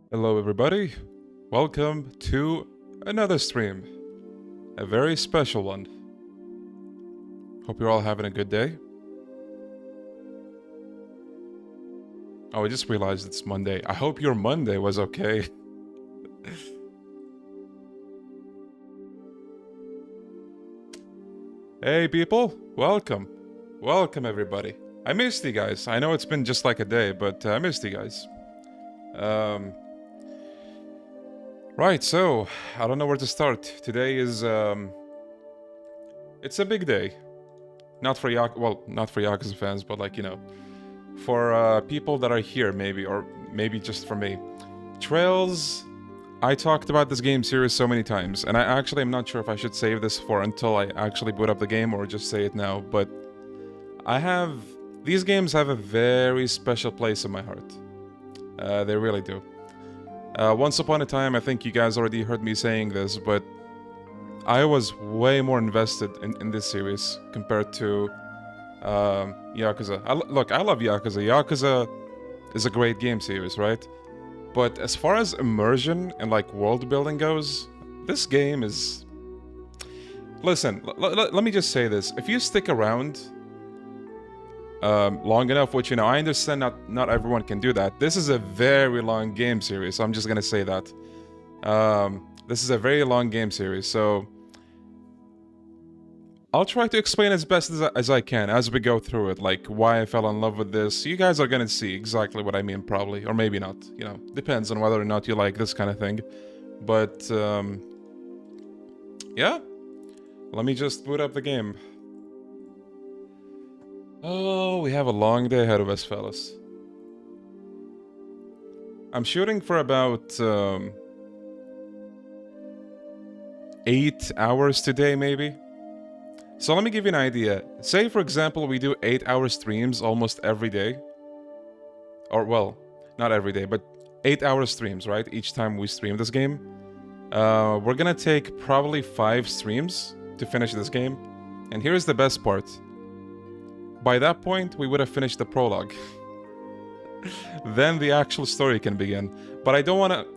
Hello everybody, welcome to another stream. A very special one. Hope you're all having a good day. Oh, I just realized it's Monday. I hope your Monday was okay. Hey people, welcome. Welcome everybody. I missed you guys. I know it's been just like a day, but I missed you guys. Right, so, I don't know where to start. Today is, it's a big day. Not for not for Yakuza fans, but like, you know, for people that are here maybe, or maybe just for me. Trails, I talked about this game series so many times, and I actually am not sure if I should save this for until I actually boot up the game or just say it now, but these games have a very special place in my heart. They really do. Once upon a time, I think you guys already heard me saying this, but I was way more invested in this series compared to Yakuza. Look, I love Yakuza. Yakuza is a great game series, right? But as far as immersion and like world building goes, this game is... Listen, let me just say this. If you stick around long enough, which, you know, I understand not everyone can do that. This is a very long game series, so I'm just gonna say that. This is a very long game series, so I'll try to explain as best as I can as we go through it, like why I fell in love with this. You guys are gonna see exactly what I mean, probably, or maybe not, you know, depends on whether or not you like this kind of thing. But, yeah, let me just boot up the game. Oh, we have a long day ahead of us, fellas. I'm shooting for about 8 hours today, maybe. So let me give you an idea. Say, for example, we do 8-hour streams almost every day. Or, well, not every day, but 8-hour streams, right? Each time we stream this game. We're gonna take probably 5 streams to finish this game. And here's the best part. By that point, we would have finished the prologue. Then the actual story can begin. But I don't want to...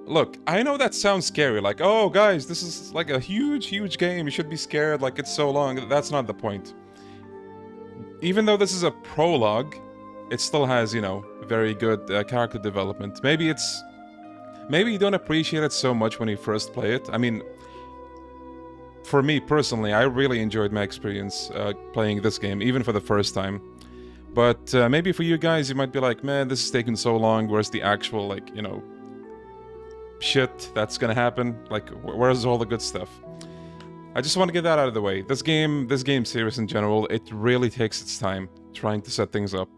Look, I know that sounds scary, like, oh guys, this is like a huge game, you should be scared, like it's so long. That's not the point. Even though this is a prologue, it still has, you know, very good character development. Maybe you don't appreciate it so much when you first play it. I mean, for me personally, I really enjoyed my experience playing this game, even for the first time. But maybe for you guys, you might be like, man, this is taking so long, where's the actual, like, you know, shit that's gonna happen? Like, where's all the good stuff? I just want to get that out of the way. This game series in general, it really takes its time trying to set things up.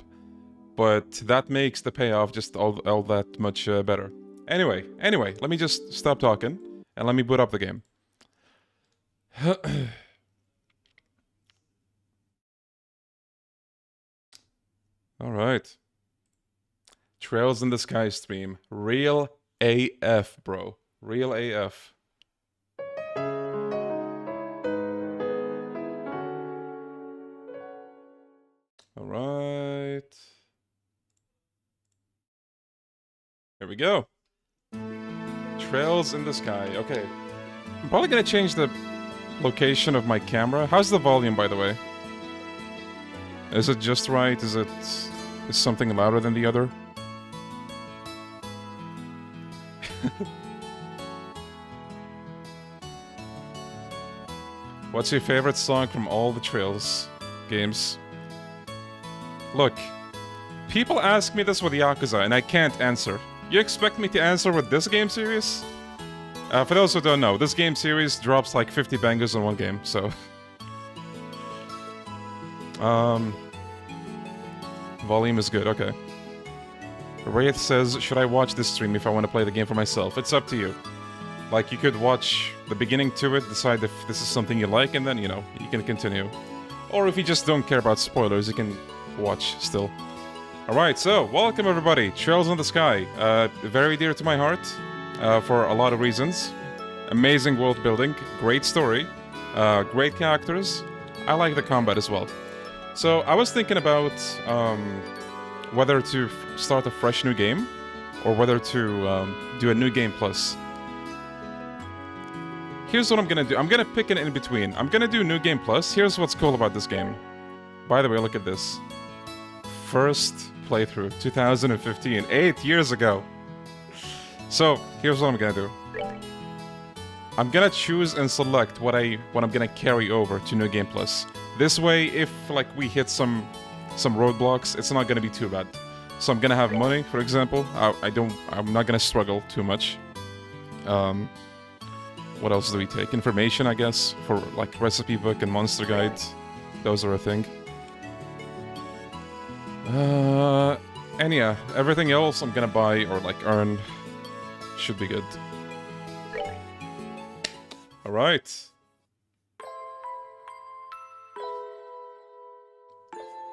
But that makes the payoff just all that much better. Anyway, let me just stop talking, and let me boot up the game. Alright. Trails in the Sky stream. Real AF, bro. Real AF. Alright. Here we go. Trails in the Sky. Okay. I'm probably gonna change the location of my camera. How's the volume, by the way? Is it just right? Is something louder than the other? What's your favorite song from all the Trails games? Look, people ask me this with Yakuza, and I can't answer. You expect me to answer with this game series? For those who don't know, this game series drops like 50 bangers in one game, so... Volume is good, okay. Reyes says, should I watch this stream if I want to play the game for myself? It's up to you. Like, you could watch the beginning to it, decide if this is something you like, and then, you know, you can continue. Or if you just don't care about spoilers, you can watch still. Alright, so, welcome everybody. Trails in the Sky. Very dear to my heart. For a lot of reasons. Amazing world building, great story, great characters. I like the combat as well. So I was thinking about whether to start a fresh new game or whether to do a New Game Plus. Here's what I'm gonna do. I'm gonna pick an in between. I'm gonna do New Game Plus. Here's what's cool about this game. By the way, look at this. First playthrough, 2015, 8 years ago. So, here's what I'm gonna do. I'm gonna choose and select what I'm gonna carry over to New Game Plus. This way, if like we hit some roadblocks, it's not gonna be too bad. So I'm gonna have money, for example. I'm not gonna struggle too much. What else do we take? Information, I guess, for like recipe book and monster guides. Those are a thing. And yeah, everything else I'm gonna buy or like earn should be good. Alright.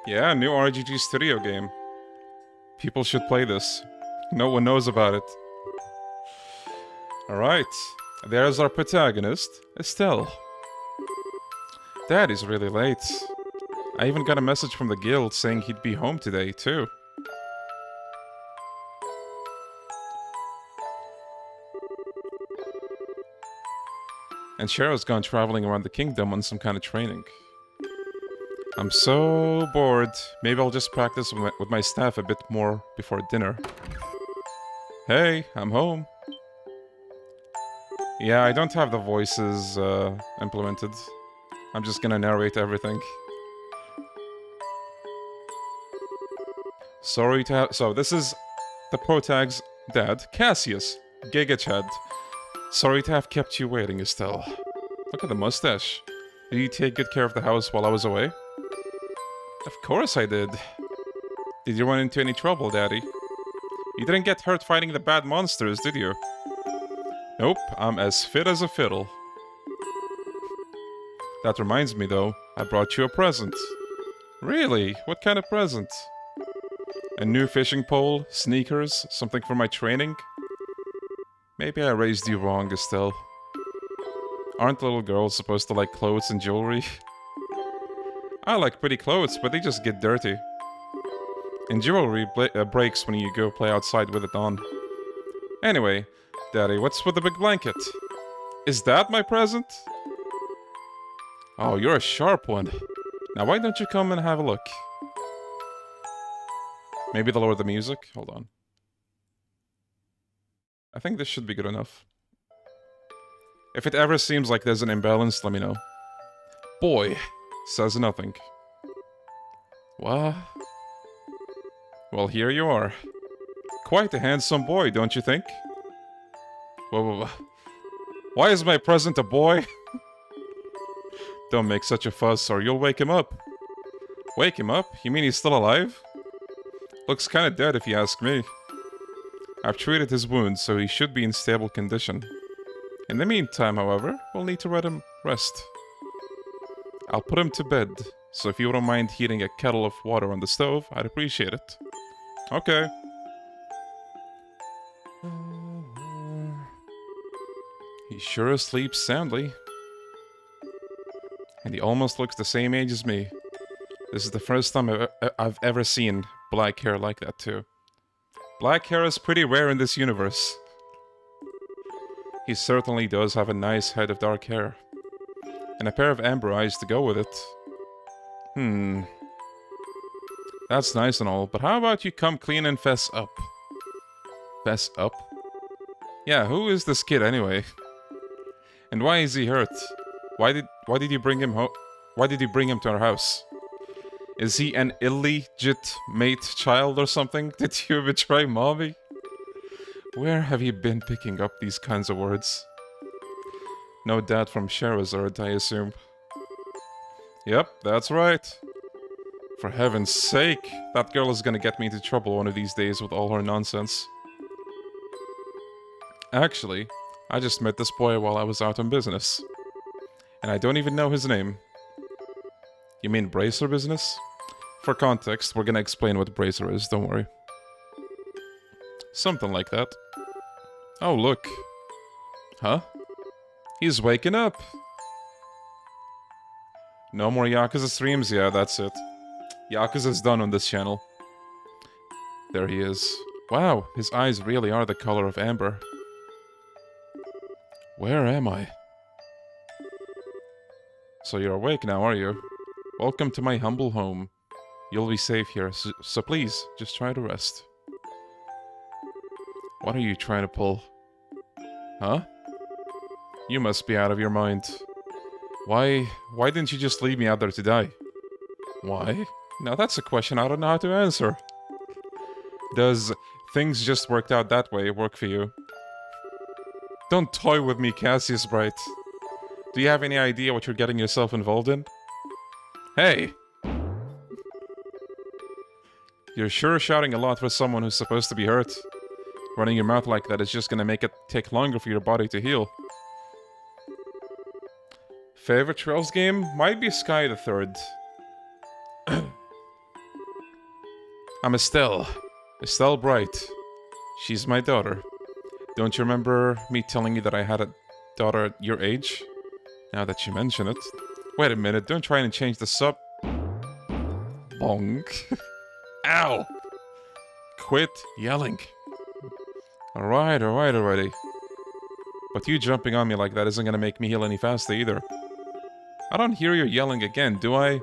Yeah, new RGG Studio game. People should play this. No one knows about it. Alright. There's our protagonist, Estelle. That is really late. I even got a message from the guild saying he'd be home today, too. And Cheryl's gone traveling around the kingdom on some kind of training. I'm so bored. Maybe I'll just practice with my staff a bit more before dinner. Hey, I'm home. Yeah, I don't have the voices implemented. I'm just gonna narrate everything. Sorry to have... So, this is the protag's dad, Cassius, Giga Chad. Sorry to have kept you waiting, Estelle. Look at the mustache. Did you take good care of the house while I was away? Of course I did. Did you run into any trouble, Daddy? You didn't get hurt fighting the bad monsters, did you? Nope, I'm as fit as a fiddle. That reminds me, though, I brought you a present. Really? What kind of present? A new fishing pole, sneakers, something for my training? Maybe I raised you wrong, Estelle. Aren't little girls supposed to like clothes and jewelry? I like pretty clothes, but they just get dirty. And jewelry breaks when you go play outside with it on. Anyway, Daddy, what's with the big blanket? Is that my present? Oh, you're a sharp one. Now why don't you come and have a look? Maybe they'll lower the music? Hold on. I think this should be good enough. If it ever seems like there's an imbalance, let me know. Boy, says nothing. What? Well, here you are. Quite a handsome boy, don't you think? Whoa. Why is my present a boy? Don't make such a fuss or you'll wake him up. Wake him up? You mean he's still alive? Looks kinda dead if you ask me. I've treated his wounds, so he should be in stable condition. In the meantime, however, we'll need to let him rest. I'll put him to bed, so if you don't mind heating a kettle of water on the stove, I'd appreciate it. Okay. He sure sleeps soundly. And he almost looks the same age as me. This is the first time I've ever seen black hair like that, too. Black hair is pretty rare in this universe. He certainly does have a nice head of dark hair. And a pair of amber eyes to go with it. That's nice and all, but how about you come clean and fess up? Fess up? Yeah, who is this kid anyway? And why is he hurt? Why did you bring him home? Why did you bring him to our house? Is he an illegitimate child or something? Did you betray mommy? Where have you been picking up these kinds of words? No dad from Shehzad, I assume. Yep, that's right. For heaven's sake, that girl is gonna get me into trouble one of these days with all her nonsense. Actually, I just met this boy while I was out on business. And I don't even know his name. You mean bracer business? For context, we're gonna explain what bracer is, don't worry. Something like that. Oh, look. Huh? He's waking up! No more Yakuza streams? Yeah, that's it. Yakuza's done on this channel. There he is. Wow, his eyes really are the color of amber. Where am I? So you're awake now, are you? Welcome to my humble home. You'll be safe here, so please, just try to rest. What are you trying to pull? Huh? You must be out of your mind. Why didn't you just leave me out there to die? Why? Now that's a question I don't know how to answer. Does things just worked out that way work for you? Don't toy with me, Cassius Bright. Do you have any idea what you're getting yourself involved in? Hey! You're sure shouting a lot for someone who's supposed to be hurt. Running your mouth like that is just gonna make it take longer for your body to heal. Favorite Trails game? Might be Sky the Third. I'm Estelle. Estelle Bright. She's my daughter. Don't you remember me telling you that I had a daughter your age? Now that you mention it. Wait a minute, don't try and change the sub... Bonk. Ow! Quit yelling. Alright, already. But you jumping on me like that isn't gonna make me heal any faster either. I don't hear you yelling again, do I?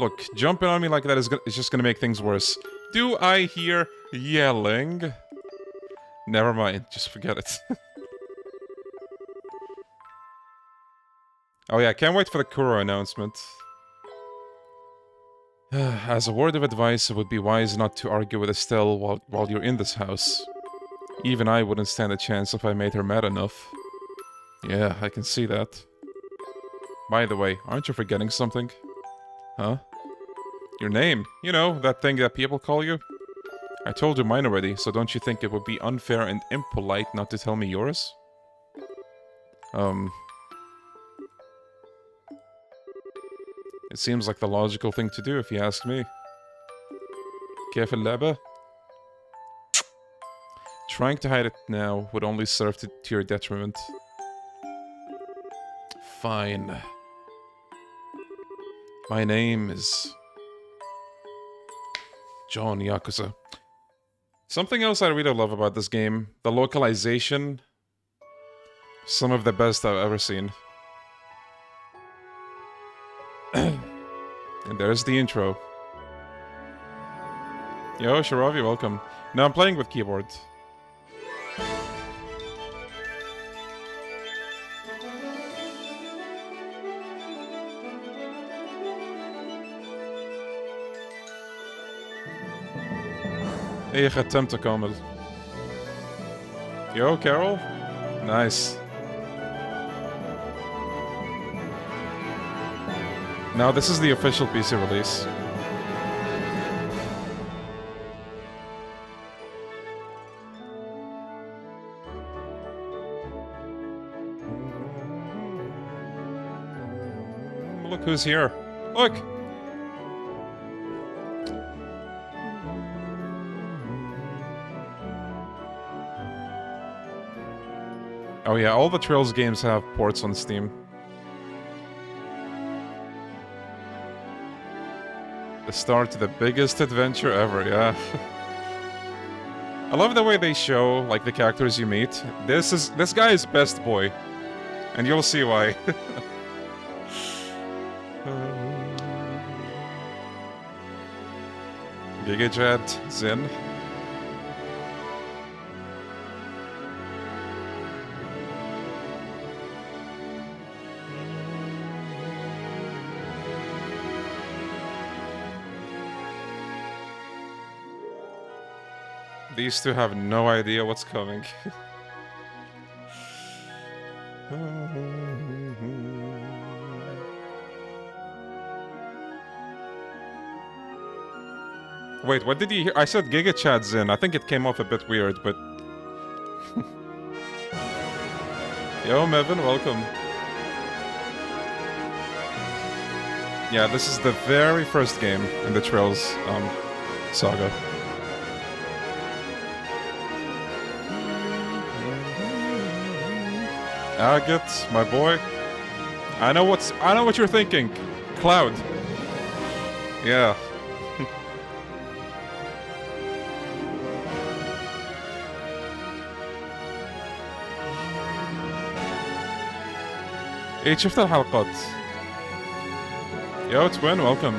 Look, jumping on me like that is just gonna make things worse. Do I hear yelling? Never mind, just forget it. Oh yeah, can't wait for the Kuro announcement. As a word of advice, it would be wise not to argue with Estelle while you're in this house. Even I wouldn't stand a chance if I made her mad enough. Yeah, I can see that. By the way, aren't you forgetting something? Huh? Your name. You know, that thing that people call you? I told you mine already, so don't you think it would be unfair and impolite not to tell me yours? It seems like the logical thing to do if you ask me. كيف اللعبة? Trying to hide it now would only serve to your detriment. Fine. My name is... John Yakuza. Something else I really love about this game, the localization. Some of the best I've ever seen. And there's the intro. Yo, Shiravi, welcome. Now I'm playing with keyboard. ايه ختمت كامل. Yo, Carol. Nice. Now this is the official PC release. Look who's here. Look! Oh yeah, all the Trails games have ports on Steam. The start to the biggest adventure ever, yeah. I love the way they show, like, the characters you meet. This guy is best boy. And you'll see why. GigaJet, Zin. These two have no idea what's coming. Wait, what did you hear? I said GigaChat Zin. I think it came off a bit weird, but... Yo, Mevin, welcome. Yeah, this is the very first game in the Trails saga. Agate, my boy. I know what you're thinking. Cloud. Yeah. ايه شفت الحلقات. Yo, Twin, welcome.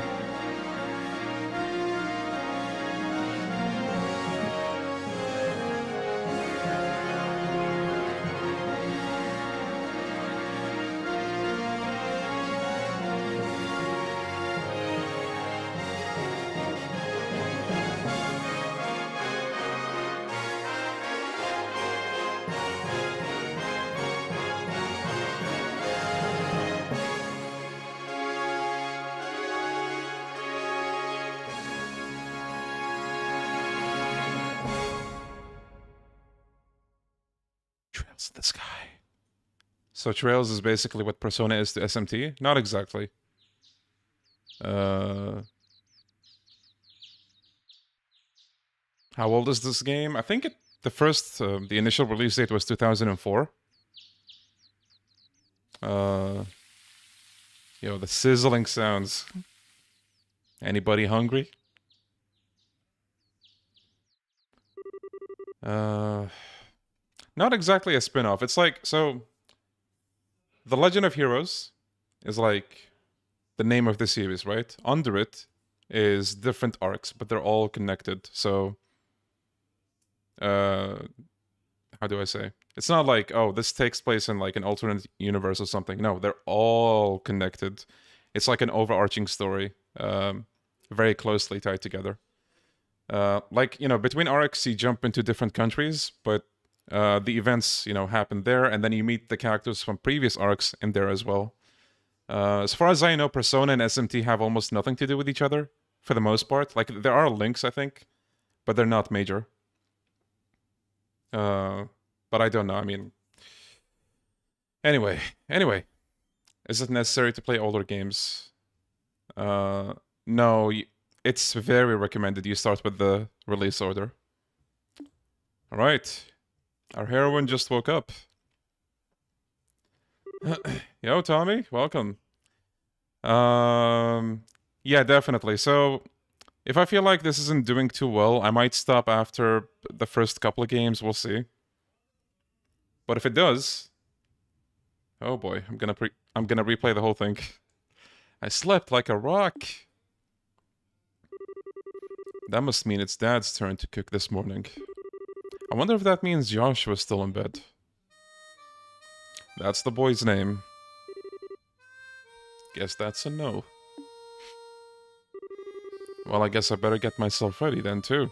Trails in the sky. So Trails is basically what Persona is to SMT? Not exactly. How old is this game? I think the initial release date was 2004. Yo, the sizzling sounds. Anybody hungry? Not exactly a spin-off. It's like, so... The Legend of Heroes is like the name of the series, right? Under it is different arcs, but they're all connected. So, how do I say? It's not like, oh, this takes place in like an alternate universe or something. No, they're all connected. It's like an overarching story, very closely tied together. Like, you know, between arcs, you jump into different countries, but the events, you know, happen there, and then you meet the characters from previous arcs in there as well. As far as I know, Persona and SMT have almost nothing to do with each other, for the most part. Like, there are links, I think, but they're not major. But I don't know, I mean... Anyway. Is it necessary to play older games? No, it's very recommended you start with the release order. Alright. Our heroine just woke up. Yo, Tommy, welcome. Yeah, definitely. So, if I feel like this isn't doing too well, I might stop after the first couple of games, we'll see. But if it does... Oh boy, I'm gonna replay the whole thing. I slept like a rock. That must mean it's Dad's turn to cook this morning. I wonder if that means Joshua's still in bed. That's the boy's name. Guess that's a no. Well, I guess I better get myself ready then, too.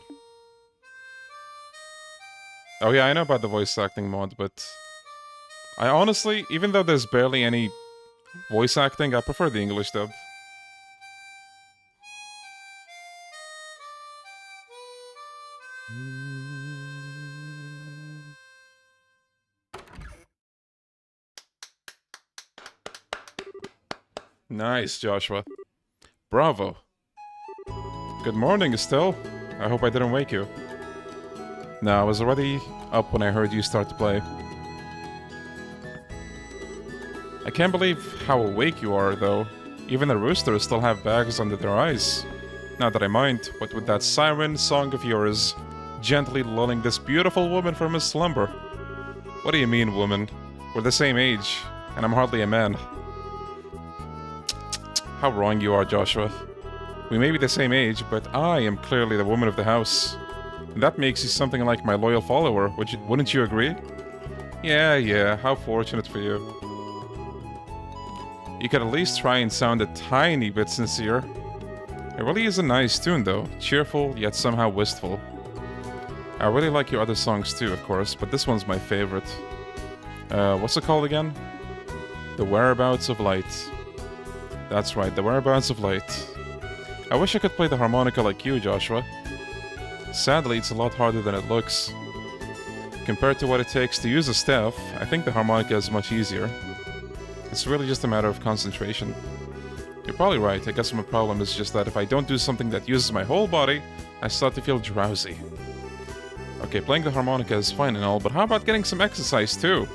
Oh yeah, I know about the voice acting mod, but... I honestly, even though there's barely any voice acting, I prefer the English dub. Nice, Joshua. Bravo. Good morning, Estelle. I hope I didn't wake you. No, I was already up when I heard you start to play. I can't believe how awake you are, though. Even the roosters still have bags under their eyes. Not that I mind, what with that siren song of yours, gently lulling this beautiful woman from a slumber. What do you mean, woman? We're the same age, and I'm hardly a man. How wrong you are, Joshua. We may be the same age, but I am clearly the woman of the house. And that makes you something like my loyal follower, wouldn't you agree? Yeah, how fortunate for you. You could at least try and sound a tiny bit sincere. It really is a nice tune, though. Cheerful, yet somehow wistful. I really like your other songs too, of course, but this one's my favorite. What's it called again? The Whereabouts of Light. That's right, The Whereabouts of Light. I wish I could play the harmonica like you, Joshua. Sadly, it's a lot harder than it looks. Compared to what it takes to use a staff, I think the harmonica is much easier. It's really just a matter of concentration. You're probably right, I guess my problem is just that if I don't do something that uses my whole body, I start to feel drowsy. Okay, playing the harmonica is fine and all, but how about getting some exercise too?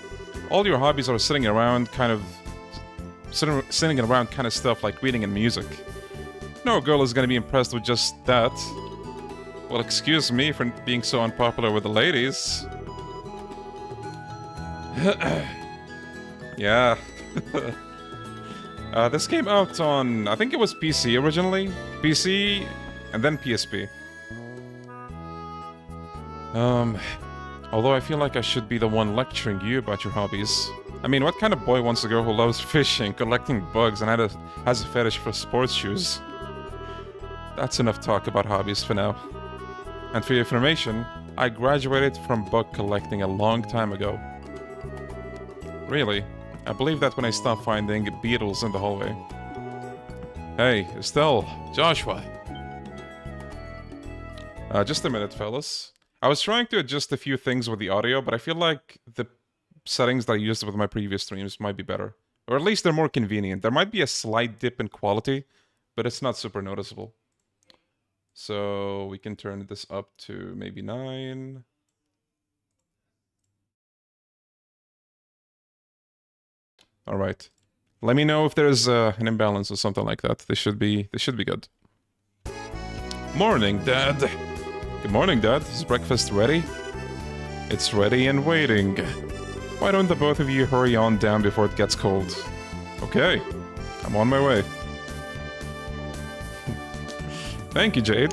All your hobbies are sitting around kind of stuff like reading and music. No girl is gonna be impressed with just that. Well, excuse me for being so unpopular with the ladies. Yeah, This came out on, I think it was PC originally. PC, and then PSP. Although I feel like I should be the one lecturing you about your hobbies. I mean, what kind of boy wants a girl who loves fishing, collecting bugs, and has a fetish for sports shoes? That's enough talk about hobbies for now. And for your information, I graduated from bug collecting a long time ago. Really? I believe that when I stopped finding beetles in the hallway. Hey, Estelle, Joshua. Just a minute, fellas. I was trying to adjust a few things with the audio, but I feel like the settings that I used with my previous streams might be better. Or at least they're more convenient. There might be a slight dip in quality, but it's not super noticeable. So we can turn this up to maybe 9. Alright. Let me know if there's an imbalance or something like that. This should be good. Morning, Dad. Good morning, Dad. Is breakfast ready? It's ready and waiting. Why don't the both of you hurry on down before it gets cold? Okay, I'm on my way. Thank you, Jade.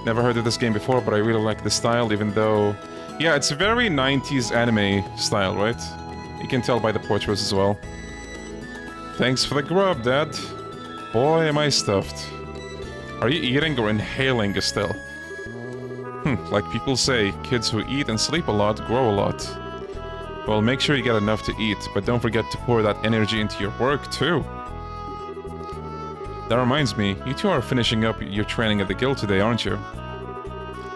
Never heard of this game before, but I really like the style, even though... Yeah, it's very 90s anime style, right? You can tell by the portraits as well. Thanks for the grub, Dad. Boy, am I stuffed. Are you eating or inhaling, Estelle? Like people say, kids who eat and sleep a lot grow a lot. Well, make sure you get enough to eat, but don't forget to pour that energy into your work, too. That reminds me, you two are finishing up your training at the guild today, aren't you?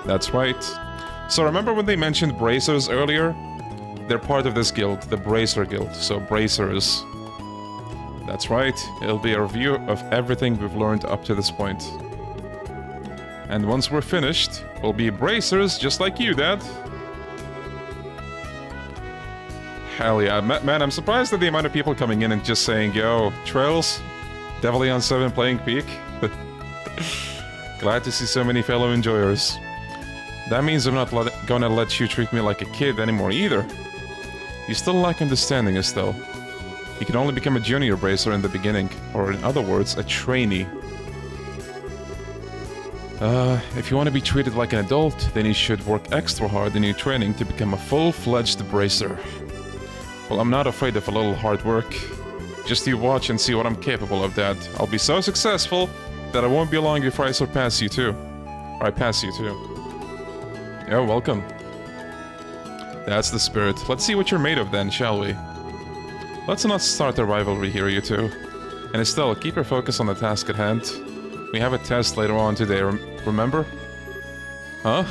That's right. So remember when they mentioned bracers earlier? They're part of this guild, the Bracer Guild, so bracers. That's right, it'll be a review of everything we've learned up to this point. And once we're finished, we'll be bracers just like you, Dad. Hell yeah, man, I'm surprised at the amount of people coming in and just saying, yo, Trails, Devilly on 7 playing Peak. Glad to see so many fellow enjoyers. That means I'm not gonna let you treat me like a kid anymore either. You still lack understanding, Estelle. You can only become a junior bracer in the beginning, or in other words, a trainee. If you want to be treated like an adult, then you should work extra hard in your training to become a full-fledged bracer. Well, I'm not afraid of a little hard work. Just you watch and see what I'm capable of, Dad. I'll be so successful that it won't be long before I surpass you too. Or I pass you too. Yeah, welcome. That's the spirit. Let's see what you're made of then, shall we? Let's not start a rivalry here, you two. And Estelle, keep your focus on the task at hand. We have a test later on today, remember? Huh?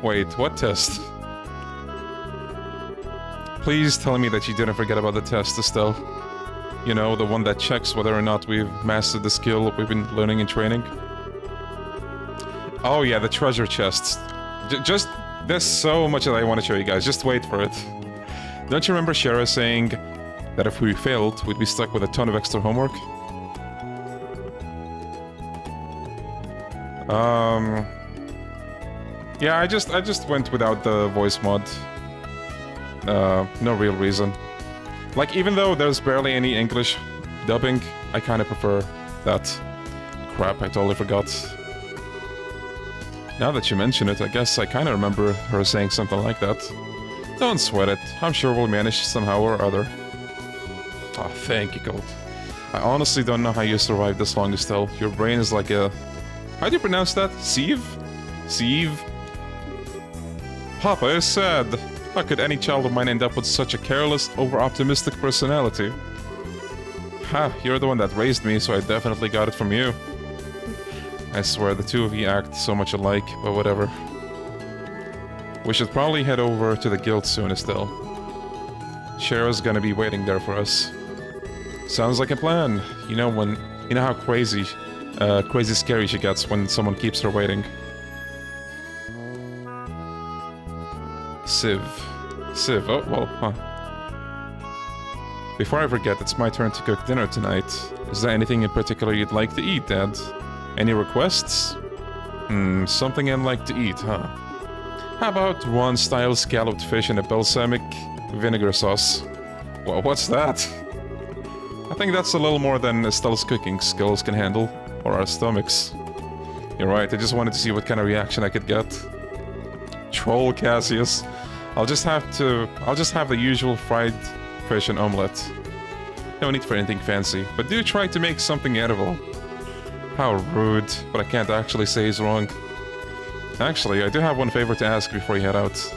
Wait, what test? Please tell me that you didn't forget about the test, Estelle. You know, the one that checks whether or not we've mastered the skill we've been learning in training. Oh yeah, the treasure chests. There's so much that I want to show you guys, just wait for it. Don't you remember Shara saying that if we failed, we'd be stuck with a ton of extra homework? Yeah, I just went without the voice mod. No real reason. Like, even though there's barely any English dubbing, I kind of prefer that. Crap, I totally forgot. Now that you mention it, I guess I kind of remember her saying something like that. Don't sweat it. I'm sure we'll manage somehow or other. Oh, thank you, Gold. I honestly don't know how you survived this long, Estelle. Your brain is like a... How do you pronounce that? Sieve? Sieve? Papa is sad. How could any child of mine end up with such a careless, over-optimistic personality? Ha, you're the one that raised me, so I definitely got it from you. I swear, the two of you act so much alike, but whatever. We should probably head over to the guild soon, Estelle. Shara's gonna be waiting there for us. Sounds like a plan. You know how crazy scary she gets when someone keeps her waiting. Civ, oh, well, huh. Before I forget, it's my turn to cook dinner tonight. Is there anything in particular you'd like to eat, Dad? Any requests? Something I'd like to eat, huh? How about one-style scalloped fish in a balsamic vinegar sauce? Well, what's that? I think that's a little more than Estelle's cooking skills can handle, or our stomachs. You're right, I just wanted to see what kind of reaction I could get. Troll Cassius. I'll just have the usual fried fish and omelette. No need for anything fancy, but do try to make something edible. How rude, but I can't actually say he's wrong. Actually, I do have one favor to ask before you head out.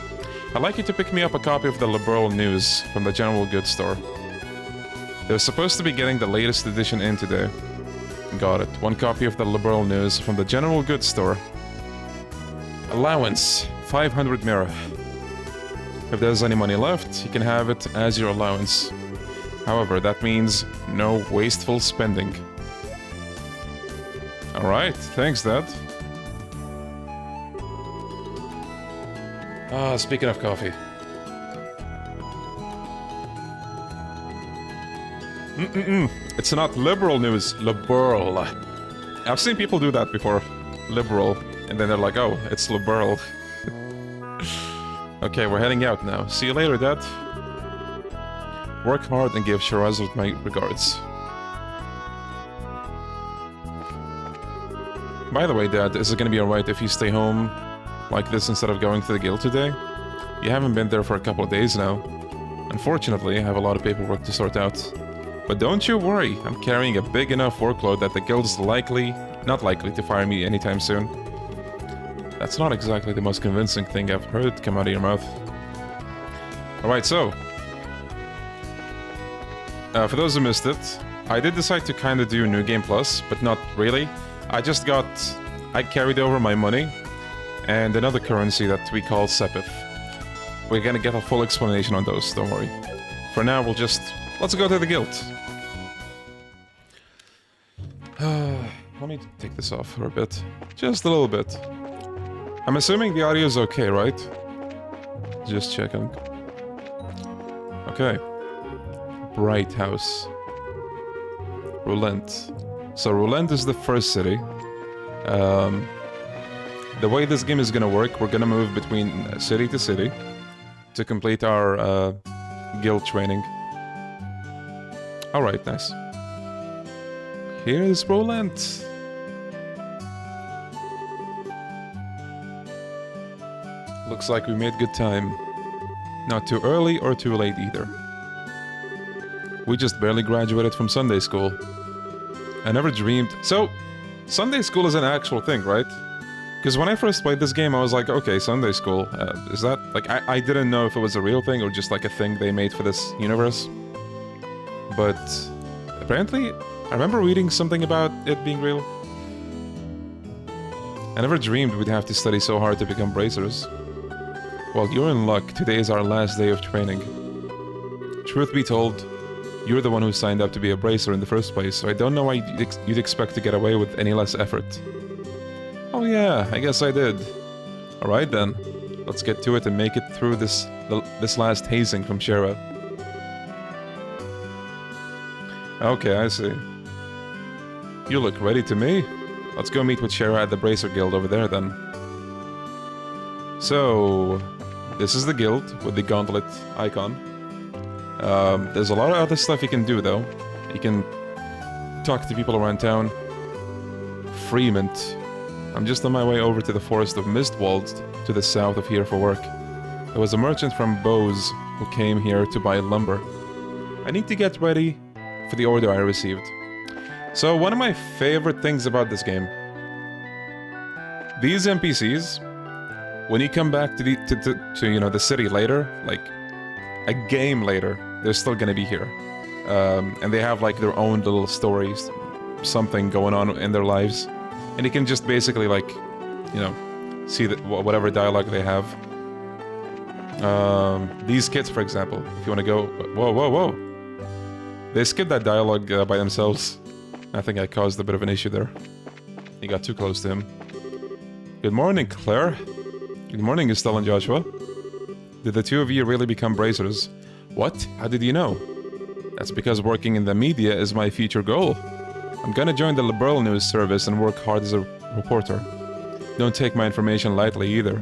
I'd like you to pick me up a copy of the Liberal News from the General Goods Store. They're supposed to be getting the latest edition in today. Got it. One copy of the Liberal News from the General Goods Store. Allowance, 500 mira. If there's any money left, you can have it as your allowance. However, that means no wasteful spending. Alright, thanks, Dad. Ah, speaking of coffee. It's not liberal news, liberal. I've seen people do that before. Liberal. And then they're like, oh, it's liberal. Okay, we're heading out now. See you later, Dad. Work hard and give Shehzad my regards. By the way, Dad, is it gonna be alright if you stay home like this instead of going to the guild today? You haven't been there for a couple of days now. Unfortunately, I have a lot of paperwork to sort out. But don't you worry, I'm carrying a big enough workload that the guild's not likely to fire me anytime soon. That's not exactly the most convincing thing I've heard come out of your mouth. Alright, so... for those who missed it, I did decide to kinda do New Game Plus, but not really. I carried over my money and another currency that we call Sepith. We're gonna get a full explanation on those, don't worry. For now, let's go to the guild. Let me take this off for a bit. Just a little bit. I'm assuming the audio is okay, right? Just checking. Okay. Bright House. Roulent. So Roulent is the first city. The way this game is gonna work, we're gonna move between city to city to complete our guild training. Alright, nice. Here's Roulent. Looks like we made good time. Not too early or too late either. We just barely graduated from Sunday school. I never dreamed... So, Sunday school is an actual thing, right? Because when I first played this game, I was like, okay, Sunday school, is that... Like, I didn't know if it was a real thing or just like a thing they made for this universe. But, apparently, I remember reading something about it being real. I never dreamed we'd have to study so hard to become bracers. Well, you're in luck. Today is our last day of training. Truth be told, you're the one who signed up to be a bracer in the first place, so I don't know why you'd expect to get away with any less effort. Oh yeah, I guess I did. Alright then, let's get to it and make it through this last hazing from Shehzad. Okay, I see. You look ready to me. Let's go meet with Shehzad at the Bracer Guild over there then. So, this is the guild with the gauntlet icon. There's a lot of other stuff you can do though. You can talk to people around town. Fremont. I'm just on my way over to the forest of Mistwald to the south of here for work. There was a merchant from Bose who came here to buy lumber. I need to get ready for the order I received. So one of my favorite things about this game, these NPCs, when you come back to the city later, like a game later, they're still gonna be here, and they have like their own little stories, something going on in their lives, and you can just basically like, see whatever dialogue they have. These kids, for example, if you want to go, whoa, they skip that dialogue by themselves. I think I caused a bit of an issue there. You got too close to him. Good morning, Claire. Good morning, Estelle and Joshua. Did the two of you really become bracers? What? How did you know? That's because working in the media is my future goal. I'm gonna join the Liberal News Service and work hard as a reporter. Don't take my information lightly either.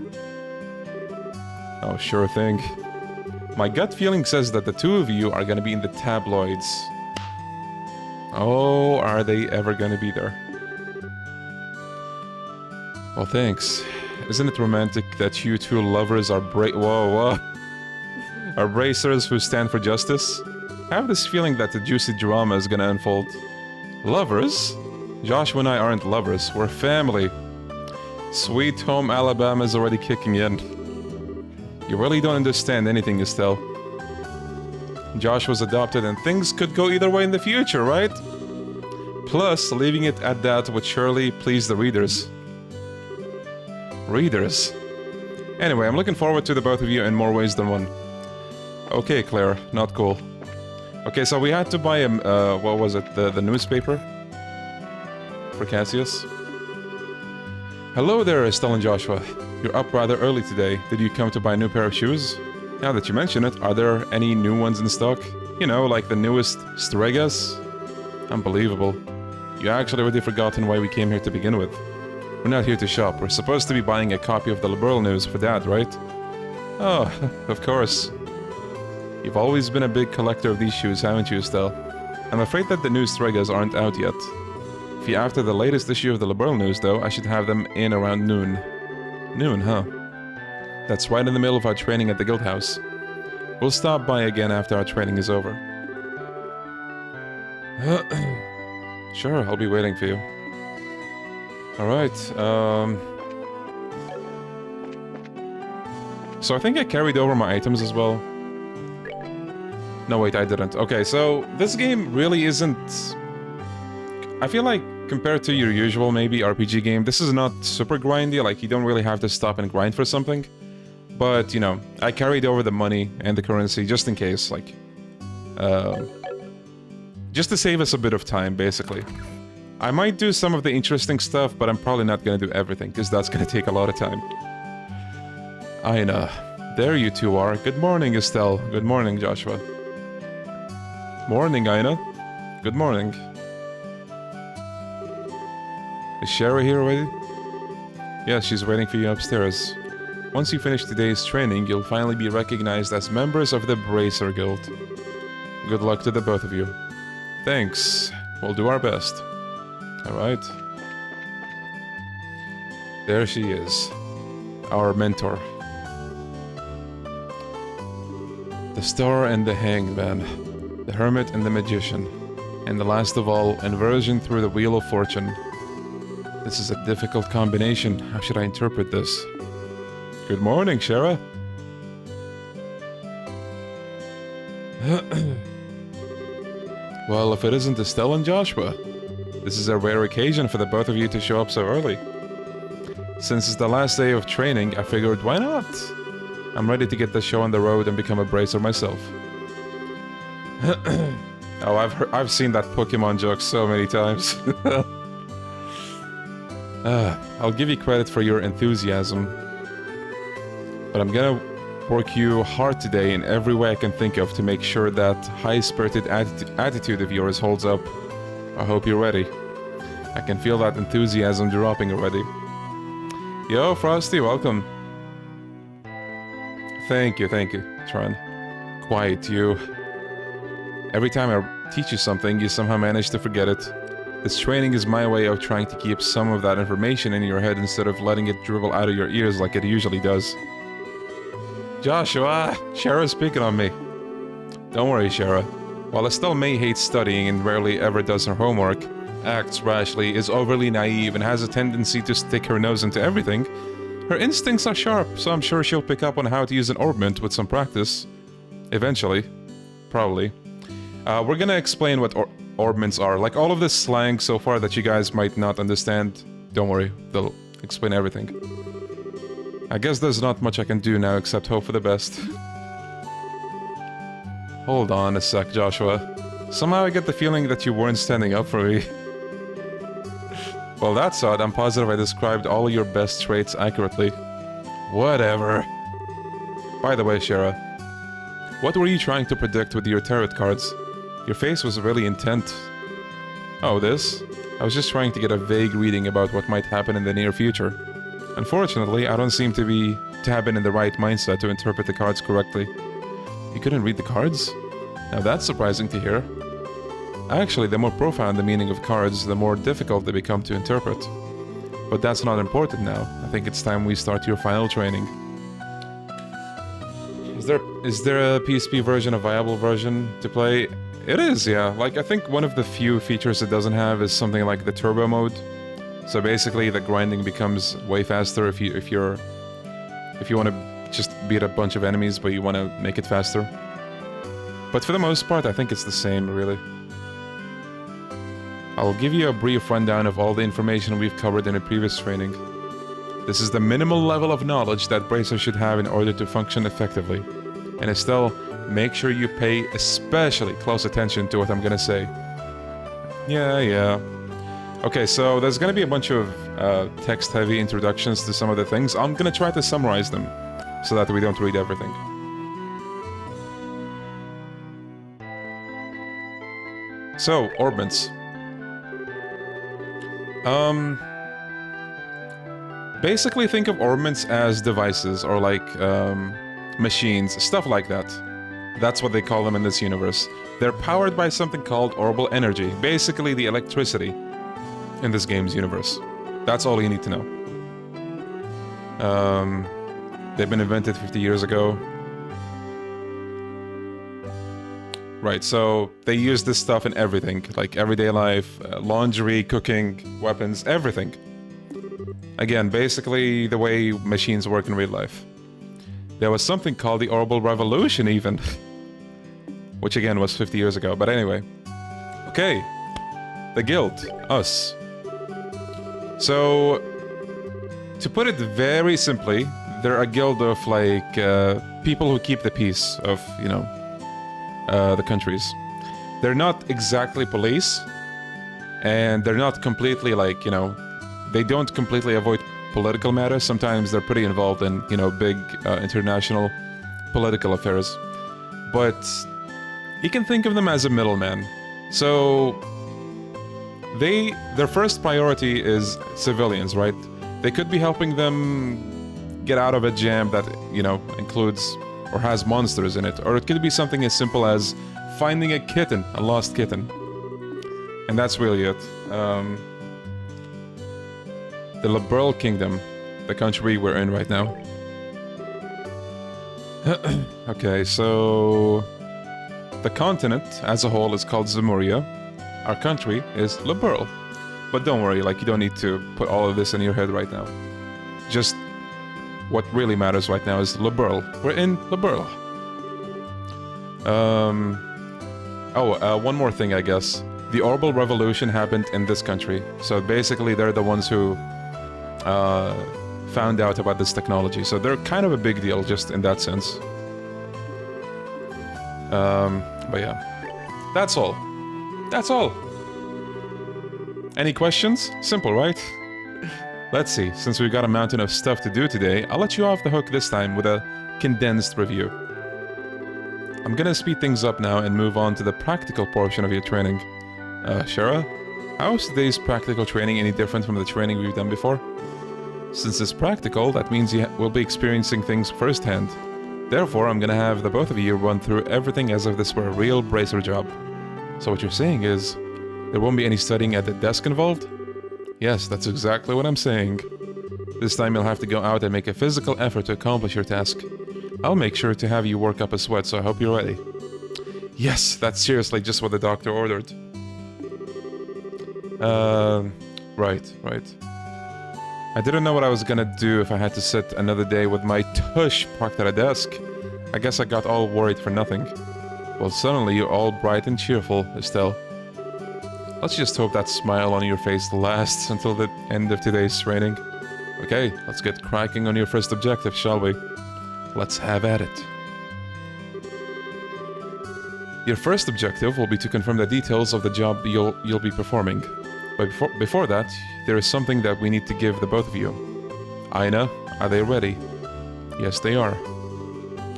Oh, sure thing. My gut feeling says that the two of you are gonna be in the tabloids. Oh, are they ever gonna be there? Well, thanks. Isn't it romantic that you two lovers are whoa. Are bracers who stand for justice? I have this feeling that the juicy drama is gonna unfold. Lovers? Joshua and I aren't lovers, we're family. Sweet home Alabama is already kicking in. You really don't understand anything, Estelle. Josh was adopted and things could go either way in the future, right? Plus, leaving it at that would surely please the readers. Readers? Anyway, I'm looking forward to the both of you in more ways than one. Okay, Claire, not cool. Okay, so we had to buy a, what was it, the newspaper? For Cassius? Hello there, Estelle and Joshua. You're up rather early today. Did you come to buy a new pair of shoes? Now that you mention it, are there any new ones in stock? You know, like the newest Stregas? Unbelievable. You actually already forgotten why we came here to begin with. We're not here to shop. We're supposed to be buying a copy of the Liberal News for Dad, right? Oh, of course. You've always been a big collector of these shoes, haven't you, Estelle? I'm afraid that the new Stregas aren't out yet. If you're after the latest issue of the Liberal News, though, I should have them in around noon. Noon, huh? That's right in the middle of our training at the guild house. We'll stop by again after our training is over. Sure, I'll be waiting for you. Alright, so I think I carried over my items as well. No, wait, I didn't. Okay, so this game really isn't... I feel like, compared to your usual, maybe, RPG game, this is not super grindy, like, you don't really have to stop and grind for something. But, you know, I carried over the money and the currency just in case, like... just to save us a bit of time, basically. I might do some of the interesting stuff, but I'm probably not gonna do everything, because that's gonna take a lot of time. Aina. There you two are. Good morning, Estelle. Good morning, Joshua. Morning, Aina. Good morning. Is Shara here already? Yes, she's waiting for you upstairs. Once you finish today's training, you'll finally be recognized as members of the Bracer Guild. Good luck to the both of you. Thanks. We'll do our best. Alright. There she is. Our mentor. The Star and the Hangman. The Hermit and the Magician. And the last of all, inversion through the Wheel of Fortune. This is a difficult combination. How should I interpret this? Good morning, Shara. Well, if it isn't Estelle and Joshua, this is a rare occasion for the both of you to show up so early. Since it's the last day of training, I figured, why not? I'm ready to get the show on the road and become a bracer myself. Oh, I've seen that Pokemon joke so many times. I'll give you credit for your enthusiasm, but I'm gonna work you hard today in every way I can think of to make sure that high-spirited attitude of yours holds up. I hope you're ready. I can feel that enthusiasm dropping already. Yo, Frosty, welcome. Thank you, Trent. Quiet, you. Every time I teach you something, you somehow manage to forget it. This training is my way of trying to keep some of that information in your head instead of letting it dribble out of your ears like it usually does. Joshua! Shara's speaking on me. Don't worry, Shara. While Estelle may hate studying and rarely ever does her homework, acts rashly, is overly naive, and has a tendency to stick her nose into everything, her instincts are sharp, so I'm sure she'll pick up on how to use an orbment with some practice. Eventually. Probably. We're gonna explain what orbments are. Like, all of this slang so far that you guys might not understand, don't worry, they'll explain everything. I guess there's not much I can do now except hope for the best. Hold on a sec, Joshua. Somehow I get the feeling that you weren't standing up for me. Well, that's odd. I'm positive I described all your best traits accurately. Whatever. By the way, Shara, what were you trying to predict with your tarot cards? Your face was really intent. Oh, this? I was just trying to get a vague reading about what might happen in the near future. Unfortunately, I don't seem to have been in the right mindset to interpret the cards correctly. You couldn't read the cards? Now that's surprising to hear. Actually, the more profound the meaning of cards, the more difficult they become to interpret. But that's not important now. I think it's time we start your final training. Is there a PSP version, a viable version to play? It is, yeah. Like, I think one of the few features it doesn't have is something like the turbo mode. So basically, the grinding becomes way faster if you want to just beat a bunch of enemies, but you want to make it faster. But for the most part, I think it's the same, really. I'll give you a brief rundown of all the information we've covered in a previous training. This is the minimal level of knowledge that bracers should have in order to function effectively. And Estelle, make sure you pay especially close attention to what I'm gonna say. Yeah. Okay, so there's gonna be a bunch of text-heavy introductions to some of the things. I'm gonna try to summarize them, so that we don't read everything. So, orbments. Basically think of orbments as devices, or like, machines, stuff like that. That's what they call them in this universe. They're powered by something called orbital energy, basically the electricity in this game's universe. That's all you need to know. They've been invented 50 years ago. Right, so they use this stuff in everything, like everyday life, laundry, cooking, weapons, everything. Again, basically the way machines work in real life. There was something called the Orbital Revolution, even. Which again was 50 years ago, but anyway. Okay. The Guild. Us. So, to put it very simply, they're a guild of, like, people who keep the peace of, you know, the countries. They're not exactly police, and they're not completely, like, you know, they don't completely avoid political matters. Sometimes they're pretty involved in, you know, big international political affairs. But you can think of them as a middleman. So their first priority is civilians, right? They could be helping them get out of a jam that, you know, includes or has monsters in it. Or it could be something as simple as finding a kitten, a lost kitten. And that's really it. The Liberal Kingdom, the country we're in right now. Okay, so the continent as a whole is called Zemuria. Our country is Liberal. But don't worry, like, you don't need to put all of this in your head right now. Just what really matters right now is Liberal. We're in Liberal. One more thing, I guess. The Orbital Revolution happened in this country. So basically they're the ones who found out about this technology. So they're kind of a big deal just in that sense. But yeah. That's all. That's all. Any questions? Simple, right? Let's see, since we've got a mountain of stuff to do today, I'll let you off the hook this time with a condensed review. I'm gonna speed things up now and move on to the practical portion of your training. Shara, how is today's practical training any different from the training we've done before? Since it's practical, that means you will be experiencing things firsthand. Therefore, I'm gonna have the both of you run through everything as if this were a real bracer job. So what you're saying is, there won't be any studying at the desk involved? Yes, that's exactly what I'm saying. This time you'll have to go out and make a physical effort to accomplish your task. I'll make sure to have you work up a sweat, so I hope you're ready. Yes, that's seriously just what the doctor ordered. Right. I didn't know what I was gonna do if I had to sit another day with my tush parked at a desk. I guess I got all worried for nothing. Well, suddenly you're all bright and cheerful, Estelle. Let's just hope that smile on your face lasts until the end of today's training. Okay, let's get cracking on your first objective, shall we? Let's have at it. Your first objective will be to confirm the details of the job you'll be performing. But before that, there is something that we need to give the both of you. Aina, are they ready? Yes, they are.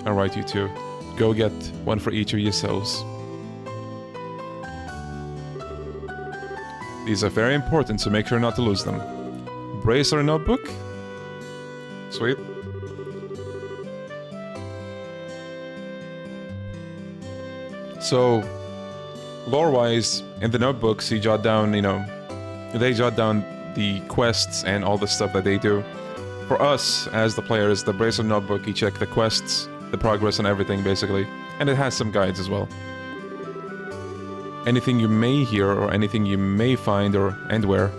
Alright, you two. Go get one for each of yourselves. These are very important, so make sure not to lose them. Bracer notebook? Sweet. So, lore-wise, in the notebooks, you jot down, you know, they jot down the quests and all the stuff that they do. For us, as the players, the Bracer notebook, you check the quests, the progress and everything, basically. And it has some guides as well. Anything you may hear or anything you may find and where,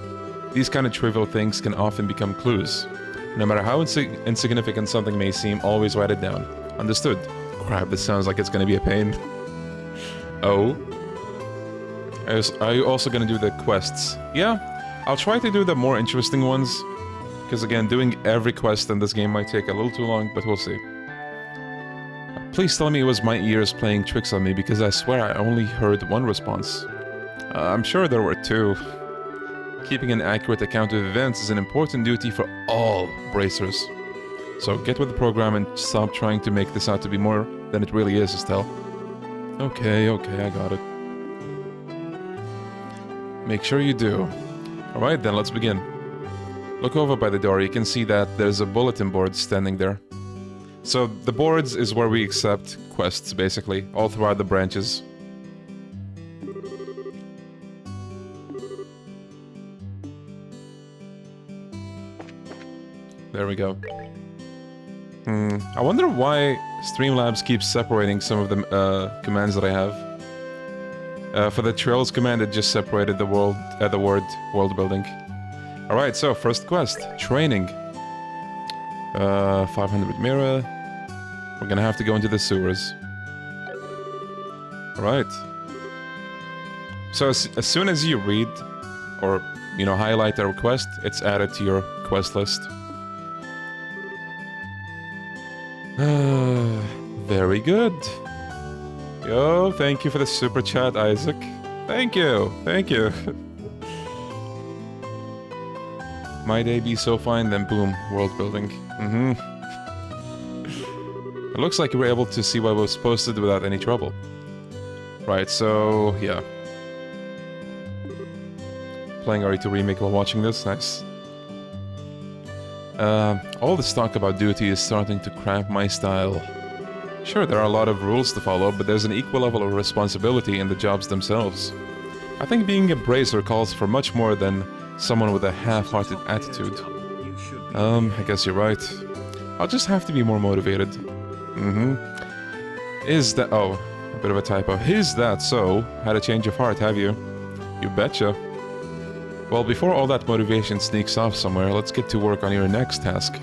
these kind of trivial things can often become clues. No matter how insignificant something may seem, always write it down. Understood? Crap, this sounds like it's gonna be a pain. Oh? Are you also gonna do the quests? Yeah, I'll try to do the more interesting ones. Because again, doing every quest in this game might take a little too long, but we'll see. Please tell me it was my ears playing tricks on me, because I swear I only heard one response. I'm sure there were two. Keeping an accurate account of events is an important duty for all bracers. So get with the program and stop trying to make this out to be more than it really is, Estelle. Okay, I got it. Make sure you do. Alright then, let's begin. Look over by the door, you can see that there's a bulletin board standing there. So the boards is where we accept quests, basically, all throughout the branches. There we go. I wonder why Streamlabs keeps separating some of the commands that I have. For the Trails command, it just separated the word world building. Alright, so first quest, training. 500 mirror. We're gonna have to go into the sewers. Alright. So as soon as you read, or, you know, highlight a request, it's added to your quest list. Very good. Yo, thank you for the super chat, Isaac. Thank you. My day be so fine, then boom, world building. It looks like you were able to see what was posted without any trouble. Right, so, yeah. Playing RE2 Remake while watching this, nice. All this talk about duty is starting to cramp my style. Sure, there are a lot of rules to follow, but there's an equal level of responsibility in the jobs themselves. I think being a bracer calls for much more than someone with a half-hearted attitude. I guess you're right. I'll just have to be more motivated. Is that... oh, a bit of a typo. Is that so? Had a change of heart, have you? You betcha. Well, before all that motivation sneaks off somewhere, let's get to work on your next task.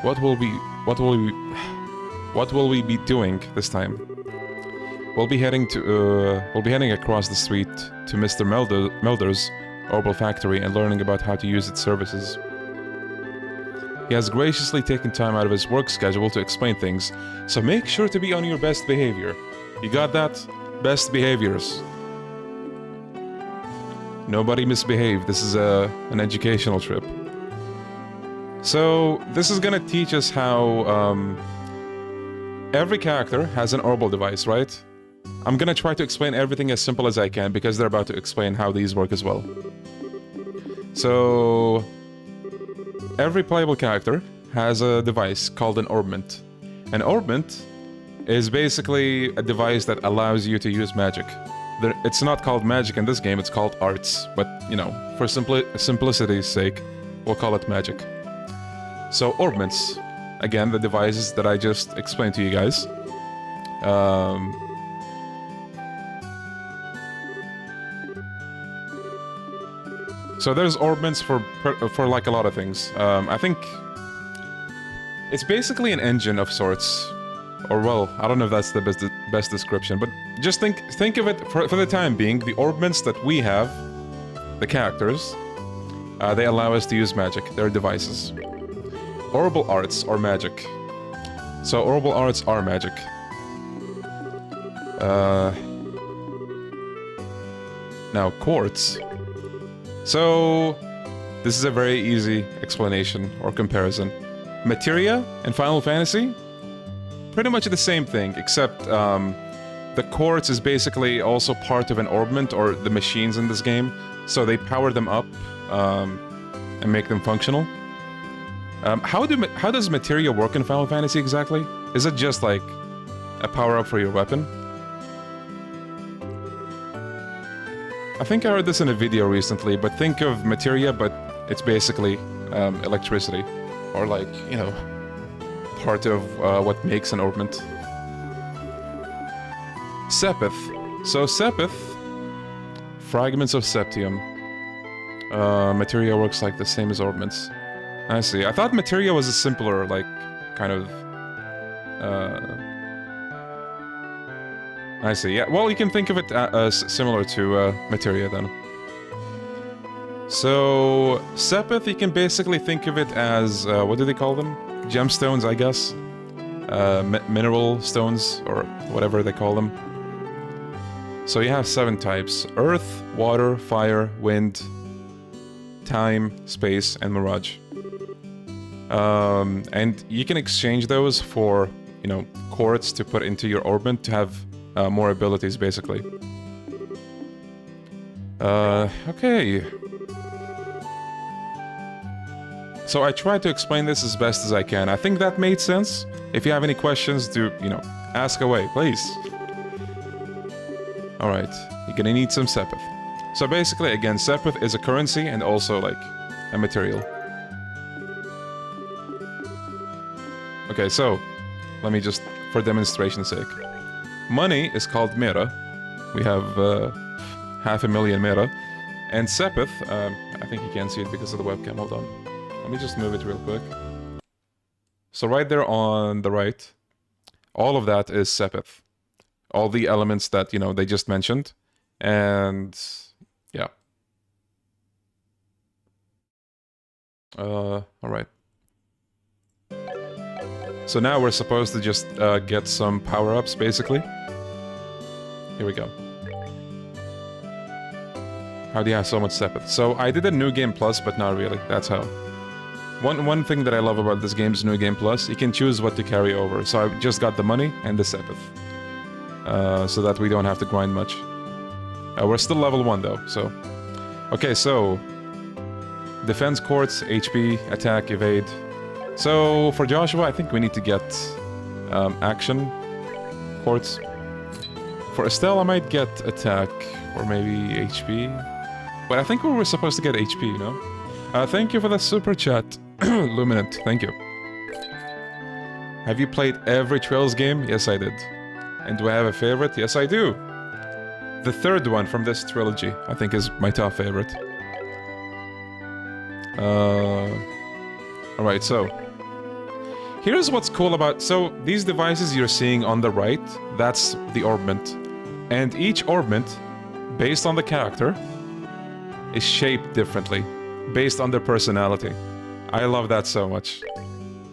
What will we be doing this time? We'll be heading across the street to Mr. Melder's Orbital Factory and learning about how to use its services. He has graciously taken time out of his work schedule to explain things, so make sure to be on your best behavior. You got that? Best behaviors. Nobody misbehave. This is an educational trip. So, this is gonna teach us how, every character has an orbital device, right? I'm gonna try to explain everything as simple as I can, because they're about to explain how these work as well. So... every playable character has a device called an orbment. An orbment is basically a device that allows you to use magic. It's not called magic in this game, it's called arts. But, you know, for simplicity's sake, we'll call it magic. So, orbments. Again, the devices that I just explained to you guys. So there's orbments for like a lot of things. I think it's basically an engine of sorts. Or well, I don't know if that's the best description, but just think of it for the time being. The orbments that we have, the characters, they allow us to use magic. They're devices. Orbital arts or magic. So orbital arts are magic. Now quartz. So this is a very easy explanation or comparison. Materia in Final Fantasy. Pretty much the same thing, except the quartz is basically also part of an orbment, or the machines in this game, so they power them up and make them functional. How does materia work in Final Fantasy exactly? Is it just like a power-up for your weapon? I think I heard this in a video recently, but think of materia, but it's basically electricity. Or like, you know, part of what makes an orbment. Sepith. So Sepith, fragments of septium. Materia works like the same as orbments. I see. I thought materia was a simpler, like, kind of... I see. Yeah, well, you can think of it as similar to materia then. So, Sepith, you can basically think of it as, what do they call them? Gemstones, I guess. Mineral stones, or whatever they call them. So you have 7 types: Earth, Water, Fire, Wind, Time, Space, and Mirage. And you can exchange those for, you know, quartz to put into your orbment to have more abilities, basically. Okay. So I tried to explain this as best as I can. I think that made sense. If you have any questions, do, you know, ask away, please. Alright, you're gonna need some Sepith. So basically, again, Sepith is a currency and also, like, a material. Okay, so, let me just, for demonstration's sake. Money is called Mera. We have 500,000 Mera. And Sepith, I think you can't see it because of the webcam, hold on. Let me just move it real quick. So right there on the right, all of that is Sepith. All the elements that, you know, they just mentioned. And, yeah. Alright. So now we're supposed to just get some power-ups, basically. Here we go. How do you have so much Sepith? So I did a New Game Plus, but not really. That's how. One thing that I love about this game is New Game Plus. You can choose what to carry over. So I just got the money and the Sepith. So that we don't have to grind much. We're still level 1 though, so... Okay, so... Defense quartz, HP, attack, evade. So, for Joshua, I think we need to get... action quartz. For Estelle, I might get attack, or maybe HP. But I think we were supposed to get HP, you know? Thank you for the super chat, Luminant, thank you. Have you played every Trails game? Yes, I did. And do I have a favorite? Yes, I do. The third one from this trilogy, I think, is my top favorite. Alright, so... Here's what's cool about... So, these devices you're seeing on the right, that's the orbment. And each orbment, based on the character, is shaped differently, based on their personality. I love that so much.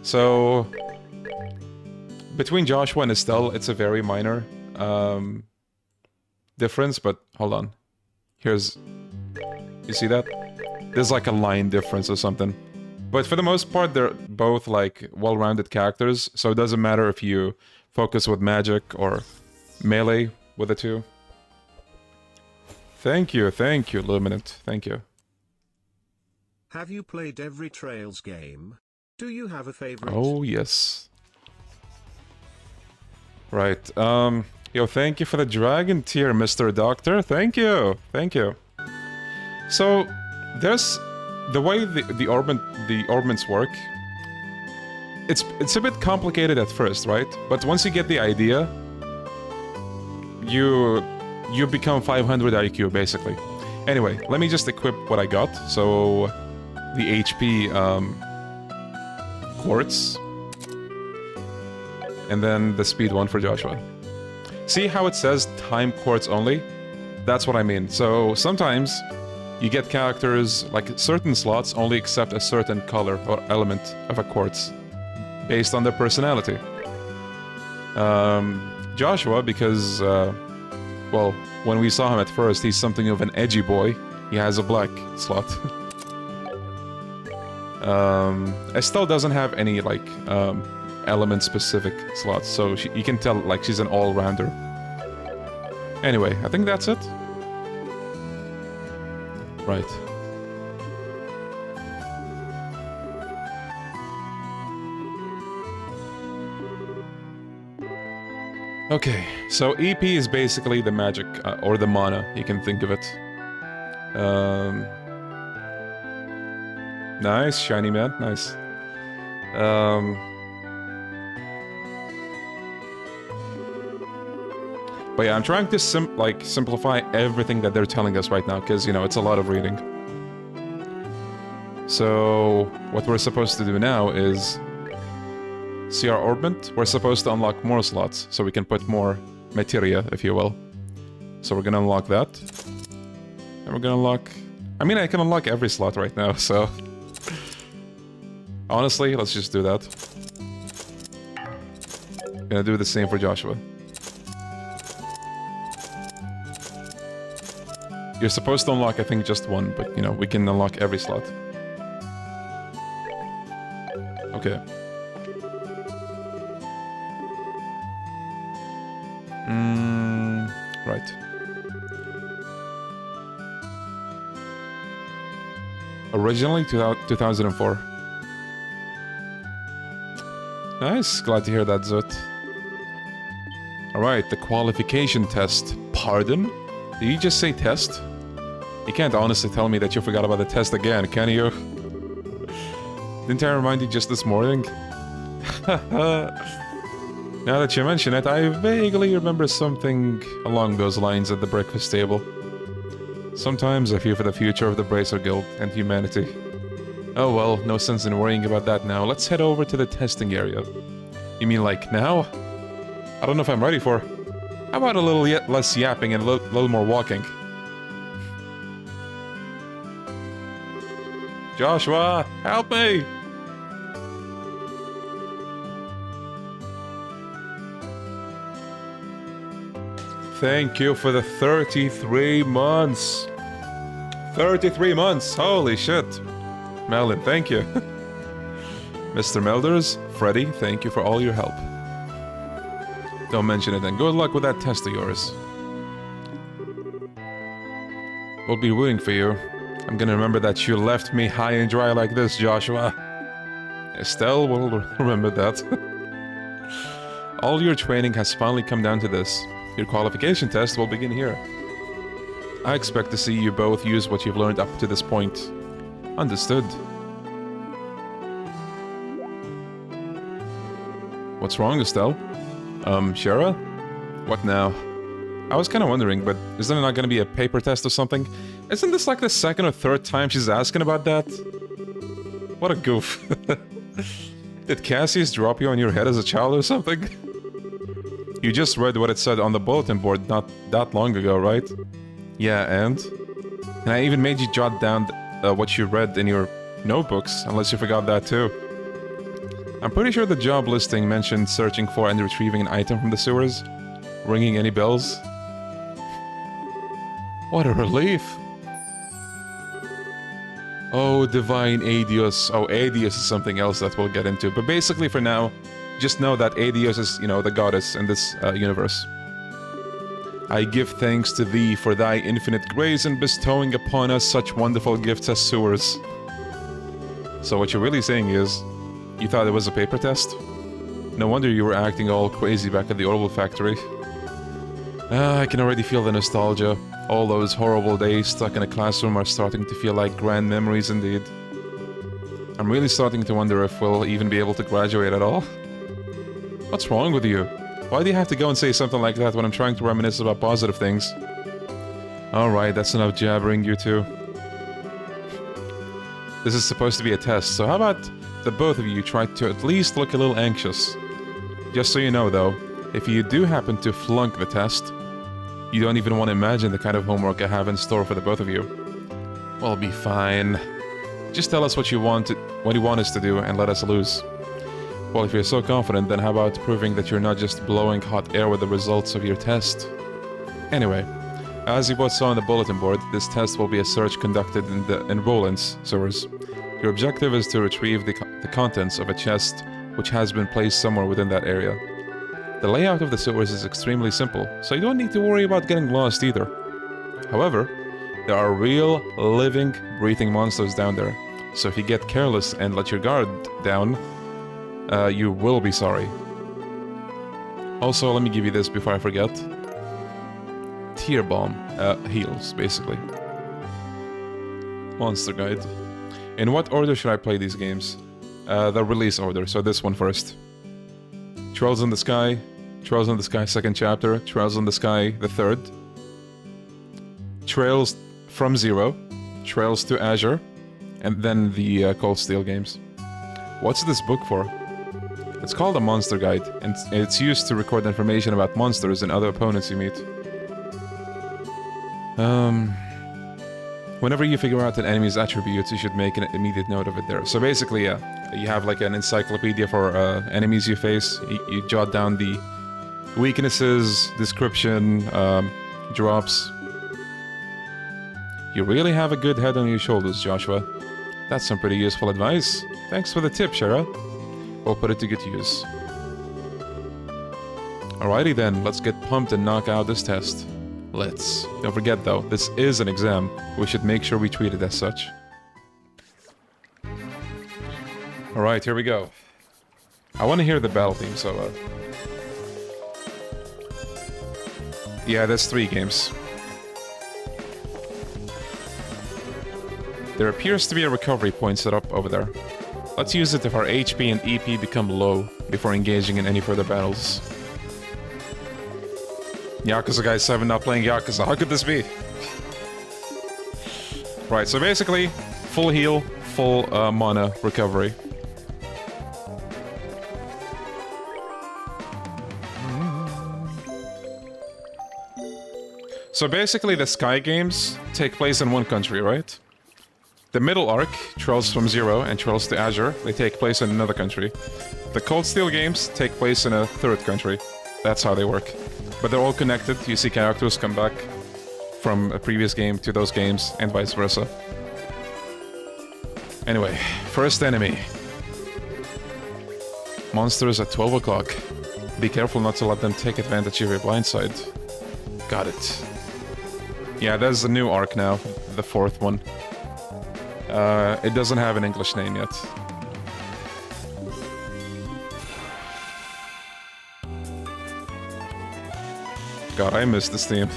So... Between Joshua and Estelle, it's a very minor difference, but hold on. Here's... You see that? There's like a line difference or something. But for the most part, they're both like well-rounded characters, so it doesn't matter if you focus with magic or melee with the two. Thank you, Luminant, thank you. Have you played every Trails game? Do you have a favorite? Oh, yes. Right, yo, thank you for the dragon tier, Mr. Doctor. Thank you, thank you. So, there's... The way the orbments work... It's a bit complicated at first, right? But once you get the idea... You become 500 IQ, basically. Anyway, let me just equip what I got. So... The HP, quartz. And then the speed one for Joshua. See how it says time quartz only? That's what I mean. So sometimes you get characters, like certain slots only accept a certain color or element of a quartz based on their personality. Joshua, because, well, when we saw him at first, he's something of an edgy boy. He has a black slot. Estelle doesn't have any, like, element-specific slots, so you can tell, like, she's an all-rounder. Anyway, I think that's it. Right. Okay, so EP is basically the magic, or the mana, you can think of it. Nice, shiny man, nice. But yeah, I'm trying to simplify everything that they're telling us right now, because, you know, it's a lot of reading. So, what we're supposed to do now is... See our orbment? We're supposed to unlock more slots, so we can put more materia, if you will. So we're gonna unlock that. And we're gonna unlock... I mean, I can unlock every slot right now, so... Honestly, let's just do that. Gonna do the same for Joshua. You're supposed to unlock, I think, just one, but, you know, we can unlock every slot. Okay. Right. Originally, 2004. Nice, glad to hear that, Zut. Alright, the qualification test. Pardon? Did you just say test? You can't honestly tell me that you forgot about the test again, can you? Didn't I remind you just this morning? Now that you mention it, I vaguely remember something along those lines at the breakfast table. Sometimes I fear for the future of the Bracer Guild and humanity. Oh well, no sense in worrying about that now. Let's head over to the testing area. You mean like now? I don't know if I'm ready for... How about a little less yapping and a little more walking? Joshua, help me! Thank you for the 33 months. 33 months, holy shit. Melon, thank you. Mr. Melders, Freddy, thank you for all your help. Don't mention it, and good luck with that test of yours. We'll be rooting for you. I'm gonna remember that you left me high and dry like this, Joshua. Estelle will remember that. All your training has finally come down to this. Your qualification test will begin here. I expect to see you both use what you've learned up to this point. Understood. What's wrong, Estelle? Shara? What now? I was kind of wondering, but isn't it not going to be a paper test or something? Isn't this like the second or third time she's asking about that? What a goof. Did Cassius drop you on your head as a child or something? You just read what it said on the bulletin board not that long ago, right? Yeah, and I even made you jot down what you read in your notebooks, unless you forgot that too. I'm pretty sure the job listing mentioned searching for and retrieving an item from the sewers. Ringing any bells? What a relief! Oh, divine Adios. Oh, Adios is something else that we'll get into, but basically for now, just know that Adios is, you know, the goddess in this universe. I give thanks to thee for thy infinite grace in bestowing upon us such wonderful gifts as sewers. So what you're really saying is, you thought it was a paper test? No wonder you were acting all crazy back at the Orbital Factory. I can already feel the nostalgia. All those horrible days stuck in a classroom are starting to feel like grand memories indeed. I'm really starting to wonder if we'll even be able to graduate at all. What's wrong with you? Why do you have to go and say something like that when I'm trying to reminisce about positive things? Alright, that's enough jabbering, you two. This is supposed to be a test, so how about the both of you try to at least look a little anxious? Just so you know, though, if you do happen to flunk the test, you don't even want to imagine the kind of homework I have in store for the both of you. We'll be fine. Just tell us what you want us to do and let us lose. Well, if you're so confident, then how about proving that you're not just blowing hot air with the results of your test? Anyway, as you both saw on the bulletin board, this test will be a search conducted in the Enrollance sewers. Your objective is to retrieve the contents of a chest which has been placed somewhere within that area. The layout of the sewers is extremely simple, so you don't need to worry about getting lost either. However, there are real, living, breathing monsters down there, so if you get careless and let your guard down, you will be sorry. Also, let me give you this before I forget. Tear Bomb. Heals, basically. Monster Guide. In what order should I play these games? The release order, so this one first. Trails in the Sky, Trails in the Sky second chapter, Trails in the Sky the third. Trails from Zero, Trails to Azure, and then the Cold Steel games. What's this book for? It's called a Monster Guide, and it's used to record information about monsters and other opponents you meet. Whenever you figure out an enemy's attributes, you should make an immediate note of it there. So basically, yeah, you have like an encyclopedia for enemies you face. You jot down the weaknesses, description, drops. You really have a good head on your shoulders, Joshua. That's some pretty useful advice. Thanks for the tip, Shara. We'll put it to good use. Alrighty then, let's get pumped and knock out this test. Let's. Don't forget though, this is an exam. We should make sure we treat it as such. Alright, here we go. I want to hear the battle theme, so yeah, that's 3 games. There appears to be a recovery point set up over there. Let's use it if our HP and EP become low before engaging in any further battles. Yakuza Guy 7 not playing Yakuza. How could this be? Right, so basically, full heal, full mana recovery. So basically, the Sky games take place in one country, right? The middle arc, Trails from Zero and Trails to Azure, they take place in another country. The Cold Steel games take place in a third country. That's how they work. But they're all connected. You see characters come back from a previous game to those games, and vice versa. Anyway, first enemy. Monsters at 12 o'clock. Be careful not to let them take advantage of your blindside. Got it. Yeah, there's a new arc now, the 4th one. It doesn't have an English name yet. God, I miss this theme.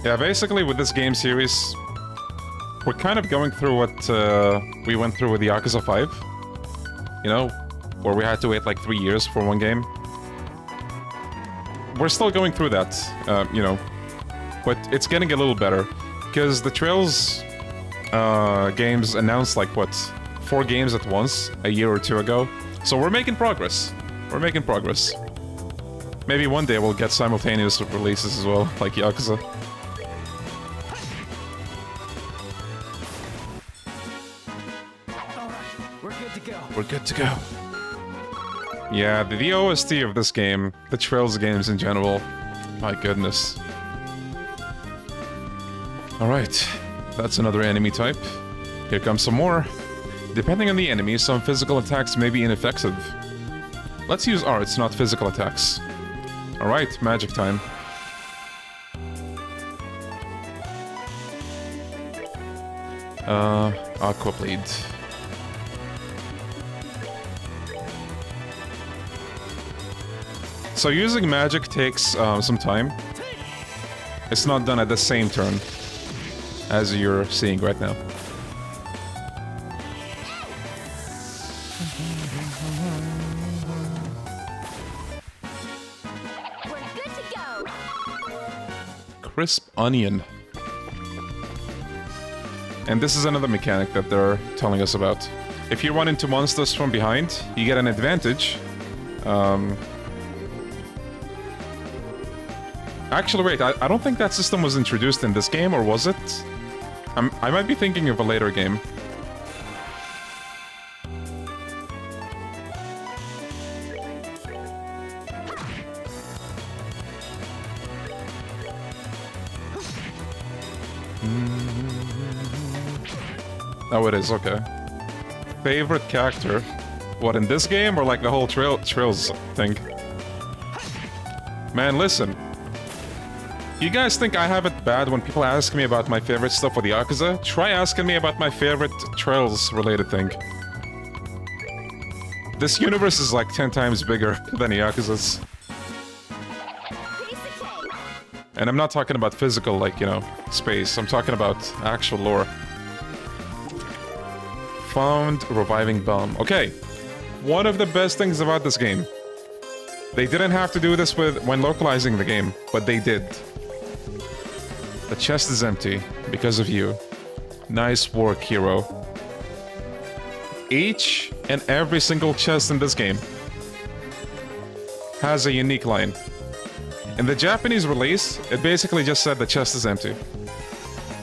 Yeah, basically with this game series, we're kind of going through what we went through with the Yakuza 5. You know, where we had to wait like 3 years for one game. We're still going through that, you know, but it's getting a little better. Because the Trails games announced like, what, 4 games at once a year or 2 ago. So we're making progress. We're making progress. Maybe one day we'll get simultaneous releases as well, like Yakuza. We're good to go. Yeah, the OST of this game, the Trails games in general, my goodness. Alright, that's another enemy type. Here comes some more. Depending on the enemy, some physical attacks may be ineffective. Let's use arts, not physical attacks. Alright, magic time. Aqua Bleed. So using magic takes some time. It's not done at the same turn as you're seeing right now. We're good to go. Crisp onion. And this is another mechanic that they're telling us about. If you run into monsters from behind, you get an advantage. Actually, wait, I don't think that system was introduced in this game, or was it? I might be thinking of a later game. Oh, it is, okay. Favorite character? What, in this game, or like the whole Trails thing? Man, listen. You guys think I have it bad when people ask me about my favorite stuff with Yakuza? Try asking me about my favorite Trails-related thing. This universe is like 10 times bigger than Yakuza's. And I'm not talking about physical, like, you know, space. I'm talking about actual lore. Found reviving bomb. Okay. One of the best things about this game. They didn't have to do this when localizing the game, but they did. The chest is empty because of you. Nice work, hero. Each and every single chest in this game has a unique line. In the Japanese release, it basically just said the chest is empty.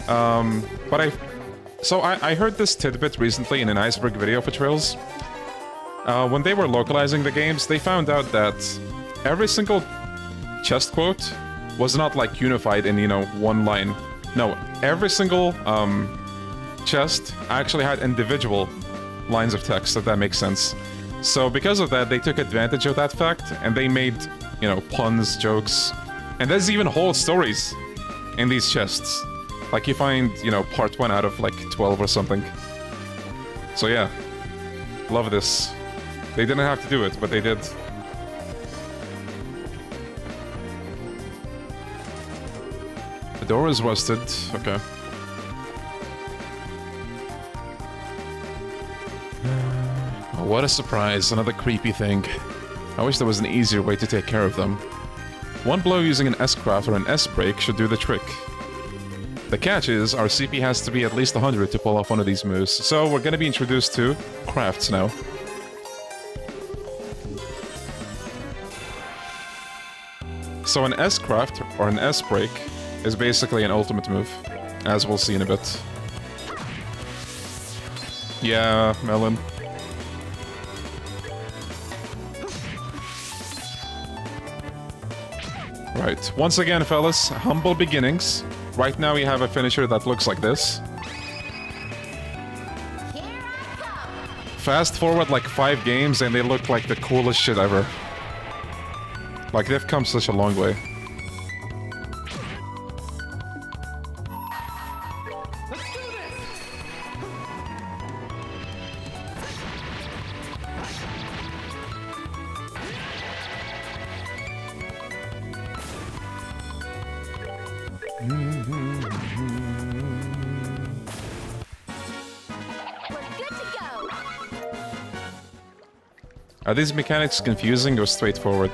But I heard this tidbit recently in an Iceberg video for Trails. When they were localizing the games, they found out that every single chest quote was not like unified in, you know, one line. No, every single chest actually had individual lines of text, if that makes sense. So because of that, they took advantage of that fact, and they made, you know, puns, jokes, and there's even whole stories in these chests. Like you find, you know, part 1 out of like 12 or something. So yeah, love this. They didn't have to do it, but they did. The door is rusted, okay. Oh, what a surprise, another creepy thing. I wish there was an easier way to take care of them. One blow using an S-craft or an S-break should do the trick. The catch is, our CP has to be at least 100 to pull off one of these moves, so we're gonna be introduced to crafts now. So an S-craft, or an S-break, is basically an ultimate move, as we'll see in a bit. Yeah, Melon. Right, once again, fellas, humble beginnings. Right now we have a finisher that looks like this. Fast forward like 5 games and they look like the coolest shit ever. Like, they've come such a long way. Are these mechanics confusing or straightforward?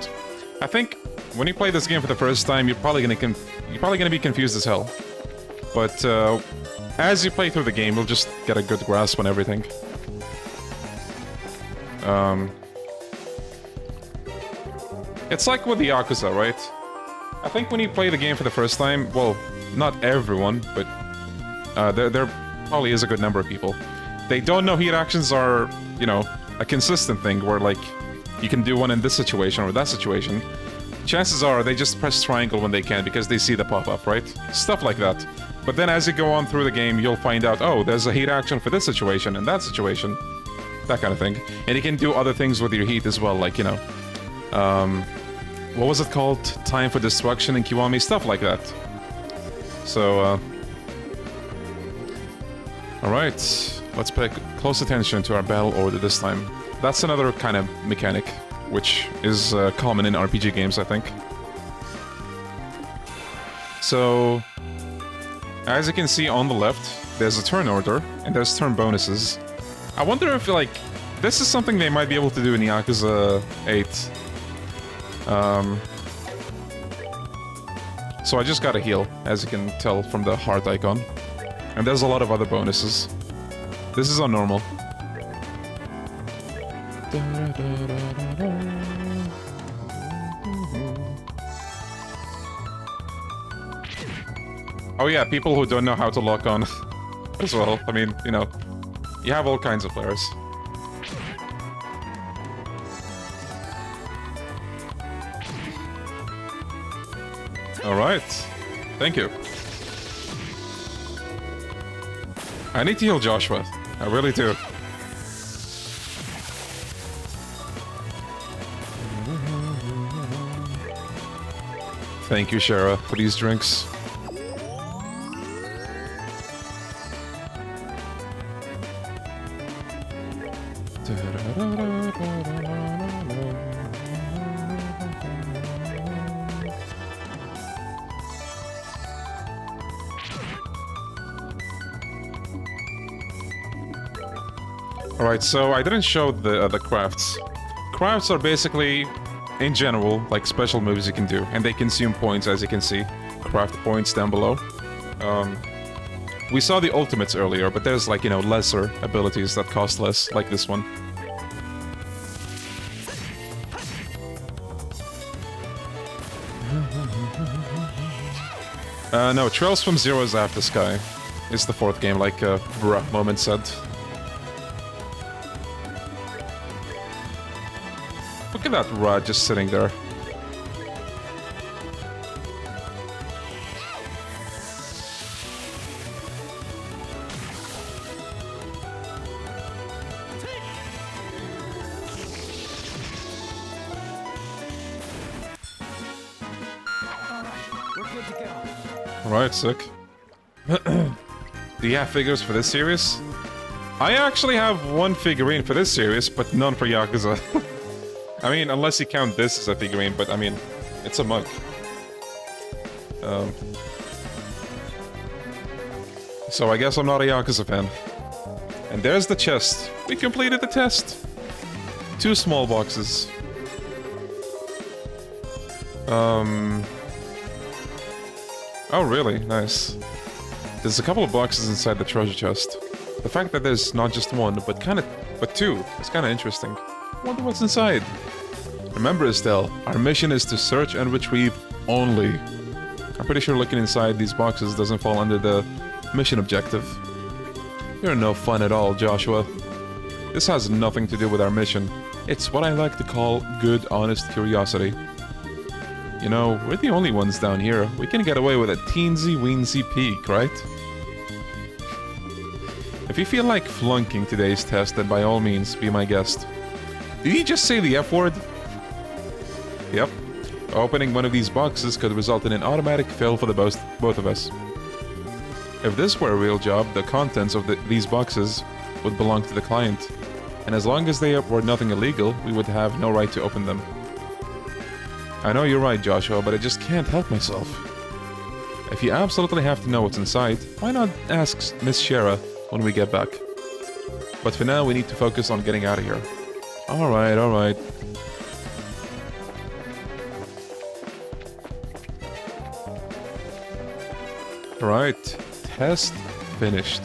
I think when you play this game for the first time, you're probably gonna be confused as hell. But as you play through the game, you'll just get a good grasp on everything. It's like with the Yakuza, right? I think when you play the game for the first time, well, not everyone, but there probably is a good number of people. They don't know heat actions are, you know, a consistent thing where, like, you can do one in this situation or that situation. Chances are they just press triangle when they can because they see the pop-up, right? Stuff like that. But then as you go on through the game, you'll find out, oh, there's a heat action for this situation and that situation. That kind of thing. And you can do other things with your heat as well, like, you know... what was it called? Time for Destruction in Kiwami? Stuff like that. So, Alright. Let's pay close attention to our battle order this time. That's another kind of mechanic, which is common in RPG games, I think. So, as you can see on the left, there's a turn order, and there's turn bonuses. I wonder if, like, this is something they might be able to do in Yakuza 8. So I just got a heal, as you can tell from the heart icon. And there's a lot of other bonuses. This is on normal. Oh yeah, people who don't know how to lock on as well. I mean, you know, you have all kinds of players. Alright. Thank you. I need to heal Joshua. I really do. Thank you, Shara, for these drinks. Alright, so I didn't show the crafts. Crafts are basically, in general, like special moves you can do, and they consume points, as you can see. Craft points down below. We saw the ultimates earlier, but there's, like, you know, lesser abilities that cost less, like this one. No, Trails from Zero is after Sky. It's the fourth game, like Bruh Moment said. Look at that rod just sitting there. Alright, sick. Do you have figures for this series? I actually have one figurine for this series, but none for Yakuza. I mean, unless you count this as a figurine, but I mean, it's a mug. So I guess I'm not a Yakuza fan. And there's the chest. We completed the test. 2 small boxes. Oh, really? Nice. There's a couple of boxes inside the treasure chest. The fact that there's not just one, but 2, is kind of interesting. Wonder what's inside. Remember, Estelle, our mission is to search and retrieve only. I'm pretty sure looking inside these boxes doesn't fall under the mission objective. You're no fun at all, Joshua. This has nothing to do with our mission. It's what I like to call good, honest curiosity. You know, we're the only ones down here. We can get away with a teensy-weensy peek, right? If you feel like flunking today's test, then by all means, be my guest. Did he just say the F word? Yep. Opening one of these boxes could result in an automatic fail for the both of us. If this were a real job, the contents of these boxes would belong to the client. And as long as they were nothing illegal, we would have no right to open them. I know you're right, Joshua, but I just can't help myself. If you absolutely have to know what's inside, why not ask Miss Shara when we get back? But for now, we need to focus on getting out of here. Alright, alright. Alright, test finished.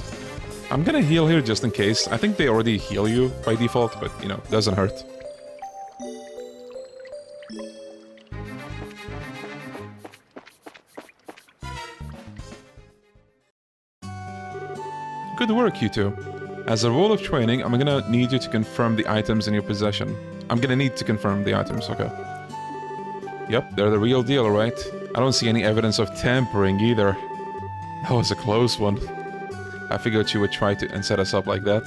I'm gonna heal here just in case. I think they already heal you by default, but, you know, doesn't hurt. Good work, you two. As a rule of training, I'm gonna need you to confirm the items in your possession. I'm gonna need to confirm the items, okay. Yep, they're the real deal, right? I don't see any evidence of tampering either. That was a close one. I figured you would try to set us up like that.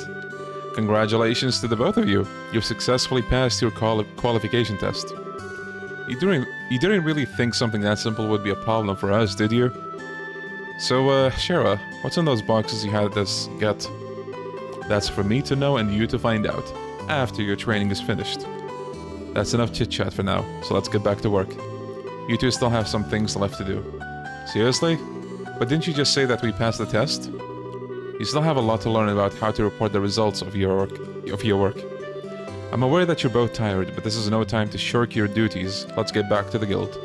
Congratulations to the both of you. You've successfully passed your qualification test. You didn't really think something that simple would be a problem for us, did you? So, Shara, what's in those boxes you had us get? That's for me to know and you to find out, after your training is finished. That's enough chit-chat for now, so let's get back to work. You two still have some things left to do. Seriously? But didn't you just say that we passed the test? You still have a lot to learn about how to report the results of your work. I'm aware that you're both tired, but this is no time to shirk your duties. Let's get back to the guild.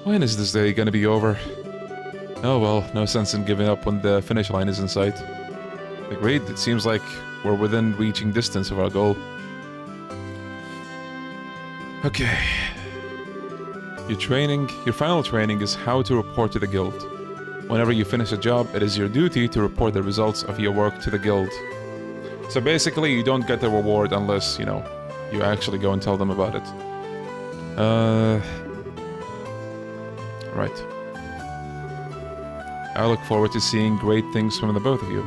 When is this day gonna be over? Oh well, no sense in giving up when the finish line is in sight. Agreed, it seems like we're within reaching distance of our goal. Okay. Your final training is how to report to the guild. Whenever you finish a job, it is your duty to report the results of your work to the guild. So basically, you don't get the reward unless, you know, you actually go and tell them about it. Right. I look forward to seeing great things from the both of you.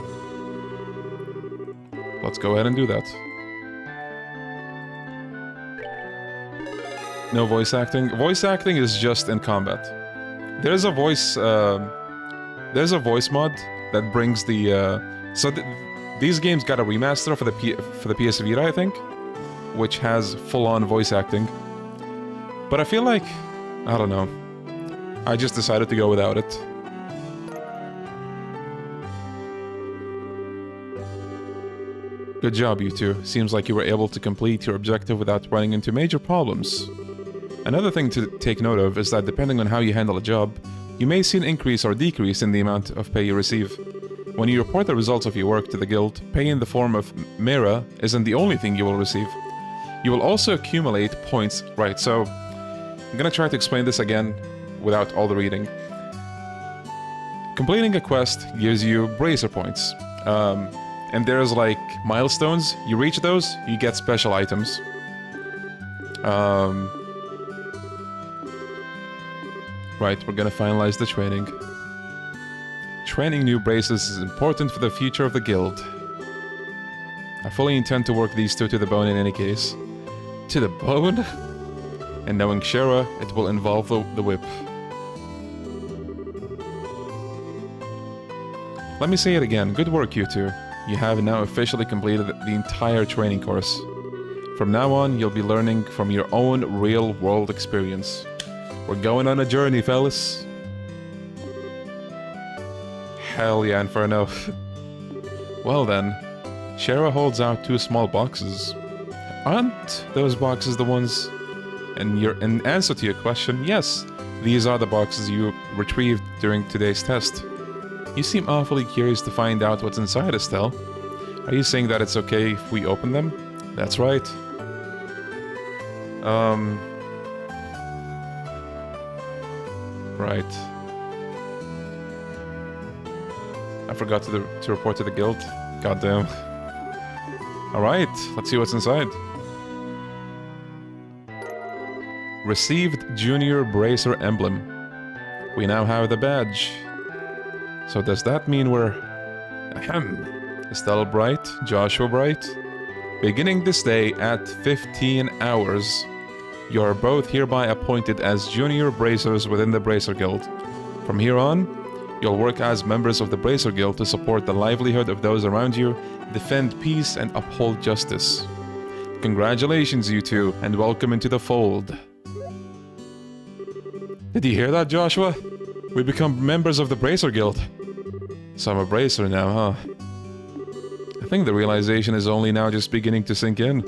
Let's go ahead and do that. No voice acting? Voice acting is just in combat. There's a voice mod that brings the these games got a remaster for the PS Vita, I think, which has full-on voice acting. But I feel like, I don't know, I just decided to go without it. Good job, you two. Seems like you were able to complete your objective without running into major problems. Another thing to take note of is that depending on how you handle a job, you may see an increase or decrease in the amount of pay you receive. When you report the results of your work to the guild, pay in the form of Mira isn't the only thing you will receive. You will also accumulate points. Right, so I'm gonna try to explain this again without all the reading. Completing a quest gives you bracer points. And there's like milestones. You reach those, you get special items. Right, we're gonna finalize the training. Training new bracers is important for the future of the guild. I fully intend to work these two to the bone in any case. To the bone? And knowing Shera, it will involve the whip. Let me say it again, good work you two. You have now officially completed the entire training course. From now on, you'll be learning from your own real-world experience. We're going on a journey, fellas. Hell yeah, Inferno. Well then, Shera holds out 2 small boxes. Aren't those boxes the ones... And in answer to your question, yes, these are the boxes you retrieved during today's test. You seem awfully curious to find out what's inside, Estelle. Are you saying that it's okay if we open them? That's right. Right. I forgot to report to the guild. Goddamn. Alright, let's see what's inside. Received Junior Bracer Emblem. We now have the badge. So does that mean we're... Ahem. Estelle Bright, Joshua Bright. Beginning this day at 15 hours, you are both hereby appointed as junior bracers within the Bracer Guild. From here on, you'll work as members of the Bracer Guild to support the livelihood of those around you, defend peace, and uphold justice. Congratulations, you two, and welcome into the fold. Did you hear that, Joshua? We become members of the Bracer Guild. So I'm a bracer now, huh? I think the realization is only now just beginning to sink in.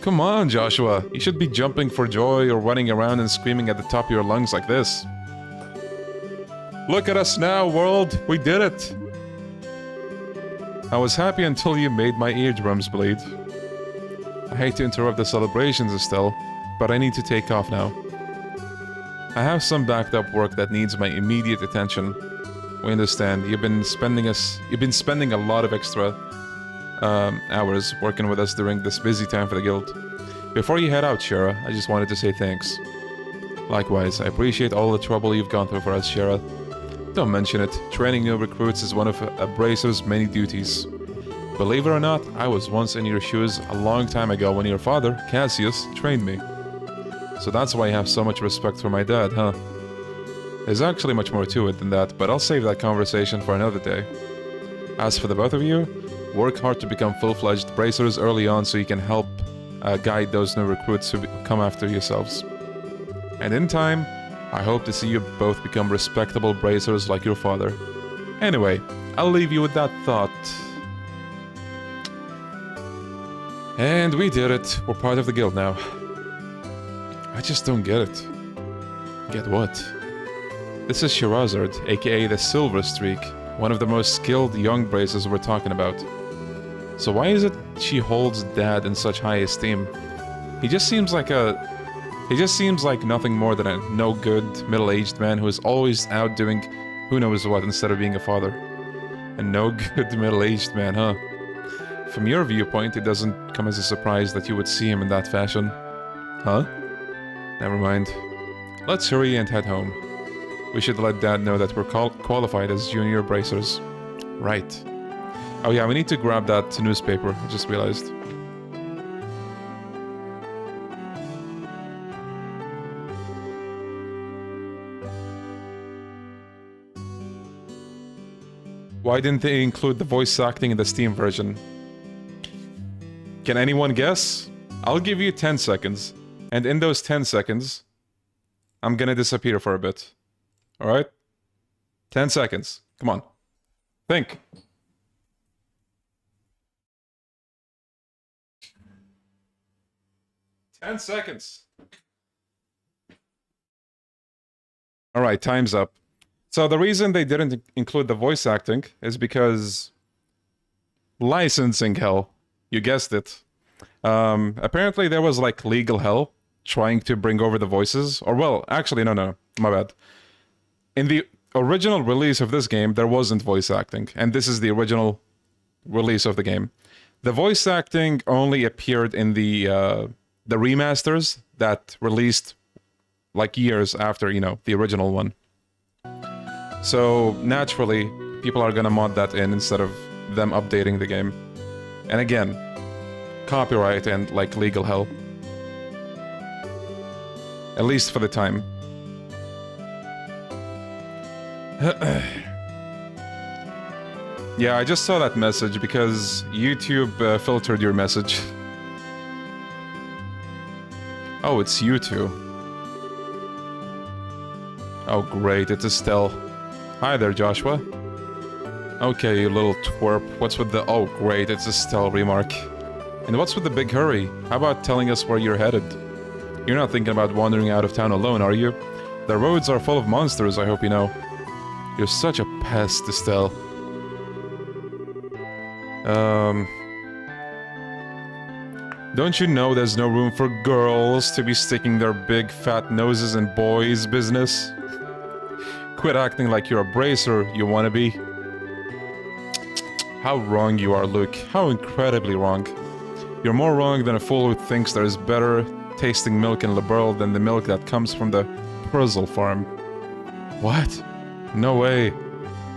Come on, Joshua. You should be jumping for joy or running around and screaming at the top of your lungs like this. Look at us now, world! We did it! I was happy until you made my eardrums bleed. I hate to interrupt the celebrations, Estelle, but I need to take off now. I have some backed up work that needs my immediate attention. We understand. You've been spending a lot of extra hours working with us during this busy time for the guild. Before you head out, Shera, I just wanted to say thanks. Likewise, I appreciate all the trouble you've gone through for us, Shera. Don't mention it. Training new recruits is one of a bracer's many duties. Believe it or not, I was once in your shoes a long time ago when your father, Cassius, trained me. So that's why I have so much respect for my dad, huh? There's actually much more to it than that, but I'll save that conversation for another day. As for the both of you, work hard to become full-fledged bracers early on so you can help guide those new recruits who come after yourselves. And in time, I hope to see you both become respectable bracers like your father. Anyway, I'll leave you with that thought. And we did it. We're part of the guild now. I just don't get it. Get what? This is Shehzad, aka the Silver Streak, one of the most skilled young bracers we're talking about. So why is it she holds Dad in such high esteem? He just seems like nothing more than a no-good, middle-aged man who is always out doing who knows what instead of being a father. A no-good, middle-aged man, huh? From your viewpoint, it doesn't come as a surprise that you would see him in that fashion. Huh? Never mind. Let's hurry and head home. We should let Dad know that we're qualified as junior bracers. Right. Oh yeah, we need to grab that newspaper, I just realized. Why didn't they include the voice acting in the Steam version? Can anyone guess? I'll give you 10 seconds. And in those 10 seconds, I'm gonna disappear for a bit. Alright? 10 seconds. Come on. Think. Ten seconds. Alright, time's up. So the reason they didn't include the voice acting is because... licensing hell. You guessed it. Apparently there was like legal hell trying to bring over the voices. Or well, actually, no, my bad. In the original release of this game, there wasn't voice acting. And this is the original release of the game. The voice acting only appeared in the remasters that released like years after, you know, the original one. So naturally, people are gonna mod that in instead of them updating the game. And again, copyright and like legal hell. At least for the time. Yeah, I just saw that message because YouTube filtered your message. Oh, it's you two. Oh great, it's Estelle. Hi there, Joshua. Okay, you little twerp. What's with the... Oh great, it's Estelle remark. And what's with the big hurry? How about telling us where you're headed? You're not thinking about wandering out of town alone, are you? The roads are full of monsters, I hope you know. You're such a pest, Estelle. Don't you know there's no room for girls to be sticking their big fat noses in boys' business? Quit acting like you're a bracer, you wanna be. How wrong you are, Luke. How incredibly wrong. You're more wrong than a fool who thinks there's better tasting milk in Liberl than the milk that comes from the Perzel farm. What? No way.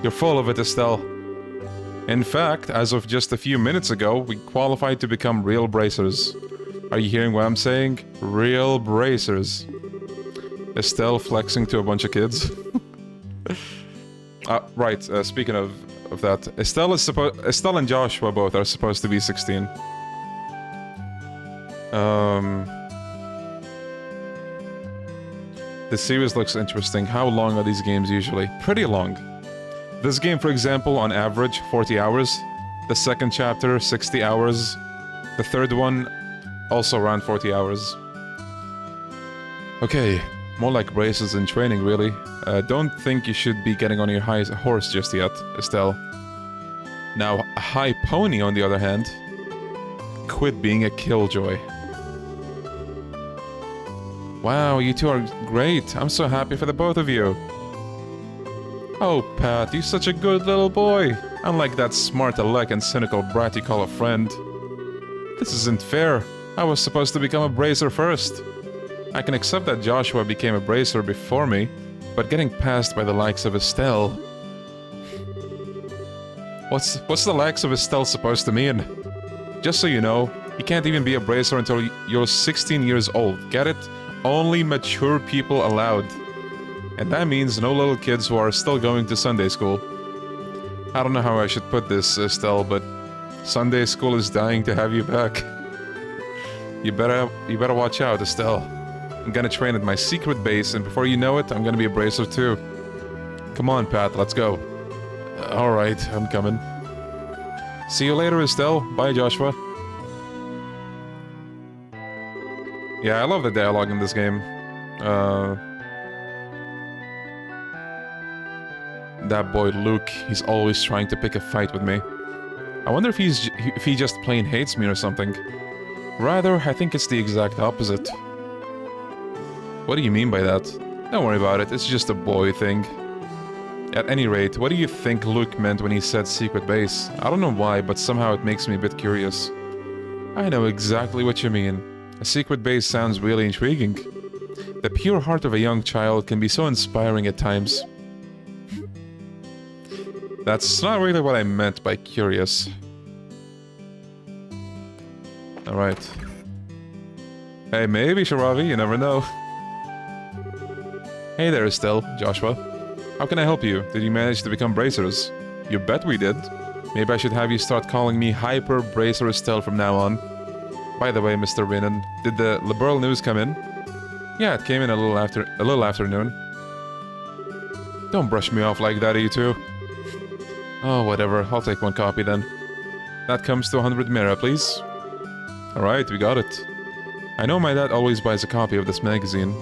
You're full of it, Estelle. In fact, as of just a few minutes ago, we qualified to become real bracers. Are you hearing what I'm saying? Real bracers. Estelle flexing to a bunch of kids. Right, speaking of that, Estelle and Joshua both are supposed to be 16. The series looks interesting. How long are these games usually? Pretty long. This game, for example, on average, 40 hours. The second chapter, 60 hours. The third one, also around 40 hours. Okay, more like braces in training, really. Don't think you should be getting on your high horse just yet, Estelle. Now, a high pony, on the other hand, quit being a killjoy. Wow, you two are great. I'm so happy for the both of you. Oh, Pat, you're such a good little boy. Unlike that smart aleck and cynical brat you call a friend. This isn't fair. I was supposed to become a bracer first. I can accept that Joshua became a bracer before me, but getting passed by the likes of Estelle... What's the likes of Estelle supposed to mean? Just so you know, you can't even be a bracer until you're 16 years old, get it? Only mature people allowed. And that means no little kids who are still going to Sunday school. I don't know how I should put this, Estelle, but Sunday school is dying to have you back. You better watch out, Estelle. I'm gonna train at my secret base, and before you know it, I'm gonna be a bracer too. Come on, Pat, let's go. Alright, I'm coming. See you later, Estelle. Bye, Joshua. Yeah, I love the dialogue in this game. That boy Luke, he's always trying to pick a fight with me. I wonder if he just plain hates me or something. Rather, I think it's the exact opposite. What do you mean by that? Don't worry about it, it's just a boy thing. At any rate, what do you think Luke meant when he said secret base? I don't know why, but somehow it makes me a bit curious. I know exactly what you mean. A secret base sounds really intriguing. The pure heart of a young child can be so inspiring at times. That's not really what I meant by curious. Alright. Hey, maybe, Sharavi, you never know. Hey there, Estelle, Joshua. How can I help you? Did you manage to become bracers? You bet we did. Maybe I should have you start calling me Hyper Bracer Estelle from now on. By the way, Mr. Renan, did the liberal news come in? Yeah, it came in a little after noon. Don't brush me off like that, you two. Oh, whatever. I'll take one copy then. That comes to 100 Mira, please. Alright, we got it. I know my dad always buys a copy of this magazine,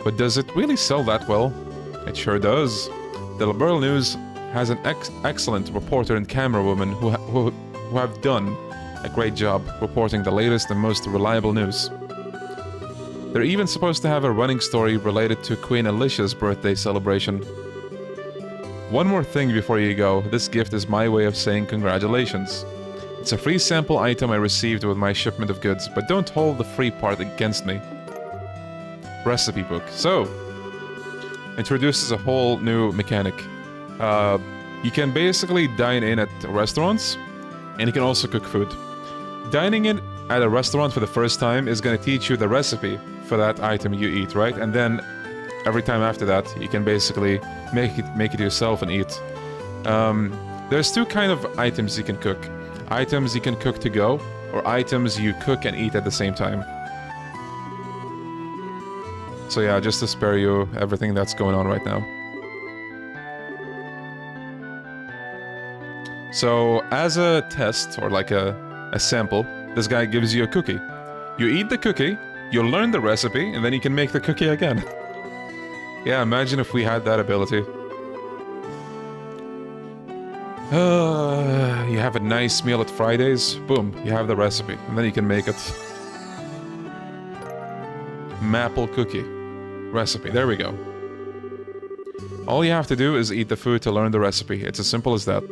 but does it really sell that well? It sure does. The liberal news has an excellent reporter and camerawoman who have done a great job reporting the latest and most reliable news. They're even supposed to have a running story related to Queen Alicia's birthday celebration. One more thing before you go, this gift is my way of saying congratulations. It's a free sample item I received with my shipment of goods, but don't hold the free part against me. Recipe book. So, introduces a whole new mechanic. You can basically dine in at restaurants, and you can also cook food. Dining in at a restaurant for the first time is going to teach you the recipe for that item you eat, right? And then every time after that, you can basically make it yourself and eat. There's two kind of items you can cook. Items you can cook to go, or items you cook and eat at the same time. So yeah, just to spare you everything that's going on right now. So, as a test, or like a sample, this guy gives you a cookie. You eat the cookie, you learn the recipe, and then you can make the cookie again. Yeah, imagine if we had that ability. You have a nice meal at Fridays, boom, you have the recipe, and then you can make it. Maple cookie. Recipe, there we go. All you have to do is eat the food to learn the recipe. It's as simple as that.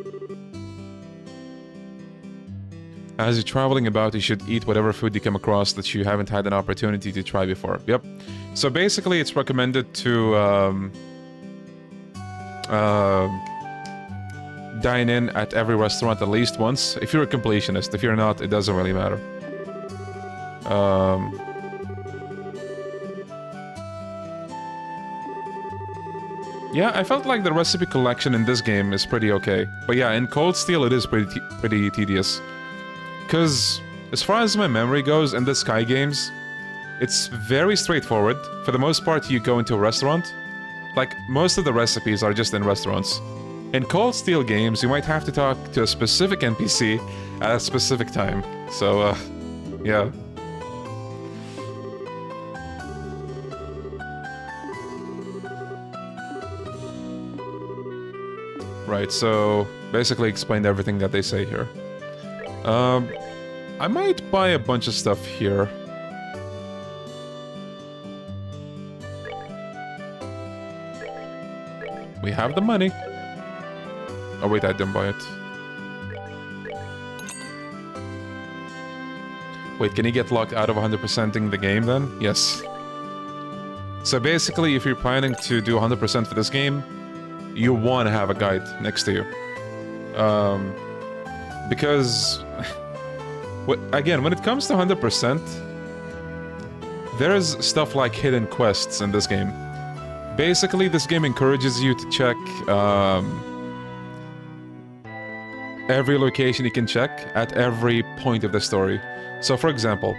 As you're traveling about, you should eat whatever food you come across that you haven't had an opportunity to try before. Yep. So basically, it's recommended to dine in at every restaurant at least once. If you're a completionist. If you're not, it doesn't really matter. Yeah, I felt like the recipe collection in this game is pretty okay. But yeah, in Cold Steel it is pretty tedious. Because, as far as my memory goes, in the Sky games, it's very straightforward. For the most part, you go into a restaurant. Like, most of the recipes are just in restaurants. In Cold Steel games, you might have to talk to a specific NPC at a specific time. So, yeah. Right, so basically explained everything that they say here. I might buy a bunch of stuff here. We have the money. Oh wait, I didn't buy it. Wait, can you get locked out of 100%ing the game then? Yes. So basically, if you're planning to do 100% for this game, you want to have a guide next to you. Because... again, when it comes to 100%, there's stuff like hidden quests in this game. Basically, this game encourages you to check every location you can check at every point of the story. So, for example,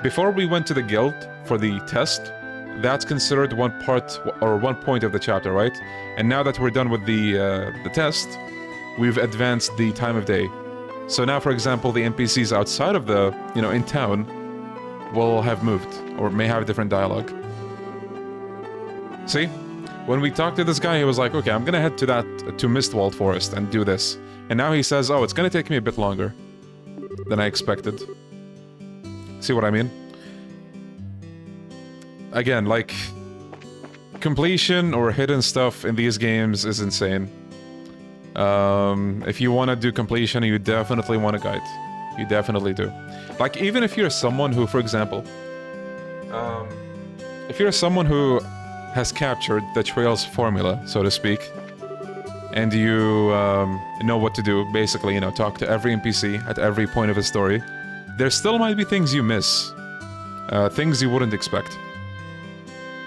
before we went to the guild for the test, that's considered one part or one point of the chapter, right? And now that we're done with the test, we've advanced the time of day. So now, for example, the NPCs outside of the, in town will have moved, or may have different dialogue. See? When we talked to this guy, he was like, okay, I'm gonna head to Mistwald Forest and do this. And now he says, oh, it's gonna take me a bit longer than I expected. See what I mean? Again, like, completion or hidden stuff in these games is insane. If you want to do completion, you definitely want a guide. You definitely do. Like, even if you're someone who, for example... if you're someone who has captured the Trails formula, so to speak, and you know what to do, basically, talk to every NPC at every point of the story, there still might be things you miss. Things you wouldn't expect.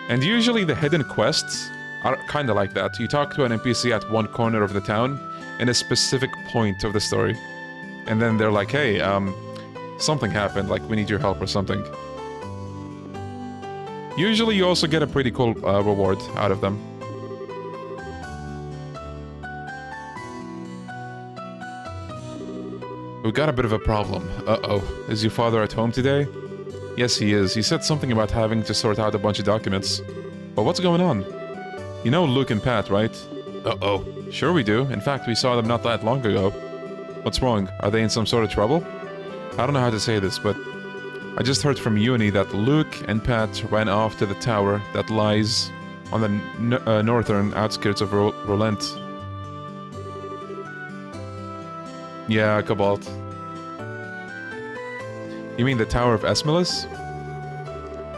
And usually the hidden quests are kinda like that. You talk to an NPC at one corner of the town, in a specific point of the story. And then they're like, hey, something happened, like we need your help or something. Usually you also get a pretty cool reward out of them. We've got a bit of a problem. Uh-oh. Is your father at home today? Yes, he is. He said something about having to sort out a bunch of documents. But what's going on? You know Luke and Pat, right? Uh-oh. Sure we do. In fact, we saw them not that long ago. What's wrong? Are they in some sort of trouble? I don't know how to say this, but I just heard from Uni that Luke and Pat ran off to the tower that lies on the northern outskirts of Rolent. Yeah, Cobalt. You mean the Tower of Esmilus?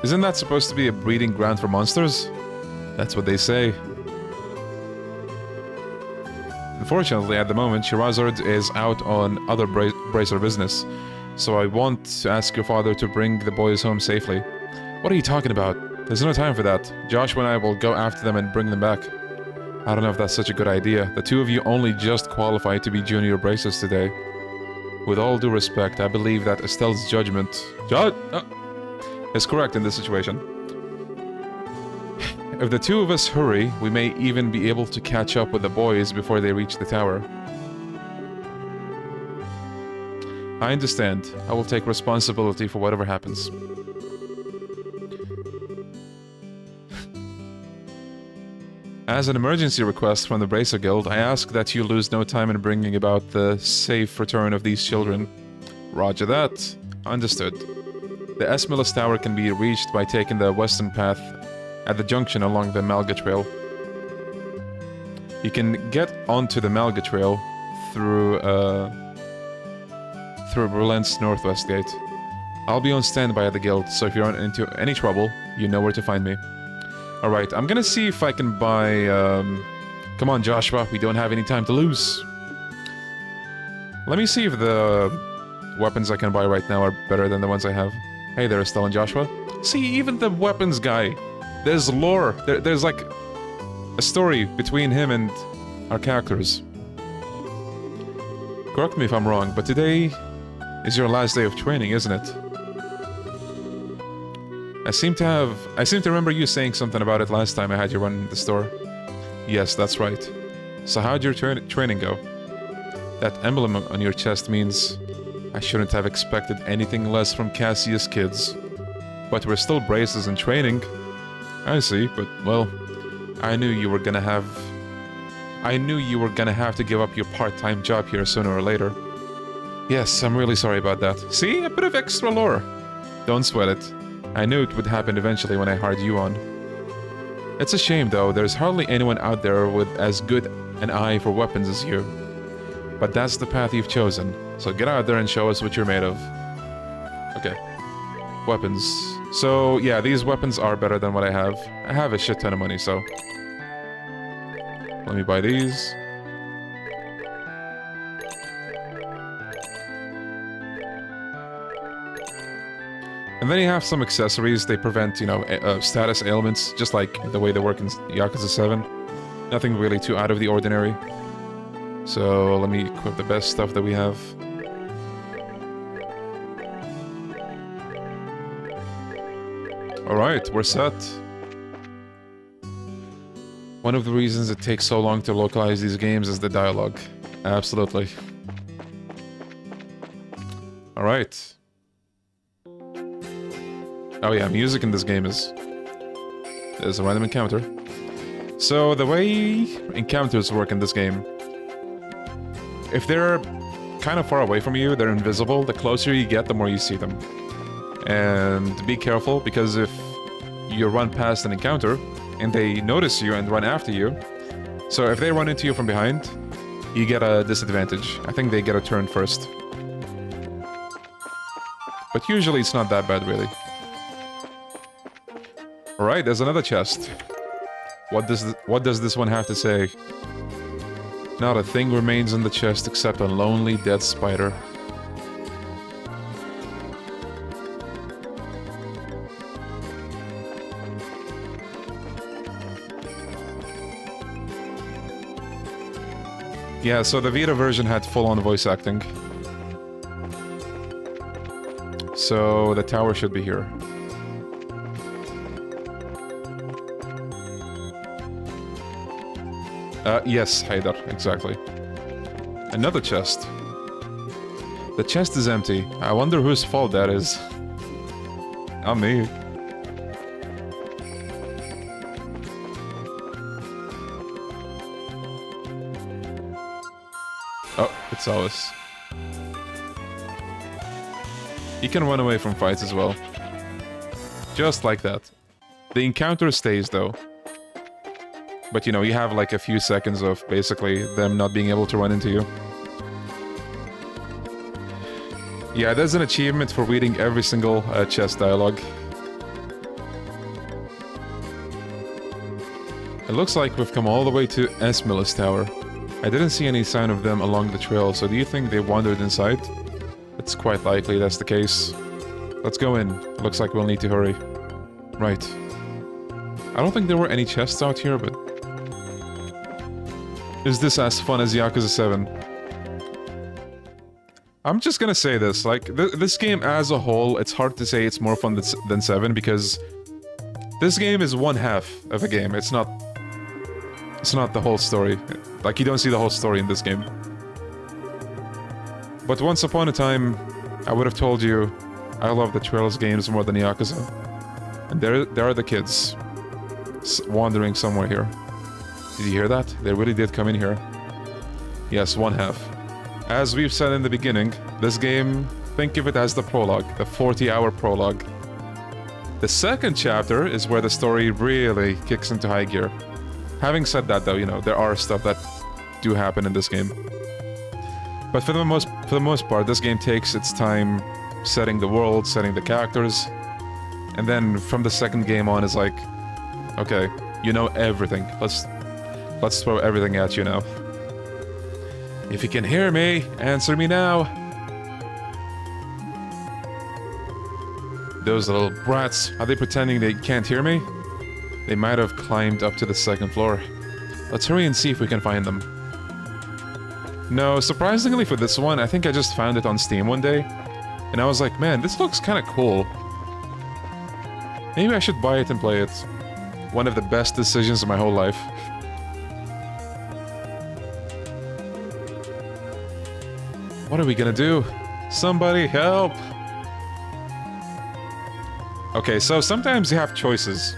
Isn't that supposed to be a breeding ground for monsters? That's what they say. Unfortunately, at the moment, Shehzad is out on other bracer business, so I want to ask your father to bring the boys home safely. What are you talking about? There's no time for that. Joshua and I will go after them and bring them back. I don't know if that's such a good idea. The two of you only just qualified to be junior bracers today. With all due respect, I believe that Estelle's judgment is correct in this situation. If the two of us hurry, we may even be able to catch up with the boys before they reach the tower. I understand. I will take responsibility for whatever happens. As an emergency request from the Bracer Guild, I ask that you lose no time in bringing about the safe return of these children. Roger that. Understood. The Esmilus Tower can be reached by taking the western path at the junction along the Malga Trail. You can get onto the Malga Trail through Berlin's northwest gate. I'll be on standby at the guild, so if you run into any trouble, you know where to find me. Alright, I'm gonna see if I can buy, come on, Joshua, we don't have any time to lose. Let me see if the weapons I can buy right now are better than the ones I have. Hey there, Estelle and Joshua. See, even the weapons guy, there's lore. There's like a story between him and our characters. Correct me if I'm wrong, but today is your last day of training, isn't it? I seem to remember you saying something about it last time I had you run the store. Yes, that's right. So how'd your training go? That emblem on your chest means I shouldn't have expected anything less from Cassius kids. But we're still braces in training. I see, but well, I knew you were gonna have to give up your part-time job here sooner or later. Yes, I'm really sorry about that. See? A bit of extra lore. Don't sweat it. I knew it would happen eventually when I hired you on. It's a shame though, there's hardly anyone out there with as good an eye for weapons as you. But that's the path you've chosen, so get out there and show us what you're made of. Okay. Weapons. So, yeah, these weapons are better than what I have. I have a shit ton of money, so... Let me buy these. And then you have some accessories. They prevent, you know, status ailments, just like the way they work in Yakuza 7. Nothing really too out of the ordinary. So let me equip the best stuff that we have. Alright, we're set. One of the reasons it takes so long to localize these games is the dialogue. Absolutely. Alright. Oh yeah, music in this game is a random encounter. So the way encounters work in this game, if they're kind of far away from you, they're invisible. The closer you get, the more you see them. And be careful, because if you run past an encounter and they notice you and run after you, so if they run into you from behind, you get a disadvantage. I think they get a turn first. But usually it's not that bad, really. Alright, there's another chest. What does this one have to say? Not a thing remains in the chest except a lonely dead spider. Yeah, so the Vita version had full-on voice acting. So the tower should be here. Yes, Haidar, exactly. Another chest. The chest is empty. I wonder whose fault that is. Not me. Oh, it's Alice. You can run away from fights as well. Just like that. The encounter stays though. But you know, you have like a few seconds of basically them not being able to run into you. Yeah, there's an achievement for reading every single chest dialogue. It looks like we've come all the way to Esmila's tower. I didn't see any sign of them along the trail, so do you think they wandered inside? It's quite likely that's the case. Let's go in. It looks like we'll need to hurry. Right. I don't think there were any chests out here, but... Is this as fun as Yakuza 7? I'm just gonna say this, like, this game as a whole, it's hard to say it's more fun than 7, because... This game is one half of a game, it's not the whole story. Like, you don't see the whole story in this game. But once upon a time, I would have told you I love the Trails games more than Yakuza. And there are the kids wandering somewhere here. Did you hear that? They really did come in here. Yes, one half. As we've said in the beginning, this game, think of it as the prologue, the 40-hour prologue. The second chapter is where the story really kicks into high gear. Having said that though, you know, there are stuff that do happen in this game. But for the most part, this game takes its time setting the world, setting the characters, and then from the second game on is like, okay, you know everything. Let's throw everything at you now. If you can hear me, answer me now. Those little brats, are they pretending they can't hear me? They might have climbed up to the second floor. Let's hurry and see if we can find them. No, surprisingly for this one, I think I just found it on Steam one day. And I was like, man, this looks kind of cool. Maybe I should buy it and play it. One of the best decisions of my whole life. What are we gonna do? Somebody help! Okay, so sometimes you have choices.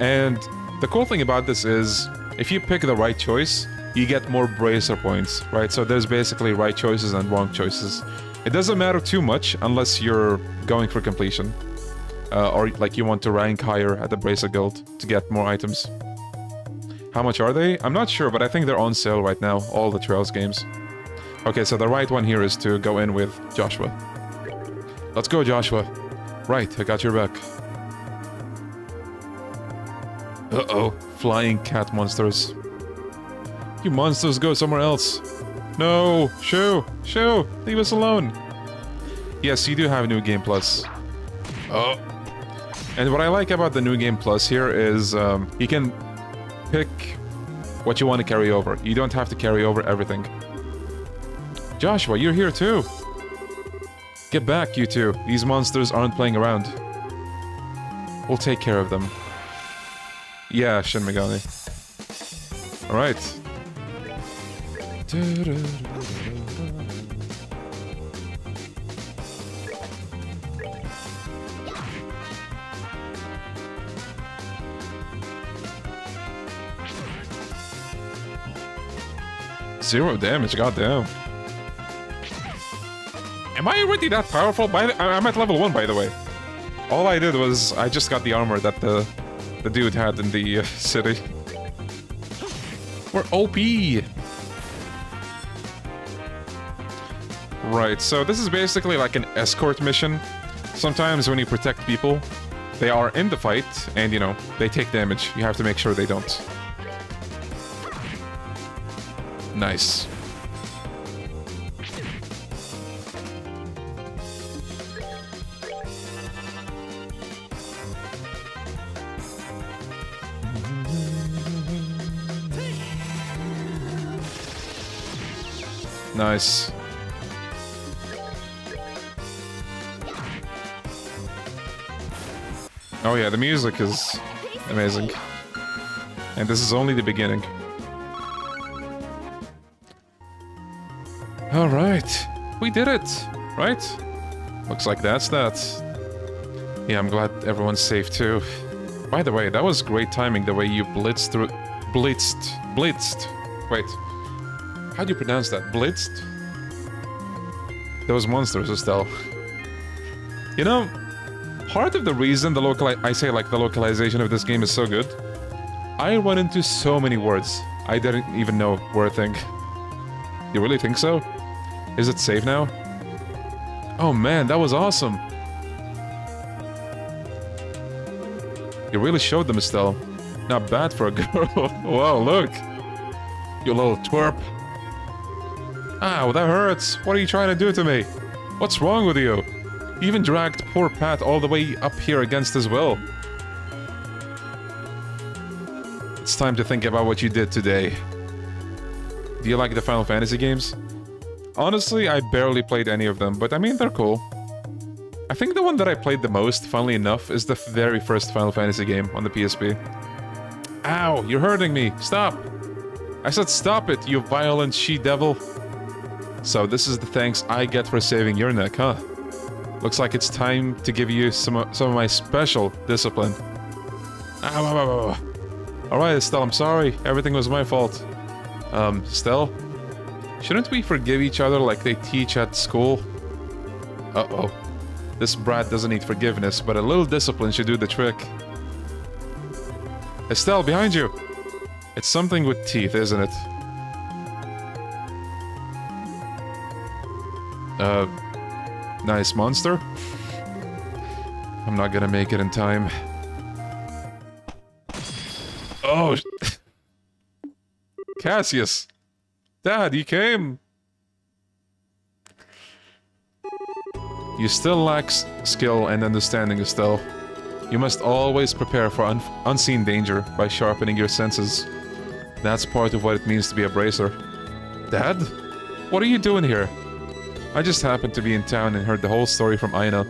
And the cool thing about this is, if you pick the right choice, you get more bracer points, right? So there's basically right choices and wrong choices. It doesn't matter too much unless you're going for completion. Or like you want to rank higher at the Bracer Guild to get more items. How much are they? I'm not sure, but I think they're on sale right now, all the Trails games. Okay, so the right one here is to go in with Joshua. Let's go, Joshua. Right, I got your back. Uh-oh, flying cat monsters. You monsters go somewhere else. No, Shoo, leave us alone. Yes, you do have New Game Plus. Oh. And what I like about the New Game Plus here is you can pick what you want to carry over. You don't have to carry over everything. Joshua, you're here too. Get back, you two. These monsters aren't playing around. We'll take care of them. Yeah, Shin Megami. Alright. Zero damage, goddamn. Am I already that powerful? I'm at level 1, by the way. All I did was I just got the armor that the dude had in the city. We're OP! Right, so this is basically like an escort mission. Sometimes when you protect people, they are in the fight, and you know, they take damage. You have to make sure they don't. Nice. Nice. Oh yeah, the music is amazing. And this is only the beginning. Alright. We did it! Right? Looks like that's that. Yeah, I'm glad everyone's safe too. By the way, that was great timing, the way you blitzed through... Blitzed. Wait. How do you pronounce that? Blitzed? Those monsters, Estelle. You know, part of the reason the localization of this game is so good, I run into so many words I didn't even know were a thing. You really think so? Is it safe now? Oh man, that was awesome! You really showed them, Estelle. Not bad for a girl. Wow, look! You little twerp. Ow, that hurts! What are you trying to do to me? What's wrong with you? You even dragged poor Pat all the way up here against his will. It's time to think about what you did today. Do you like the Final Fantasy games? Honestly, I barely played any of them, but I mean, they're cool. I think the one that I played the most, funnily enough, is the very first Final Fantasy game on the PSP. Ow, you're hurting me! Stop! I said stop it, you violent she-devil! So this is the thanks I get for saving your neck, huh? Looks like it's time to give you some of my special discipline. Ow, ow, ow, ow. Alright, Estelle, I'm sorry. Everything was my fault. Estelle? Shouldn't we forgive each other like they teach at school? Uh-oh. This brat doesn't need forgiveness, but a little discipline should do the trick. Estelle, behind you! It's something with teeth, isn't it? Nice monster. I'm not gonna make it in time. Oh! Cassius! Dad, you came! You still lack skill and understanding, Estelle. You must always prepare for unseen danger by sharpening your senses. That's part of what it means to be a bracer. Dad? What are you doing here? I just happened to be in town and heard the whole story from Aina.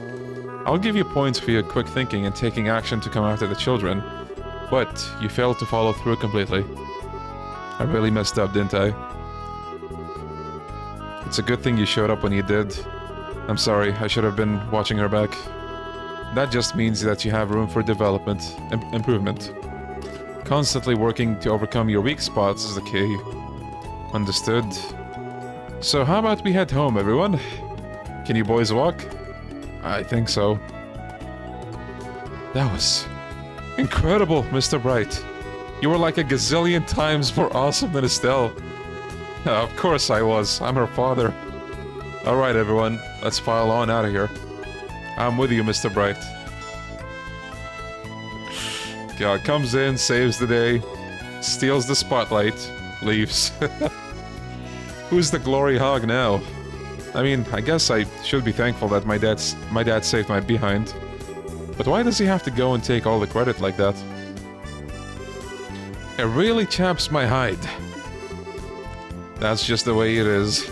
I'll give you points for your quick thinking and taking action to come after the children, but you failed to follow through completely. I really messed up, didn't I? It's a good thing you showed up when you did. I'm sorry, I should have been watching her back. That just means that you have room for development and improvement. Constantly working to overcome your weak spots is the key. Understood. So how about we head home, everyone? Can you boys walk? I think so. That was incredible, Mr. Bright. You were like a gazillion times more awesome than Estelle. Of course I was. I'm her father. Alright, everyone. Let's file on out of here. I'm with you, Mr. Bright. God, comes in, saves the day, steals the spotlight, leaves. Who's the glory hog now? I mean, I guess I should be thankful that my dad saved my behind. But why does he have to go and take all the credit like that? It really chaps my hide. That's just the way it is.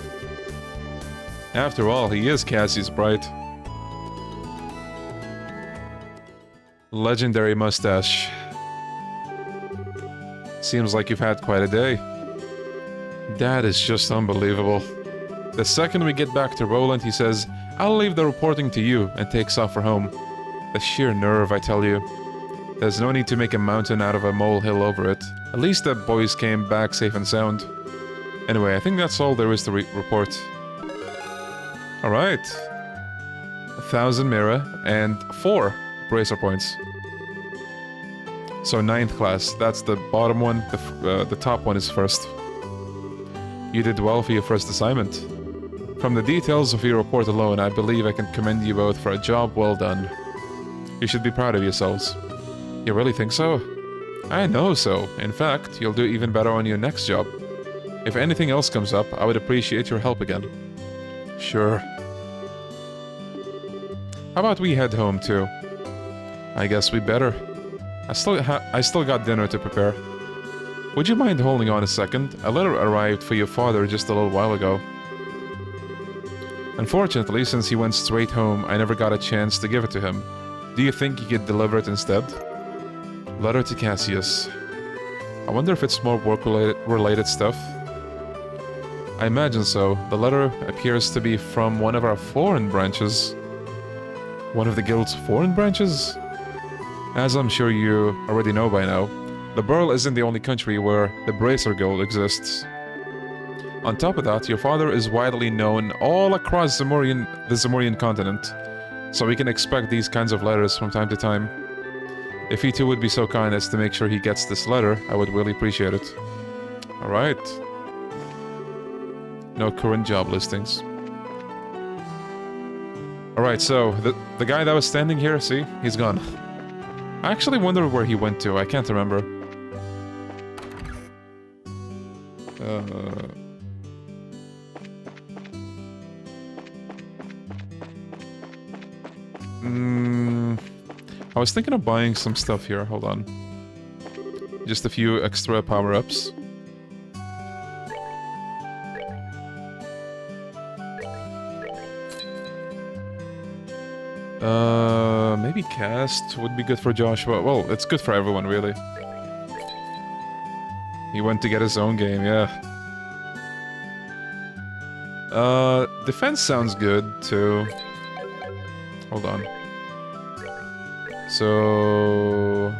After all, he is Cassie's Bright. Legendary mustache. Seems like you've had quite a day. That is just unbelievable. The second we get back to Roland, he says, I'll leave the reporting to you, and takes off for home. The sheer nerve, I tell you. There's no need to make a mountain out of a molehill over it. At least the boys came back safe and sound. Anyway, I think that's all there is to report. Alright. 1,000 Mira and 4 bracer points. So 9th class, that's the bottom one, the top one is first. You did well for your first assignment. From the details of your report alone, I believe I can commend you both for a job well done. You should be proud of yourselves. You really think so? I know so. In fact, you'll do even better on your next job. If anything else comes up, I would appreciate your help again. Sure. How about we head home too? I guess we better. I still got dinner to prepare. Would you mind holding on a second? A letter arrived for your father just a little while ago. Unfortunately, since he went straight home, I never got a chance to give it to him. Do you think you could deliver it instead? Letter to Cassius. I wonder if it's more work-related stuff. I imagine so. The letter appears to be from one of our foreign branches. One of the guild's foreign branches? As I'm sure you already know by now, the Burl isn't the only country where the Bracer Guild exists. On top of that, your father is widely known all across the Zamorian continent, so we can expect these kinds of letters from time to time. If he too would be so kind as to make sure he gets this letter, I would really appreciate it. Alright. No current job listings. Alright, so, the guy that was standing here, see? He's gone. I actually wonder where he went to, I can't remember. I was thinking of buying some stuff here, hold on. Just a few extra power-ups. Maybe cast would be good for Joshua. Well, it's good for everyone, really. He went to get his own game, yeah. Defense sounds good, too. Hold on. So...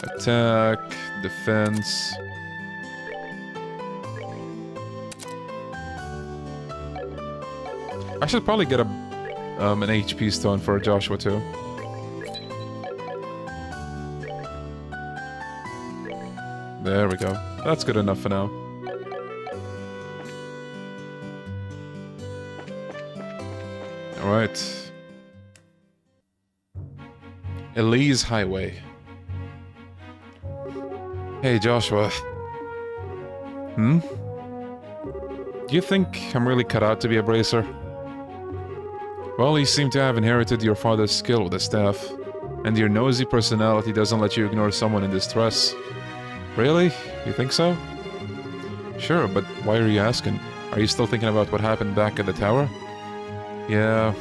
attack, defense... I should probably get a an HP stone for Joshua too. There we go. That's good enough for now. Alright. Elise Highway. Hey Joshua. Do you think I'm really cut out to be a bracer? Well, you seem to have inherited your father's skill with the staff, and your nosy personality doesn't let you ignore someone in distress. Really? You think so? Sure, but why are you asking? Are you still thinking about what happened back at the tower? Yeah.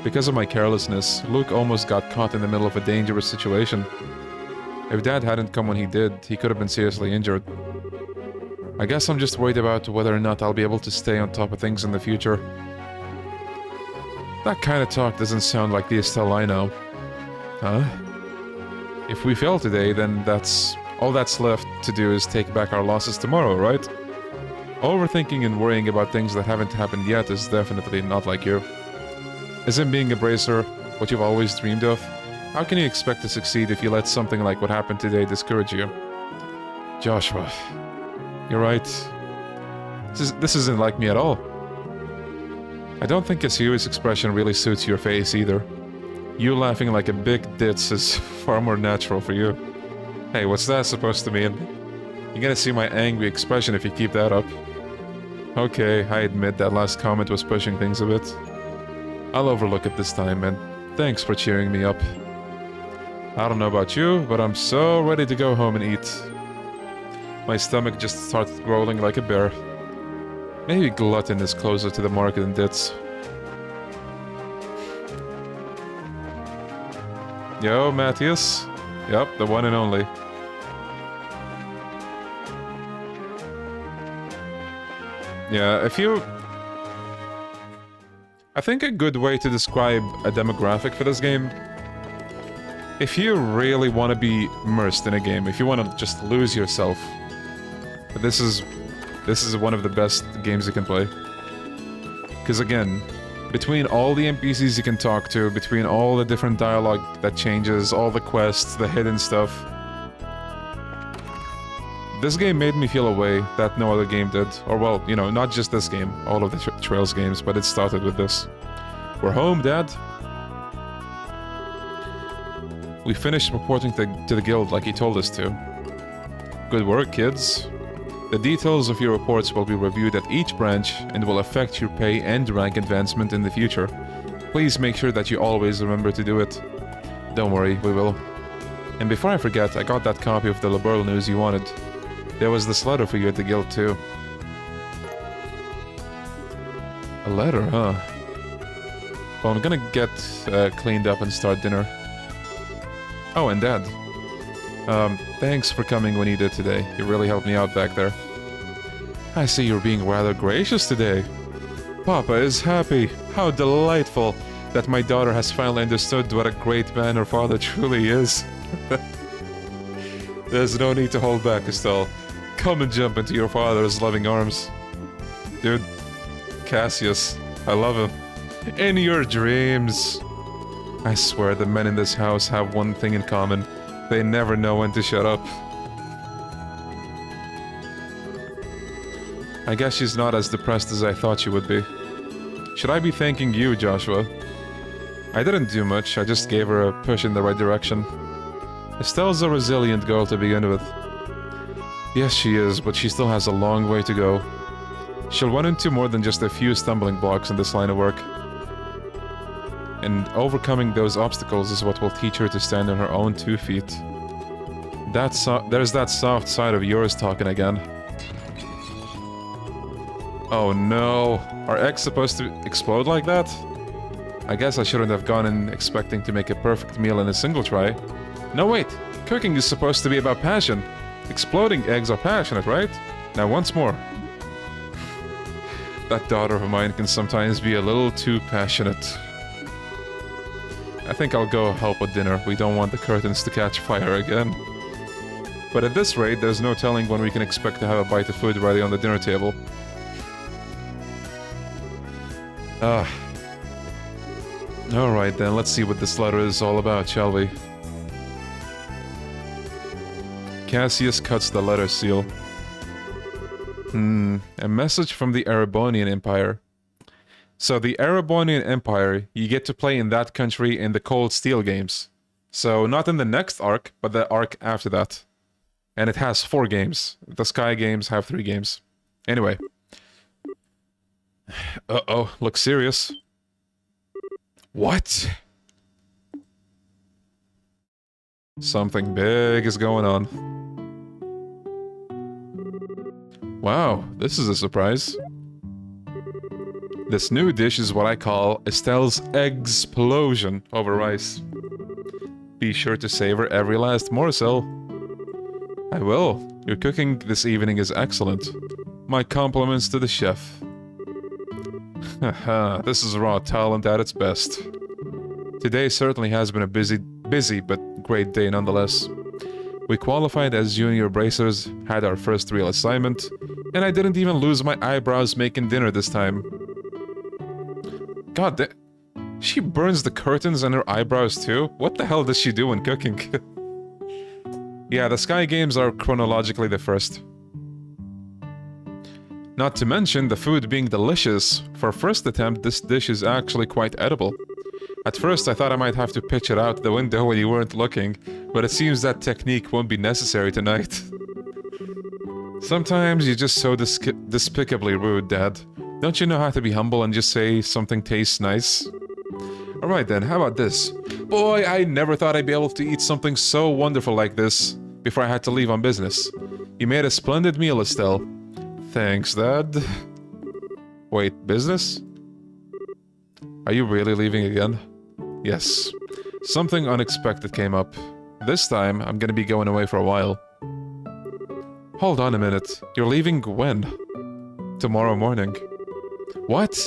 Because of my carelessness, Luke almost got caught in the middle of a dangerous situation. If Dad hadn't come when he did, he could have been seriously injured. I guess I'm just worried about whether or not I'll be able to stay on top of things in the future. That kind of talk doesn't sound like the Estelle I know. Huh? If we fail today, then all that's left to do is take back our losses tomorrow, right? Overthinking and worrying about things that haven't happened yet is definitely not like you. Isn't being a bracer what you've always dreamed of? How can you expect to succeed if you let something like what happened today discourage you? Joshua, you're right. This isn't like me at all. I don't think a serious expression really suits your face either. You laughing like a big ditz is far more natural for you. Hey, what's that supposed to mean? You're gonna see my angry expression if you keep that up. Okay, I admit that last comment was pushing things a bit. I'll overlook it this time, and thanks for cheering me up. I don't know about you, but I'm so ready to go home and eat. My stomach just started growling like a bear. Maybe Glutton is closer to the mark than Ditz. Yo, Matthias. Yep, the one and only. Yeah, I think a good way to describe a demographic for this game, if you really want to be immersed in a game, if you want to just lose yourself, this is one of the best games you can play. Because again, between all the NPCs you can talk to, between all the different dialogue that changes, all the quests, the hidden stuff, this game made me feel a way that no other game did. Or well, you know, not just this game, all of the Trails games, but it started with this. We're home, Dad. We finished reporting to the guild like he told us to. Good work, kids. The details of your reports will be reviewed at each branch and will affect your pay and rank advancement in the future. Please make sure that you always remember to do it. Don't worry, we will. And before I forget, I got that copy of the Liberl news you wanted. There was this letter for you at the guild too. A letter, huh? Well, I'm gonna get cleaned up and start dinner. Oh, and Dad. Thanks for coming when you did today. You really helped me out back there. I see you're being rather gracious today. Papa is happy. How delightful that my daughter has finally understood what a great man her father truly is. There's no need to hold back, Estelle. Come and jump into your father's loving arms. Dude, Cassius, I love him. In your dreams. I swear the men in this house have one thing in common. They never know when to shut up. I guess she's not as depressed as I thought she would be. Should I be thanking you, Joshua? I didn't do much, I just gave her a push in the right direction. Estelle's a resilient girl to begin with. Yes, she is, but she still has a long way to go. She'll run into more than just a few stumbling blocks in this line of work. And overcoming those obstacles is what will teach her to stand on her own 2 feet. There's that soft side of yours talking again. Oh no, are eggs supposed to explode like that? I guess I shouldn't have gone in expecting to make a perfect meal in a single try. No wait, cooking is supposed to be about passion. Exploding eggs are passionate, right? Now once more. That daughter of mine can sometimes be a little too passionate. I think I'll go help with dinner. We don't want the curtains to catch fire again. But at this rate, there's no telling when we can expect to have a bite of food ready on the dinner table. Alright then, let's see what this letter is all about, shall we? Cassius cuts the letter seal. A message from the Erebonian Empire. So the Erebonian Empire, you get to play in that country in the Cold Steel games. So not in the next arc, but the arc after that. And it has 4 games. The Sky games have 3 games. Anyway. Uh-oh, looks serious. What? Something big is going on. Wow, this is a surprise. This new dish is what I call Estelle's Eggsplosion over rice. Be sure to savor every last morsel. I will. Your cooking this evening is excellent. My compliments to the chef. Haha, this is raw talent at its best. Today certainly has been a busy but great day nonetheless. We qualified as junior bracers, had our first real assignment, and I didn't even lose my eyebrows making dinner this time. God damn. She burns the curtains and her eyebrows too? What the hell does she do when cooking? Yeah, the Sky games are chronologically the first. Not to mention the food being delicious. For first attempt, this dish is actually quite edible. At first I thought I might have to pitch it out the window when you weren't looking, but it seems that technique won't be necessary tonight. Sometimes you're just so despicably rude, Dad. Don't you know how to be humble and just say something tastes nice? Alright then, how about this? Boy, I never thought I'd be able to eat something so wonderful like this before I had to leave on business. You made a splendid meal, Estelle. Thanks, Dad. Wait, business? Are you really leaving again? Yes. Something unexpected came up. This time, I'm gonna be going away for a while. Hold on a minute. You're leaving when? Tomorrow morning. What?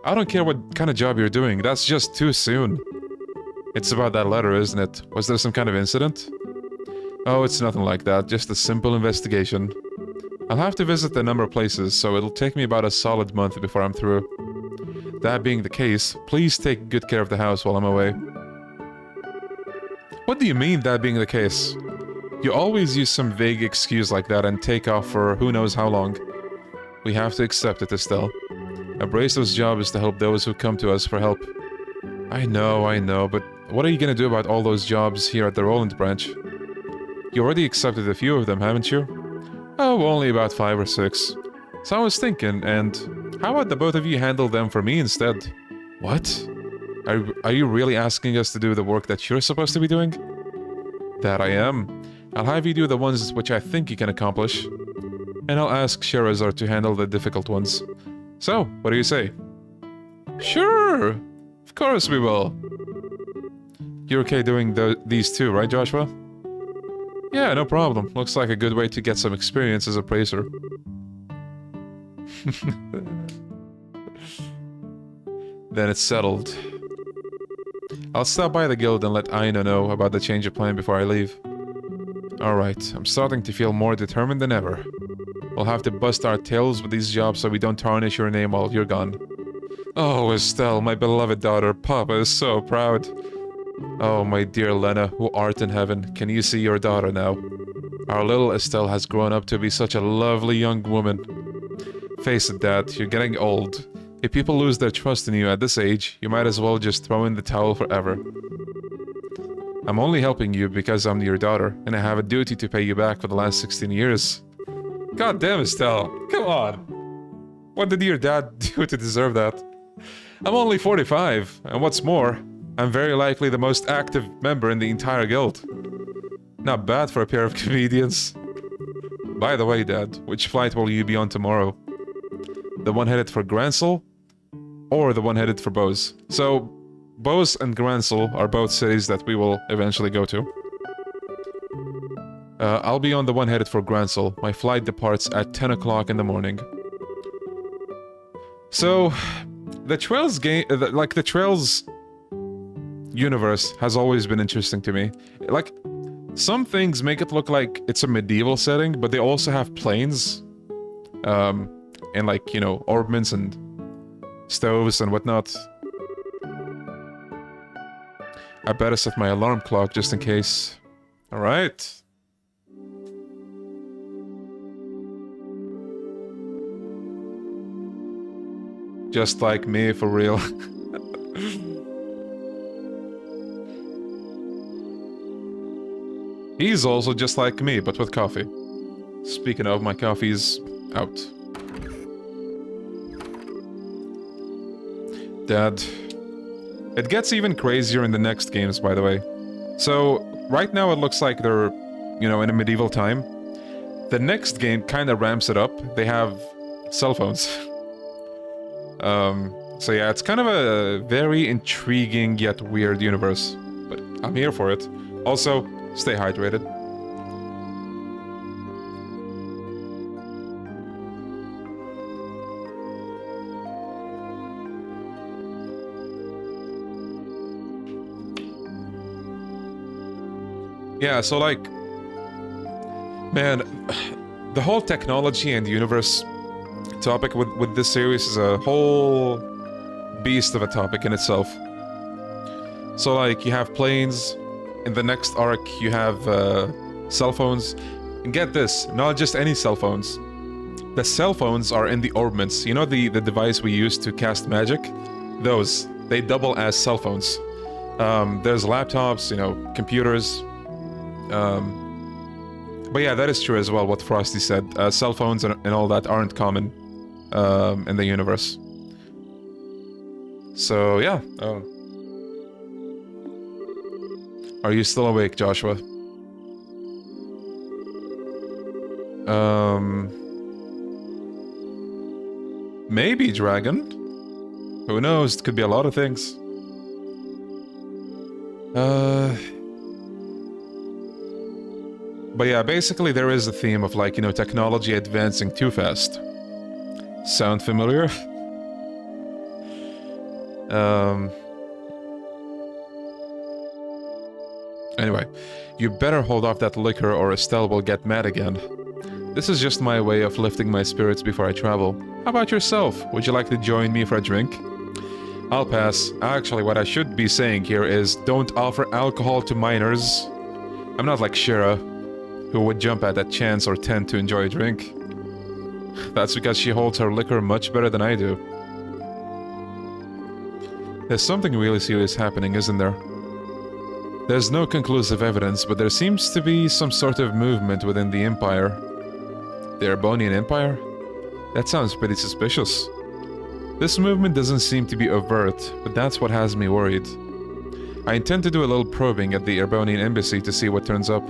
I don't care what kind of job you're doing, that's just too soon. It's about that letter, isn't it? Was there some kind of incident? Oh, it's nothing like that, just a simple investigation. I'll have to visit a number of places, so it'll take me about a solid month before I'm through. That being the case, please take good care of the house while I'm away. What do you mean, that being the case? You always use some vague excuse like that and take off for who knows how long. We have to accept it, Estelle. A bracer's job is to help those who come to us for help. I know, but what are you gonna do about all those jobs here at the Roland branch? You already accepted a few of them, haven't you? Oh, only about 5 or 6. So I was thinking, and how about the both of you handle them for me instead? What? Are you really asking us to do the work that you're supposed to be doing? That I am. I'll have you do the ones which I think you can accomplish. And I'll ask Shehzad to handle the difficult ones. So, what do you say? Sure! Of course we will. You're okay doing these two, right, Joshua? Yeah, no problem. Looks like a good way to get some experience as a praiser. Then it's settled. I'll stop by the guild and let Aina know about the change of plan before I leave. Alright, I'm starting to feel more determined than ever. We'll have to bust our tails with these jobs so we don't tarnish your name while you're gone. Oh, Estelle, my beloved daughter, Papa is so proud. Oh, my dear Lena, who art in heaven, can you see your daughter now? Our little Estelle has grown up to be such a lovely young woman. Face it, Dad, you're getting old. If people lose their trust in you at this age, you might as well just throw in the towel forever. I'm only helping you because I'm your daughter, and I have a duty to pay you back for the last 16 years. God damn, Estelle, come on! What did your dad do to deserve that? I'm only 45, and what's more, I'm very likely the most active member in the entire guild. Not bad for a pair of comedians. By the way, Dad, which flight will you be on tomorrow? The one headed for Gransel? Or the one headed for Bose? So, Bose and Gransel are both cities that we will eventually go to. I'll be on the one headed for Gransel. My flight departs at 10 o'clock in the morning. So, the Trails game, like the Trails universe has always been interesting to me. Like, some things make it look like it's a medieval setting, but they also have planes. And like, you know, orbments and stoves and whatnot. I better set my alarm clock just in case. Alright. Just like me, for real. He's also just like me, but with coffee. Speaking of, my coffee's out. Dad. It gets even crazier in the next games, by the way. So, right now it looks like they're, you know, in a medieval time. The next game kind of ramps it up. They have cell phones. So yeah, it's kind of a very intriguing yet weird universe. But I'm here for it. Also, stay hydrated. Yeah, so like, man, the whole technology and universe topic with this series is a whole beast of a topic in itself. So like, you have planes, in the next arc you have cell phones, and get this, not just any cell phones. The cell phones are in the orbments, you know the device we use to cast magic? Those, they double as cell phones. There's laptops, you know, computers. But yeah, that is true as well, what Frosty said. Cell phones and all that aren't common in the universe. So, yeah. Are you still awake, Joshua? Maybe, Dragon. Who knows? It could be a lot of things. But yeah, basically there is a theme of like, you know, technology advancing too fast. Sound familiar? Anyway, you better hold off that liquor or Estelle will get mad again. This is just my way of lifting my spirits before I travel. How about yourself? Would you like to join me for a drink? I'll pass. Actually, what I should be saying here is don't offer alcohol to minors. I'm not like Shira, who would jump at that chance or tend to enjoy a drink. That's because she holds her liquor much better than I do. There's something really serious happening, isn't there? There's no conclusive evidence, but there seems to be some sort of movement within the Empire. The Erebonian Empire? That sounds pretty suspicious. This movement doesn't seem to be overt, but that's what has me worried. I intend to do a little probing at the Erebonian Embassy to see what turns up.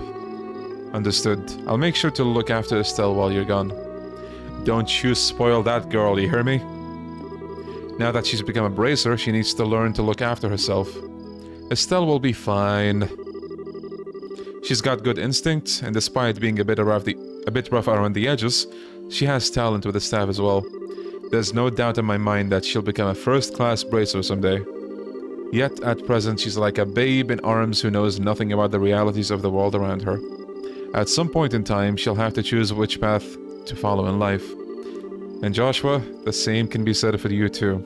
Understood. I'll make sure to look after Estelle while you're gone. Don't you spoil that girl, you hear me? Now that she's become a bracer, she needs to learn to look after herself. Estelle will be fine. She's got good instincts, and despite being a bit rough around the edges, she has talent with the staff as well. There's no doubt in my mind that she'll become a first-class bracer someday. Yet, at present, she's like a babe in arms who knows nothing about the realities of the world around her. At some point in time, she'll have to choose which path to follow in life. And Joshua, the same can be said for you too.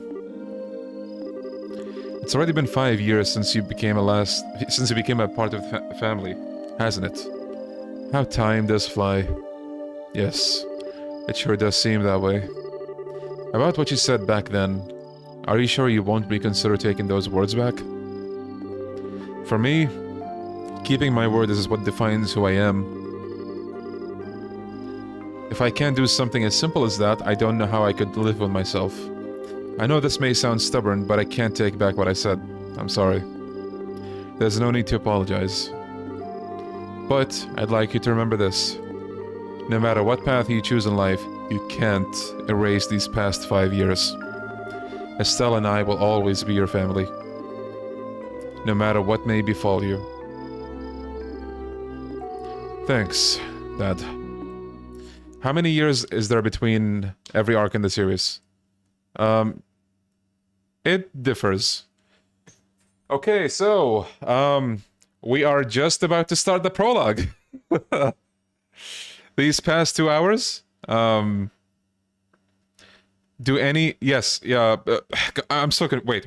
It's already been 5 years since you became a part of the family, hasn't it? How time does fly. Yes, it sure does seem that way. About what you said back then, are you sure you won't reconsider taking those words back? For me, keeping my word is what defines who I am. If I can't do something as simple as that, I don't know how I could live with myself. I know this may sound stubborn, but I can't take back what I said. I'm sorry. There's no need to apologize. But I'd like you to remember this. No matter what path you choose in life, you can't erase these past 5 years. Estelle and I will always be your family. No matter what may befall you. Thanks, Dad. How many years is there between every arc in the series? It differs. Okay, so, we are just about to start the prologue. These past 2 hours, do any... Yes, yeah, I'm still gonna... Wait.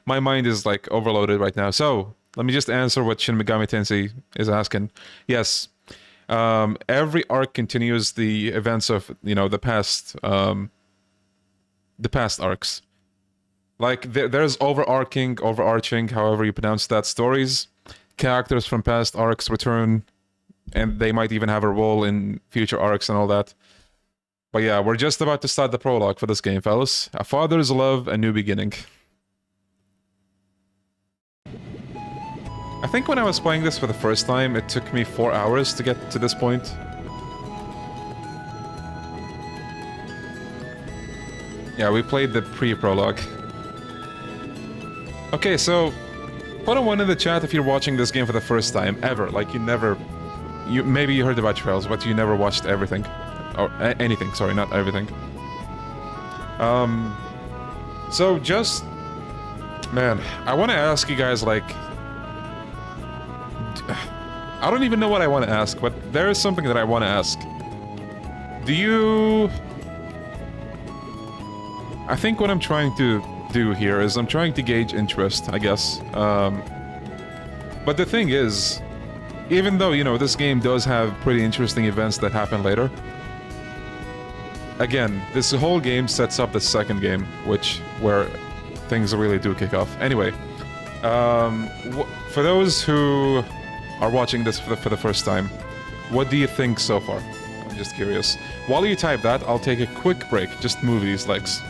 My mind is, like, overloaded right now. So, let me just answer what Shin Megami Tensei is asking. Yes, every arc continues the events of, you know, the past arcs. Like, there's overarching, however you pronounce that, stories. Characters from past arcs return, and they might even have a role in future arcs and all that. But yeah, we're just about to start the prologue for this game, fellas. A father's love, a new beginning. I think when I was playing this for the first time, it took me 4 hours to get to this point. Yeah, we played the pre-prologue. Okay, so put a 1 in the chat if you're watching this game for the first time, ever. Like, maybe you heard about Trails, but you never watched everything. Or anything, sorry, not everything. So just... Man, I want to ask you guys, like... I don't even know what I want to ask, but there is something that I want to ask. Do you... I think what I'm trying to do here is I'm trying to gauge interest, I guess. But the thing is, even though, you know, this game does have pretty interesting events that happen later, again, this whole game sets up the second game, where things really do kick off. Anyway, for those who are watching this for the first time, what do you think so far? I'm just curious. While you type that, I'll take a quick break. Just move these legs.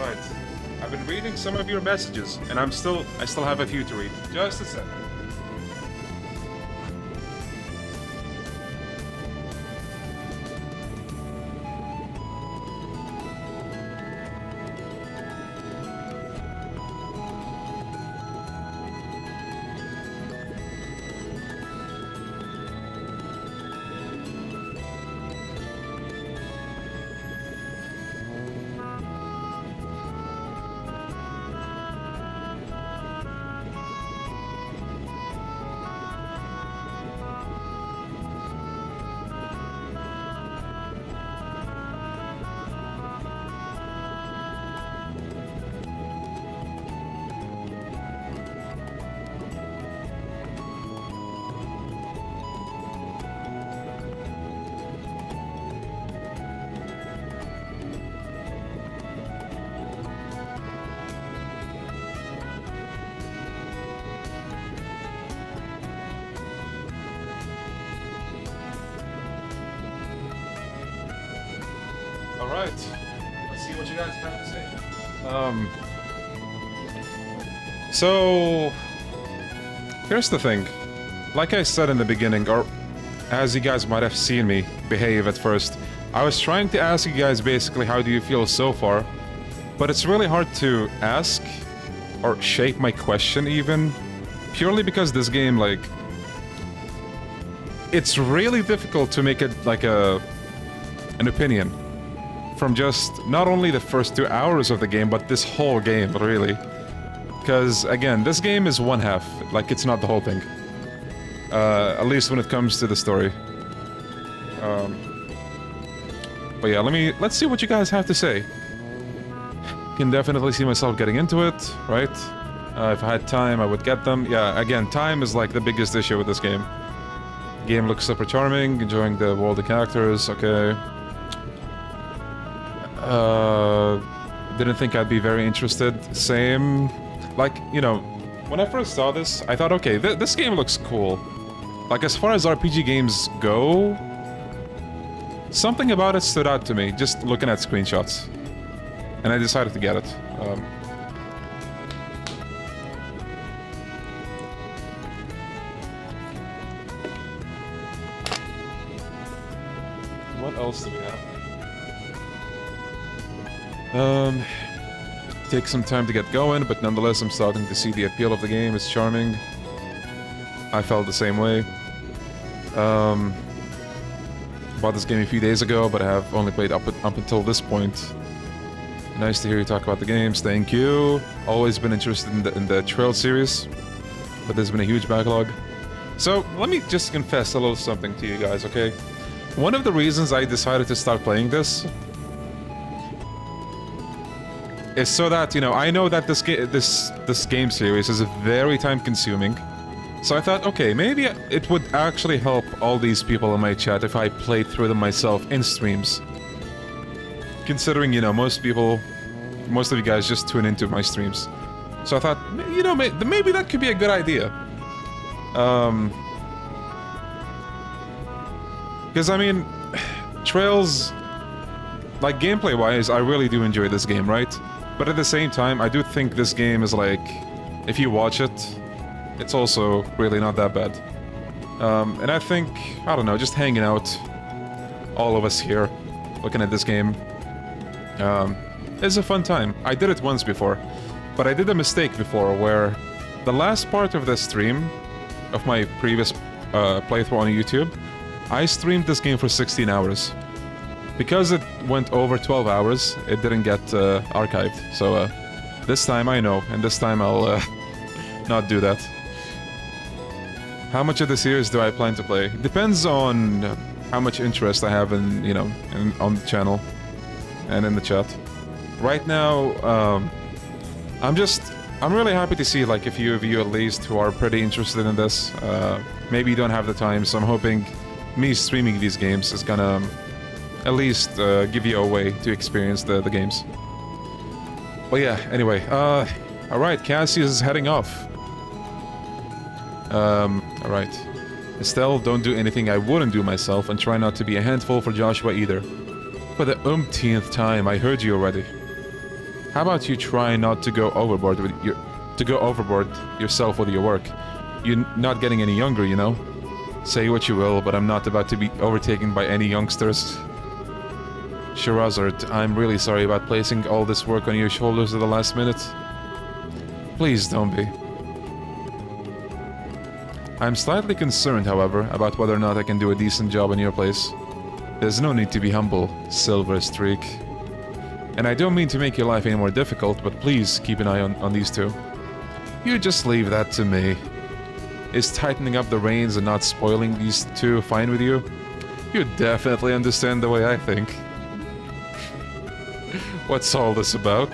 Right. I've been reading some of your messages, and I still have a few to read. Just a second. Alright, let's see what you guys have to say. So here's the thing. Like I said in the beginning, or as you guys might have seen me behave at first, I was trying to ask you guys basically how do you feel so far, but it's really hard to ask or shape my question even, purely because this game, like, it's really difficult to make it like an opinion from just not only the first 2 hours of the game, but this whole game, really. Because, again, this game is one half, like, it's not the whole thing. At least when it comes to the story. But yeah, let's see what you guys have to say. Can definitely see myself getting into it, right? If I had time, I would get them. Yeah, again, time is like the biggest issue with this game. Game looks super charming, enjoying the world of characters, okay. Didn't think I'd be very interested. Same. Like, you know, when I first saw this, I thought, okay, this game looks cool. Like, as far as RPG games go, something about it stood out to me, just looking at screenshots. And I decided to get it. What else do we have? Takes some time to get going, but nonetheless I'm starting to see the appeal of the game. It's charming. I felt the same way. Bought this game a few days ago, but I have only played up until this point. Nice to hear you talk about the games. Thank you. Always been interested in the Trail series, but there's been a huge backlog. So let me just confess a little something to you guys, okay? One of the reasons I decided to start playing this is so that, you know, I know that this game series is very time-consuming. So I thought, okay, maybe it would actually help all these people in my chat if I played through them myself in streams. Considering, you know, most of you guys just tune into my streams. So I thought, you know, maybe that could be a good idea. Because, I mean, Trails, like, gameplay-wise, I really do enjoy this game, right? But at the same time, I do think this game is like, if you watch it, it's also really not that bad. And I think, I don't know, just hanging out, all of us here, looking at this game, is a fun time. I did it once before, but I did a mistake before where the last part of the stream of my previous playthrough on YouTube, I streamed this game for 16 hours. Because it went over 12 hours, it didn't get archived. So this time I know, and this time I'll not do that. How much of the series do I plan to play? Depends on how much interest I have in, you know, on the channel and in the chat. Right now, I'm really happy to see like a few of you at least who are pretty interested in this. Maybe you don't have the time, so I'm hoping me streaming these games is gonna at least give you a way to experience the games. Well, yeah, anyway, alright, Cassie is heading off. Alright. Estelle, don't do anything I wouldn't do myself, and try not to be a handful for Joshua either. For the umpteenth time, I heard you already. How about you try not to go overboard with yourself with your work? You're not getting any younger, you know? Say what you will, but I'm not about to be overtaken by any youngsters. Shehzad, I'm really sorry about placing all this work on your shoulders at the last minute. Please don't be. I'm slightly concerned, however, about whether or not I can do a decent job in your place. There's no need to be humble, Silver Streak. And I don't mean to make your life any more difficult, but please keep an eye on these two. You just leave that to me. Is tightening up the reins and not spoiling these two fine with you? You definitely understand the way I think. What's all this about?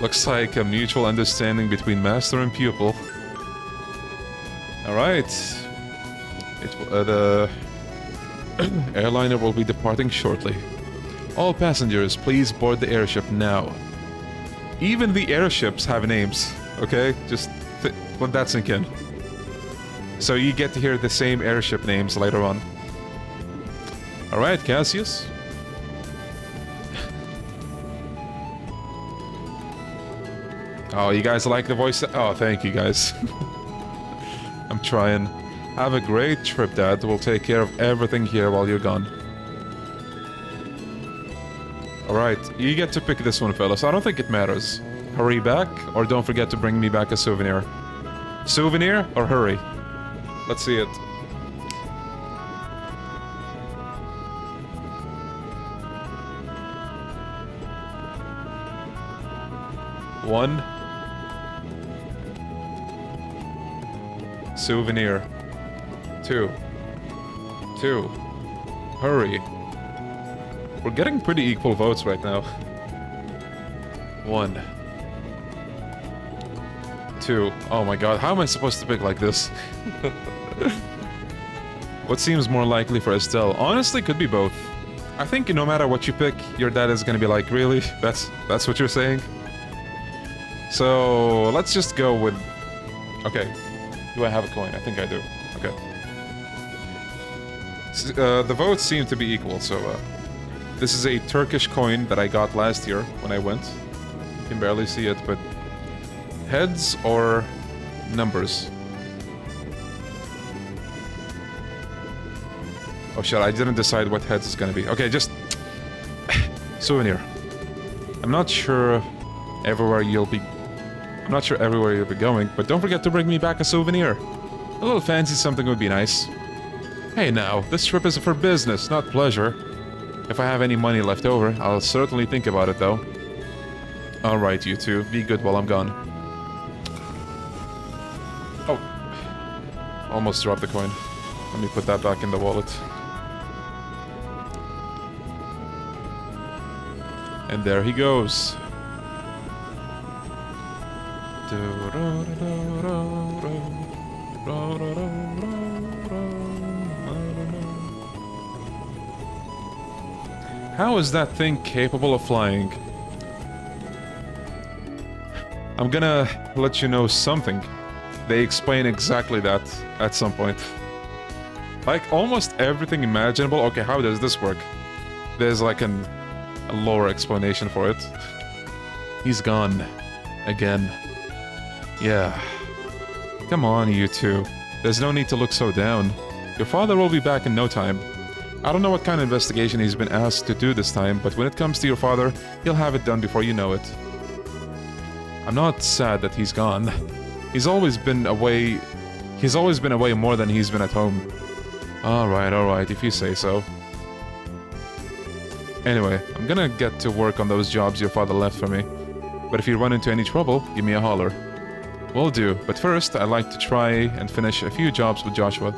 Looks like a mutual understanding between master and pupil. Alright. The airliner will be departing shortly. All passengers, please board the airship now. Even the airships have names, okay? Just let that sink in. So you get to hear the same airship names later on. Alright, Cassius. Oh, you guys like the voice? Oh, thank you guys. I'm trying. Have a great trip, Dad. We'll take care of everything here while you're gone. Alright, you get to pick this one, fellas. I don't think it matters. Hurry back, or don't forget to bring me back a souvenir. Souvenir, or hurry? Let's see it. One. Souvenir. Two. Hurry. We're getting pretty equal votes right now. 1. 2. Oh my god, how am I supposed to pick like this? What seems more likely for Estelle? Honestly, could be both. I think no matter what you pick, your dad is gonna be like, really? That's what you're saying? So, let's just go with... Okay. Do I have a coin? I think I do. Okay. The votes seem to be equal, so... this is a Turkish coin that I got last year when I went. You can barely see it, but... heads or numbers? Oh shit, I didn't decide what heads is gonna be. Okay, just... souvenir. I'm not sure everywhere you'll be going, but don't forget to bring me back a souvenir. A little fancy something would be nice. Hey now, this trip is for business, not pleasure. If I have any money left over, I'll certainly think about it though. Alright, you two, be good while I'm gone. Oh. Almost dropped the coin. Let me put that back in the wallet. And there he goes. How is that thing capable of flying? I'm gonna let you know something. They explain exactly that at some point. Like, almost everything imaginable. Okay, how does this work? There's like a lower explanation for it. He's gone. Again. Yeah. Come on, you two. There's no need to look so down. Your father will be back in no time. I don't know what kind of investigation he's been asked to do this time, but when it comes to your father, he'll have it done before you know it. I'm not sad that he's gone. He's always been away more than he's been at home. Alright, if you say so. Anyway, I'm gonna get to work on those jobs your father left for me. But if you run into any trouble, give me a holler. Will do, but first, I'd like to try and finish a few jobs with Joshua.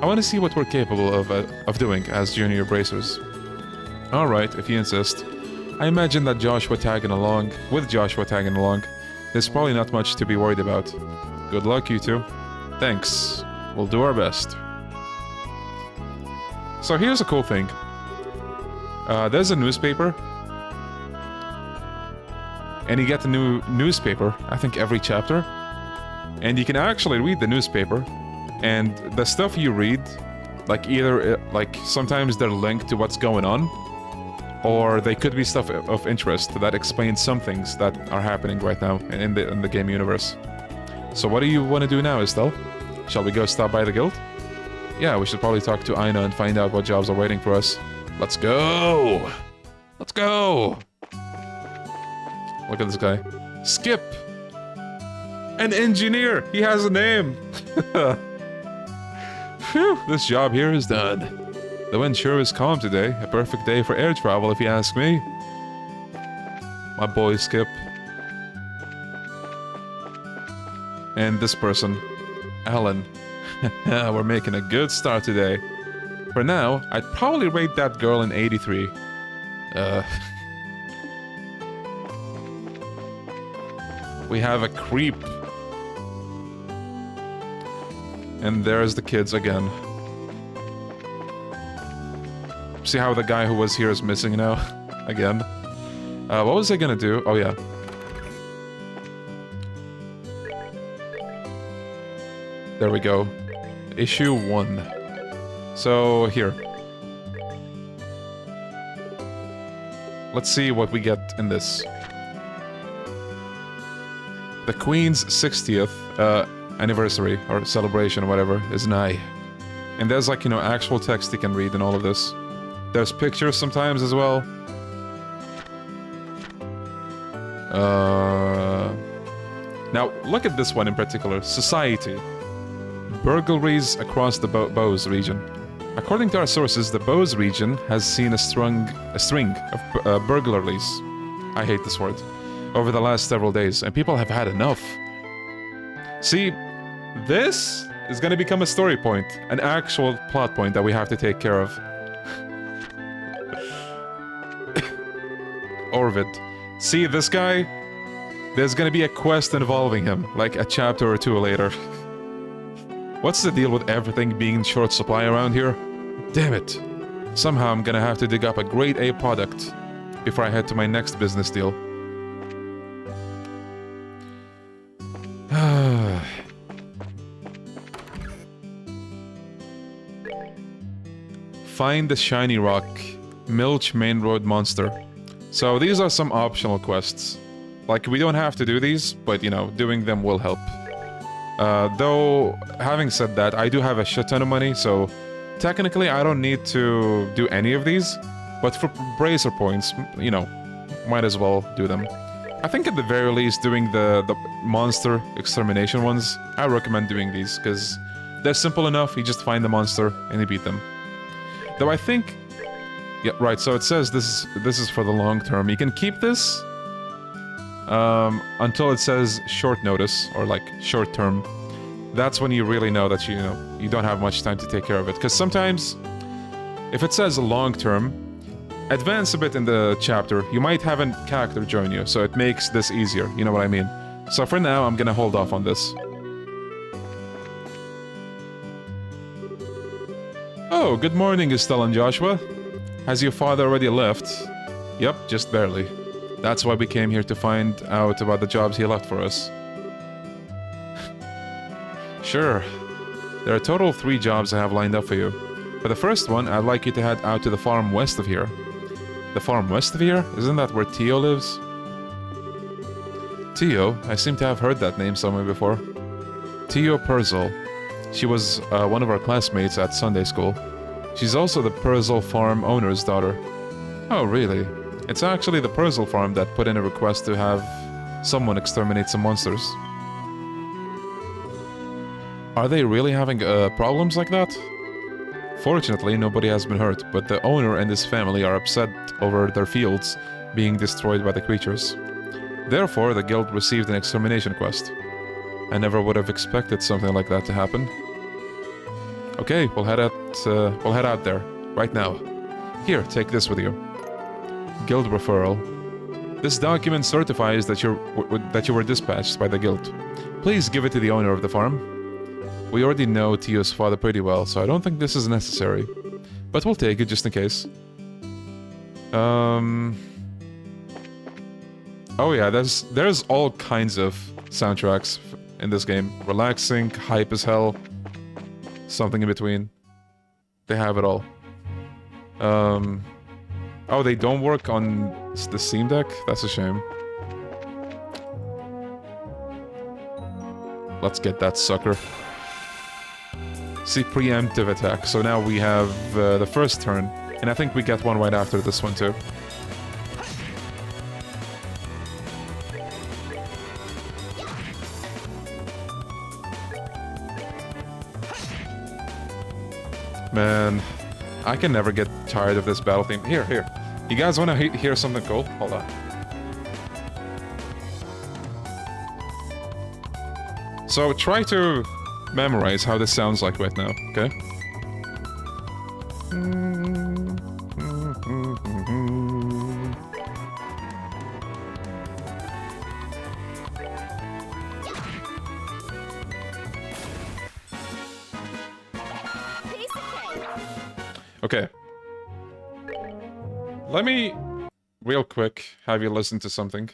I want to see what we're capable of doing as junior bracers. Alright, if you insist. I imagine that with Joshua tagging along, there's probably not much to be worried about. Good luck, you two. Thanks. We'll do our best. So here's a cool thing. There's a newspaper. And you get a new newspaper, I think every chapter. And you can actually read the newspaper. And the stuff you read, like sometimes they're linked to what's going on. or they could be stuff of interest that explains some things that are happening right now in the game universe. So what do you want to do now, Estelle? Shall we go stop by the guild? Yeah, we should probably talk to Aina and find out what jobs are waiting for us. Let's go! Let's go! Look at this guy. Skip! An engineer! He has a name! Phew, this job here is done. The wind sure is calm today. A perfect day for air travel, if you ask me. My boy Skip. And this person, Alan. We're making a good start today. For now, I'd probably rate that girl an 83. We have a creep. And there's the kids again. See how the guy who was here is missing now? Again. What was I gonna do? Oh, yeah. There we go. Issue 1. So, here. Let's see what we get in this. The Queen's 60th anniversary, or celebration, or whatever, is nigh. And there's like, you know, actual text you can read in all of this. There's pictures sometimes as well. Now, look at this one in particular. Society. Burglaries across the Bose region. According to our sources, the Bose region has seen a string of burglaries. I hate this word. Over the last several days, and people have had enough. See, this is going to become a story point, an actual plot point that we have to take care of. Orvid. See, this guy? There's going to be a quest involving him, like a chapter or two later. What's the deal with everything being in short supply around here? Damn it. Somehow I'm gonna have to dig up a grade A product before I head to my next business deal. Find the shiny rock. Milch main road monster. So these are some optional quests. Like, we don't have to do these, but, you know, doing them will help. Though, having said that, I do have a shit ton of money, so technically I don't need to do any of these, but for bracer points, you know, might as well do them. I think at the very least doing the monster extermination ones, I recommend doing these, because they're simple enough, you just find the monster and you beat them. Though I think... Yeah, right, so it says this is for the long term. You can keep this until it says short notice, or like short term. That's when you really know that you don't have much time to take care of it. Because sometimes, if it says long term, advance a bit in the chapter, you might have a character join you, so it makes this easier, you know what I mean? So for now, I'm gonna hold off on this. Oh, good morning, Estelle and Joshua. Has your father already left? Yep, just barely. That's why we came here to find out about the jobs he left for us. Sure. There are a total of 3 jobs I have lined up for you. For the first one, I'd like you to head out to the farm west of here. The farm west of here? Isn't that where Tio lives? Tio? I seem to have heard that name somewhere before. Tio Perzel. She was one of our classmates at Sunday school. She's also the Perzel farm owner's daughter. Oh, really? It's actually the Perzel farm that put in a request to have someone exterminate some monsters. Are they really having problems like that? Fortunately, nobody has been hurt, but the owner and his family are upset over their fields being destroyed by the creatures. Therefore, the guild received an extermination quest. I never would have expected something like that to happen. Okay, we'll head out there, right now. Here, take this with you. Guild referral. This document certifies that you were dispatched by the guild. Please give it to the owner of the farm. We already know Tio's father pretty well, so I don't think this is necessary. But we'll take it just in case. Oh yeah, there's all kinds of soundtracks in this game. Relaxing, hype as hell, something in between. They have it all. Oh, they don't work on the Steam Deck? That's a shame. Let's get that sucker. See, preemptive attack. So now we have the first turn. And I think we get one right after this one too. Man, I can never get tired of this battle theme. Here. You guys want to hear something cool? Hold on. So try to memorize how this sounds like right now, okay? Okay. Let me, real quick, have you listen to something.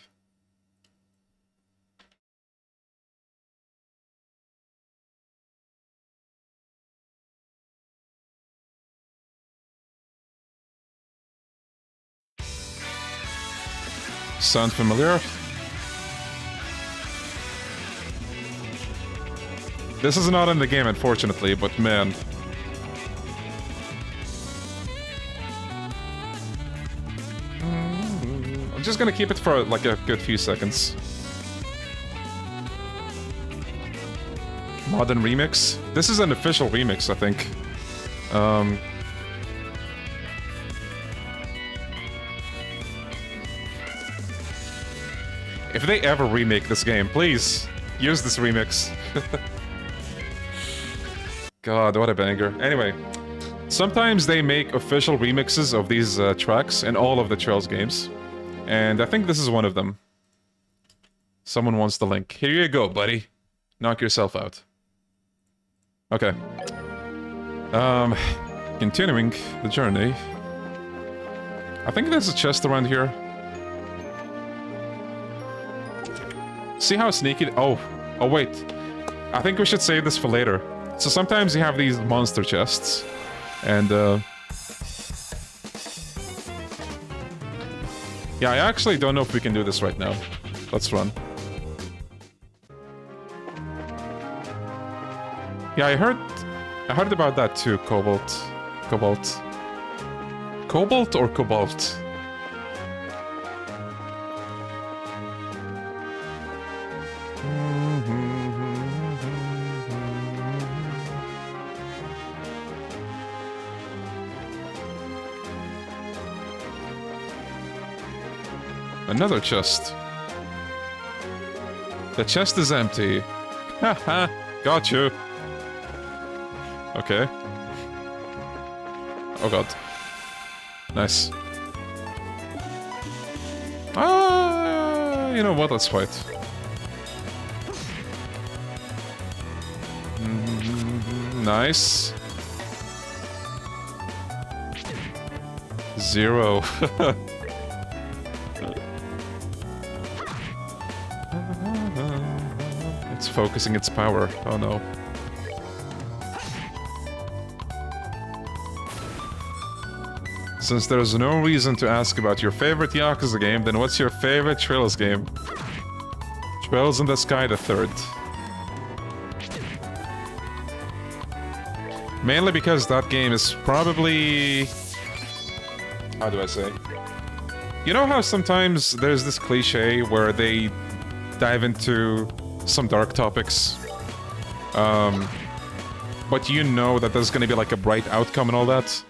Sound familiar? This is not in the game, unfortunately, but man. I'm just gonna keep it for like a good few seconds. Modern remix? This is an official remix, I think. If they ever remake this game, please use this remix. God, what a banger. Anyway, sometimes they make official remixes of these tracks in all of the Trails games. And I think this is one of them. Someone wants the link. Here you go, buddy. Knock yourself out. Okay. Continuing the journey. I think there's a chest around here. See how sneaky... Oh, wait. I think we should save this for later. So sometimes you have these monster chests. And, yeah, I actually don't know if we can do this right now. Let's run. Yeah, I heard about that too, Cobalt. Cobalt or Cobalt? Another chest. The chest is empty. Haha, got you. Okay. Oh god. Nice. You know what? Let's fight. Nice. 0. It's focusing its power. Oh no. Since there's no reason to ask about your favorite Yakuza game, then what's your favorite Trails game? Trails in the Sky the Third. Mainly because that game is probably... How do I say? You know how sometimes there's this cliche where they dive into some dark topics? But you know that there's gonna be like a bright outcome and all that?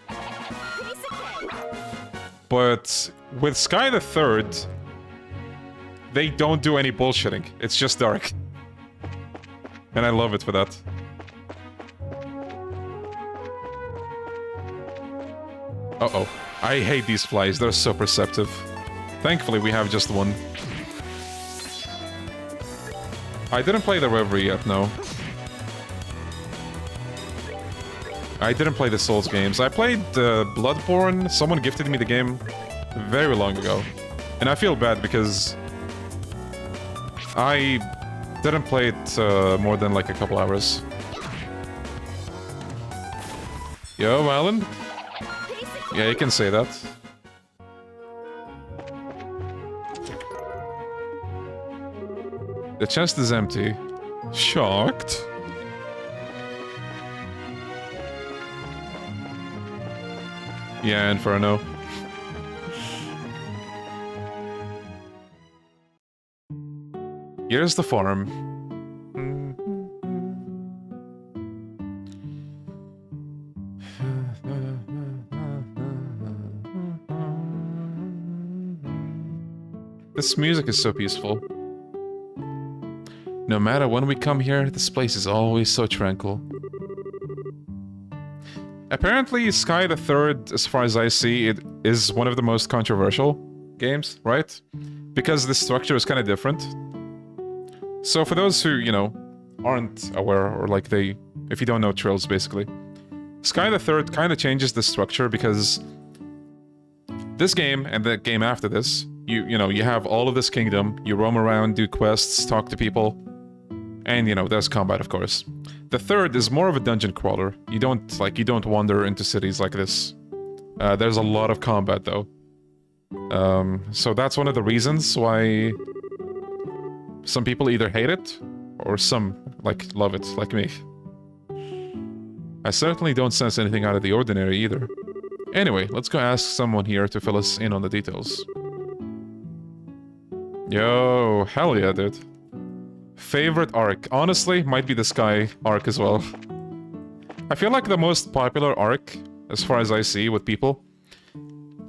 But with Sky the Third, they don't do any bullshitting. It's just dark. And I love it for that. Uh-oh. I hate these flies, they're so perceptive. Thankfully, we have just one. I didn't play the Reverie yet, no. I didn't play the Souls games. I played Bloodborne. Someone gifted me the game very long ago. And I feel bad because I didn't play it more than like a couple hours. Yo, Alan? Yeah, you can say that. The chest is empty. Shocked. Yeah, Inferno. Here's the farm. This music is so peaceful. No matter when we come here, this place is always so tranquil. Apparently, Sky the Third, as far as I see, it is one of the most controversial games, right? Because the structure is kind of different. So for those who, you know, aren't aware, or like if you don't know Trails, basically, Sky the Third kind of changes the structure because this game and the game after this, you know, you have all of this kingdom, you roam around, do quests, talk to people, and, you know, there's combat, of course. The third is more of a dungeon crawler. You don't wander into cities like this. There's a lot of combat, though. So that's one of the reasons why some people either hate it, or some, like, love it, like me. I certainly don't sense anything out of the ordinary, either. Anyway, let's go ask someone here to fill us in on the details. Yo, hell yeah, dude. Favorite arc? Honestly, might be the Sky arc as well. I feel like the most popular arc, as far as I see with people,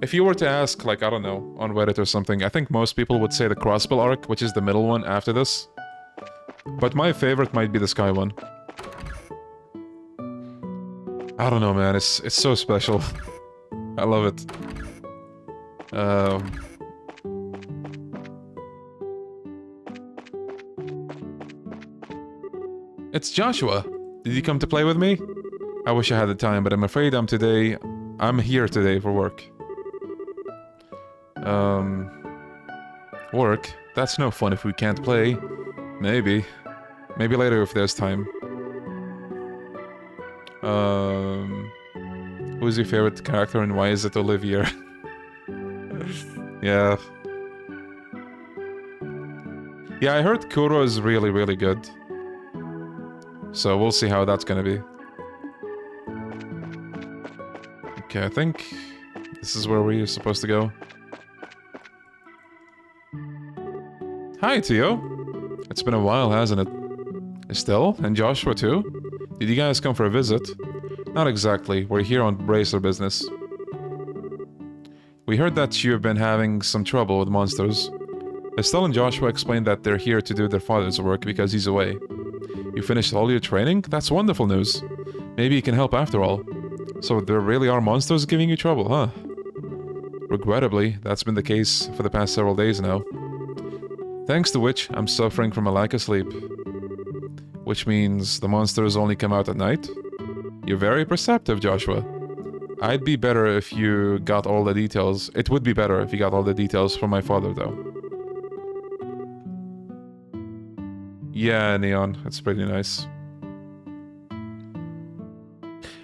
if you were to ask, like, I don't know, on Reddit or something, I think most people would say the Crossbell arc, which is the middle one after this. But my favorite might be the Sky one. I don't know, man, it's so special. I love it. It's Joshua. Did you come to play with me? I wish I had the time, but I'm afraid I'm here today for work. Work? That's no fun if we can't play. Maybe. Maybe later if there's time. Who's your favorite character and why is it Olivier? Yeah. Yeah, I heard Kuro is really, really good. So we'll see how that's gonna be. Okay, I think this is where we're supposed to go. Hi, Tio. It's been a while, hasn't it? Estelle and Joshua too? Did you guys come for a visit? Not exactly. We're here on bracer business. We heard that you have been having some trouble with monsters. Estelle and Joshua explained that they're here to do their father's work because he's away. You finished all your training? That's wonderful news. Maybe you can help after all. So there really are monsters giving you trouble, huh? Regrettably, that's been the case for the past several days now. Thanks to which, I'm suffering from a lack of sleep. Which means the monsters only come out at night? You're very perceptive, Joshua. I'd be better if you got all the details. It would be better if you got all the details from my father, though. Yeah, Neon. It's pretty nice.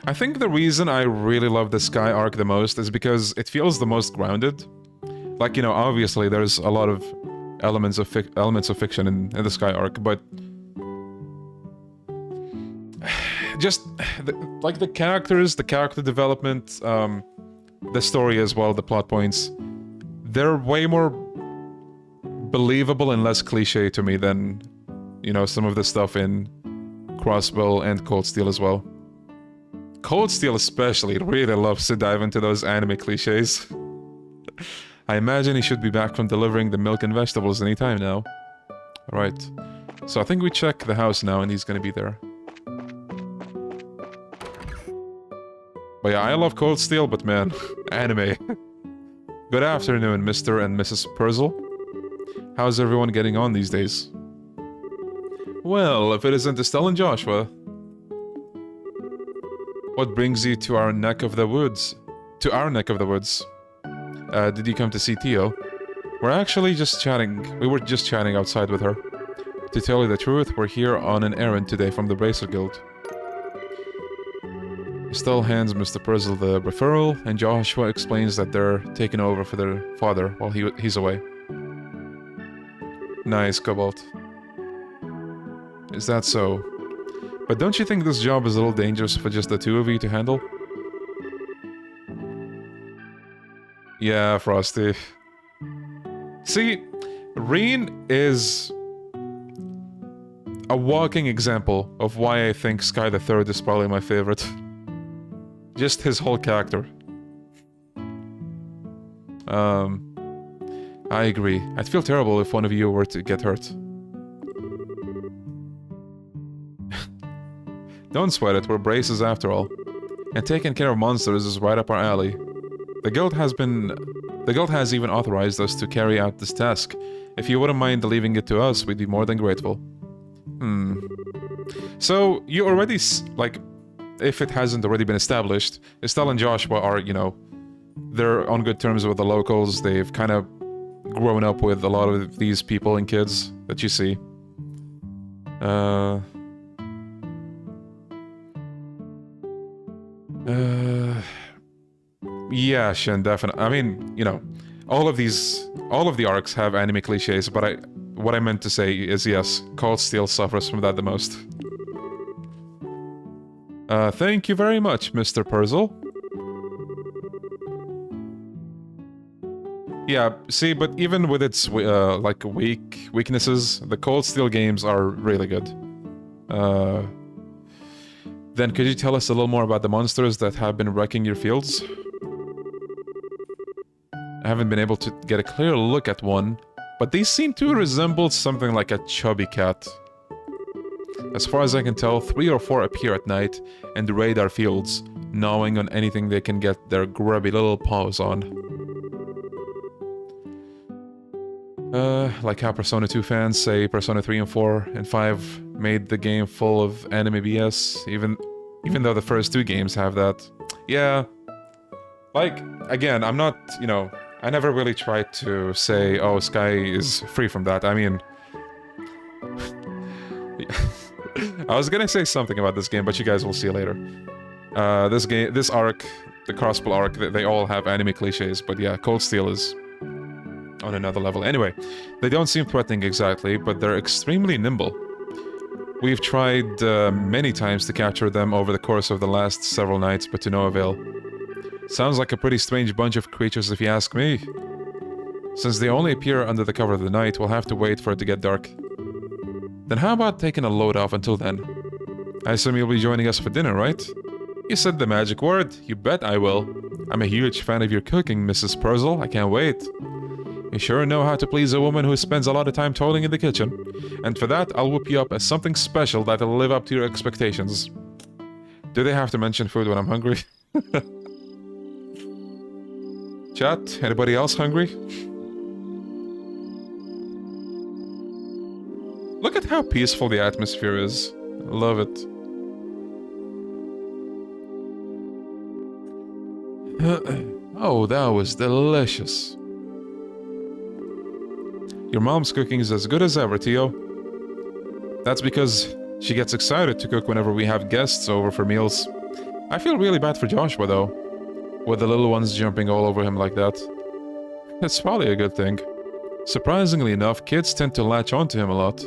I think the reason I really love the Sky arc the most is because it feels the most grounded. Like, you know, obviously there's a lot of elements of fiction in the Sky arc, but just like the characters, the character development, the story as well, the plot points, they're way more believable and less cliche to me than, you know, some of the stuff in Crossbell and Cold Steel as well. Cold Steel especially really loves to dive into those anime cliches. I imagine he should be back from delivering the milk and vegetables anytime now. Alright, so I think we check the house now and he's gonna be there. But yeah, I love Cold Steel, but man, anime. Good afternoon, Mr. and Mrs. Purzel. How's everyone getting on these days? Well, if it isn't Estelle and Joshua. What brings you to our neck of the woods? To our neck of the woods? Did you come to see Tio? We're actually just chatting. We were just chatting outside with her. To tell you the truth, we're here on an errand today from the Bracer Guild. Estelle hands Mr. Purzel the referral, and Joshua explains that they're taking over for their father while he's away. Nice, Cobalt. Is that so? But don't you think this job is a little dangerous for just the two of you to handle? Yeah, Frosty. See, Reen is a walking example of why I think Sky the Third is probably my favorite. Just his whole character. I agree. I'd feel terrible if one of you were to get hurt. Don't sweat it, we're braces after all. And taking care of monsters is right up our alley. The guild has even authorized us to carry out this task. If you wouldn't mind leaving it to us, we'd be more than grateful. So, you already, like, if it hasn't already been established, Estelle and Joshua are, you know, they're on good terms with the locals. They've kind of grown up with a lot of these people and kids that you see. Yeah, Shin, definitely. I mean, you know, all of the arcs have anime cliches, but what I meant to say is yes, Cold Steel suffers from that the most. Thank you very much, Mr. Perzel. Yeah, see, but even with its, like, weaknesses, the Cold Steel games are really good. Then could you tell us a little more about the monsters that have been wrecking your fields? I haven't been able to get a clear look at one, but they seem to resemble something like a chubby cat. As far as I can tell, 3 or 4 appear at night and raid our fields, gnawing on anything they can get their grubby little paws on. Like how Persona 2 fans say Persona 3 and 4 and 5 made the game full of anime BS, even though the first 2 games have that. Yeah. Like, again, I'm not, you know, I never really tried to say, oh, Sky is free from that. I mean... I was gonna say something about this game, but you guys will see later. This arc, the Crossbell arc, they all have anime cliches, but yeah, Cold Steel is on another level. Anyway, they don't seem threatening exactly, but they're extremely nimble. We've tried many times to capture them over the course of the last several nights, but to no avail. Sounds like a pretty strange bunch of creatures if you ask me. Since they only appear under the cover of the night, we'll have to wait for it to get dark. Then how about taking a load off until then? I assume you'll be joining us for dinner, right? You said the magic word. You bet I will. I'm a huge fan of your cooking, Mrs. Perzel. I can't wait. You sure know how to please a woman who spends a lot of time toiling in the kitchen. And for that, I'll whip you up as something special that'll live up to your expectations. Do they have to mention food when I'm hungry? Chat, anybody else hungry? Look at how peaceful the atmosphere is. I love it. Oh, that was delicious. Your mom's cooking is as good as ever, Tio. That's because she gets excited to cook whenever we have guests over for meals. I feel really bad for Joshua, though, with the little ones jumping all over him like that. It's probably a good thing. Surprisingly enough, kids tend to latch onto him a lot.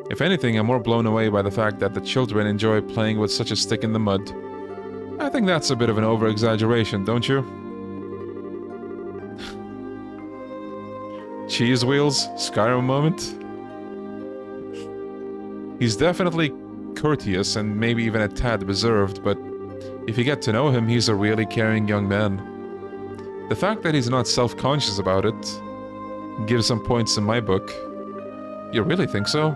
If anything, I'm more blown away by the fact that the children enjoy playing with such a stick in the mud. I think that's a bit of an over-exaggeration, don't you? Cheese wheels? Skyrim moment? He's definitely courteous and maybe even a tad reserved, but if you get to know him, he's a really caring young man. The fact that he's not self-conscious about it gives some points in my book. You really think so?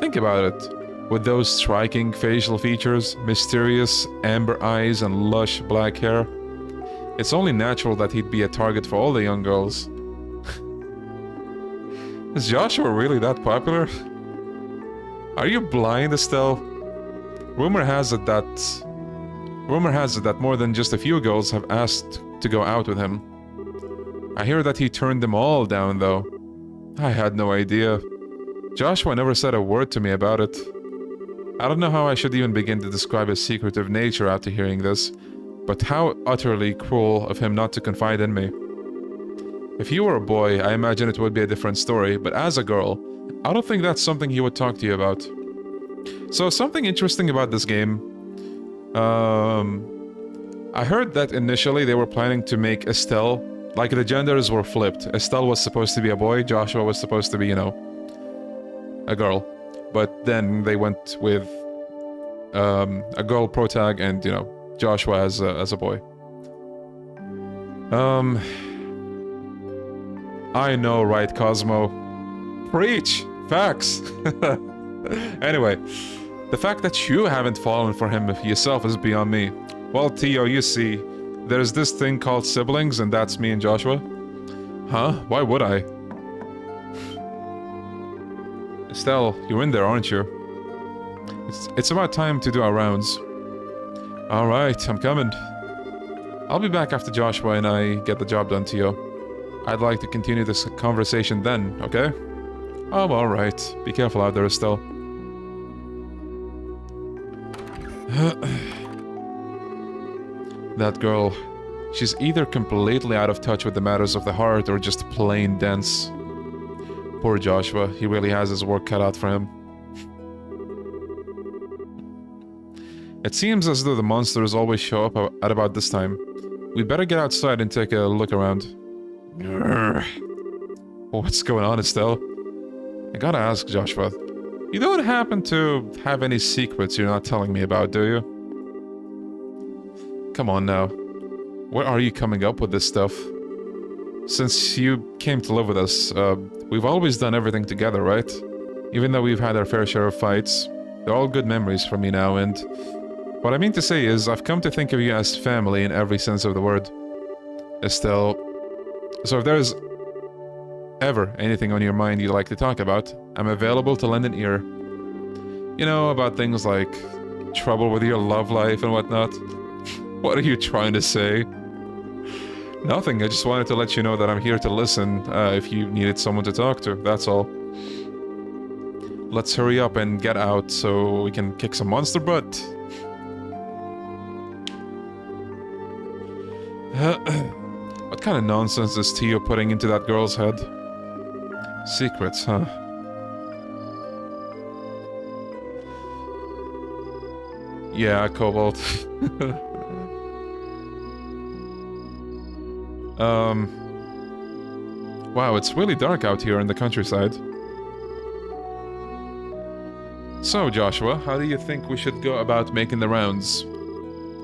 Think about it. With those striking facial features, mysterious amber eyes and lush black hair, it's only natural that he'd be a target for all the young girls. Is Joshua really that popular? Are you blind, Estelle? Rumor has it that more than just a few girls have asked to go out with him. I hear that he turned them all down, though. I had no idea. Joshua never said a word to me about it. I don't know how I should even begin to describe his secretive nature after hearing this, but how utterly cruel of him not to confide in me. If you were a boy, I imagine it would be a different story, but as a girl, I don't think that's something he would talk to you about. So something interesting about this game. I heard that initially they were planning to make Estelle, like the genders were flipped. Estelle was supposed to be a boy, Joshua was supposed to be, you know, a girl. But then they went with a girl protag and, you know, Joshua as a boy. I know, right, Cosmo? Preach! Facts! Anyway, the fact that you haven't fallen for him yourself is beyond me. Well, Tio, you see, there's this thing called siblings, and that's me and Joshua. Huh? Why would I? Estelle, you're in there, aren't you? It's about time to do our rounds. Alright, I'm coming. I'll be back after Joshua and I get the job done, Tio. I'd like to continue this conversation then, okay? Oh, alright. Be careful out there, Estelle. That girl, she's either completely out of touch with the matters of the heart or just plain dense. Poor Joshua, he really has his work cut out for him. It seems as though the monsters always show up at about this time. We'd better get outside and take a look around. What's going on, Estelle? I gotta ask, Joshua. You don't happen to have any secrets you're not telling me about, do you? Come on now. Where are you coming up with this stuff? Since you came to live with us, we've always done everything together, right? Even though we've had our fair share of fights, they're all good memories for me now, and... what I mean to say is, I've come to think of you as family in every sense of the word. Estelle... So if there's ever anything on your mind you'd like to talk about, I'm available to lend an ear. You know, about things like trouble with your love life and whatnot. What are you trying to say? Nothing, I just wanted to let you know that I'm here to listen if you needed someone to talk to, that's all. Let's hurry up and get out so we can kick some monster butt. What kind of nonsense is Tio putting into that girl's head? Secrets, huh? Yeah, Cobalt. Wow, it's really dark out here in the countryside. So, Joshua, how do you think we should go about making the rounds?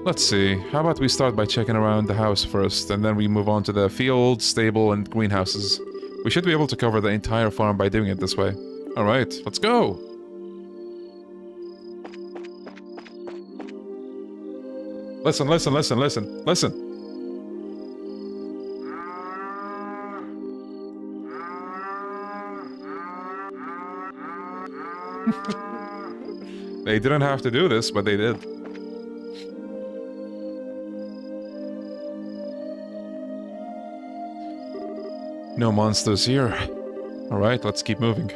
Let's see, how about we start by checking around the house first, and then we move on to the field, stable, and greenhouses. We should be able to cover the entire farm by doing it this way. Alright, let's go! Listen, listen, listen, listen, listen! They didn't have to do this, but they did. No monsters here. Alright, let's keep moving.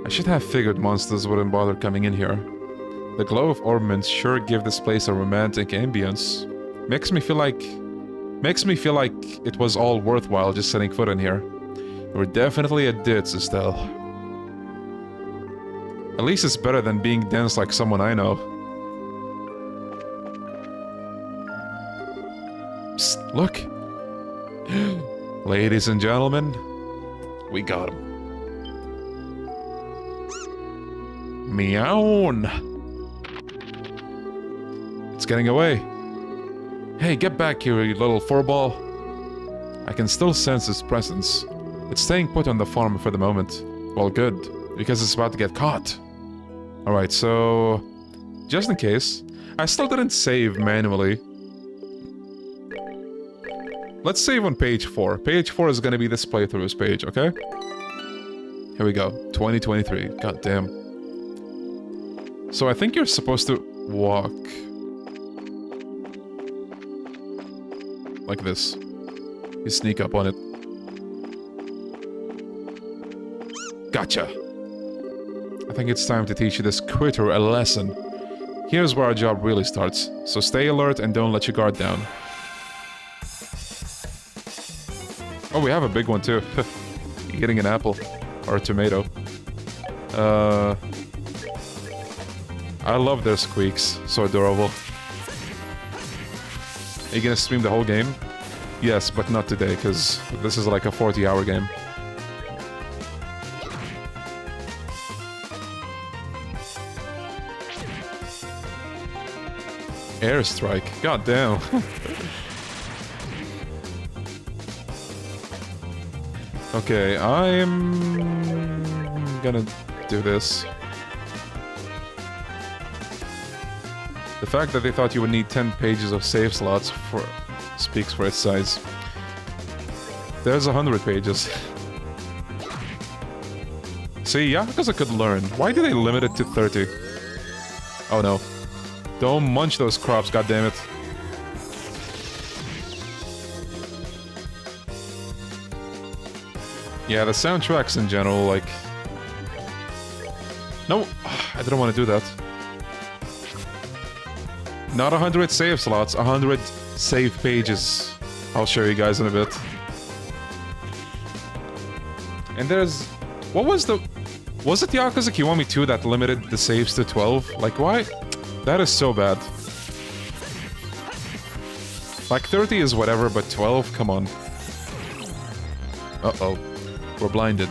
I should have figured monsters wouldn't bother coming in here. The glow of ornaments sure give this place a romantic ambience. Makes me feel like it was all worthwhile just setting foot in here. We're definitely a ditz, Estelle. At least it's better than being dense like someone I know. Psst, look! Ladies and gentlemen, we got him. MiyuRon! It's getting away. Hey, get back here, you little furball. I can still sense its presence. It's staying put on the farm for the moment. Well, good, because it's about to get caught. Alright, so... just in case, I still didn't save manually. Let's save on page 4. Page 4 is gonna be this playthrough's page, okay? Here we go, 2023, god damn. So I think you're supposed to walk... like this. You sneak up on it. Gotcha! I think it's time to teach you this critter a lesson. Here's where our job really starts, so stay alert and don't let your guard down. Oh, we have a big one too. Eating an apple. Or a tomato. I love their squeaks. So adorable. Are you gonna stream the whole game? Yes, but not today, because this is like a 40-hour game. Airstrike. God damn. Okay, I'm gonna do this. The fact that they thought you would need 10 pages of save slots for speaks for its size. There's 100 pages. See, Yakuza could learn. Why do they limit it to 30? Oh no. Don't munch those crops, goddammit. Yeah, the soundtracks in general, like... No, I didn't want to do that. Not 100 save slots, 100 save pages. I'll show you guys in a bit. And there's... What was the... Was it Yakuza Kiwami 2 that limited the saves to 12? Like, why? That is so bad. Like, 30 is whatever, but 12? Come on. Uh-oh. We're blinded.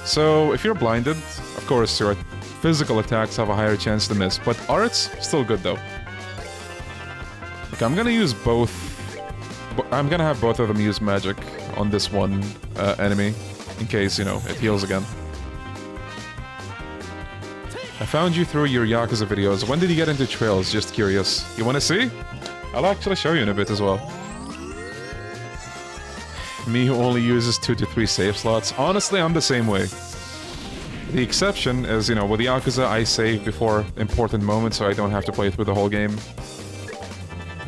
So, if you're blinded, of course, your physical attacks have a higher chance to miss, but art's still good, though. Okay, I'm gonna use both... I'm gonna have both of them use magic on this one enemy, in case, you know, it heals again. I found you through your Yakuza videos. When did you get into Trails? Just curious. You wanna see? I'll actually show you in a bit as well. Me who only uses 2 to 3 save slots. Honestly, I'm the same way. The exception is, you know, with Yakuza, I save before important moments so I don't have to play through the whole game.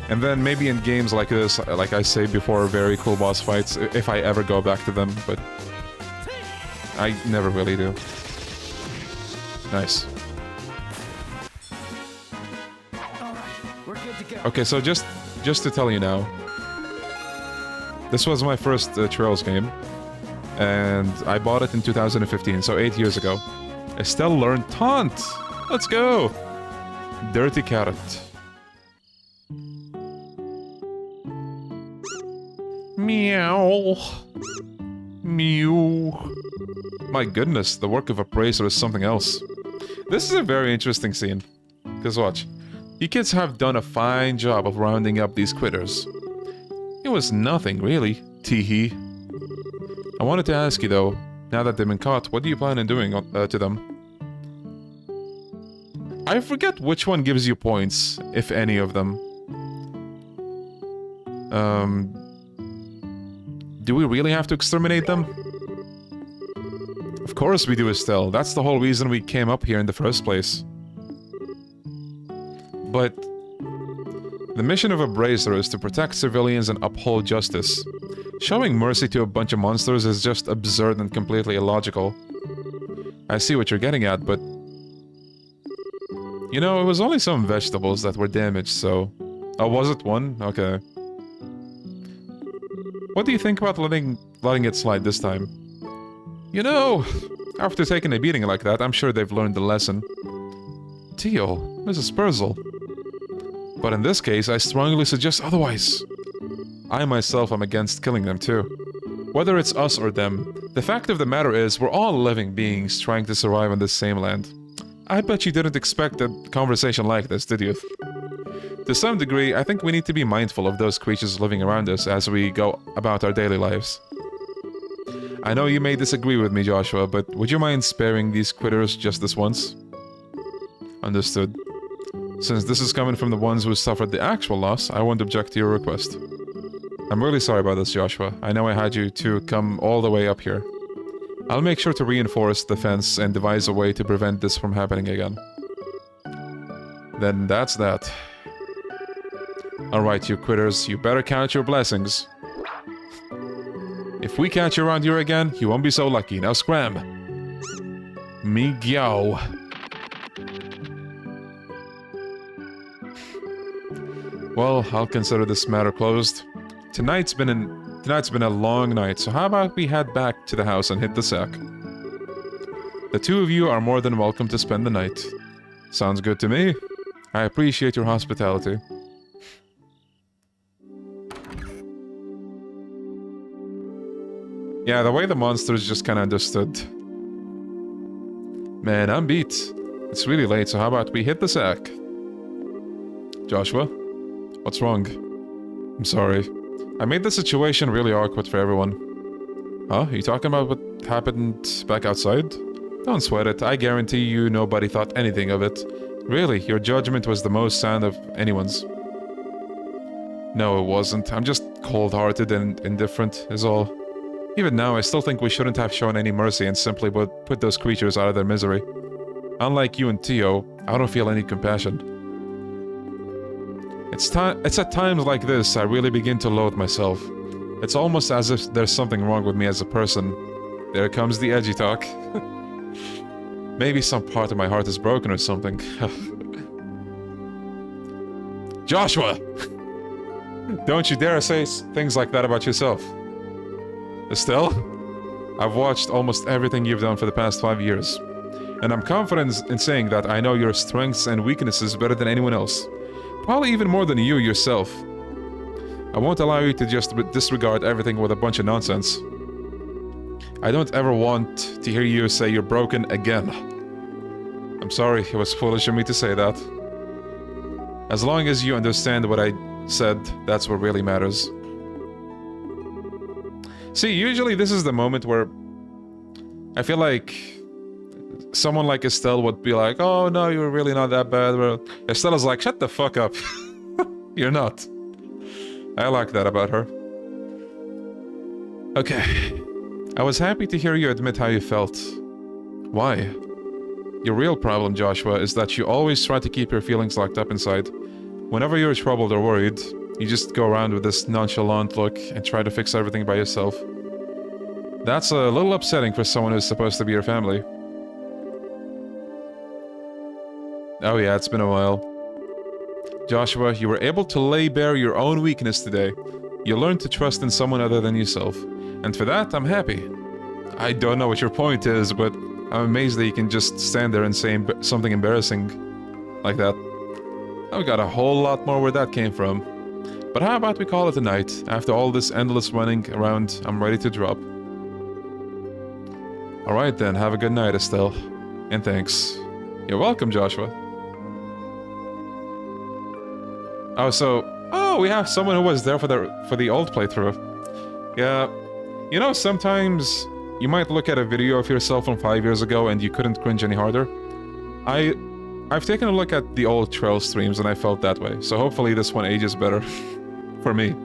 And then maybe in games like this, like I save before very cool boss fights, if I ever go back to them, but I never really do. Nice. Okay, so just to tell you now, this was my first Trails game, and I bought it in 2015, so 8 years ago. I still learned Taunt! Let's go! Dirty Carrot. Meow. Mew. My goodness, the work of a praiser is something else. This is a very interesting scene. Because watch. You kids have done a fine job of rounding up these quitters. It was nothing, really. Tee-hee. I wanted to ask you, though, now that they've been caught, what do you plan on doing to them? I forget which one gives you points, if any of them. Do we really have to exterminate them? Of course we do, Estelle. That's the whole reason we came up here in the first place. But... the mission of a bracer is to protect civilians and uphold justice. Showing mercy to a bunch of monsters is just absurd and completely illogical. I see what you're getting at, but... you know, it was only some vegetables that were damaged, so... Oh, was it one? Okay. What do you think about letting it slide this time? You know, after taking a beating like that, I'm sure they've learned the lesson. Teal, Mrs. Spurzle. But in this case, I strongly suggest otherwise. I myself am against killing them too. Whether it's us or them, the fact of the matter is we're all living beings trying to survive on this same land. I bet you didn't expect a conversation like this, did you? To some degree, I think we need to be mindful of those creatures living around us as we go about our daily lives. I know you may disagree with me, Joshua, but would you mind sparing these critters just this once? Understood. Since this is coming from the ones who suffered the actual loss, I won't object to your request. I'm really sorry about this, Joshua. I know I had you to come all the way up here. I'll make sure to reinforce the fence and devise a way to prevent this from happening again. Then that's that. Alright, you critters, you better count your blessings. If we catch you around here again, you won't be so lucky. Now scram! Miguel. Well, I'll consider this matter closed. Tonight's been a long night, so how about we head back to the house and hit the sack? The two of you are more than welcome to spend the night. Sounds good to me. I appreciate your hospitality. Yeah, the way the monsters just kinda understood. Man, I'm beat. It's really late, so how about we hit the sack? Joshua? What's wrong? I'm sorry. I made the situation really awkward for everyone. Huh? You talking about what happened back outside? Don't sweat it. I guarantee you nobody thought anything of it. Really, your judgment was the most sound of anyone's. No, it wasn't. I'm just cold-hearted and indifferent, is all. Even now, I still think we shouldn't have shown any mercy and simply put those creatures out of their misery. Unlike you and Tio, I don't feel any compassion. It's at times like this I really begin to loathe myself. It's almost as if there's something wrong with me as a person. There comes the edgy talk. Maybe some part of my heart is broken or something. Joshua! Don't you dare say things like that about yourself. Estelle? I've watched almost everything you've done for the past 5 years. And I'm confident in saying that I know your strengths and weaknesses better than anyone else. Probably even more than you yourself. I won't allow you to just disregard everything with a bunch of nonsense. I don't ever want to hear you say you're broken again. I'm sorry, it was foolish of me to say that. As long as you understand what I said, that's what really matters. See, usually this is the moment where I feel like someone like Estelle would be like, oh no, you're really not that bad. Well, Estelle's like, shut the fuck up. You're not. I like that about her. Okay. I was happy to hear you admit how you felt. Why? Your real problem, Joshua, is that you always try to keep your feelings locked up inside. Whenever you're troubled or worried, you just go around with this nonchalant look and try to fix everything by yourself. That's a little upsetting for someone who's supposed to be your family. Oh yeah, it's been a while. Joshua, you were able to lay bare your own weakness today. You learned to trust in someone other than yourself. And for that, I'm happy. I don't know what your point is, but I'm amazed that you can just stand there and say something embarrassing like that. I've got a whole lot more where that came from. But how about we call it a night? After all this endless running around, I'm ready to drop. Alright then, have a good night, Estelle. And thanks. You're welcome, Joshua. Oh, we have someone who was there for the old playthrough. Yeah, you know, sometimes you might look at a video of yourself from 5 years ago and you couldn't cringe any harder. I've taken a look at the old Trail streams and I felt that way, so hopefully this one ages better. For me.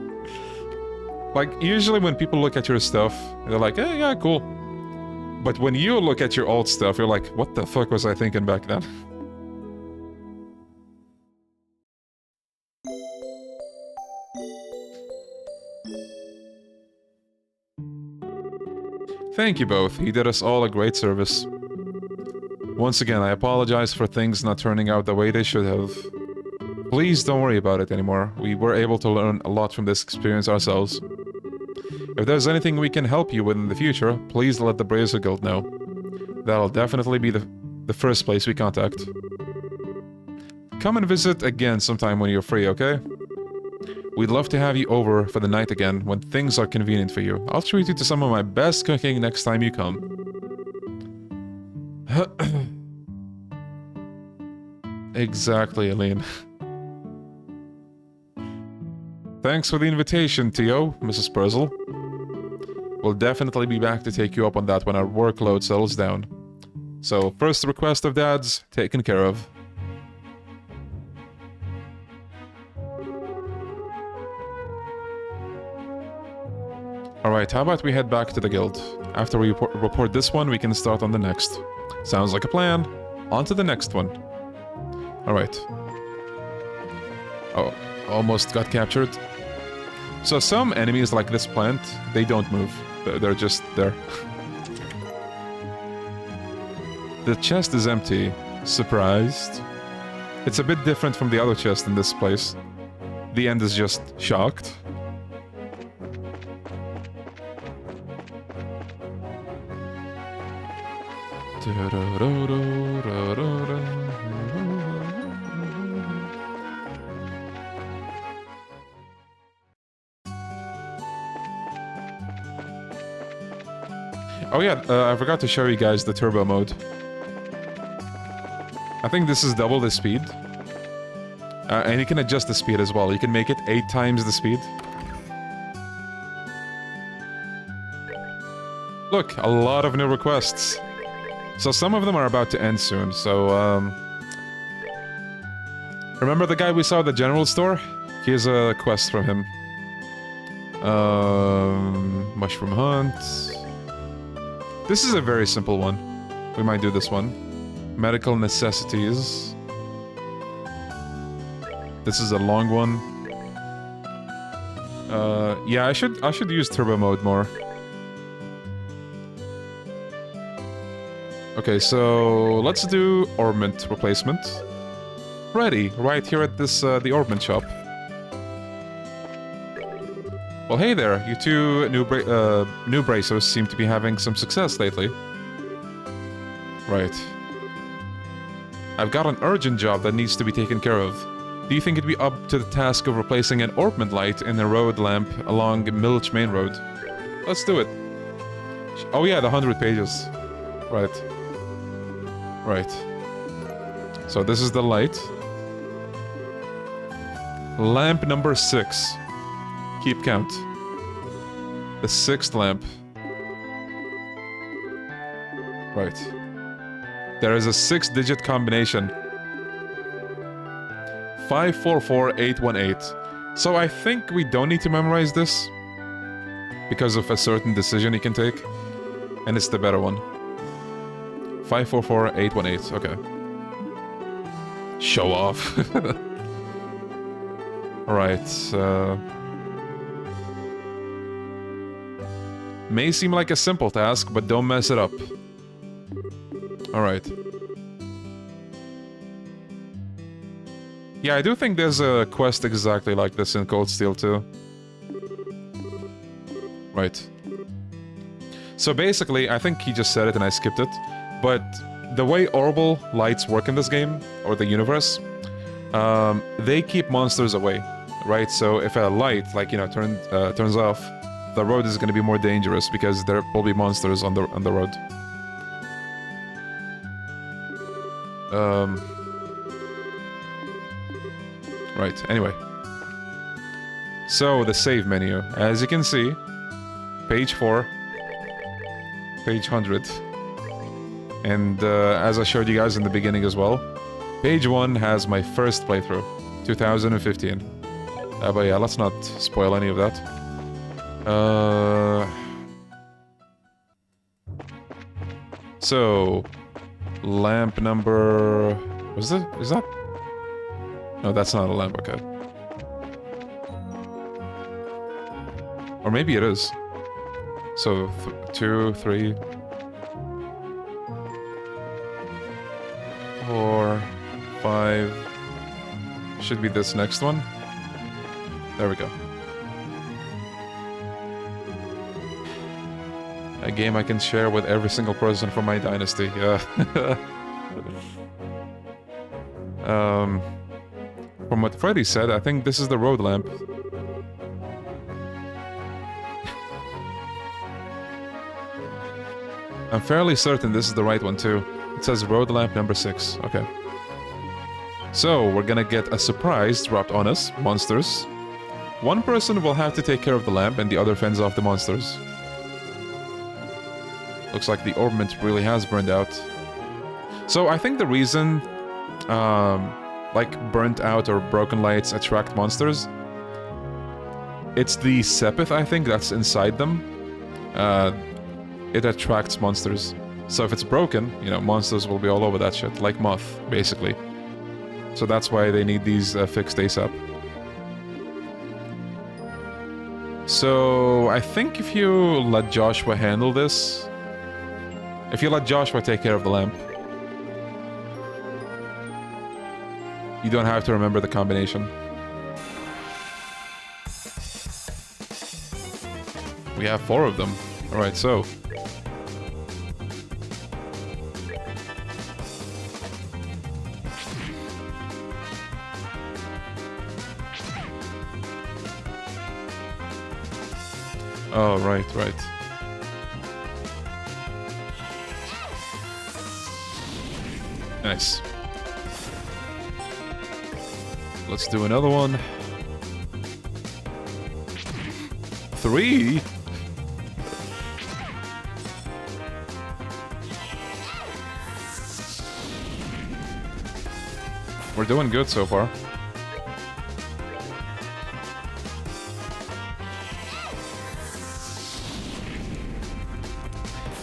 Like, usually when people look at your stuff, they're like, eh, yeah, cool. But when you look at your old stuff, you're like, what the fuck was I thinking back then? Thank you both, you did us all a great service. Once again, I apologize for things not turning out the way they should have. Please don't worry about it anymore, we were able to learn a lot from this experience ourselves. If there's anything we can help you with in the future, please let the Brazier Guild know. That'll definitely be the first place we contact. Come and visit again sometime when you're free, okay? We'd love to have you over for the night again when things are convenient for you. I'll treat you to some of my best cooking next time you come. Exactly, Aline. Thanks for the invitation, Tio, Mrs. Purzel. We'll definitely be back to take you up on that when our workload settles down. So, first request of Dad's, taken care of. Alright, how about we head back to the guild? After we report this one, we can start on the next. Sounds like a plan. On to the next one. Alright. Oh, almost got captured. So some enemies like this plant, they don't move. They're just there. The chest is empty. Surprised. It's a bit different from the other chest in this place. The end is just shocked. Oh yeah, I forgot to show you guys the turbo mode. I think this is double the speed. And you can adjust the speed as well. You can make it 8 times the speed. Look, a lot of new requests. So some of them are about to end soon, so remember the guy we saw at the general store? Here's a quest from him. Mushroom Hunt. This is a very simple one. We might do this one. Medical necessities. This is a long one. Yeah, I should use turbo mode more. Okay, so let's do orbment replacement. Ready, right here at this the orbment shop. Well, hey there, you two new bracers seem to be having some success lately. Right. I've got an urgent job that needs to be taken care of. Do you think it'd be up to the task of replacing an orbment light in a road lamp along Milch Main Road? Let's do it. Oh yeah, the 100 pages. Right. Right. So this is the light. Lamp number 6. Keep count. The 6th lamp. Right. There is a 6-digit combination. 544818. So I think we don't need to memorize this. Because of a certain decision you can take. And it's the better one. 544818. Okay. Show off. Alright, may seem like a simple task, but don't mess it up. Alright. Yeah, I do think there's a quest exactly like this in Cold Steel too. Right. So basically, I think he just said it and I skipped it, but the way orbital lights work in this game, or the universe, they keep monsters away, right? So if a light, like, you know, turns off, the road is going to be more dangerous because there will be monsters on the road. Right, anyway. So, the save menu. As you can see, page 4, page 100. And as I showed you guys in the beginning as well, page 1 has my first playthrough, 2015. But yeah, let's not spoil any of that. So, lamp number... Is that? No, that's not a lamp, okay. Or maybe it is. So, 2, 3... 4, 5... Should be this next one. There we go. A game I can share with every single person from my dynasty, yeah. From what Freddy said, I think this is the road lamp. I'm fairly certain this is the right one too. It says road lamp number 6, okay. So, we're gonna get a surprise dropped on us, monsters. One person will have to take care of the lamp and the other fends off the monsters. Looks like the orbment really has burned out. So I think the reason, like burnt out or broken lights attract monsters, it's the sepith, I think, that's inside them. It attracts monsters. So if it's broken, you know, monsters will be all over that shit, like moth, basically. So that's why they need these fixed ASAP. So I think if you let Joshua handle this, if you let Joshua take care of the lamp, You don't have to remember the combination. We have 4 of them. Alright, so... Oh, right. Nice. Let's do another one. 3? We're doing good so far.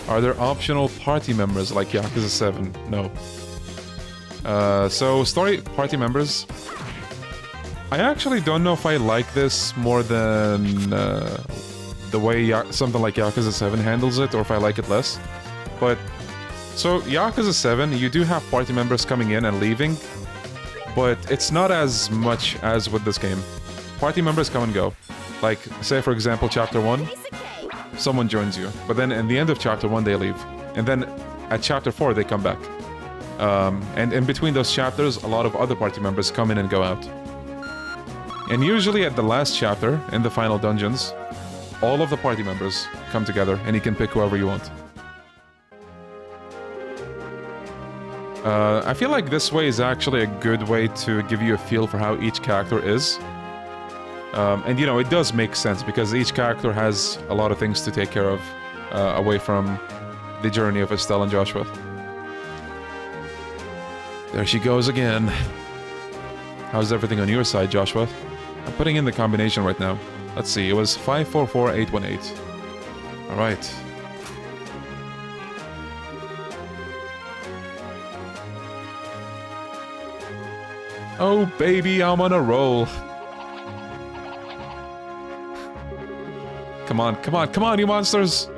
Are there optional party members like Yakuza 7? No. So, story party members... I actually don't know if I like this more than the way something like Yakuza 7 handles it, or if I like it less. But, so Yakuza 7, you do have party members coming in and leaving, but it's not as much as with this game. Party members come and go. Like, say for example, Chapter 1, someone joins you, but then in the end of Chapter 1 they leave. And then at Chapter 4 they come back. And in between those chapters, a lot of other party members come in and go out. And usually at the last chapter, in the final dungeons, all of the party members come together and you can pick whoever you want. I feel like this way is actually a good way to give you a feel for how each character is. And you know, it does make sense because each character has a lot of things to take care of away from the journey of Estelle and Joshua. There she goes again. How's everything on your side, Joshua? I'm putting in the combination right now. Let's see, it was 544818. Alright. Oh baby, I'm on a roll. Come on, you monsters!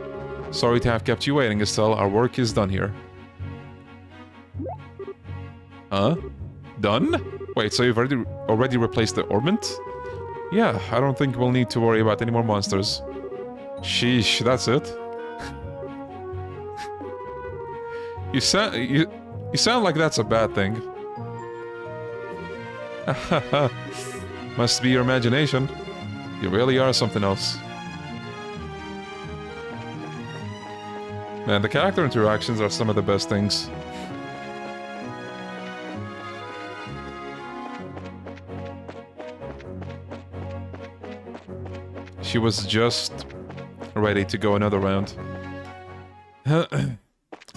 Sorry to have kept you waiting, Estelle. Our work is done here. Huh? Done? Wait, so you've already replaced the orbment? Yeah, I don't think we'll need to worry about any more monsters. Sheesh, that's it? You sound like that's a bad thing. Must be your imagination. You really are something else. Man, the character interactions are some of the best things. She was just ready to go another round.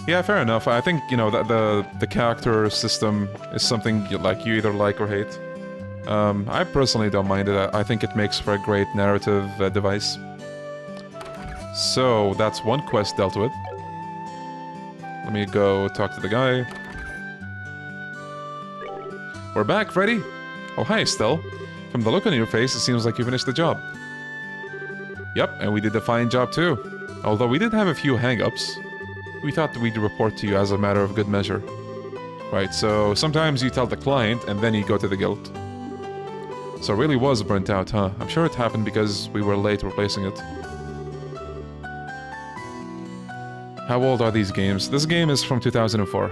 Yeah, fair enough. I think, you know, that the character system is something you either like or hate. I personally don't mind it. I think it makes for a great narrative device. So, that's one quest dealt with. Let me go talk to the guy. We're back, Freddy! Oh, hi, Estelle. From the look on your face, it seems like you finished the job. Yep, and we did a fine job too. Although we did have a few hang-ups. We thought we'd report to you as a matter of good measure. Right, so sometimes you tell the client and then you go to the guild. So it really was burnt out, huh? I'm sure it happened because we were late replacing it. How old are these games? This game is from 2004.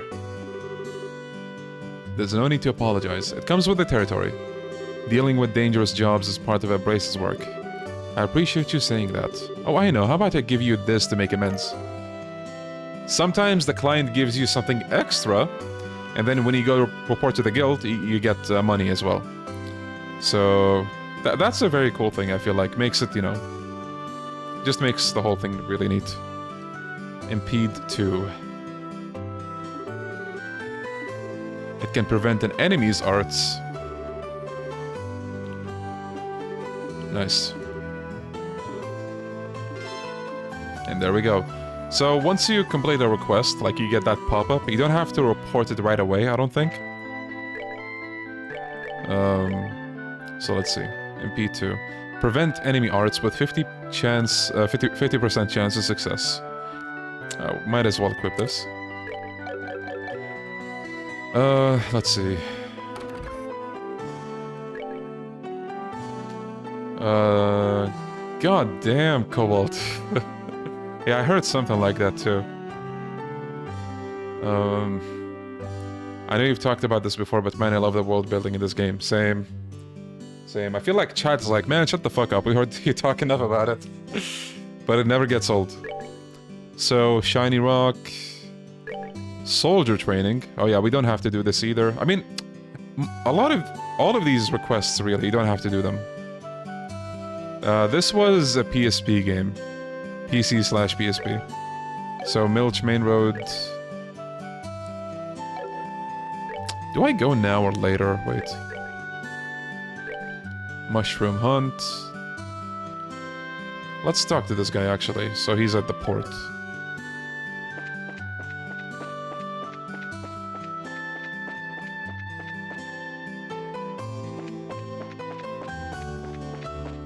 There's no need to apologize. It comes with the territory. Dealing with dangerous jobs is part of a brace's work. I appreciate you saying that. Oh, I know. How about I give you this to make amends? Sometimes the client gives you something extra, and then when you go report to the guild, you get money as well. So, that's a very cool thing, I feel like. Makes it, you know... just makes the whole thing really neat. Impede 2. It can prevent an enemy's arts. Nice. And there we go. So once you complete a request, like you get that pop-up, you don't have to report it right away, I don't think. So let's see. MP2. Prevent enemy arts with 50% chance of success. Might as well equip this. Let's see. God damn, Cobalt. Yeah, I heard something like that too. I know you've talked about this before, but man, I love the world building in this game. Same. Same. I feel like chat's like, man, shut the fuck up. We heard you talk enough about it. But it never gets old. So, Shiny Rock... Soldier training. Oh yeah, we don't have to do this either. I mean, all of these requests, really, you don't have to do them. This was a PSP game. PC/PSP. So, Milch Main Road... Do I go now or later? Wait. Mushroom Hunt. Let's talk to this guy, actually. So he's at the port.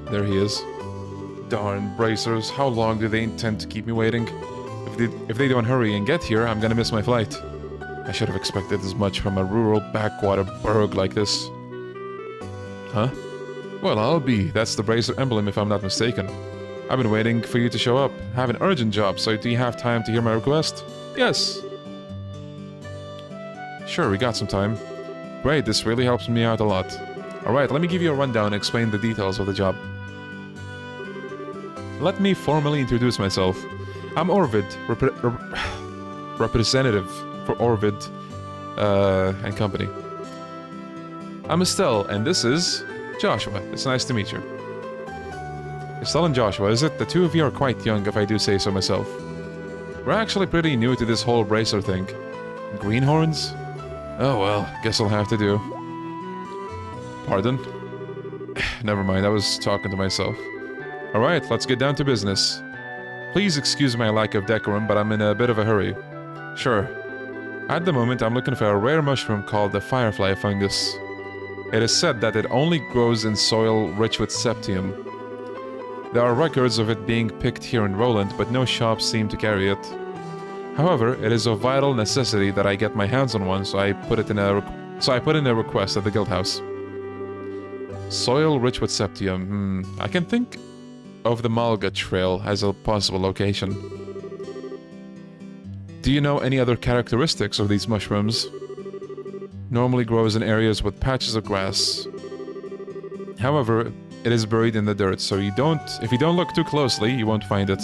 There he is. Darn bracers, how long do they intend to keep me waiting? If they don't hurry and get here, I'm gonna miss my flight. I should have expected as much from a rural backwater burg like this. Huh? Well, I'll be. That's the bracer emblem if I'm not mistaken. I've been waiting for you to show up. I have an urgent job, so do you have time to hear my request? Yes. Sure, we got some time. Great, this really helps me out a lot. Alright, let me give you a rundown and explain the details of the job. Let me formally introduce myself. I'm Orvid, representative for Orvid and company. I'm Estelle, and this is Joshua. It's nice to meet you. Estelle and Joshua, is it? The two of you are quite young, if I do say so myself. We're actually pretty new to this whole bracer thing. Greenhorns? Oh well, guess I'll have to do. Pardon? Never mind, I was talking to myself. Alright, let's get down to business. Please excuse my lack of decorum, but I'm in a bit of a hurry. Sure. At the moment, I'm looking for a rare mushroom called the firefly fungus. It is said that it only grows in soil rich with septium. There are records of it being picked here in Roland, but no shops seem to carry it. However, it is of vital necessity that I get my hands on one, so I put in a request at the guild house. Soil rich with septium. I can think of the Malga Trail as a possible location. Do you know any other characteristics of these mushrooms? Normally grows in areas with patches of grass. However, it is buried in the dirt, so if you don't look too closely, you won't find it.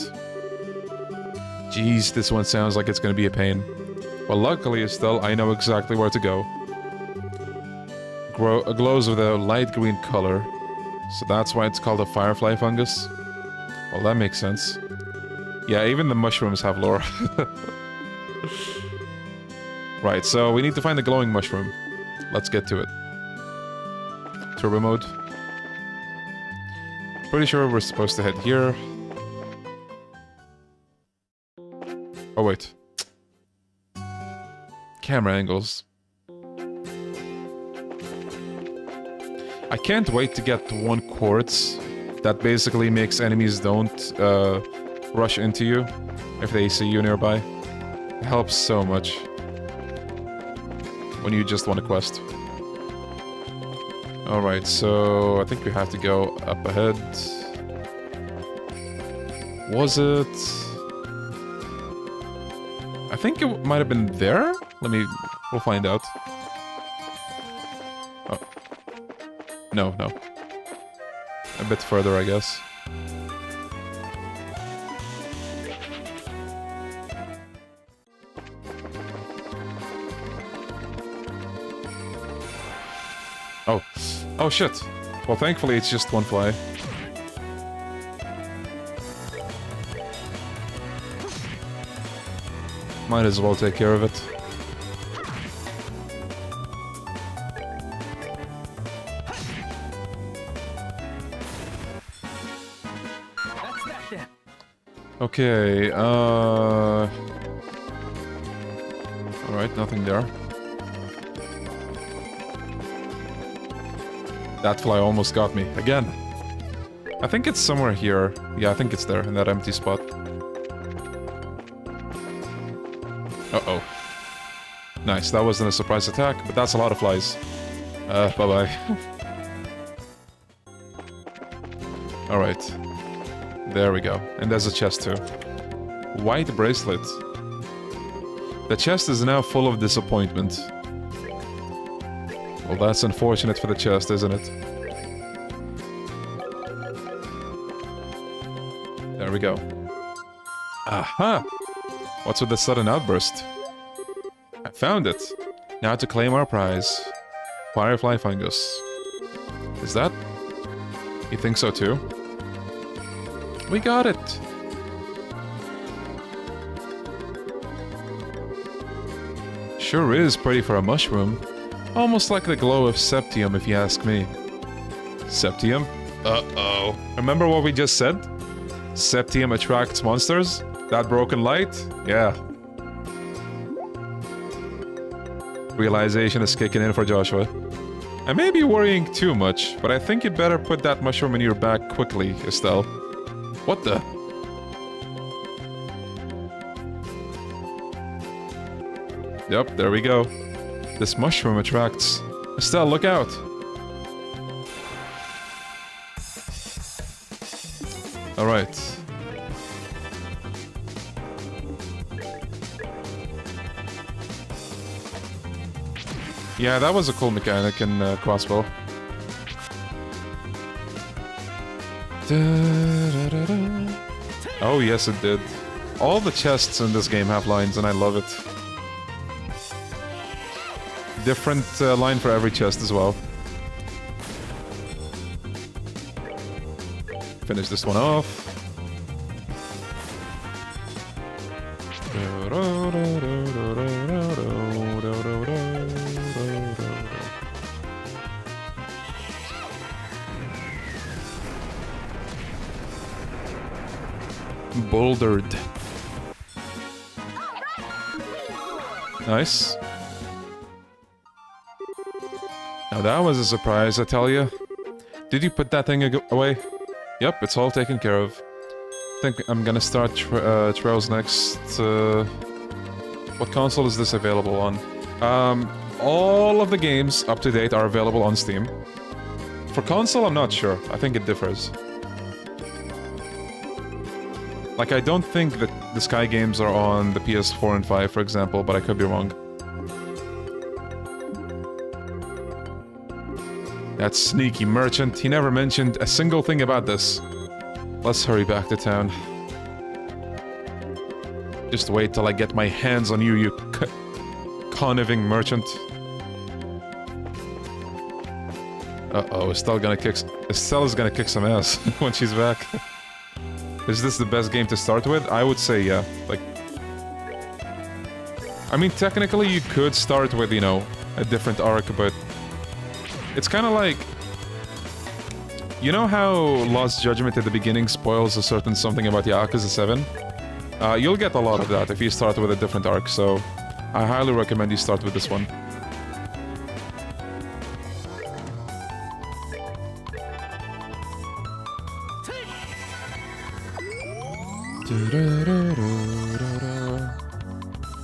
Jeez, this one sounds like it's gonna be a pain. Well, luckily, Estelle, I know exactly where to go. Glows with a light green color, so that's why it's called a firefly fungus. Well, that makes sense. Yeah, even the mushrooms have lore. Right, so we need to find the glowing mushroom. Let's get to it. Turbo mode. Pretty sure we're supposed to head here. Oh, wait. Camera angles. I can't wait to get 1 quartz. That basically makes enemies don't rush into you if they see you nearby. It helps so much when you just want a quest. Alright, so I think we have to go up ahead. Was it? I think it might have been there? We'll find out. Oh. No. A bit further, I guess. Oh shit. Well, thankfully it's just 1 fly. Might as well take care of it. Okay, alright, nothing there. That fly almost got me, again. I think it's somewhere here. Yeah, I think it's there, in that empty spot. Uh-oh. Nice, that wasn't a surprise attack, but that's a lot of flies. Bye-bye. Alright. There we go. And there's a chest too. White bracelet. The chest is now full of disappointment. Well, that's unfortunate for the chest, isn't it? There we go. Aha! What's with the sudden outburst? I found it! Now to claim our prize. Firefly fungus. Is that? You think so too? We got it! Sure is pretty for a mushroom. Almost like the glow of Septium, if you ask me. Septium? Uh-oh. Remember what we just said? Septium attracts monsters? That broken light? Yeah. Realization is kicking in for Joshua. I may be worrying too much, but I think you'd better put that mushroom in your bag quickly, Estelle. What the? Yep, there we go. This mushroom attracts... Estelle, look out! Alright. Yeah, that was a cool mechanic in Crossbell. Oh yes, it did. All the chests in this game have lines, and I love it. Different line for every chest as well. Finish this one off. Bouldered. Nice. Now that was a surprise, I tell you. Did you put that thing away? Yep, it's all taken care of. I think I'm gonna start Trails next. What console is this available on? All of the games up to date are available on Steam. For console, I'm not sure. I think it differs. Like, I don't think that the Sky games are on the PS4 and 5, for example, but I could be wrong. That sneaky merchant, he never mentioned a single thing about this. Let's hurry back to town. Just wait till I get my hands on you, you conniving merchant. Uh-oh, Estelle's gonna kick some ass when she's back. Is this the best game to start with? I would say yeah. Like... I mean, technically you could start with, you know, a different arc, but... It's kind of like... You know how Lost Judgment at the beginning spoils a certain something about Yakuza 7? You'll get a lot of that if you start with a different arc, so... I highly recommend you start with this one.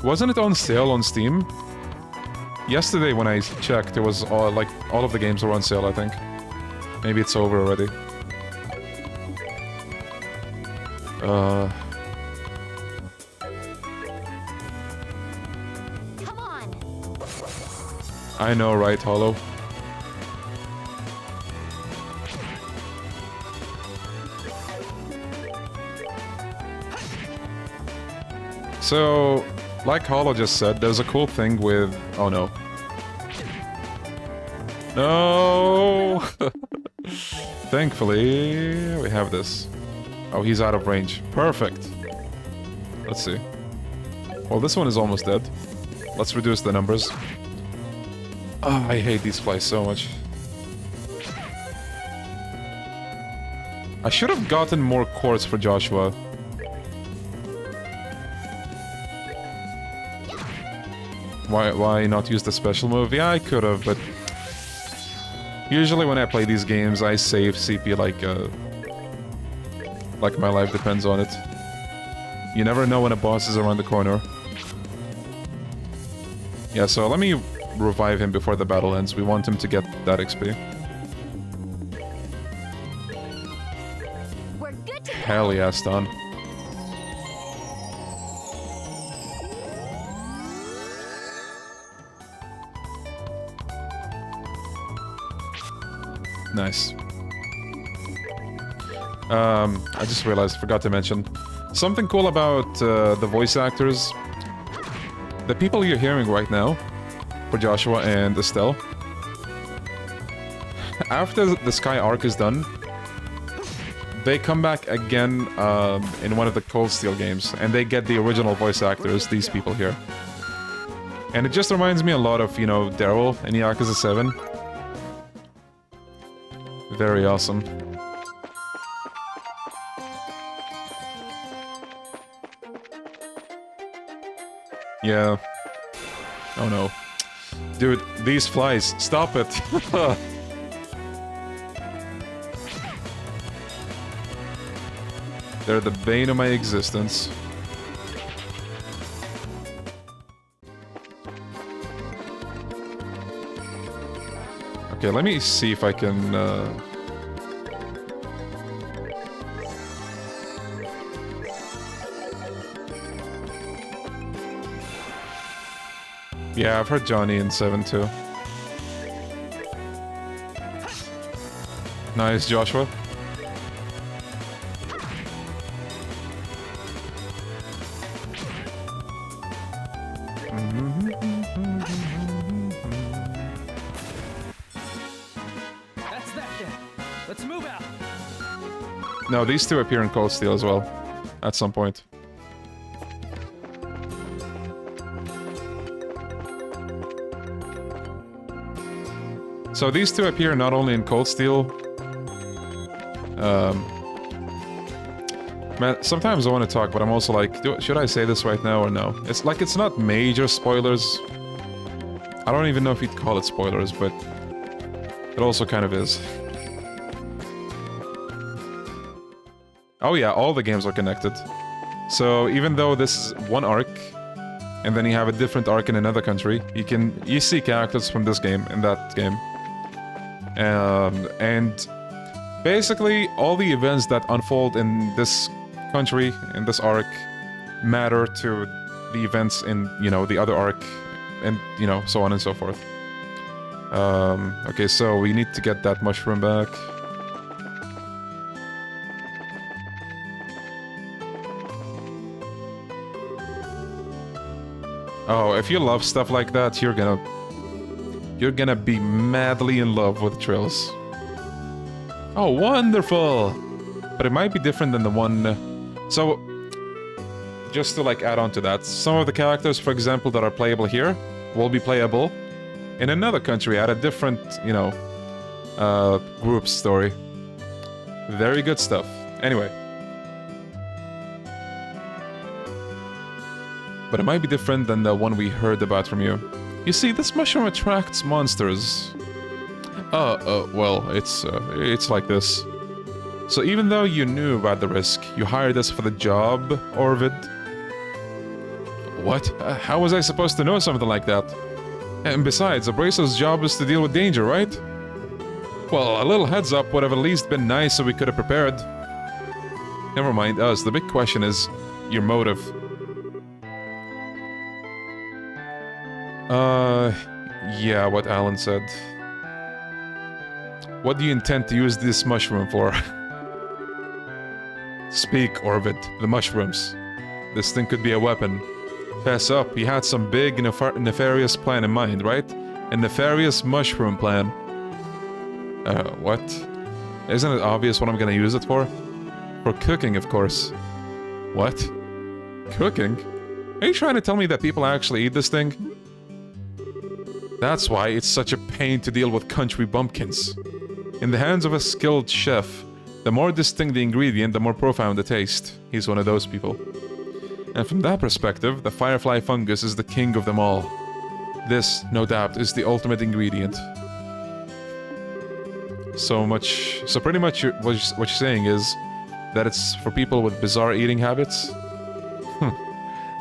Wasn't it on sale on Steam? Yesterday when I checked, it was all, like, all of the games were on sale, I think. Maybe it's over already. Come on. I know, right, Hollow? So, like Hollow just said, there's a cool thing with... Oh no. No! Thankfully, we have this. Oh, he's out of range. Perfect. Let's see. Well, this one is almost dead. Let's reduce the numbers. Oh, I hate these flies so much. I should have gotten more quartz for Joshua. Why not use the special move? Yeah, I could have, but... Usually when I play these games, I save CP like my life depends on it. You never know when a boss is around the corner. Yeah, so let me revive him before the battle ends. We want him to get that XP. Hell yeah, stun. Nice. I just realized, forgot to mention. Something cool about the voice actors. The people you're hearing right now, for Joshua and Estelle, after the Sky arc is done, they come back again in one of the Cold Steel games, and they get the original voice actors, these people here. And it just reminds me a lot of, you know, Daryl in Yakuza 7. Very awesome. Yeah. Oh no. Dude, these flies, stop it! They're the bane of my existence. Okay, let me see if I can... Yeah, I've heard Johnny in 7 too. Nice, Joshua. That's that then. Let's move out. No, these two appear in Cold Steel as well, at some point. So these two appear not only in Cold Steel. Man, sometimes I want to talk, but I'm also like, should I say this right now or no? It's like, it's not major spoilers. I don't even know if you'd call it spoilers, but it also kind of is. Oh yeah, all the games are connected. So even though this is one arc, and then you have a different arc in another country, you see characters from this game and that game. And basically all the events that unfold in this country, in this arc, matter to the events in, you know, the other arc, and, you know, so on and so forth. Okay, so we need to get that mushroom back. Oh, if you love stuff like that, you're gonna be madly in love with Trills. Oh, wonderful! But it might be different than the one... So, just to like add on to that, some of the characters, for example, that are playable here, will be playable in another country at a different, you know, group story. Very good stuff. Anyway. But it might be different than the one we heard about from you. You see, this mushroom attracts monsters. Well, it's like this. So even though you knew about the risk, you hired us for the job, Orvid? What? How was I supposed to know something like that? And besides, a bracer's job is to deal with danger, right? Well, a little heads up would have at least been nice so we could have prepared. Never mind us, the big question is your motive. Yeah, what Alan said. What do you intend to use this mushroom for? Speak, Orvid. The mushrooms. This thing could be a weapon. Fess up, he had some big nefarious plan in mind, right? A nefarious mushroom plan. What? Isn't it obvious what I'm gonna use it for? For cooking, of course. What? Cooking? Are you trying to tell me that people actually eat this thing? That's why it's such a pain to deal with country bumpkins. In the hands of a skilled chef, the more distinct the ingredient, the more profound the taste. He's one of those people. And from that perspective, the firefly fungus is the king of them all. This, no doubt, is the ultimate ingredient. So pretty much what you're saying is that it's for people with bizarre eating habits?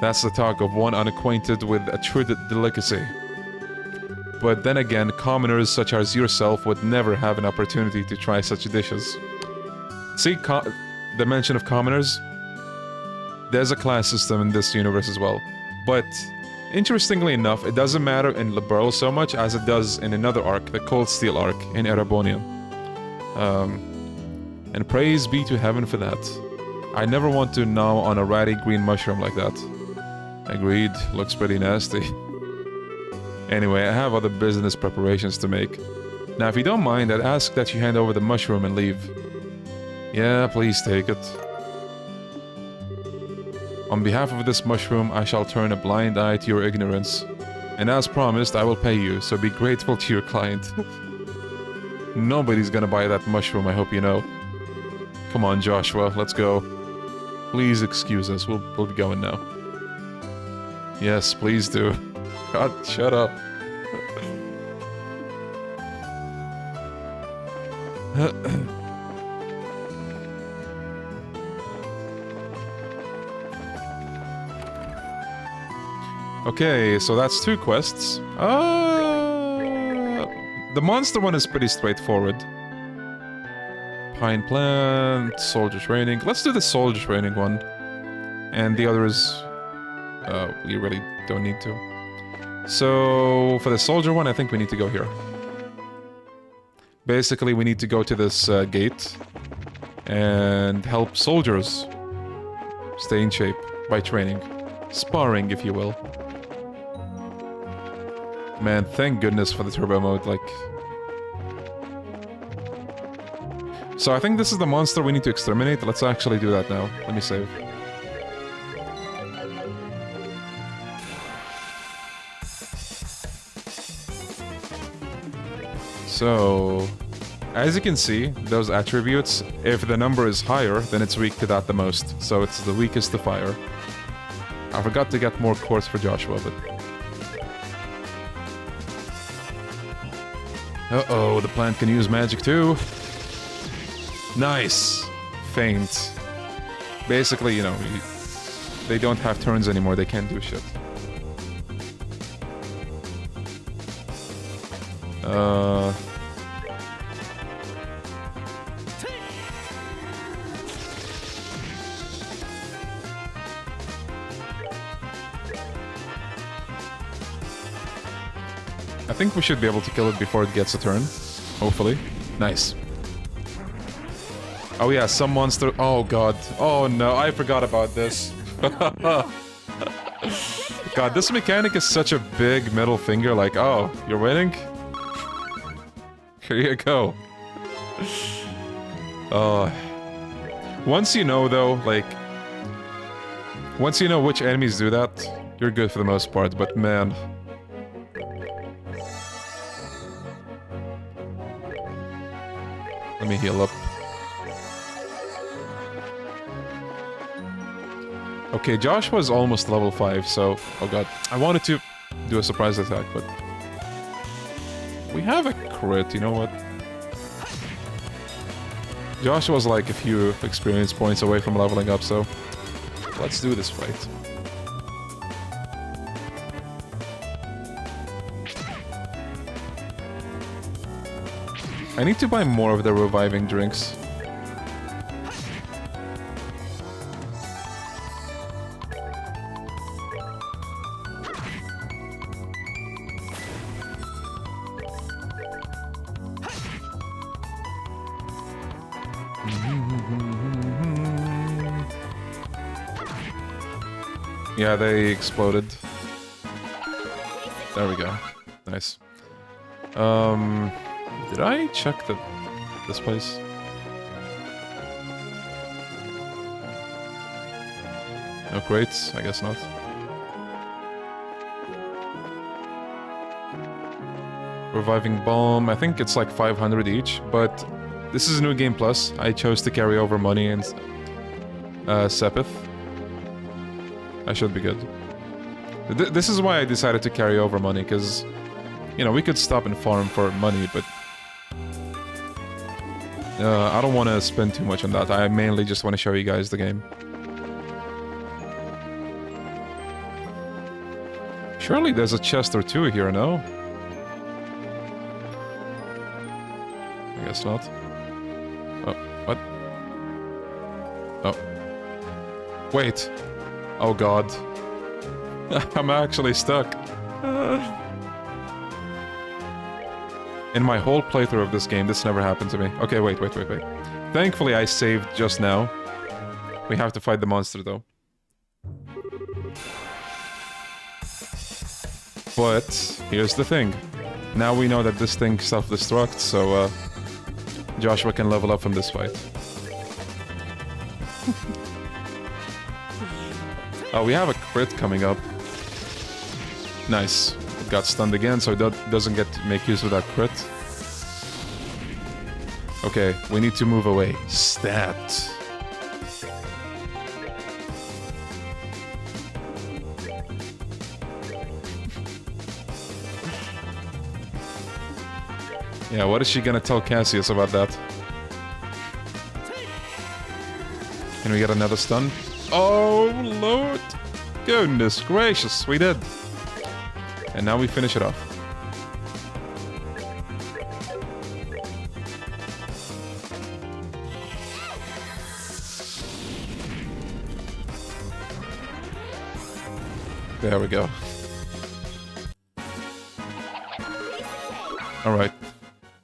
That's the talk of one unacquainted with a true delicacy. But then again, commoners such as yourself would never have an opportunity to try such dishes. See, the mention of commoners, there's a class system in this universe as well. But interestingly enough, it doesn't matter in Liberal so much as it does in another arc, the Cold Steel arc in Erebonian. And praise be to heaven for that. I never want to gnaw on a ratty green mushroom like that. Agreed, looks pretty nasty. Anyway, I have other business preparations to make. Now, if you don't mind, I'd ask that you hand over the mushroom and leave. Yeah, please take it. On behalf of this mushroom, I shall turn a blind eye to your ignorance. And as promised, I will pay you, so be grateful to your client. Nobody's gonna buy that mushroom, I hope you know. Come on, Joshua, let's go. Please excuse us, we'll be going now. Yes, please do. God, shut up. Okay, so that's 2 quests. The monster one is pretty straightforward. Pine plant, soldier training. Let's do the soldier training one. And the others, we really don't need to. So, for the soldier one, I think we need to go here. Basically, we need to go to this gate and help soldiers stay in shape by training. Sparring, if you will. Man, thank goodness for the turbo mode, like... So I think this is the monster we need to exterminate. Let's actually do that now. Let me save. So... As you can see, those attributes, if the number is higher, then it's weak to that the most. So it's the weakest to fire. I forgot to get more cores for Joshua, but... Uh-oh, the plant can use magic too. Nice. Faint. Basically, you know, they don't have turns anymore, they can't do shit. I think we should be able to kill it before it gets a turn. Hopefully. Nice. Oh yeah, some monster... Oh god. Oh no, I forgot about this. God, this mechanic is such a big middle finger, like, oh, you're winning? Here you go. Once you know, though, like... Once you know which enemies do that, you're good for the most part, but man... Let me heal up. Okay, Joshua's almost level 5, so... Oh god. I wanted to do a surprise attack, but... We have a crit, you know what? Joshua's like a few experience points away from leveling up, so... Let's do this fight. I need to buy more of the reviving drinks. Yeah, they exploded. There we go. Nice. Did I check this place? No crates? I guess not. Reviving Bomb, I think it's like 500 each, but this is New Game Plus. I chose to carry over money and Sepith. I should be good. This is why I decided to carry over money, because, you know, we could stop and farm for money, but I don't want to spend too much on that. I mainly just want to show you guys the game. Surely there's a chest or two here, no? I guess not. Oh, what? Oh. Wait. Oh god. I'm actually stuck. In my whole playthrough of this game, this never happened to me. Okay, wait. Thankfully, I saved just now. We have to fight the monster, though. But, here's the thing. Now we know that this thing self-destructs, so, Joshua can level up from this fight. Oh, we have a crit coming up. Nice. It got stunned again, so it doesn't get to make use of that crit. Okay, we need to move away. Stat. Yeah, what is she gonna tell Cassius about that? Can we get another stun? Oh, Lord! Goodness gracious, we did! And now we finish it off. There we go. Alright.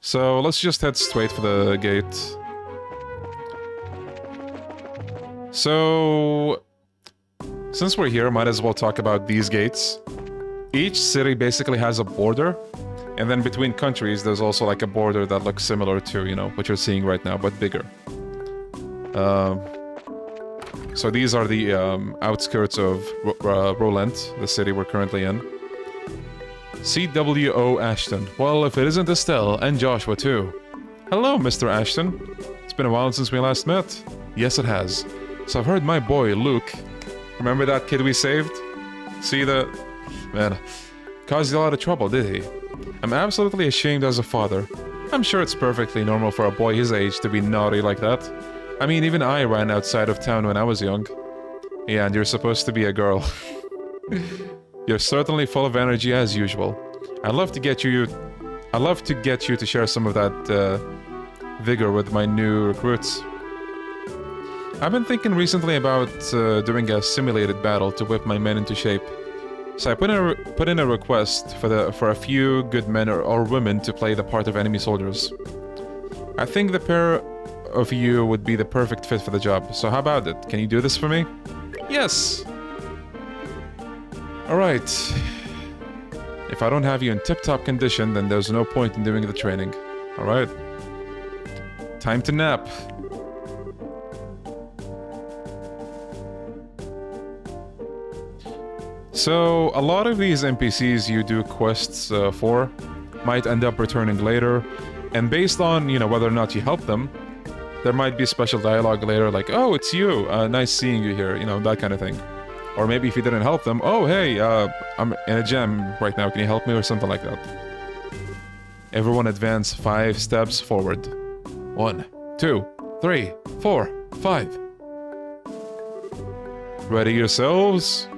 So, let's just head straight for the gate. So, since we're here, might as well talk about these gates. Each city basically has a border, and then between countries there's also like a border that looks similar to, you know, what you're seeing right now, but bigger. So these are the outskirts of Rolent, the city we're currently in. CWO Ashton. Well, if it isn't Estelle, and Joshua too. Hello, Mr. Ashton. It's been a while since we last met. Yes, it has. So I've heard my boy, Luke. Remember that kid we saved? See the... Man, caused you a lot of trouble, did he? I'm absolutely ashamed as a father. I'm sure it's perfectly normal for a boy his age to be naughty like that. I mean, even I ran outside of town when I was young. Yeah, and you're supposed to be a girl. You're certainly full of energy as usual. I'd love to get you to share some of that vigor with my new recruits. I've been thinking recently about doing a simulated battle to whip my men into shape. So I put in a request for a few good men or women to play the part of enemy soldiers. I think the pair of you would be the perfect fit for the job. So how about it? Can you do this for me? Yes! Alright. If I don't have you in tip-top condition, then there's no point in doing the training. Alright. Time to nap. So, a lot of these NPCs you do quests for might end up returning later, and based on, you know, whether or not you help them, there might be special dialogue later like, oh, it's you, nice seeing you here, you know, that kind of thing. Or maybe if you didn't help them, oh, hey, I'm in a jam right now, can you help me, or something like that. Everyone advance 5 steps forward. 1, 2, 3, 4, 5. Ready yourselves?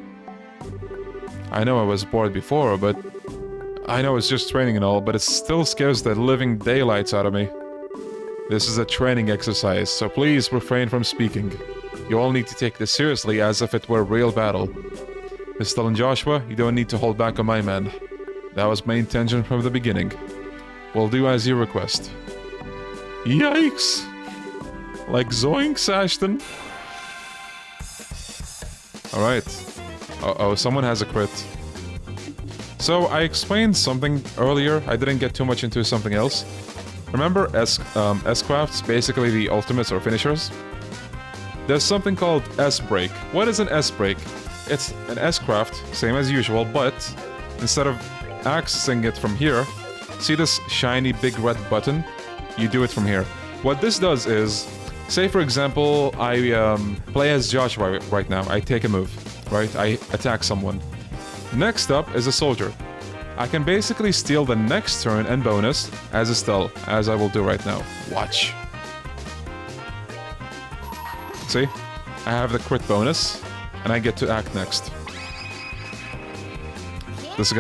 I know I was bored before, but... I know it's just training and all, but it still scares the living daylights out of me. This is a training exercise, so please refrain from speaking. You all need to take this seriously as if it were a real battle. Estelle and Joshua, you don't need to hold back on my men. That was my intention from the beginning. We'll do as you request. Yikes! Like zoinks, Ashton. Alright. Uh-oh, someone has a crit. So, I explained something earlier, I didn't get too much into something else. Remember S-crafts, basically the ultimates or finishers? There's something called S-break. What is an S-break? It's an S-craft, same as usual, but instead of accessing it from here, see this shiny big red button? You do it from here. What this does is, say for example, I play as Joshua right now, I take a move, right? I attack someone. Next up is a soldier. I can basically steal the next turn and bonus as Estelle, as I will do right now. Watch. See? I have the crit bonus, and I get to act next. This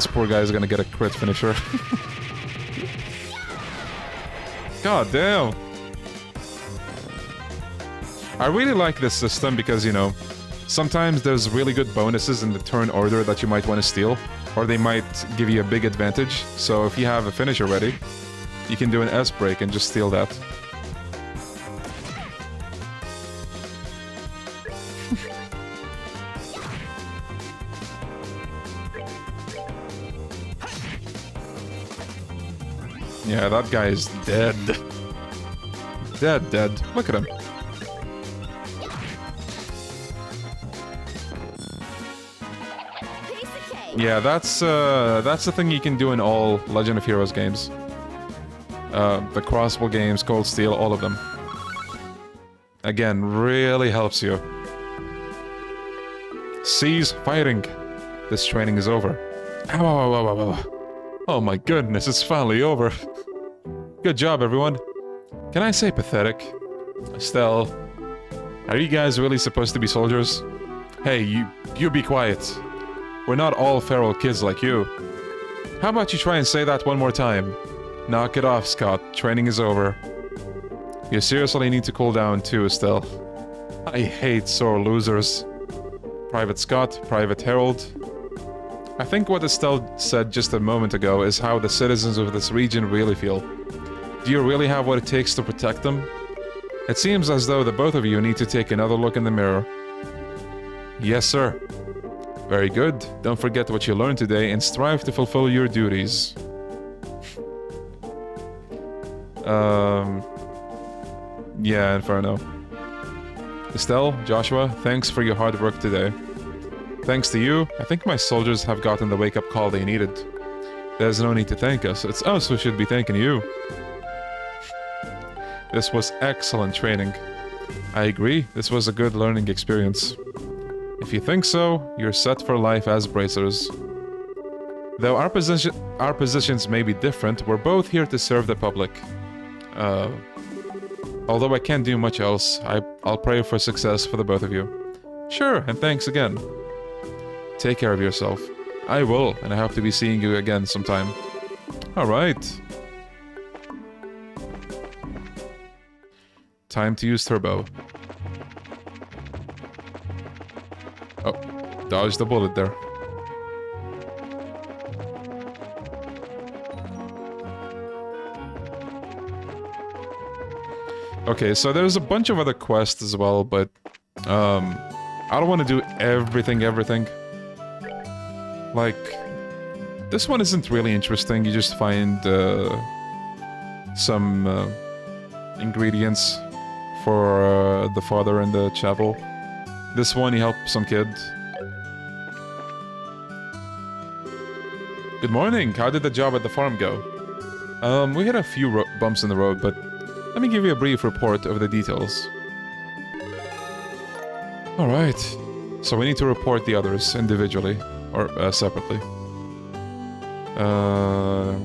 poor guy is gonna get a crit finisher. God damn! I really like this system because, you know, sometimes there's really good bonuses in the turn order that you might want to steal, or they might give you a big advantage. So if you have a finisher ready, you can do an S-break and just steal that. Yeah, that guy is dead. Dead. Look at him. Yeah, that's the thing you can do in all Legend of Heroes games. The Crossbell games, Cold Steel, all of them. Again, really helps you. Cease fighting. This training is over. Ow, ow, ow, ow, ow. Oh my goodness, it's finally over. Good job, everyone. Can I say pathetic? Estelle, are you guys really supposed to be soldiers? Hey, you be quiet. We're not all feral kids like you. How about you try and say that one more time? Knock it off, Scott. Training is over. You seriously need to cool down too, Estelle. I hate sore losers. Private Scott, Private Harold. I think what Estelle said just a moment ago is how the citizens of this region really feel. Do you really have what it takes to protect them? It seems as though the both of you need to take another look in the mirror. Yes, sir. Very good. Don't forget what you learned today and strive to fulfill your duties. Yeah, Inferno. Estelle, Joshua, thanks for your hard work today. Thanks to you, I think my soldiers have gotten the wake-up call they needed. There's no need to thank us, it's us who should be thanking you. This was excellent training. I agree, this was a good learning experience. If you think so, you're set for life as bracers. Though our positions may be different, we're both here to serve the public. Although I can't do much else, I'll pray for success for the both of you. Sure, and thanks again. Take care of yourself. I will, and I hope to be seeing you again sometime. Alright. Time to use Turbo. Oh, dodged the bullet there. Okay, so there's a bunch of other quests as well, but I don't want to do everything. Like, this one isn't really interesting. You just find some ingredients for the father in the chapel. This one, you help some kid. Good morning. How did the job at the farm go? We had a few bumps in the road, but let me give you a brief report of the details. Alright. So we need to report the others individually, or separately.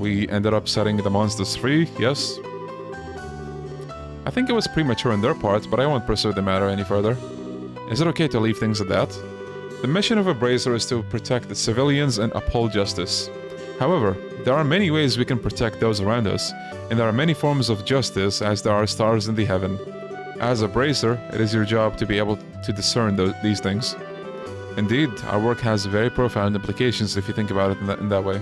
We ended up setting the monsters free, yes. I think it was premature on their part, but I won't pursue the matter any further. Is it okay to leave things at that? The mission of a bracer is to protect the civilians and uphold justice. However, there are many ways we can protect those around us, and there are many forms of justice as there are stars in the heaven. As a bracer, it is your job to be able to discern these things. Indeed, our work has very profound implications if you think about it in that way.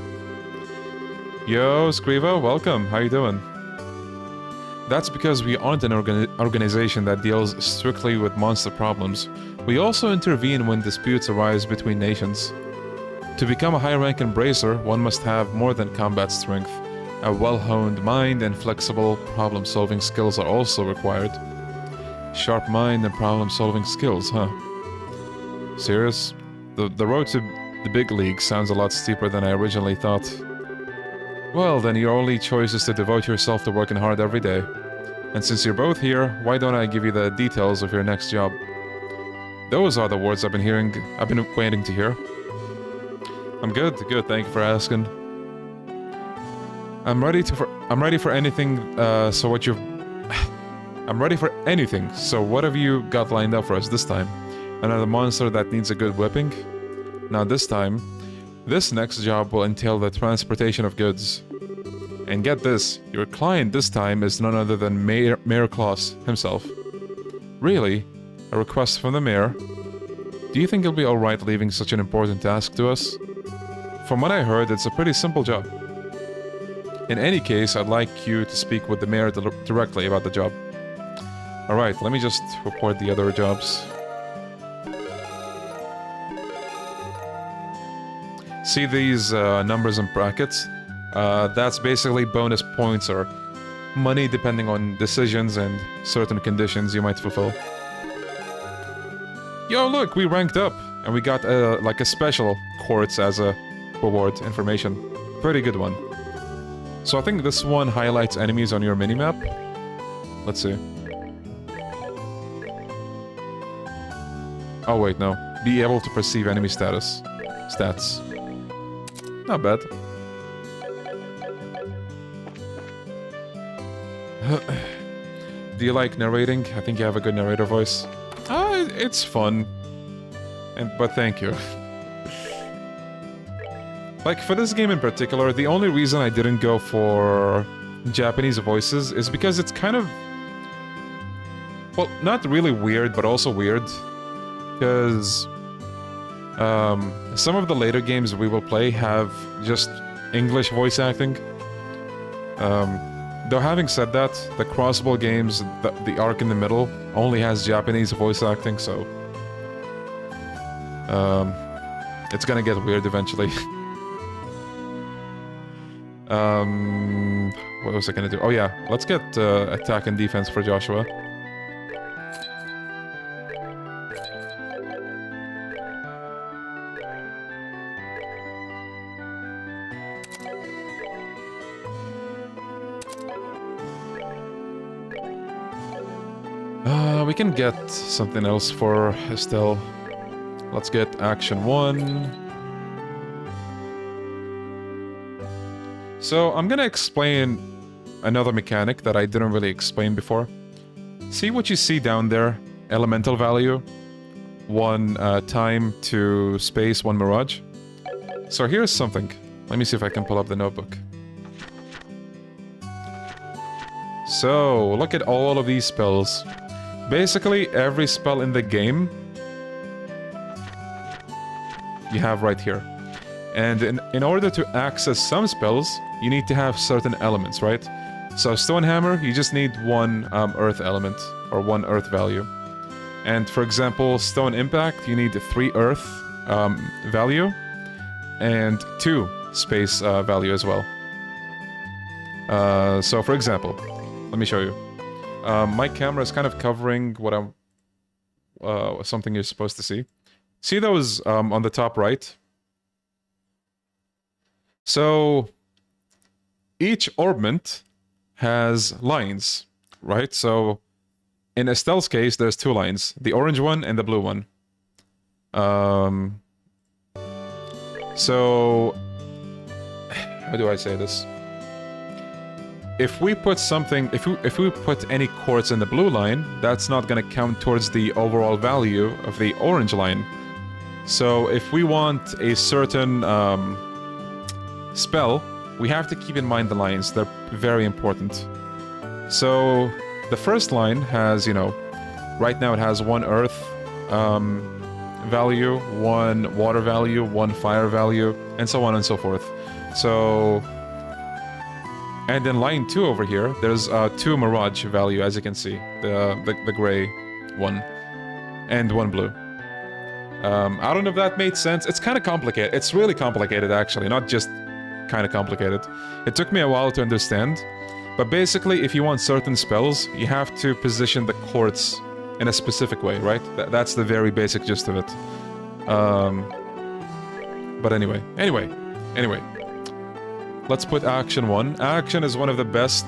Yo, Scrivo, welcome. How you doing? That's because we aren't an organization that deals strictly with monster problems. We also intervene when disputes arise between nations. To become a high-ranking bracer, one must have more than combat strength. A well-honed mind and flexible problem-solving skills are also required. Sharp mind and problem-solving skills, huh? Serious? The road to the big league sounds a lot steeper than I originally thought. Well, then your only choice is to devote yourself to working hard every day. And since you're both here, why don't I give you the details of your next job? Those are the words I've been waiting to hear. I'm good, thank you for asking. I'm ready for anything, I'm ready for anything, so what have you got lined up for us this time? Another monster that needs a good whipping? Now this time, this next job will entail the transportation of goods. And get this, your client this time is none other than Mayor Klaus himself. Really? A request from the mayor. Do you think it'll be alright leaving such an important task to us? From what I heard, it's a pretty simple job. In any case, I'd like you to speak with the mayor directly about the job. Alright, let me just report the other jobs. See these numbers and brackets? That's basically bonus points or money depending on decisions and certain conditions you might fulfill. Yo, look, we ranked up, and we got like a special quartz as a reward information. Pretty good one. So I think this one highlights enemies on your minimap. Let's see. Oh wait, no. Be able to perceive enemy status. Stats. Not bad. Do you like narrating? I think you have a good narrator voice. It's fun. But thank you. Like, for this game in particular, the only reason I didn't go for Japanese voices is because it's kind of... well, not really weird, but also weird. Because... some of the later games we will play have just English voice acting. Though having said that, the Crossbell games, the arc in the middle, only has Japanese voice acting, so... it's gonna get weird eventually. What was I gonna do? Oh yeah, let's get attack and defense for Joshua. We can get something else for Estelle. Let's get action 1. So, I'm gonna explain another mechanic that I didn't really explain before. See what you see down there? Elemental value. 1 time to space, 1 mirage. So here's something. Let me see if I can pull up the notebook. So, look at all of these spells. Basically, every spell in the game you have right here. And in order to access some spells, you need to have certain elements, right? So Stone Hammer, you just need 1 earth element, or 1 earth value. And for example, Stone Impact, you need 3 earth value, and 2 space value as well. So for example, let me show you. My camera is kind of covering what I'm... something you're supposed to see. See those on the top right? So, each orbment has lines, right? So, in Estelle's case, there's 2 lines. The orange one and the blue one. So, how do I say this? If we put something, if we put any quartz in the blue line, that's not gonna count towards the overall value of the orange line. So if we want a certain spell, we have to keep in mind the lines. They're very important. So the first line has, you know, right now it has 1 earth value, 1 water value, 1 fire value, and so on and so forth. So... and in line 2 over here, there's 2 mirage value, as you can see. The gray one. And 1 blue. I don't know if that made sense. It's kind of complicated. It's really complicated, actually. Not just kind of complicated. It took me a while to understand. But basically, if you want certain spells, you have to position the quartz in a specific way, right? That's the very basic gist of it. But anyway. Let's put action 1. Action is one of the best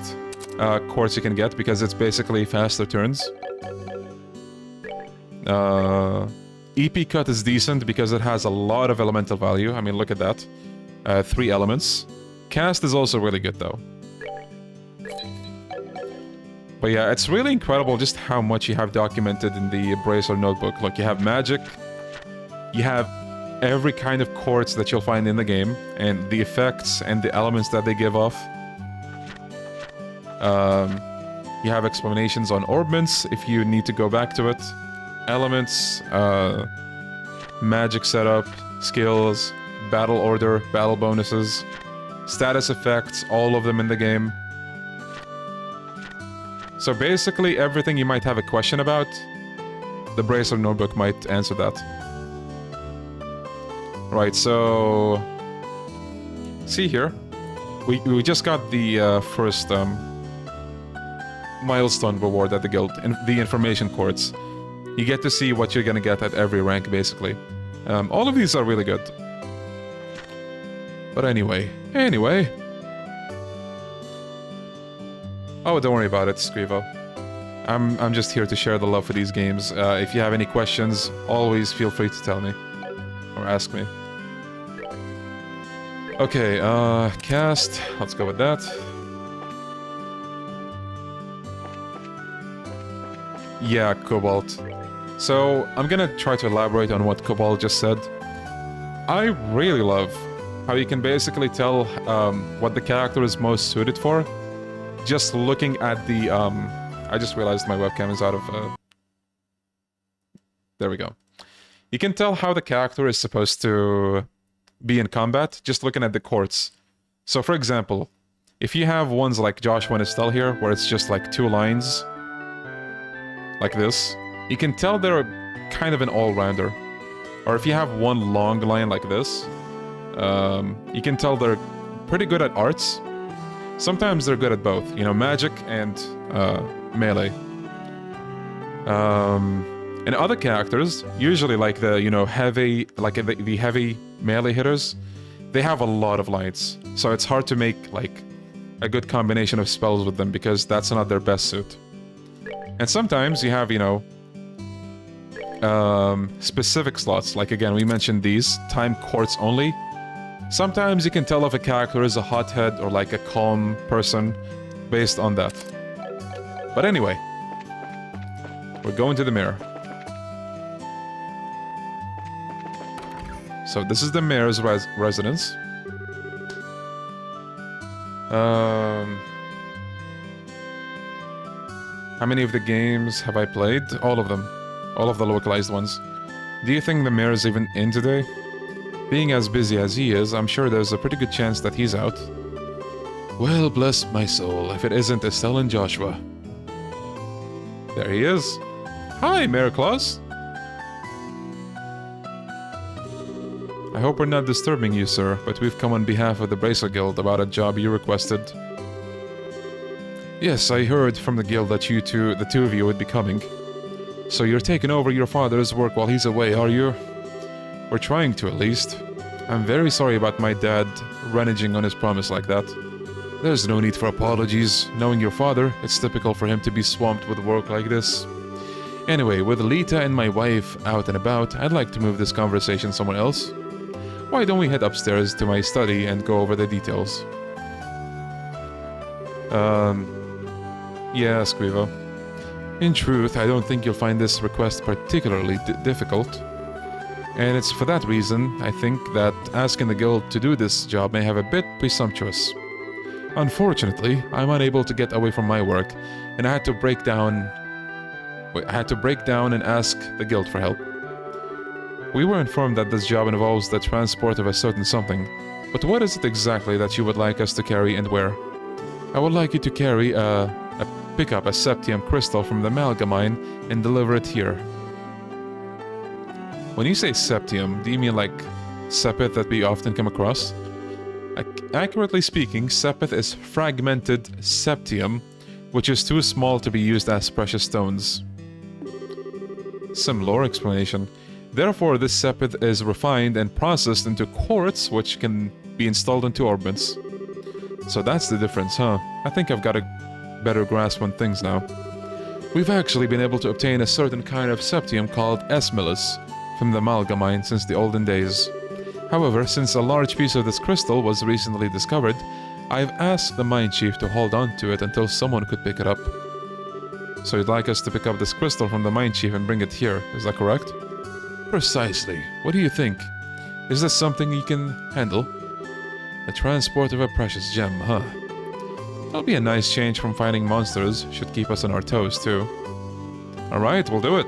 quartz you can get because it's basically faster turns. EP cut is decent because it has a lot of elemental value. I mean, look at that. 3 elements. Cast is also really good, though. But yeah, it's really incredible just how much you have documented in the Bracer notebook. Look, you have magic. You have every kind of quartz that you'll find in the game, and the effects and the elements that they give off. You have explanations on orbments if you need to go back to it. elements, magic setup, skills, battle order, battle bonuses, status effects, all of them in the game. So basically everything you might have a question about, the Bracer Notebook might answer that. Right, so... see here. We just got the first milestone reward at the guild, and the information courts. You get to see what you're gonna get at every rank, basically. All of these are really good. But anyway. Oh, don't worry about it, Scrivo. I'm just here to share the love for these games. If you have any questions, always feel free to tell me. Or ask me. Okay, cast. Let's go with that. Yeah, Cobalt. So, I'm gonna try to elaborate on what Cobalt just said. I really love how you can basically tell what the character is most suited for just looking at the... I just realized my webcam is out of... There we go. You can tell how the character is supposed to be in combat just looking at the courts. So for example, if you have ones like Joshua and Estelle here, where it's just like 2 lines, like this, you can tell they're kind of an all-rounder. Or if you have one long line like this, you can tell they're pretty good at arts. Sometimes they're good at both, you know, magic and melee. And other characters, usually like the, you know, heavy, like the heavy melee hitters, they have a lot of lines. So it's hard to make, like, a good combination of spells with them because that's not their best suit. And sometimes you have, you know, specific slots. Like, again, we mentioned these, time courts only. Sometimes you can tell if a character is a hothead or like a calm person based on that. But anyway, we're going to the mirror. So this is the mayor's residence. How many of the games have I played? All of them. All of the localized ones. Do you think the mayor is even in today? Being as busy as he is, I'm sure there's a pretty good chance that he's out. Well, bless my soul, if it isn't Estelle and Joshua. There he is. Hi, Mayor Claus. I hope we're not disturbing you, sir, but we've come on behalf of the Bracer Guild about a job you requested. Yes, I heard from the guild that the two of you would be coming. So you're taking over your father's work while he's away, are you? We're trying to, at least. I'm very sorry about my dad reneging on his promise like that. There's no need for apologies. Knowing your father, it's typical for him to be swamped with work like this. Anyway, with Lita and my wife out and about, I'd like to move this conversation somewhere else. Why don't we head upstairs to my study and go over the details? Yeah, Scrivo. In truth, I don't think you'll find this request particularly difficult. And it's for that reason, I think, that asking the guild to do this job may have a bit presumptuous. Unfortunately, I'm unable to get away from my work, and I had to break down and ask the guild for help. We were informed that this job involves the transport of a certain something, but what is it exactly that you would like us to carry and where? I would like you to pick up a septium crystal from the Amalgam mine and deliver it here. When you say septium, do you mean like sepith that we often come across? Accurately speaking, sepith is fragmented septium, which is too small to be used as precious stones. Some lore explanation. Therefore, this sepith is refined and processed into quartz, which can be installed into orbits. So that's the difference, huh? I think I've got a better grasp on things now. We've actually been able to obtain a certain kind of septium called Esmilus from the Amalgam mine since the olden days. However, since a large piece of this crystal was recently discovered, I've asked the mine chief to hold on to it until someone could pick it up. So you'd like us to pick up this crystal from the mine chief and bring it here, is that correct? Precisely. What do you think? Is this something you can handle? The transport of a precious gem, huh? That'll be a nice change from fighting monsters, should keep us on our toes too. Alright, we'll do it.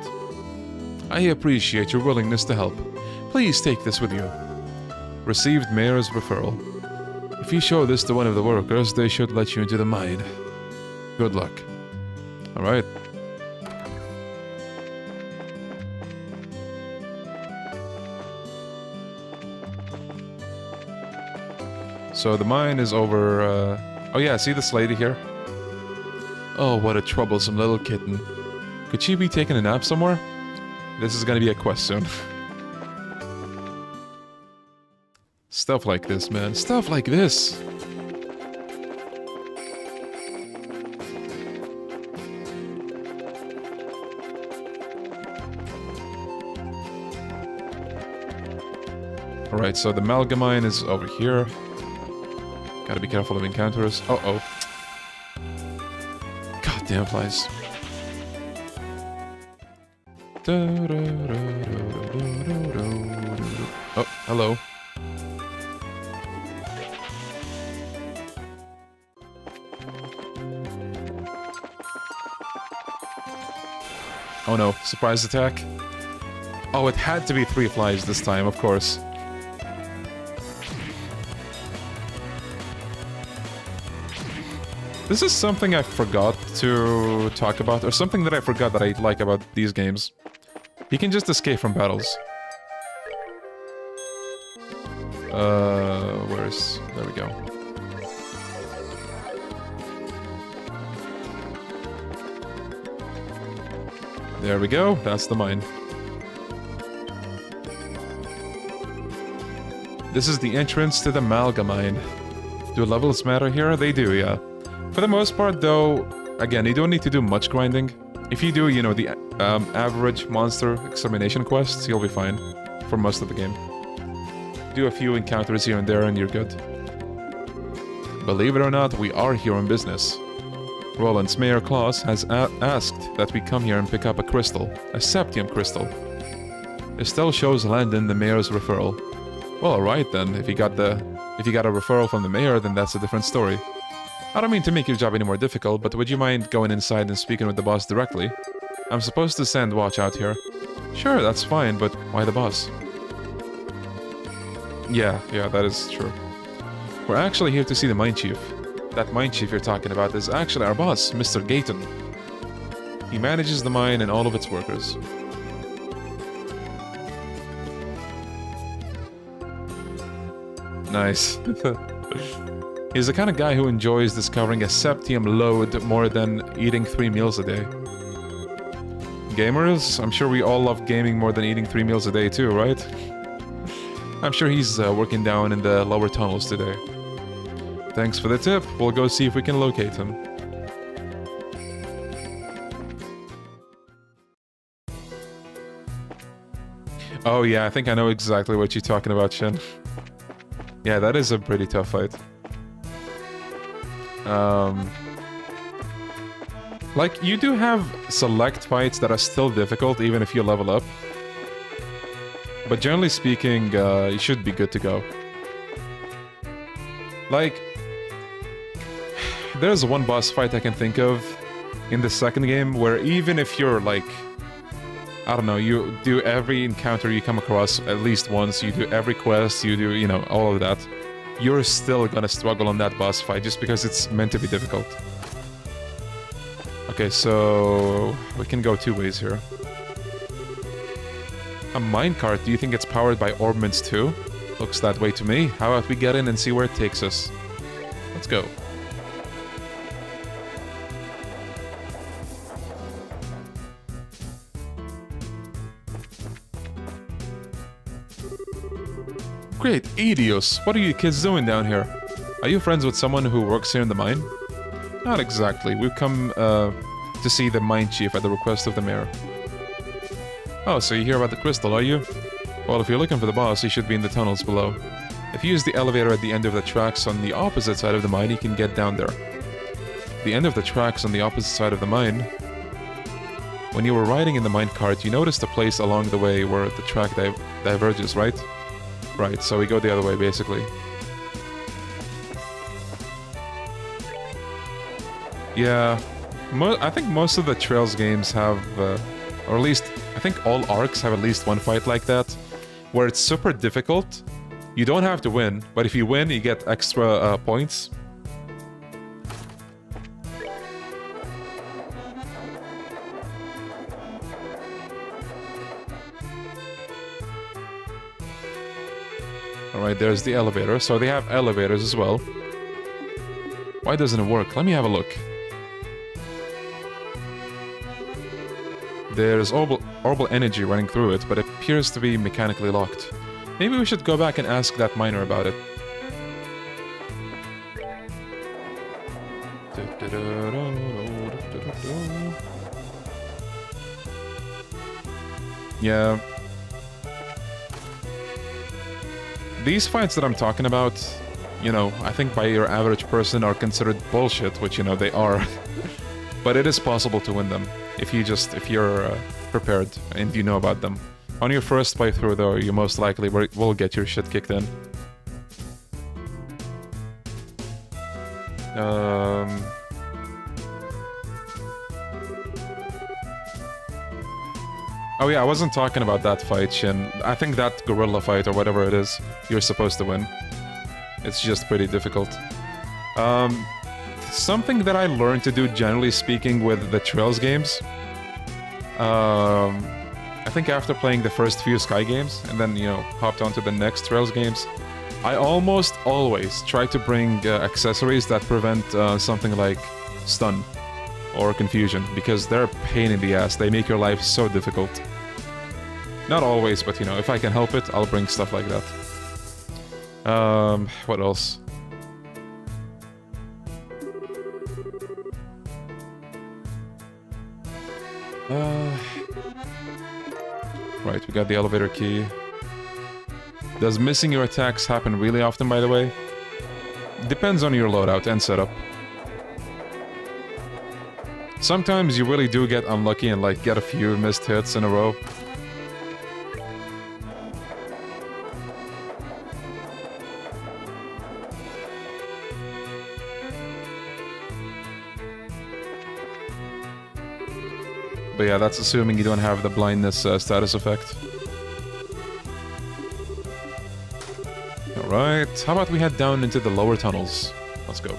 I appreciate your willingness to help. Please take this with you. Received Mayor's referral. If you show this to one of the workers, they should let you into the mine. Good luck. Alright. So the mine is over, oh yeah, see this lady here? Oh, what a troublesome little kitten. Could she be taking a nap somewhere? This is gonna be a quest soon. Stuff like this, man. Stuff like this! Alright, so the Amalgamine is over here. Gotta be careful of encounters. Uh-oh. Goddamn flies. Oh, hello. Oh no, surprise attack. Oh, it had to be 3 flies this time, of course. This is something I forgot to talk about, or something that I forgot that I like about these games. You can just escape from battles. Where's... There we go. There we go, that's the mine. This is the entrance to the Amalgamine. Do levels matter here? They do, yeah. For the most part, though, again, you don't need to do much grinding. If you do, you know, the average monster extermination quests, you'll be fine for most of the game. Do a few encounters here and there and you're good. Believe it or not, we are here on business. Roland's Mayor Claus has asked that we come here and pick up a crystal, a septium crystal. Estelle shows Landon the mayor's referral. Well, alright then, if you got a referral from the mayor, then that's a different story. I don't mean to make your job any more difficult, but would you mind going inside and speaking with the boss directly? I'm supposed to send watch out here. Sure, that's fine, but why the boss? Yeah, that is true. We're actually here to see the mine chief. That mine chief you're talking about is actually our boss, Mr. Gayton. He manages the mine and all of its workers. Nice. He's the kind of guy who enjoys discovering a septium lode more than eating 3 meals a day. Gamers, I'm sure we all love gaming more than eating 3 meals a day too, right? I'm sure he's working down in the lower tunnels today. Thanks for the tip. We'll go see if we can locate him. Oh yeah, I think I know exactly what you're talking about, Shin. Yeah, that is a pretty tough fight. Like, you do have select fights that are still difficult, even if you level up. But generally speaking, you should be good to go. Like, there's one boss fight I can think of in the second game where even if you're like, I don't know, you do every encounter you come across at least once, you do every quest, you do, you know, all of that, you're still gonna struggle on that boss fight just because it's meant to be difficult. Okay, so we can go 2 ways here. A minecart, do you think it's powered by orbments too? Looks that way to me. How about we get in and see where it takes us? Let's go. Great, Idios! What are you kids doing down here? Are you friends with someone who works here in the mine? Not exactly. We've come to see the mine chief at the request of the mayor. Oh, so you hear about the crystal, are you? Well, if you're looking for the boss, he should be in the tunnels below. If you use the elevator at the end of the tracks on the opposite side of the mine, you can get down there. The end of the tracks on the opposite side of the mine. When you were riding in the minecart, you noticed a place along the way where the track diverges, right? Right, so we go the other way, basically. Yeah, I think most of the Trails games have, or at least I think all arcs have at least one fight like that, where it's super difficult. You don't have to win, but if you win, you get extra points. Alright, there's the elevator. So they have elevators as well. Why doesn't it work? Let me have a look. There's orbital energy running through it, but it appears to be mechanically locked. Maybe we should go back and ask that miner about it. Yeah. These fights that I'm talking about, you know, I think by your average person are considered bullshit, which, you know, they are. But it is possible to win them if you're prepared and you know about them. On your first playthrough, though, you most likely will get your shit kicked in. Oh yeah, I wasn't talking about that fight, Shin. I think that gorilla fight, or whatever it is, you're supposed to win. It's just pretty difficult. Something that I learned to do, generally speaking, with the Trails games. I think after playing the first few Sky games, and then, you know, hopped onto the next Trails games, I almost always try to bring accessories that prevent something like stun or confusion, because they're a pain in the ass. They make your life so difficult. Not always, but, you know, if I can help it, I'll bring stuff like that. What else? Right, we got the elevator key. Does missing your attacks happen really often, by the way? Depends on your loadout and setup. Sometimes you really do get unlucky and, like, get a few missed hits in a row. But yeah, that's assuming you don't have the blindness status effect. Alright, how about we head down into the lower tunnels? Let's go.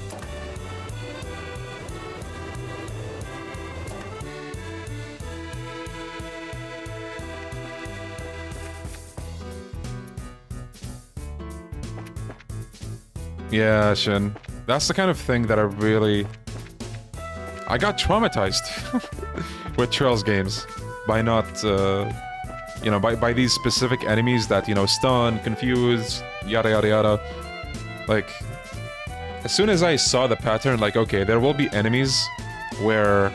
Yeah, Shin. That's the kind of thing that I got traumatized with Trails games by not, you know, by these specific enemies that, you know, stun, confuse, yada yada yada. Like, as soon as I saw the pattern, like, okay, there will be enemies where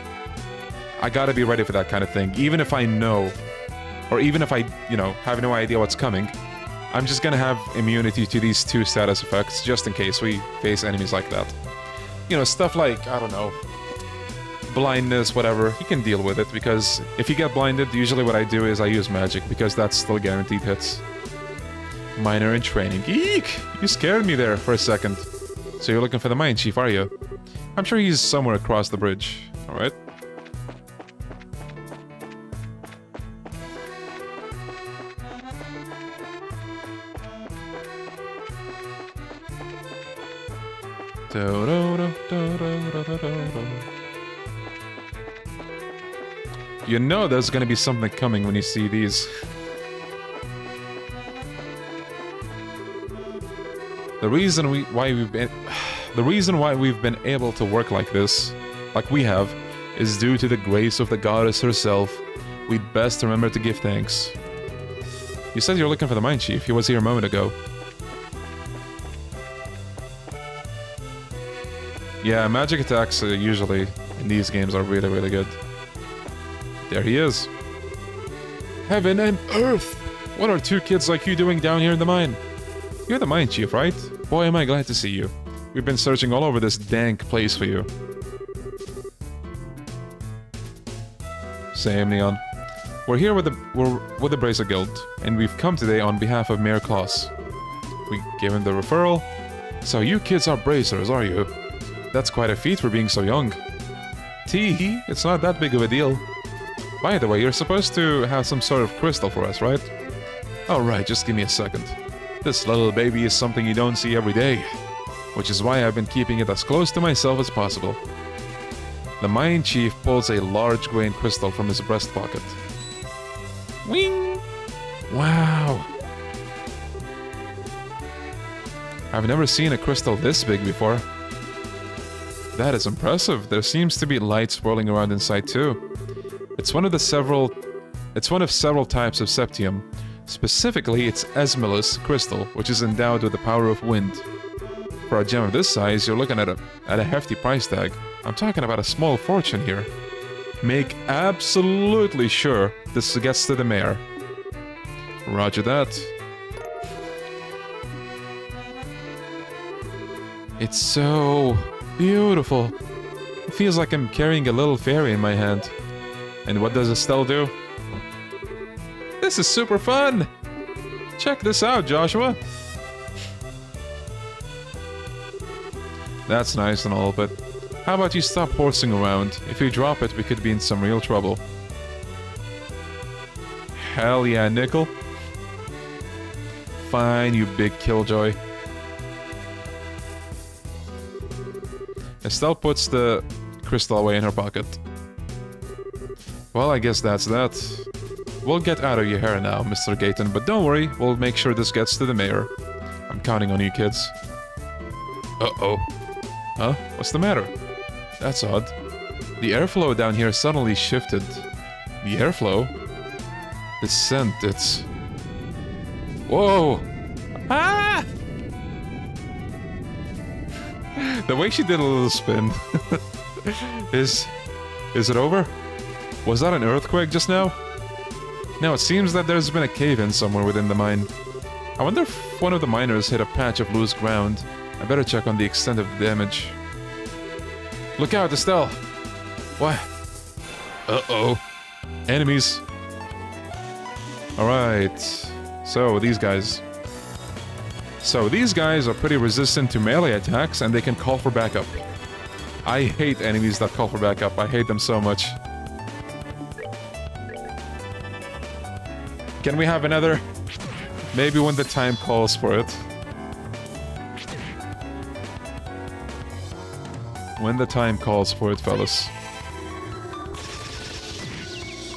I gotta be ready for that kind of thing. Even if I know, or even if I, you know, have no idea what's coming, I'm just gonna have immunity to these two status effects, just in case we face enemies like that. You know, stuff like, I don't know, blindness, whatever, you can deal with it, because if you get blinded, usually what I do is I use magic, because that's still guaranteed hits. Miner in training. Eek! You scared me there for a second. So you're looking for the mine chief, are you? I'm sure he's somewhere across the bridge. Alright. You know there's gonna be something coming when you see these. The reason why we've been able to work like this, like we have, is due to the grace of the goddess herself. We'd best remember to give thanks. You said you're looking for the mine chief. He was here a moment ago. Yeah, magic attacks usually in these games are really, really good. There he is. Heaven and earth! What are two kids like you doing down here in the mine? You're the mine chief, right? Boy, am I glad to see you. We've been searching all over this dank place for you. Same, Neon. We're here with the Bracer Guild, and we've come today on behalf of Mayor Klaus. We gave him the referral. So you kids are bracers, are you? That's quite a feat for being so young. Tee, it's not that big of a deal. By the way, you're supposed to have some sort of crystal for us, right? Alright, just give me a second. This little baby is something you don't see every day, which is why I've been keeping it as close to myself as possible. The mine chief pulls a large grain crystal from his breast pocket. Wing! Wow! I've never seen a crystal this big before. That is impressive. There seems to be light swirling around inside too. It's one of several types of septium. Specifically, it's Esmilus crystal, which is endowed with the power of wind. For a gem of this size, you're looking at a hefty price tag. I'm talking about a small fortune here. Make absolutely sure this gets to the mayor. Roger that. It's so beautiful. It feels like I'm carrying a little fairy in my hand. And what does Estelle do? This is super fun! Check this out, Joshua! That's nice and all, but how about you stop horsing around? If you drop it, we could be in some real trouble. Hell yeah, Nickel. Fine, you big killjoy. Estelle puts the crystal away in her pocket. Well, I guess that's that. We'll get out of your hair now, Mr. Gayton, but don't worry, we'll make sure this gets to the mayor. I'm counting on you kids. Uh-oh. Huh? What's the matter? That's odd. The airflow down here suddenly shifted. The airflow? The scent, it's... Whoa! Ah! The way she did a little spin. Is it over? Was that an earthquake just now? Now it seems that there's been a cave-in somewhere within the mine. I wonder if one of the miners hit a patch of loose ground. I better check on the extent of the damage. Look out, Estelle! What? Uh-oh. Enemies. Alright. So, these guys. These guys are pretty resistant to melee attacks, and they can call for backup. I hate enemies that call for backup. I hate them so much. Can we have another? Maybe when the time calls for it. When the time calls for it, fellas.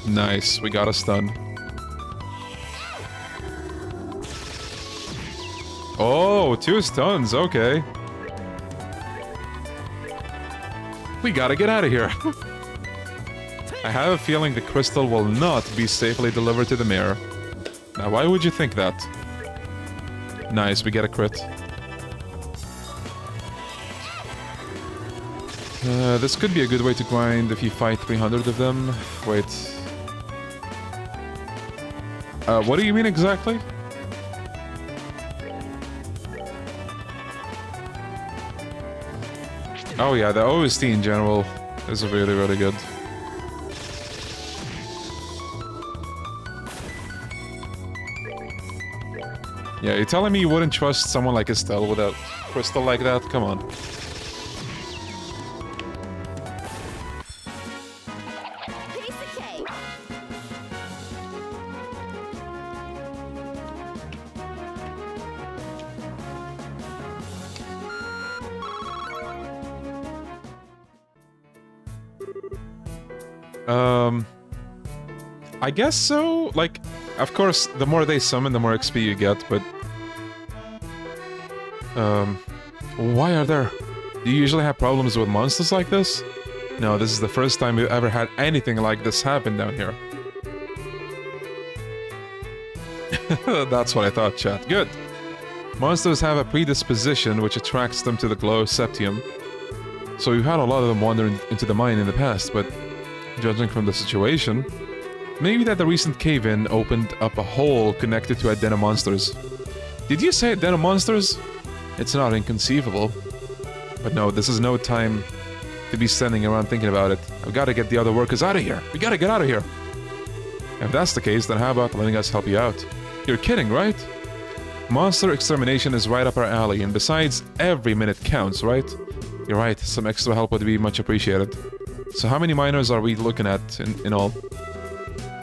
Nice, we got a stun. Oh, 2 stuns, okay. We gotta get out of here. I have a feeling the crystal will not be safely delivered to the mayor. Now, why would you think that? Nice, we get a crit. This could be a good way to grind if you fight 300 of them. Wait. What do you mean exactly? Oh yeah, the OST in general is really, really good. Yeah, you're telling me you wouldn't trust someone like Estelle with a crystal like that? Come on. Piece of cake. I guess so. Like, of course, the more they summon, the more XP you get, but... why are there... Do you usually have problems with monsters like this? No, this is the first time we've ever had anything like this happen down here. That's what I thought, chat. Good. Monsters have a predisposition which attracts them to the glow of septium. So we've had a lot of them wander into the mine in the past, but... Judging from the situation... Maybe that the recent cave-in opened up a hole connected to a den of monsters. Did you say a den of monsters? It's not inconceivable. But no, this is no time to be standing around thinking about it. I've got to get the other workers out of here. We gotta get out of here. If that's the case, then how about letting us help you out? You're kidding, right? Monster extermination is right up our alley, and besides, every minute counts, right? You're right, some extra help would be much appreciated. So how many miners are we looking at in all?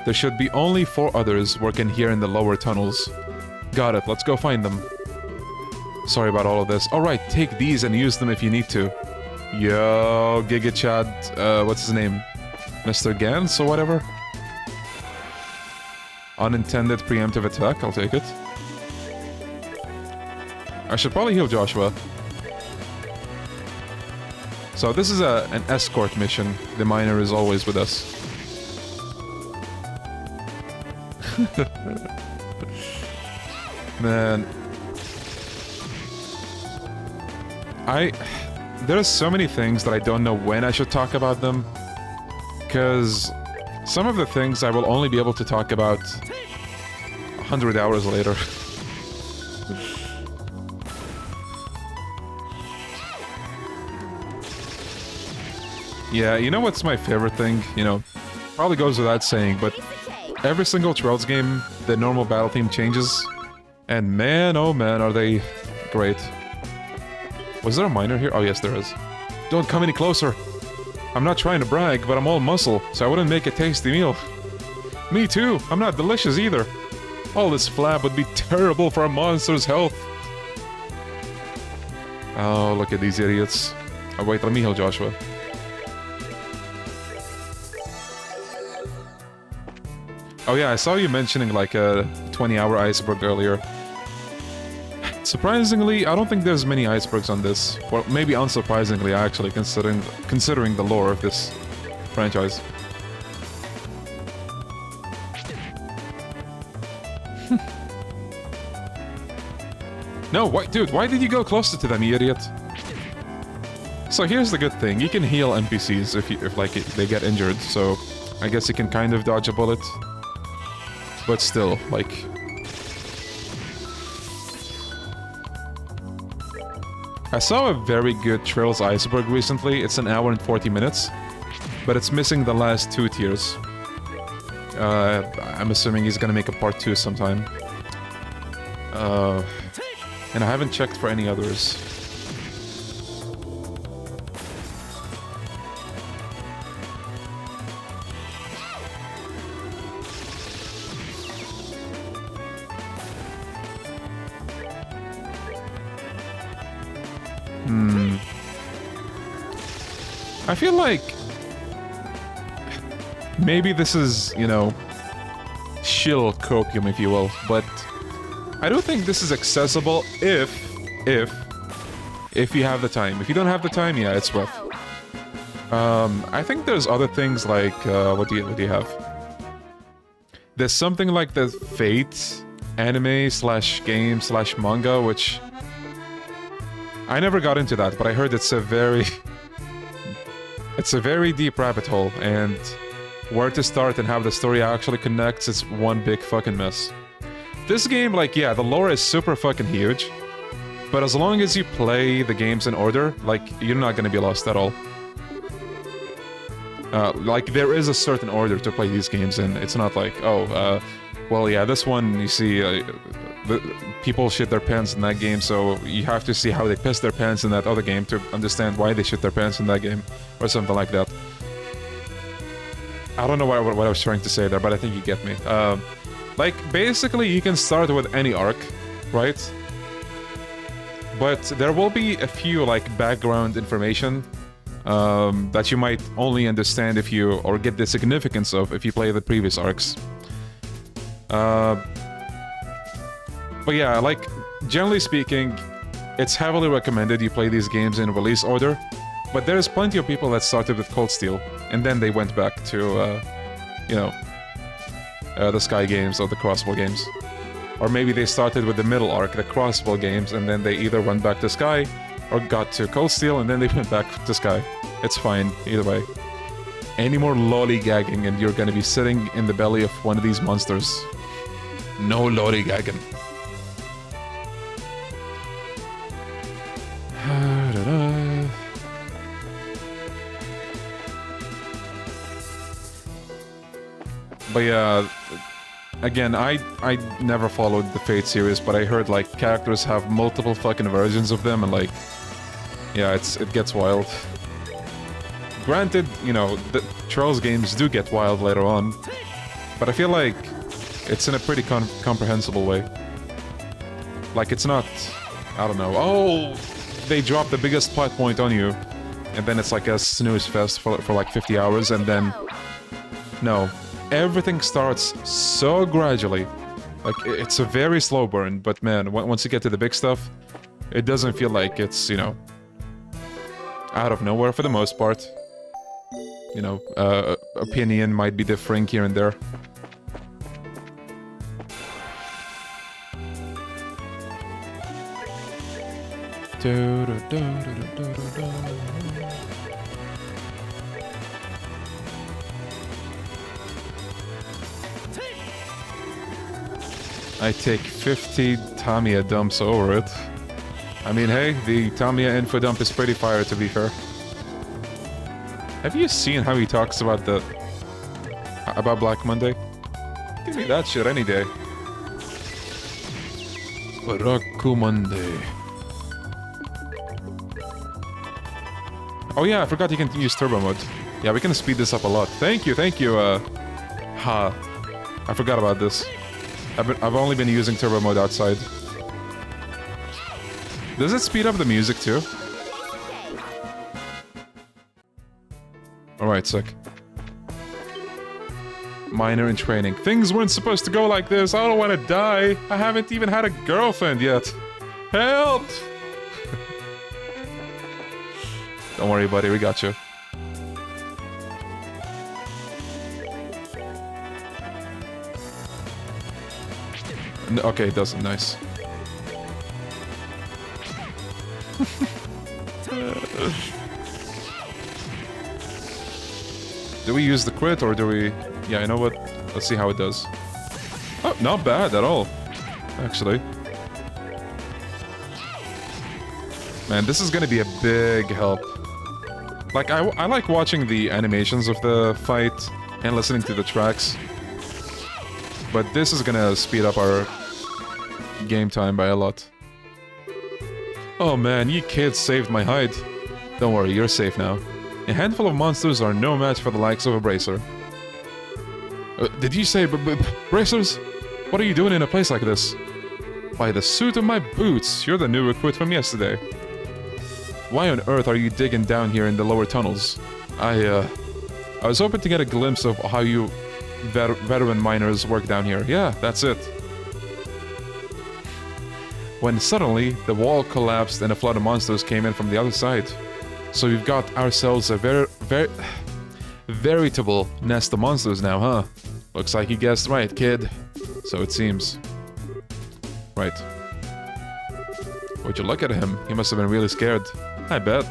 There should be only 4 others working here in the lower tunnels. Got it, let's go find them. Sorry about all of this. Alright, take these and use them if you need to. Yo, Giga Chad, what's his name? Mr. Gans or whatever? Unintended preemptive attack, I'll take it. I should probably heal Joshua. So this is an escort mission. The miner is always with us. Man. There's so many things that I don't know when I should talk about them. Because some of the things I will only be able to talk about 100 hours later. Yeah, you know what's my favorite thing? You know, probably goes without saying, but every single Trails game, the normal battle theme changes. And man, oh man, are they great. Was there a miner here? Oh yes, there is. Don't come any closer. I'm not trying to brag, but I'm all muscle, so I wouldn't make a tasty meal. Me too, I'm not delicious either. All this flab would be terrible for a monster's health. Oh, look at these idiots. Oh wait, let me heal Joshua. Oh yeah, I saw you mentioning like a 20-hour iceberg earlier. Surprisingly, I don't think there's many icebergs on this. Well, maybe unsurprisingly, actually, considering the lore of this franchise. No, why, dude, why did you go closer to them, you idiot? So here's the good thing, you can heal NPCs if like they get injured, so I guess you can kind of dodge a bullet. But still, like... I saw a very good Trails iceberg recently. It's an hour and 40 minutes. But it's missing the last 2 tiers. I'm assuming he's gonna make a part 2 sometime. And I haven't checked for any others. I feel like maybe this is, you know, shill copium, if you will, but I do think this is accessible if you have the time. If you don't have the time, yeah, it's rough. I think there's other things like what do you have? There's something like the Fate anime / game / manga, which I never got into that, but I heard it's a very deep rabbit hole, and where to start and how the story actually connects, it's one big fucking mess. This game, like, yeah, the lore is super fucking huge, but as long as you play the games in order, like, you're not gonna be lost at all. Like, there is a certain order to play these games in. It's not like, oh, well, yeah, this one, you see, the people shit their pants in that game, so you have to see how they piss their pants in that other game to understand why they shit their pants in that game, or something like that. I don't know what I was trying to say there, but I think you get me. Like, basically, you can start with any arc, right? But there will be a few, like, background information that you might only understand if you, or get the significance of, if you play the previous arcs. But yeah, like, generally speaking, it's heavily recommended you play these games in release order, but there's plenty of people that started with Cold Steel, and then they went back to, you know, the Sky games or the Crossbell games. Or maybe they started with the middle arc, the Crossbell games, and then they either went back to Sky, or got to Cold Steel, and then they went back to Sky. It's fine, either way. Any more lollygagging and you're gonna be sitting in the belly of one of these monsters. No lollygagging. But yeah, again, I never followed the Fate series, but I heard like characters have multiple fucking versions of them, and like, yeah, it gets wild. Granted, you know, the Trails games do get wild later on, But I feel like it's in a pretty comprehensible way. Like, it's not... I don't know. Oh! They drop the biggest plot point on you. And then it's like a snooze fest for like 50 hours, and then... No. Everything starts so gradually. Like, it's a very slow burn, but man, once you get to the big stuff, it doesn't feel like it's, you know, out of nowhere for the most part. You know, opinion might be differing here and there. I take 50 Tamiya dumps over it. I mean, hey, the Tamiya info dump is pretty fire, to be fair. Have you seen how he talks about Black Monday? Give me that shit any day. Black Monday. Oh yeah, I forgot you can use turbo mode. Yeah, we can speed this up a lot. Thank you, I forgot about this. I've only been using turbo mode outside. Does it speed up the music too? Alright, sick. Minor in training. Things weren't supposed to go like this. I don't want to die. I haven't even had a girlfriend yet. Help! Don't worry, buddy. We got you. Okay, it doesn't. Nice. Do we use the crit or do we... Yeah, you know what? Let's see how it does. Oh, not bad at all. Actually. Man, this is gonna be a big help. Like, I like watching the animations of the fight and listening to the tracks. But this is gonna speed up our game time by a lot. Oh man, you kids saved my hide. Don't worry, you're safe now. A handful of monsters are no match for the likes of a bracer. Did you say bracers? What are you doing in a place like this? By the suit of my boots, you're the new recruit from yesterday. Why on earth are you digging down here in the lower tunnels? I was hoping to get a glimpse of how you veteran miners work down here. Yeah, that's it. When suddenly, the wall collapsed and a flood of monsters came in from the other side. So we've got ourselves a veritable nest of monsters now, huh? Looks like you guessed right, kid. So it seems. Right. Would you look at him? He must have been really scared. I bet.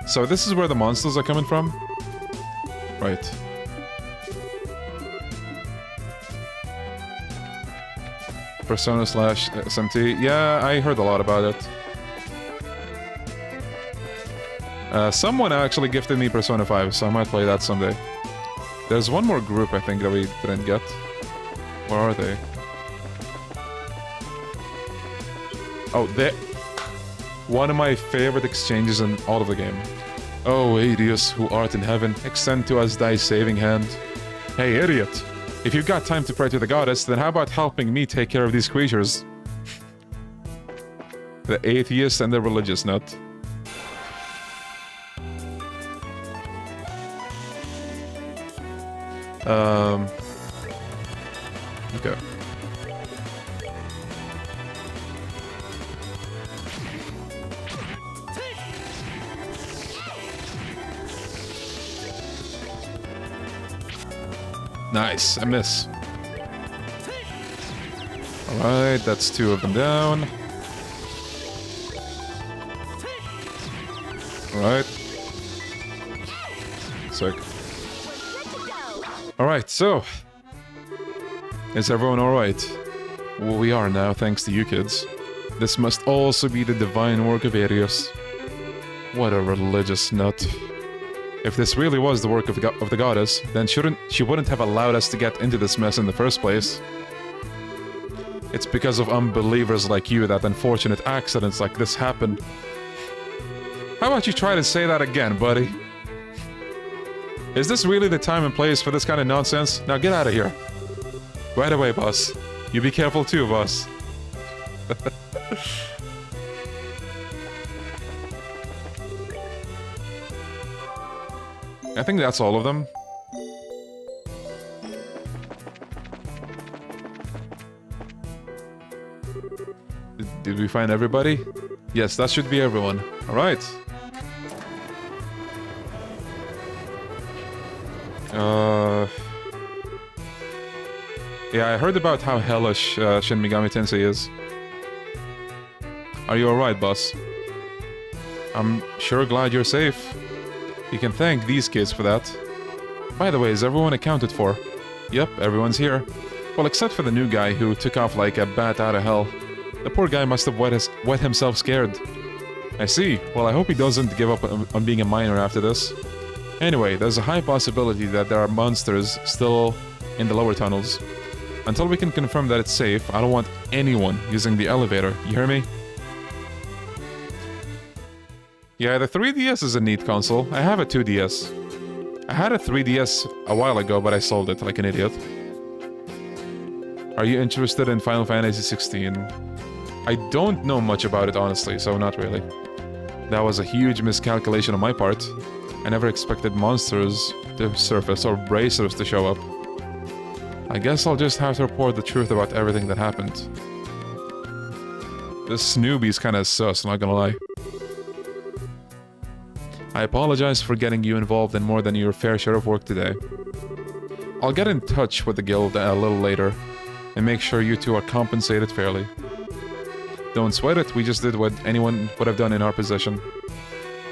So this is where the monsters are coming from? Right. Persona / SMT. Yeah, I heard a lot about it. Someone actually gifted me Persona 5, so I might play that someday. There's one more group, I think, that we didn't get. Where are they? Oh, they... One of my favorite exchanges in all of the game. Oh, Hades, who art in heaven, extend to us thy saving hand. Hey, idiot! If you've got time to pray to the goddess, then how about helping me take care of these creatures? The atheist and the religious nut. Okay. Nice, I miss. Alright, that's 2 of them down. Alright. Sick. Alright, so... Is everyone alright? Well, we are now, thanks to you kids. This must also be the divine work of Arius. What a religious nut. If this really was the work of the goddess, then she wouldn't have allowed us to get into this mess in the first place. It's because of unbelievers like you that unfortunate accidents like this happen. How about you try to say that again, buddy? Is this really the time and place for this kind of nonsense? Now get out of here. Right away, boss. You be careful too, boss. I think that's all of them. Did we find everybody? Yes, that should be everyone. Alright. Yeah, I heard about how hellish Shin Megami Tensei is. Are you alright, boss? I'm sure glad you're safe. You can thank these kids for that. By the way, is everyone accounted for? Yep, everyone's here. Well, except for the new guy who took off like a bat out of hell. The poor guy must have wet himself scared. I see. Well, I hope he doesn't give up on being a miner after this. Anyway, there's a high possibility that there are monsters still in the lower tunnels. Until we can confirm that it's safe, I don't want anyone using the elevator. You hear me? Yeah, the 3DS is a neat console. I have a 2DS. I had a 3DS a while ago, but I sold it like an idiot. Are you interested in Final Fantasy 16? I don't know much about it, honestly, so not really. That was a huge miscalculation on my part. I never expected monsters to surface or bracers to show up. I guess I'll just have to report the truth about everything that happened. This newbie's kinda sus, not gonna lie. I apologize for getting you involved in more than your fair share of work today. I'll get in touch with the guild a little later, and make sure you two are compensated fairly. Don't sweat it, we just did what anyone would have done in our position.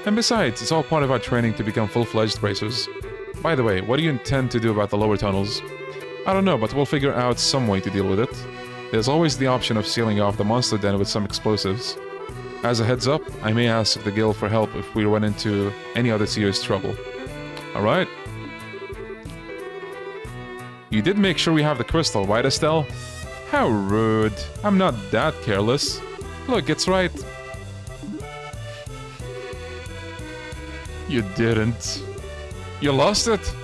And besides, it's all part of our training to become full-fledged bracers. By the way, what do you intend to do about the lower tunnels? I don't know, but we'll figure out some way to deal with it. There's always the option of sealing off the monster den with some explosives. As a heads up, I may ask the guild for help if we run into any other serious trouble. Alright? You did make sure we have the crystal, right, Estelle? How rude. I'm not that careless. Look, it's right. You didn't. You lost it?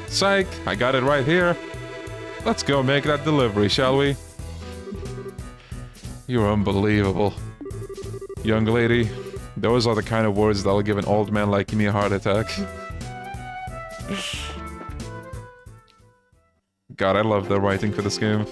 Psych, I got it right here. Let's go make that delivery, shall we? You're unbelievable. Young lady, those are the kind of words that'll give an old man like me a heart attack. God, I love the writing for this game.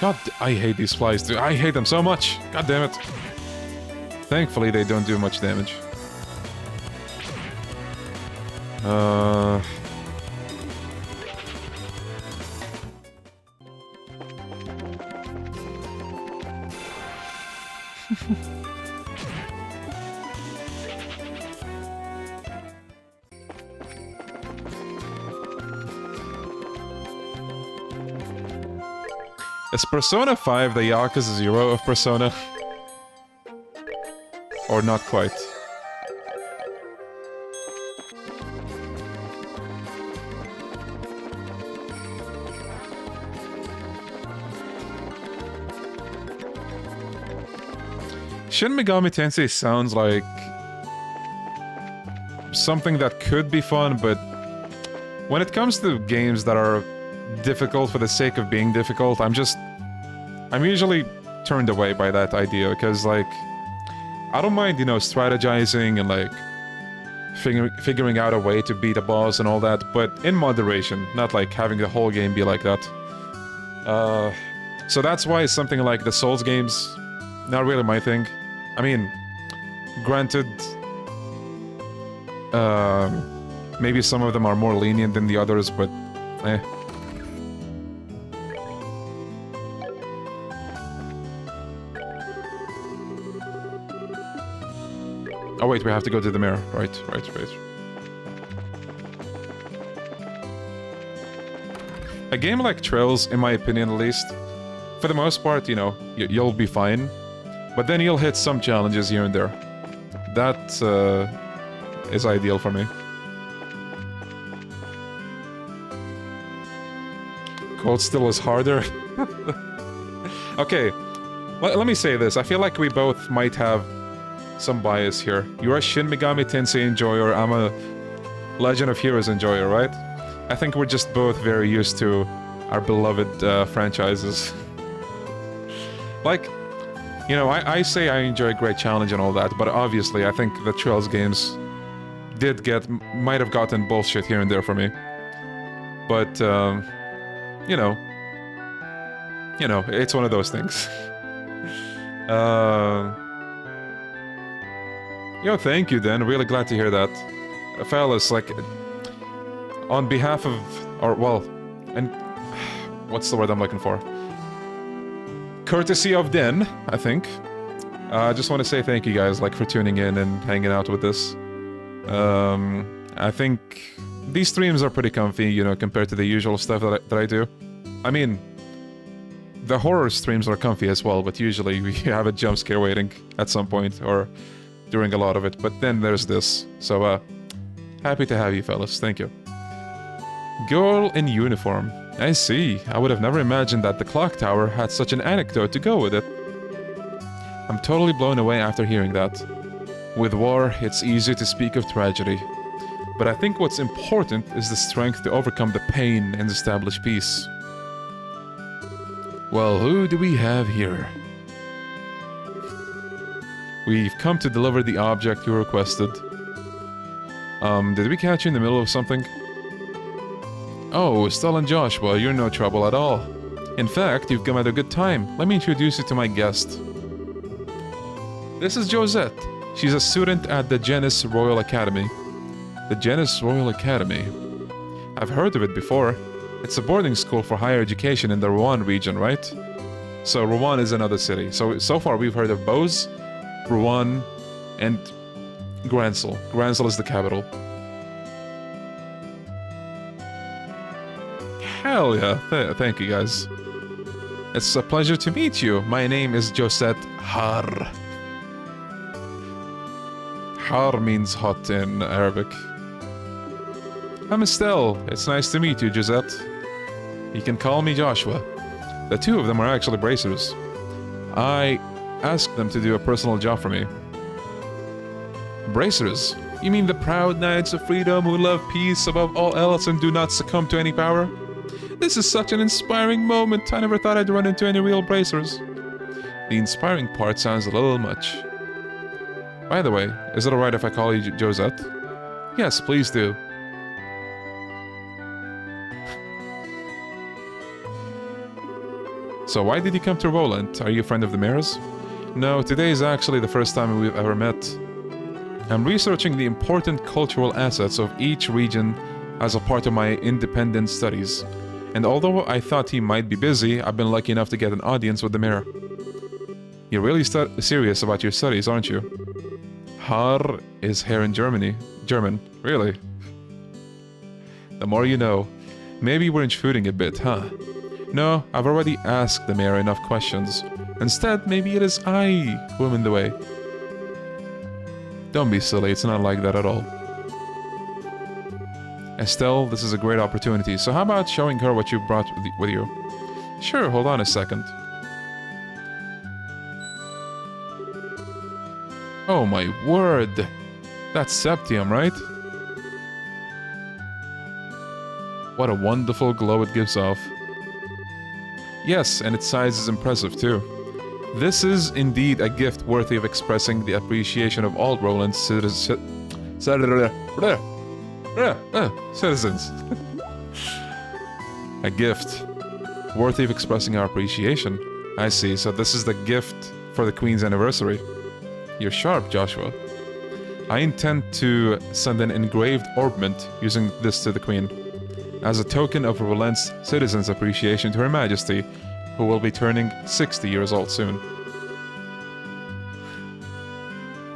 God, I hate these flies, dude. I hate them so much. God damn it. Thankfully, they don't do much damage. Is Persona 5 the Yakuza 0 of Persona? Or not quite? Shin Megami Tensei sounds like something that could be fun, but when it comes to games that are difficult for the sake of being difficult, I'm usually turned away by that idea, because, like, I don't mind, you know, strategizing and, like, figuring out a way to beat a boss and all that, but in moderation, not, like, having the whole game be like that. So that's why something like the Souls games, not really my thing. I mean, granted, maybe some of them are more lenient than the others, but eh. Oh wait, we have to go to the mirror. Right. A game like Trails, in my opinion at least, for the most part, you know, you'll be fine. But then you'll hit some challenges here and there. That is ideal for me. Cold Steel is harder. Okay, let me say this. I feel like we both might have some bias here. You're a Shin Megami Tensei enjoyer, I'm a Legend of Heroes enjoyer, right? I think we're just both very used to our beloved franchises. Like, you know, I say I enjoy Great Challenge and all that, but obviously I think the Trails games might have gotten bullshit here and there for me. But, you know, it's one of those things. Yo, thank you, Dan. Really glad to hear that. Fellas, like, on behalf of, or, well, and, what's the word I'm looking for? Courtesy of Den, I think. I just want to say thank you guys, like, for tuning in and hanging out with this. I think these streams are pretty comfy, you know, compared to the usual stuff that I do. I mean, the horror streams are comfy as well, but usually we have a jump scare waiting at some point, or during a lot of it. But then there's this, so, happy to have you, fellas. Thank you. Girl in uniform. I see. I would have never imagined that the clock tower had such an anecdote to go with it. I'm totally blown away after hearing that. With war, it's easy to speak of tragedy. But I think what's important is the strength to overcome the pain and establish peace. Well, who do we have here? We've come to deliver the object you requested. Did we catch you in the middle of something? Oh, Stella and Joshua, you're no trouble at all. In fact, you've come at a good time. Let me introduce you to my guest. This is Josette. She's a student at the Genis Royal Academy. The Genis Royal Academy. I've heard of it before. It's a boarding school for higher education in the Rouen region, right? So Rouen is another city. So far we've heard of Bose, Rouen, and Gransel. Gransel is the capital. Hell yeah, thank you guys. It's a pleasure to meet you. My name is Josette Har. Har means hot in Arabic. I'm Estelle. It's nice to meet you, Josette. You can call me Joshua. The two of them are actually bracers. I asked them to do a personal job for me. Bracers? You mean the proud knights of freedom who love peace above all else and do not succumb to any power? This is such an inspiring moment. I never thought I'd run into any real bracers. The inspiring part sounds a little much. By the way, is it alright if I call you Josette? Yes, please do. So why did you come to Roland? Are you a friend of the mayor's? No, today is actually the first time we've ever met. I'm researching the important cultural assets of each region as a part of my independent studies. And although I thought he might be busy, I've been lucky enough to get an audience with the mayor. You're really serious about your studies, aren't you? Har is here in Germany. German, really? The more you know. Maybe we're intruding a bit, huh? No, I've already asked the mayor enough questions. Instead, maybe it is I who am in the way. Don't be silly, it's not like that at all. Estelle, this is a great opportunity, so how about showing her what you brought with you? Sure, hold on a second. Oh my word! That's Septium, right? What a wonderful glow it gives off. Yes, and its size is impressive too. This is indeed a gift worthy of expressing the appreciation of all Roland's citizens. A gift worthy of expressing our appreciation. I see, so this is the gift for the Queen's anniversary. You're sharp, Joshua. I intend to send an engraved orbment using this to the Queen, as a token of Roland's citizens' appreciation to Her Majesty, who will be turning 60 years old soon.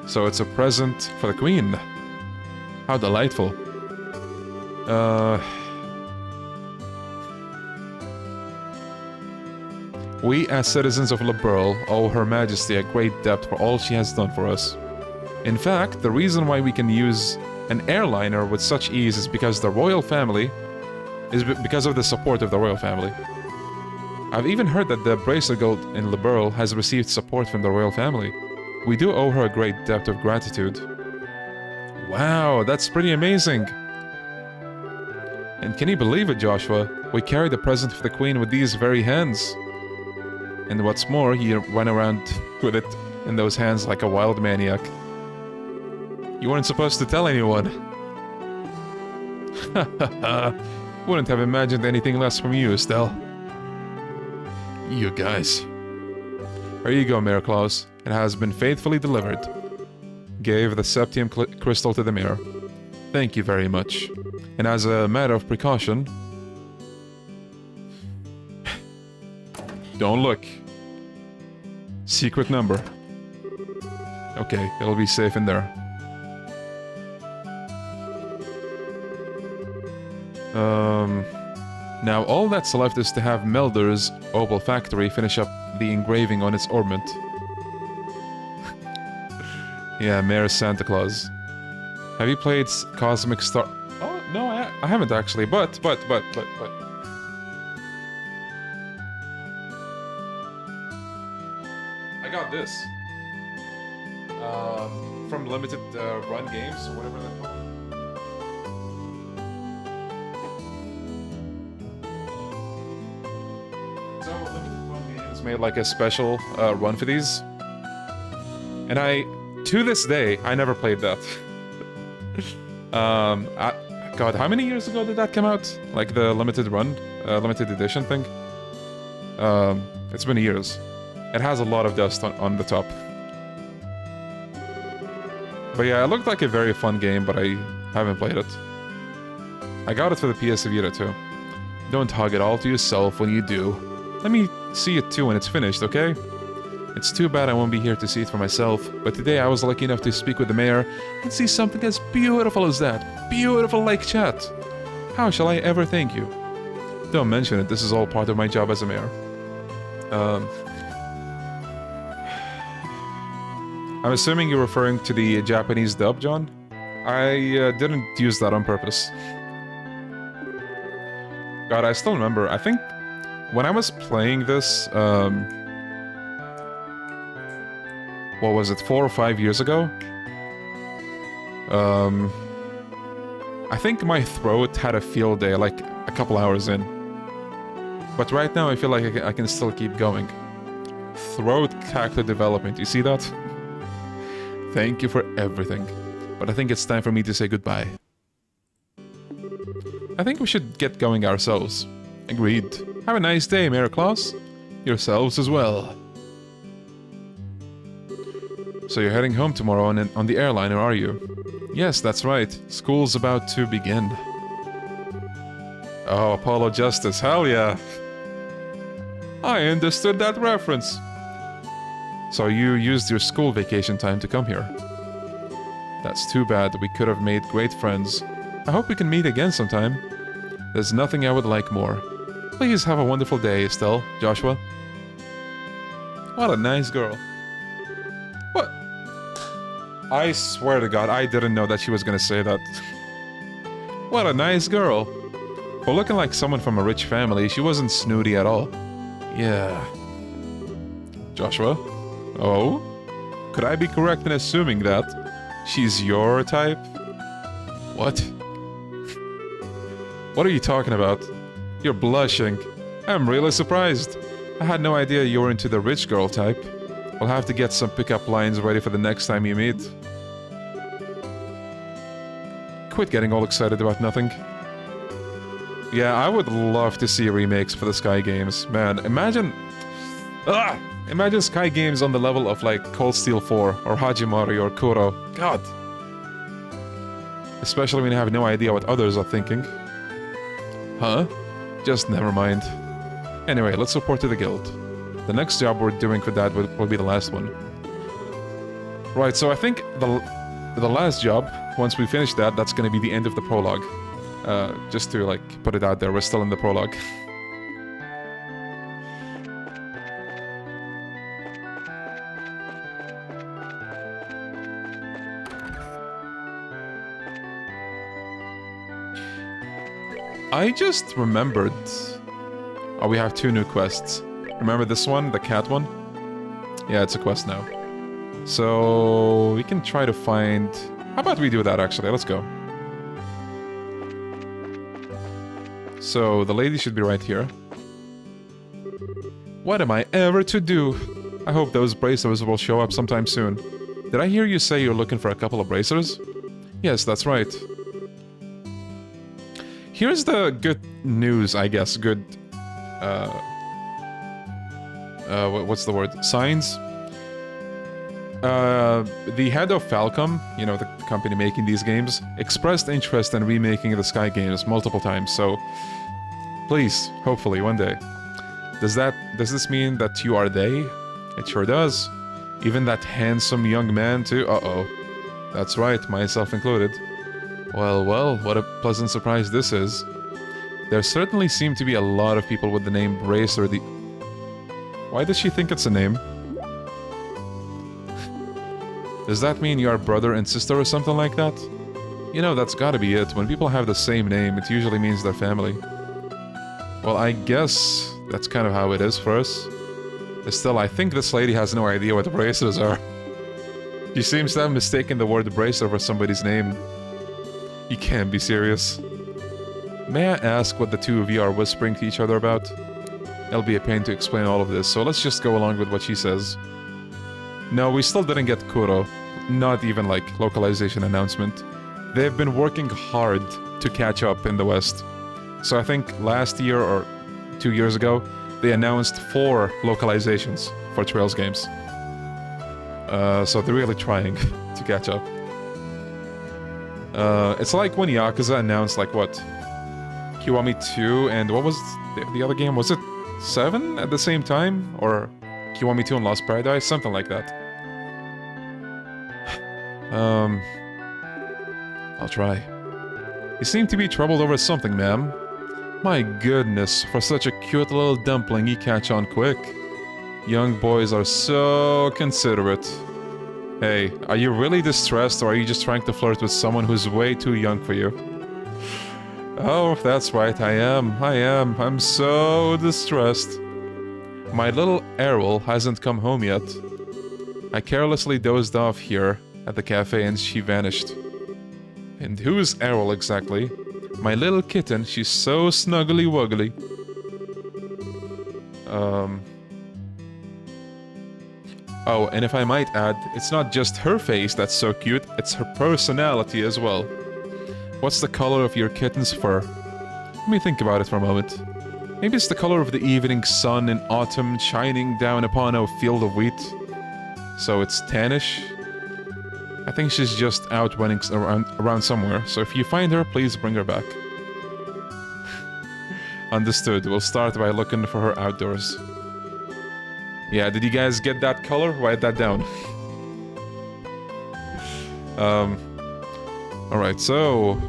So it's a present for the Queen. How delightful. We as citizens of Liberl owe Her Majesty a great debt for all she has done for us. In fact, the reason why we can use an airliner with such ease is because the royal family because of the support of the royal family. I've even heard that the bracelet gold in Liberl has received support from the royal family. We do owe her a great debt of gratitude. Wow, that's pretty amazing. And can you believe it, Joshua? We carried a present for the queen with these very hands. And what's more, he ran around with it in those hands like a wild maniac. You weren't supposed to tell anyone. Wouldn't have imagined anything less from you, Estelle. You guys. Here you go, Mayor Claus. It has been faithfully delivered. Gave the septium crystal to the mayor. Thank you very much. And as a matter of precaution... Don't look. Secret number. Okay, it'll be safe in there. Now all that's left is to have Melder's Opal Factory finish up the engraving on its ornament. Yeah, Mayor Santa Claus. Have you played Cosmic Star... Oh, no, I haven't actually, but... I got this. From Limited Run Games, or whatever they're called. So, Limited Run Games made like a special run for these. And to this day, I never played that. God, how many years ago did that come out? Like the limited run, limited edition thing? It's been years. It has a lot of dust on the top. But yeah, it looked like a very fun game, but I haven't played it. I got it for the PS Vita too. Don't hug it all to yourself when you do. Let me see it too when it's finished, okay? It's too bad I won't be here to see it for myself, but today I was lucky enough to speak with the mayor and see something as beautiful as that. Beautiful like chat. How shall I ever thank you? Don't mention it, this is all part of my job as a mayor. I'm assuming you're referring to the Japanese dub, John? I didn't use that on purpose. God, I still remember, I think when I was playing this, what was it, 4 or 5 years ago? I think my throat had a field day, like a couple hours in. But right now I feel like I can still keep going. Throat character development, you see that? Thank you for everything. But I think it's time for me to say goodbye. I think we should get going ourselves. Agreed. Have a nice day, Mayor Claus. Yourselves as well. So you're heading home tomorrow on the airliner, are you? Yes, that's right. School's about to begin. Oh, Apollo Justice, hell yeah! I understood that reference. So you used your school vacation time to come here. That's too bad, we could have made great friends. I hope we can meet again sometime. There's nothing I would like more. Please have a wonderful day, Estelle, Joshua. What a nice girl. What? I swear to God, I didn't know that she was gonna say that. What a nice girl. For looking like someone from a rich family, she wasn't snooty at all. Yeah. Joshua? Oh? Could I be correct in assuming that she's your type? What? What are you talking about? You're blushing. I'm really surprised. I had no idea you were into the rich girl type. We'll have to get some pickup lines ready for the next time you meet. Quit getting all excited about nothing. Yeah, I would love to see remakes for the Sky games. Man, imagine... Imagine Sky games on the level of like Cold Steel 4 or Hajimari or Kuro. God. Especially when you have no idea what others are thinking. Huh? Just never mind. Anyway, let's report to the guild. The next job we're doing for that will be the last one. Right, so I think the last job, once we finish that, that's gonna be the end of the prologue. Just to like put it out there, we're still in the prologue. I just remembered... Oh, we have 2 new quests. Remember this one? The cat one? Yeah, it's a quest now. So... we can try to find... How about we do that, actually? Let's go. So, the lady should be right here. What am I ever to do? I hope those bracers will show up sometime soon. Did I hear you say you're looking for a couple of bracers? Yes, that's right. Here's the good news, I guess. Good... what's the word? Signs? The head of Falcom, you know, the company making these games, expressed interest in remaking the Sky games multiple times, so... Please, hopefully, one day. Does this mean that you are they? It sure does. Even that handsome young man, too? Uh-oh. That's right, myself included. Well, well, what a pleasant surprise this is. There certainly seem to be a lot of people with the name Bracer. Why does she think it's a name? Does that mean you are brother and sister or something like that? You know, that's gotta be it. When people have the same name, it usually means they're family. Well, I guess that's kind of how it is for us. Still, I think this lady has no idea what the bracers are. She seems to have mistaken the word bracer for somebody's name. You can't be serious. May I ask what the two of you are whispering to each other about? It'll be a pain to explain all of this, so let's just go along with what she says. No, we still didn't get Kuro. Not even, like, localization announcement. They've been working hard to catch up in the West. So I think last year or 2 years ago, they announced 4 localizations for Trails games. So they're really trying to catch up. It's like when Yakuza announced, like, what? Kiwami 2 and what was the other game? Was it 7 at the same time? Or Kiwami 2 and Lost Paradise? Something like that. I'll try. You seem to be troubled over something, ma'am. My goodness, for such a cute little dumpling, you catch on quick. Young boys are so considerate. Hey, are you really distressed or are you just trying to flirt with someone who's way too young for you? Oh, that's right, I am. I'm so distressed. My little Errol hasn't come home yet. I carelessly dozed off here at the cafe and she vanished. And who's Errol exactly? My little kitten, she's so snuggly wuggly. Oh, and if I might add, it's not just her face that's so cute, it's her personality as well. What's the color of your kitten's fur? Let me think about it for a moment. Maybe it's the color of the evening sun in autumn shining down upon a field of wheat. So it's tannish? I think she's just out running around somewhere, so if you find her, please bring her back. Understood. We'll start by looking for her outdoors. Yeah, did you guys get that color? Write that down. Alright, so...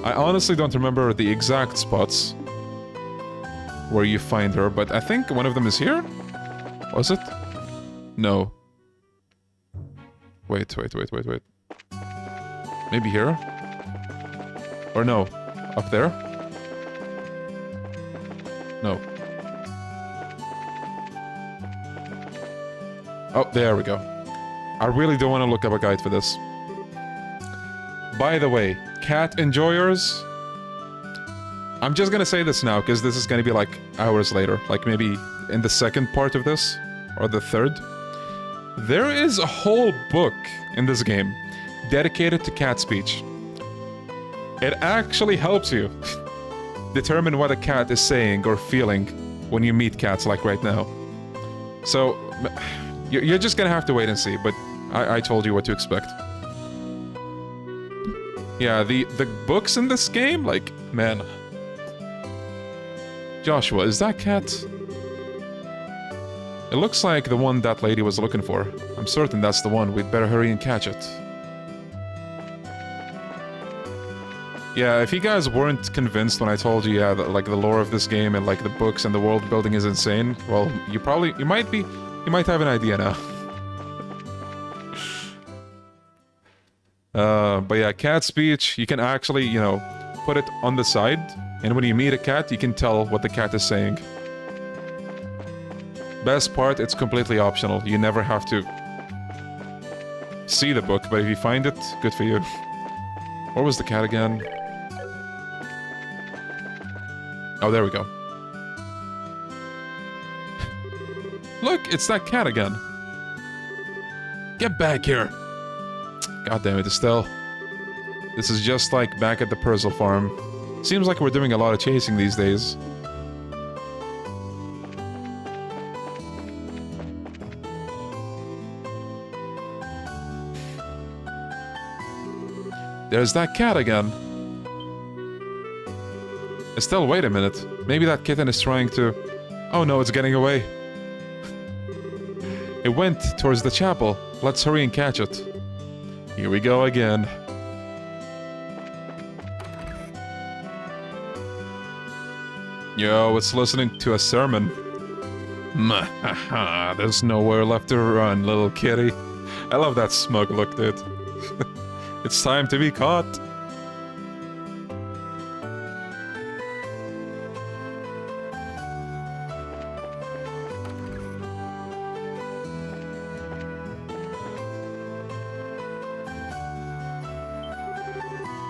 I honestly don't remember the exact spots where you find her, but I think one of them is here? Was it? No. Wait. Maybe here? Or no? Up there? No. Oh, there we go. I really don't want to look up a guide for this. By the way, cat enjoyers... I'm just gonna say this now, because this is gonna be like hours later. Like maybe in the second part of this, or the third. There is a whole book in this game dedicated to cat speech. It actually helps you determine what a cat is saying or feeling when you meet cats like right now. So, you're just gonna have to wait and see, but I told you what to expect. Yeah, the books in this game, like, man. Joshua, is that cat? It looks like the one that lady was looking for. I'm certain that's the one. We'd better hurry and catch it. Yeah, if you guys weren't convinced when I told you, yeah, that, like, the lore of this game and, like, the books and the world building is insane, well, you might have an idea now. But yeah, cat speech, you can actually, you know, put it on the side And when you meet a cat, you can tell what the cat is saying. Best part, it's completely optional. You never have to see the book, but if you find it, good for you. Where was the cat again? Oh, there we go. Look, it's that cat again. Get back here. God damn it, Estelle. This is just like back at the Persil farm. Seems like we're doing a lot of chasing these days. There's that cat again. Estelle, wait a minute. Maybe that kitten is trying to... Oh no, it's getting away. It went towards the chapel. Let's hurry and catch it. Here we go again. Yo, it's listening to a sermon. There's nowhere left to run, little kitty. I love that smug look, dude. It's time to be caught.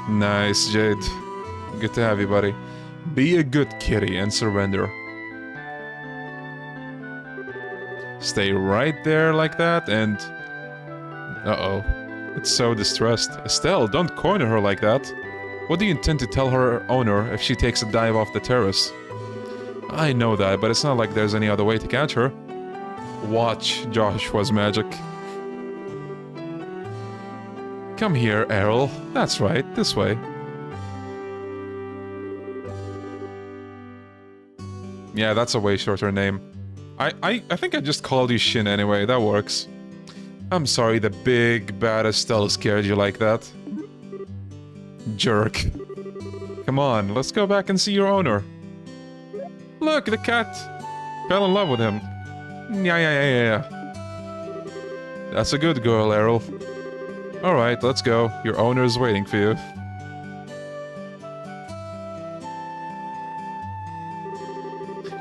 Nice, Jade. Good to have you, buddy. Be a good kitty and surrender. Stay right there like that and... Uh-oh. It's so distressed. Estelle, don't corner her like that. What do you intend to tell her owner if she takes a dive off the terrace? I know that, but it's not like there's any other way to catch her. Watch Joshua's magic. Come here, Errol. That's right, this way. Yeah, that's a way shorter name. I think I just called you Shin anyway, that works. I'm sorry the big bad Estelle scared you like that. Jerk. Come on, let's go back and see your owner. Look, the cat fell in love with him. Yeah. That's a good girl, Errol. Alright, let's go. Your owner is waiting for you.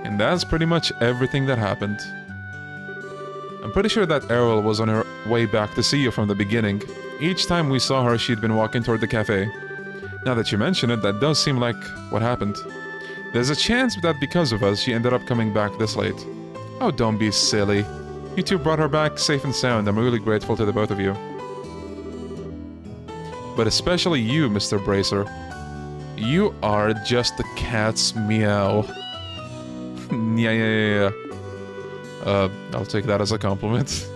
And that's pretty much everything that happened. I'm pretty sure that Errol was on her way back to see you from the beginning. Each time we saw her, she'd been walking toward the cafe. Now that you mention it, that does seem like what happened. There's a chance that because of us, she ended up coming back this late. Oh, don't be silly. You two brought her back safe and sound. I'm really grateful to the both of you. But especially you, Mr. Bracer. You are just the cat's meow. Yeah. I'll take that as a compliment.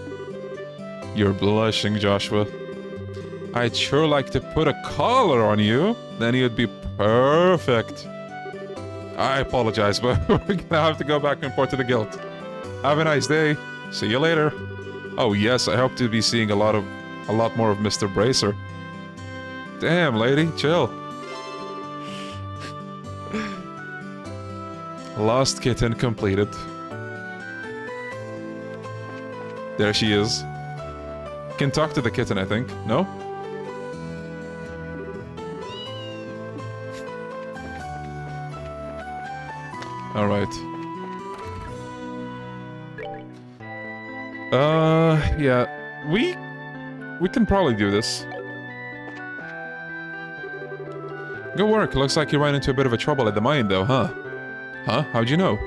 You're blushing, Joshua. I'd sure like to put a collar on you, then you'd be perfect. I apologize, but we're gonna have to go back and report to the guild. Have a nice day. See you later. Oh yes, I hope to be seeing a lot more of Mr. Bracer. Damn, lady, chill. Lost kitten completed. There she is. Can talk to the kitten, I think. No? Alright. Yeah. We can probably do this. Good work. Looks like you ran into a bit of a trouble at the mine, though, huh? Huh? How'd you know?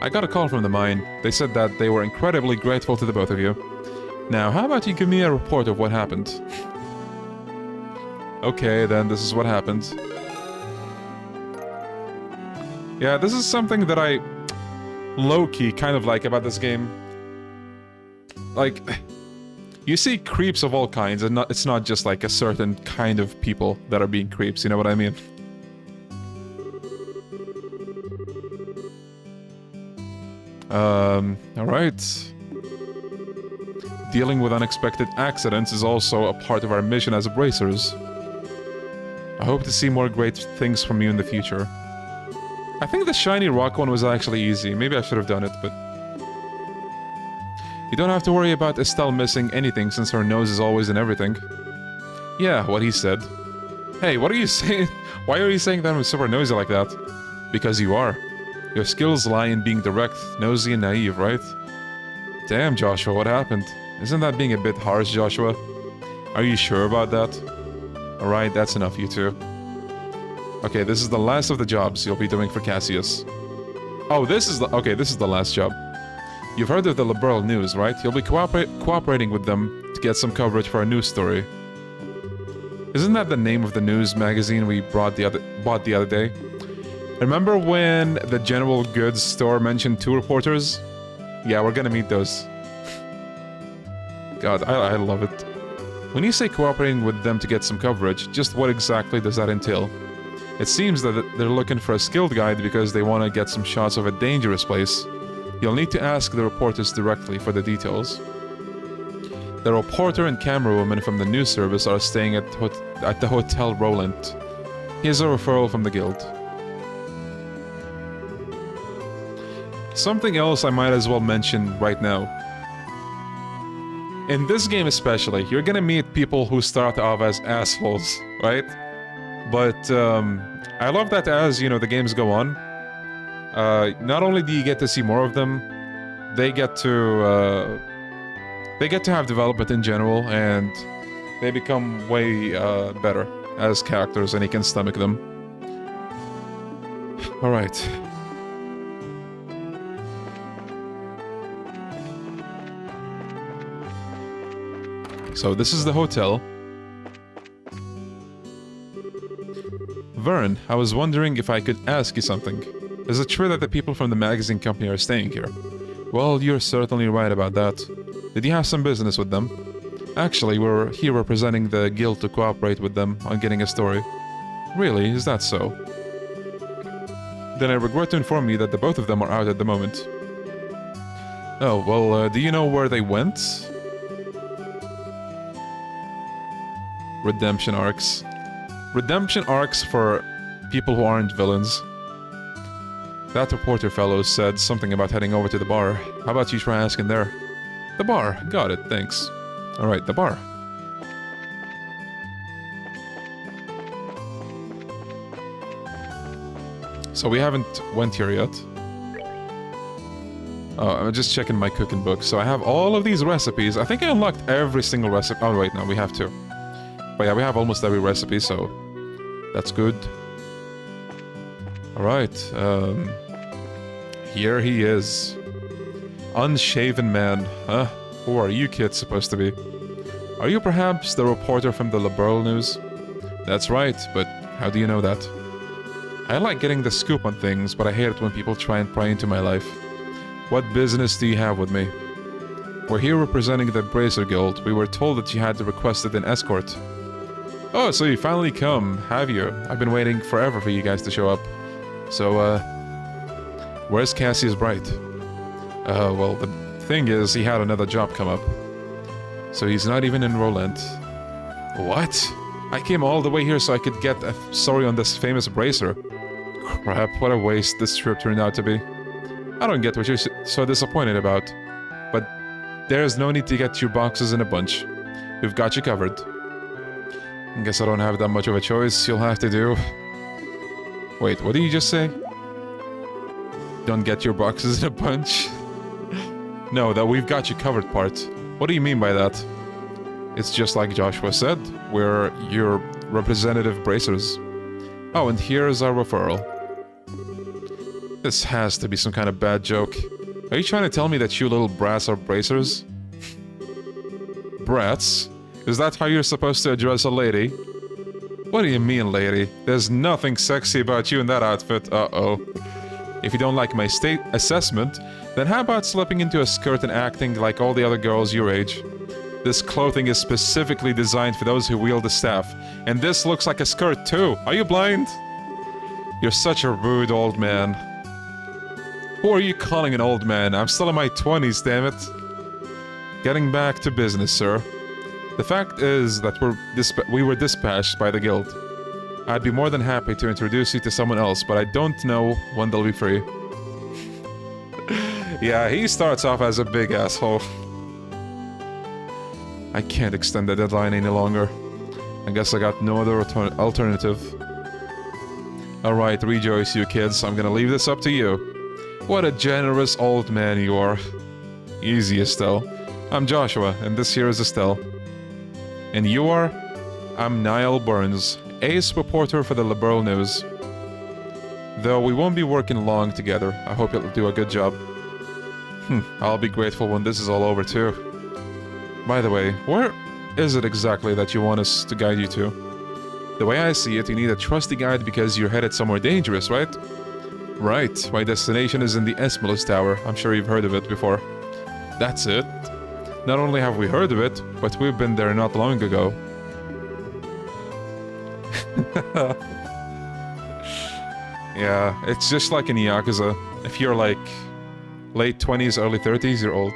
I got a call from the mine. They said that they were incredibly grateful to the both of you. Now, how about you give me a report of what happened? Okay, then this is what happened. Yeah, this is something that I low-key kind of like about this game. Like, you see creeps of all kinds, and it's not just like a certain kind of people that are being creeps, you know what I mean? Alright. Dealing with unexpected accidents is also a part of our mission as bracers. I hope to see more great things from you in the future. I think the shiny rock one was actually easy. Maybe I should have done it, but... You don't have to worry about Estelle missing anything since her nose is always in everything. Yeah, what he said. Hey, what are you saying? Why are you saying that I'm super nosy like that? Because you are. Your skills lie in being direct, nosy, and naive, right? Damn, Joshua, what happened? Isn't that being a bit harsh, Joshua? Are you sure about that? Alright, that's enough, you two. Okay, this is the last of the jobs you'll be doing for Cassius. Oh, this is the last job. You've heard of the Liberal News, right? You'll be cooperating with them to get some coverage for a news story. Isn't that the name of the news magazine we bought the other day? Remember when the general goods store mentioned 2 reporters? Yeah, we're gonna meet those. God, I love it. When you say cooperating with them to get some coverage, just what exactly does that entail? It seems that they're looking for a skilled guide because they want to get some shots of a dangerous place. You'll need to ask the reporters directly for the details. The reporter and camerawoman from the news service are staying at the Hotel Roland. Here's a referral from the guild. Something else I might as well mention right now. In this game especially, you're gonna meet people who start off as assholes, right? But I love that as, you know, the games go on, not only do you get to see more of them, they get to have development in general, and they become way better as characters, and you can stomach them. Alright. So this is the hotel. Vern, I was wondering if I could ask you something. Is it true that the people from the magazine company are staying here? Well, you're certainly right about that. Did you have some business with them? Actually, we're here representing the guild to cooperate with them on getting a story. Really? Is that so? Then I regret to inform you that the both of them are out at the moment. Oh, well, do you know where they went? Redemption arcs. Redemption arcs for people who aren't villains. That reporter fellow said something about heading over to the bar. How about you try asking there? The bar. Got it, thanks. Alright, the bar. So we haven't went here yet. Oh, I'm just checking my cooking book. So I have all of these recipes. I think I unlocked every single recipe. Oh wait, no, we have to. But yeah, we have almost every recipe, so that's good. Alright, here he is. Unshaven man, huh? Who are you kids supposed to be? Are you perhaps the reporter from the Liberal News? That's right, but how do you know that? I like getting the scoop on things, but I hate it when people try and pry into my life. What business do you have with me? We're here representing the Bracer Guild. We were told that you had requested an escort. Oh, so you finally come, have you? I've been waiting forever for you guys to show up. So, where's Cassius Bright? Well, the thing is, he had another job come up. So he's not even in Roland. What? I came all the way here so I could get a story on this famous bracer. Crap, what a waste this trip turned out to be. I don't get what you're so disappointed about. But there's no need to get your boxes in a bunch. We've got you covered. I guess I don't have that much of a choice. You'll have to do... Wait, what did you just say? Don't get your boxes in a bunch? No, that we've got you covered part. What do you mean by that? It's just like Joshua said. We're your representative bracers. Oh, and here's our referral. This has to be some kind of bad joke. Are you trying to tell me that you little brats are bracers? Brats? Is that how you're supposed to address a lady? What do you mean, lady? There's nothing sexy about you in that outfit. Uh-oh. If you don't like my state assessment, then how about slipping into a skirt and acting like all the other girls your age? This clothing is specifically designed for those who wield the staff. And this looks like a skirt too. Are you blind? You're such a rude old man. Who are you calling an old man? I'm still in my 20s, damn it. Getting back to business, sir. The fact is that we were dispatched by the guild. I'd be more than happy to introduce you to someone else, but I don't know when they'll be free. Yeah, he starts off as a big asshole. I can't extend the deadline any longer. I guess I got no other alternative. Alright, rejoice you kids, I'm gonna leave this up to you. What a generous old man you are. Easy, Estelle. I'm Joshua, and this here is Estelle. And you are? I'm Niall Burns, ace reporter for the Liberal News. Though we won't be working long together, I hope you'll do a good job. I'll be grateful when this is all over too. By the way, where is it exactly that you want us to guide you to? The way I see it, you need a trusty guide because you're headed somewhere dangerous, right? Right, my destination is in the Esmolus Tower. I'm sure you've heard of it before. That's it. Not only have we heard of it, but we've been there not long ago. Yeah, it's just like in Yakuza. If you're like late 20s, early 30s, you're old.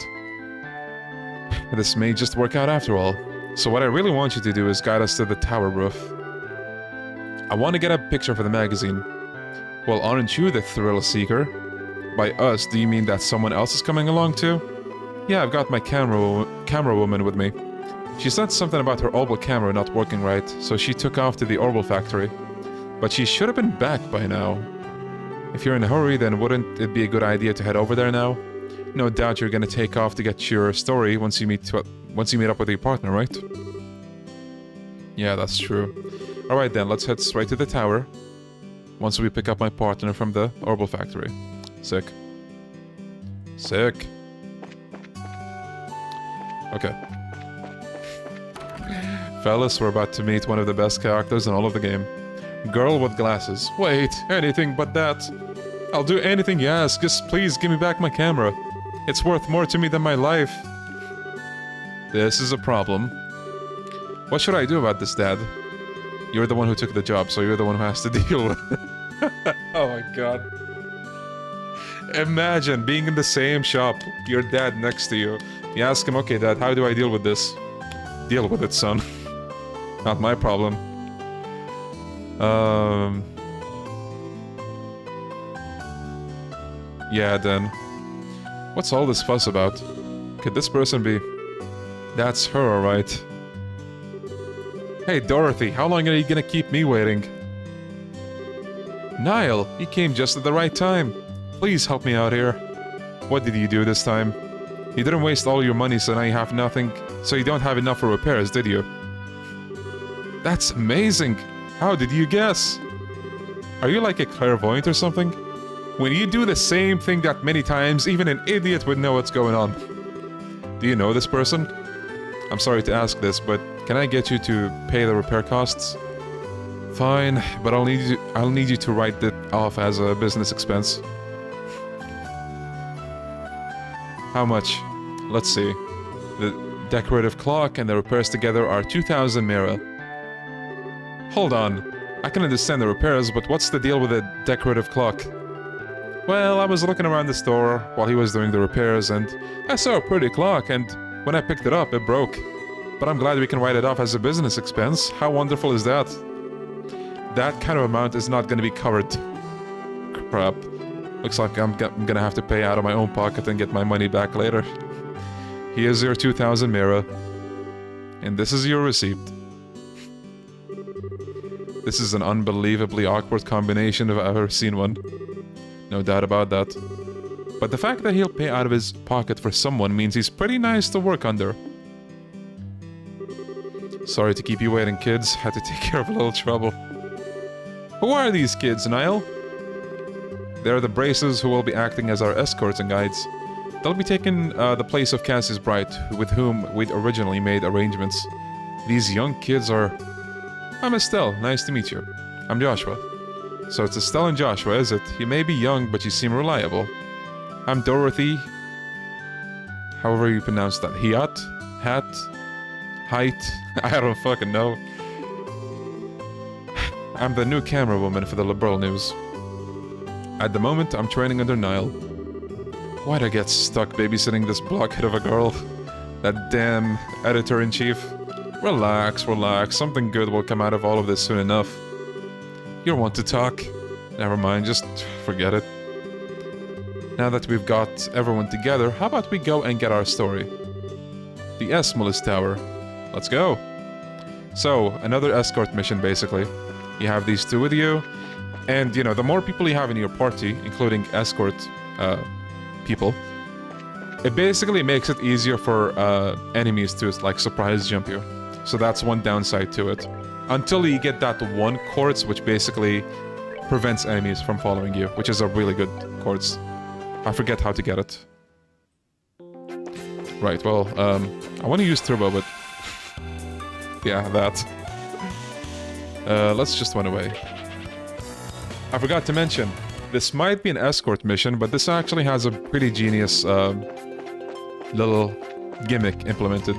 This may just work out after all. So what I really want you to do is guide us to the tower roof. I want to get a picture for the magazine. Well, aren't you the thrill seeker? By us, do you mean that someone else is coming along too? Yeah, I've got my camera woman with me. She said something about her Orbal camera not working right, so she took off to the Orbal factory. But she should have been back by now. If you're in a hurry, then wouldn't it be a good idea to head over there now? No doubt you're gonna take off to get your story once you meet up with your partner, right? Yeah, that's true. Alright then, let's head straight to the tower. Once we pick up my partner from the Orbal factory. Sick. Sick. Okay. Fellas, we're about to meet one of the best characters in all of the game. Girl with glasses. Wait, anything but that. I'll do anything you ask, just please give me back my camera. It's worth more to me than my life. This is a problem. What should I do about this, Dad? You're the one who took the job, so you're the one who has to deal with it. Oh my god. Imagine being in the same shop, your dad next to you. You ask him, okay, Dad, how do I deal with this? Deal with it, son. Not my problem. Yeah, then. What's all this fuss about? Could this person be... That's her, alright. Hey, Dorothy, how long are you gonna keep me waiting? Niall, you came just at the right time. Please help me out here. What did you do this time? You didn't waste all your money, so now you have nothing. So you don't have enough for repairs, did you? That's amazing! How did you guess? Are you like a clairvoyant or something? When you do the same thing that many times, even an idiot would know what's going on. Do you know this person? I'm sorry to ask this, but can I get you to pay the repair costs? Fine, but I'll need you to write it off as a business expense. How much? Let's see. The decorative clock and the repairs together are 2,000 mira. Hold on. I can understand the repairs, but what's the deal with the decorative clock? Well, I was looking around the store while he was doing the repairs and I saw a pretty clock and when I picked it up, it broke. But I'm glad we can write it off as a business expense. How wonderful is that? That kind of amount is not going to be covered. Crap. Looks like I'm gonna have to pay out of my own pocket and get my money back later. Here's your 2,000 mira. And this is your receipt. This is an unbelievably awkward combination if I've ever seen one. No doubt about that. But the fact that he'll pay out of his pocket for someone means he's pretty nice to work under. Sorry to keep you waiting, kids. Had to take care of a little trouble. Who are these kids, Niall? They're the braces who will be acting as our escorts and guides. They'll be taking the place of Cassie's bride, with whom we'd originally made arrangements. These young kids are... I'm Estelle, nice to meet you. I'm Joshua. So it's Estelle and Joshua, is it? You may be young, but you seem reliable. I'm Dorothy... However you pronounce that. Hiat? Hat? Height? I don't fucking know. I'm the new camera woman for the Liberal News. At the moment, I'm training under Niall. Why'd I get stuck babysitting this blockhead of a girl? That damn editor-in-chief. Relax, relax. Something good will come out of all of this soon enough. You're one to talk. Never mind, just forget it. Now that we've got everyone together, how about we go and get our story? The Esmolus Tower. Let's go! So, another escort mission basically. You have these two with you. And, you know, the more people you have in your party, including escort people, it basically makes it easier for enemies to, like, surprise jump you. So that's one downside to it. Until you get that one quartz, which basically prevents enemies from following you, which is a really good quartz. I forget how to get it. Right, well, I want to use turbo, but... yeah, that. Let's just run away. I forgot to mention, this might be an escort mission, but this actually has a pretty genius little gimmick implemented.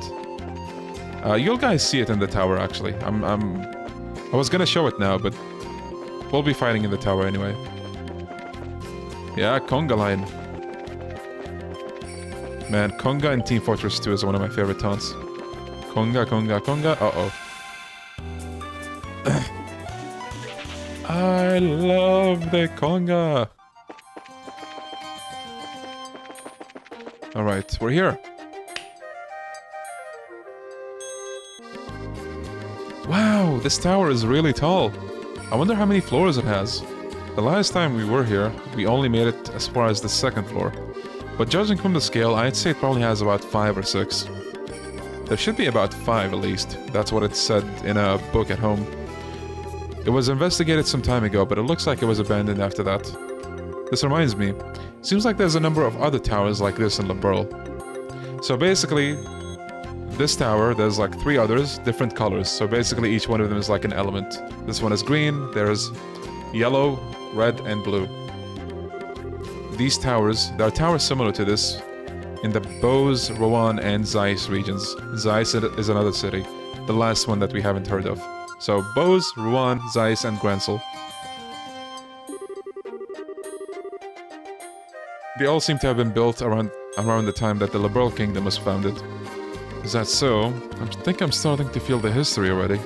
You'll guys see it in the tower, actually. I was gonna show it now, but we'll be fighting in the tower anyway. Yeah, conga line. Man, conga in Team Fortress 2 is one of my favorite taunts. Conga, conga, conga. Uh-oh. I love the conga. Alright, we're here. Wow, this tower is really tall. I wonder how many floors it has. The last time we were here, we only made it as far as the 2nd floor. But judging from the scale, I'd say it probably has about 5 or 6. There should be about 5 at least. That's what it said in a book at home. It was investigated some time ago, but it looks like it was abandoned after that. This reminds me, seems like there's a number of other towers like this in Liberl. So basically, this tower, there's like 3 others, different colors. So basically each one of them is like an element. This one is green, there's yellow, red, and blue. These towers, there are towers similar to this in the Bose, Rouen, and Zeiss regions. Zeiss is another city, the last one that we haven't heard of. So Bose, Rouen, Zeiss, and Grensel. They all seem to have been built around the time that the Liberl Kingdom was founded. Is that so? I think I'm starting to feel the history already.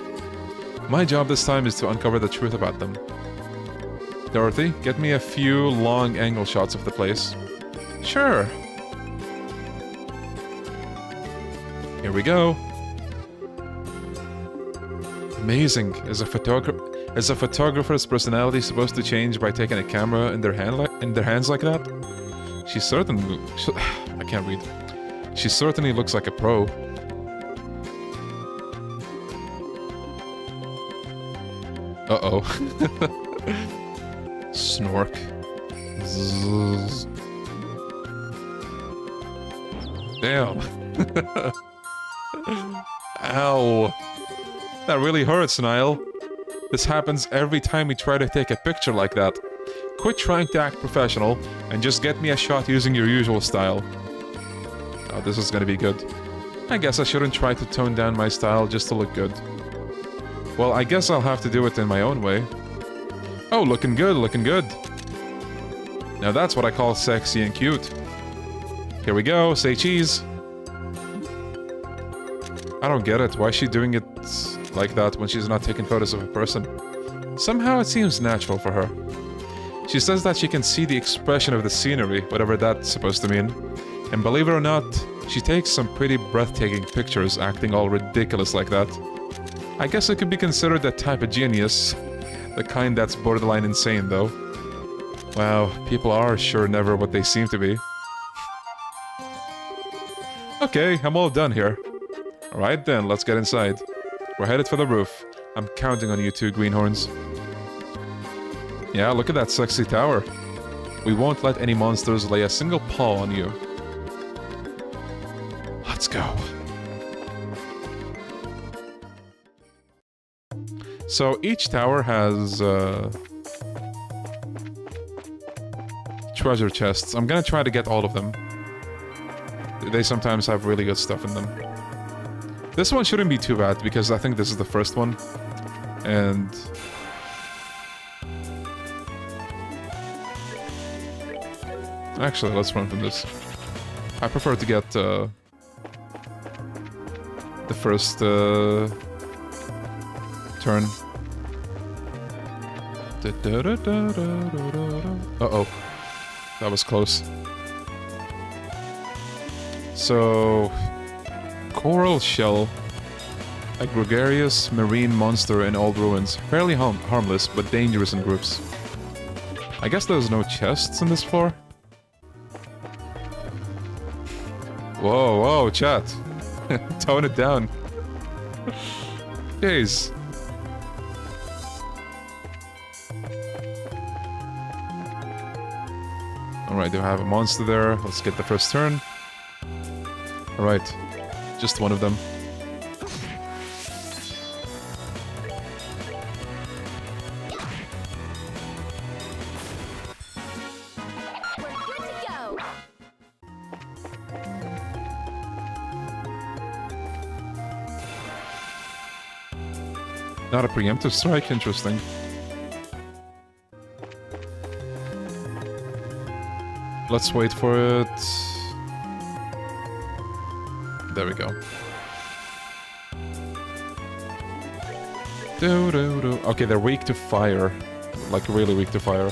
My job this time is to uncover the truth about them. Dorothy, get me a few long angle shots of the place. Sure. Here we go. Amazing. Is a photographer's personality supposed to change by taking a camera in their hands like that? I can't read. She certainly looks like a pro. Uh-oh. Snork. Zzz. Damn. Ow. That really hurts, Niall. This happens every time we try to take a picture like that. Quit trying to act professional and just get me a shot using your usual style. Oh, this is gonna be good. I guess I shouldn't try to tone down my style just to look good. Well, I guess I'll have to do it in my own way. Oh, looking good, looking good. Now that's what I call sexy and cute. Here we go, say cheese. I don't get it. Why is she doing it like that when she's not taking photos of a person? Somehow it seems natural for her. She says that she can see the expression of the scenery, whatever that's supposed to mean. And believe it or not, she takes some pretty breathtaking pictures acting all ridiculous like that. I guess it could be considered a type of genius. The kind that's borderline insane, though. Wow, people are sure never what they seem to be. Okay, I'm all done here. Alright then, let's get inside. We're headed for the roof. I'm counting on you two, greenhorns. Yeah, look at that sexy tower. We won't let any monsters lay a single paw on you. Let's go. So each tower has treasure chests. I'm gonna try to get all of them. They sometimes have really good stuff in them. This one shouldn't be too bad because I think this is the first one. And actually, let's run from this. I prefer to get the first turn. Uh-oh. That was close. So, coral shell, a gregarious marine monster in old ruins, fairly harmless but dangerous in groups. I guess there's no chests in this floor. Whoa, whoa, chat. Tone it down. Jeez. Alright, do I have a monster there? Let's get the first turn. Alright. Just one of them. Not a preemptive strike, interesting. Let's wait for it. There we go. Okay, they're weak to fire. Like, really weak to fire.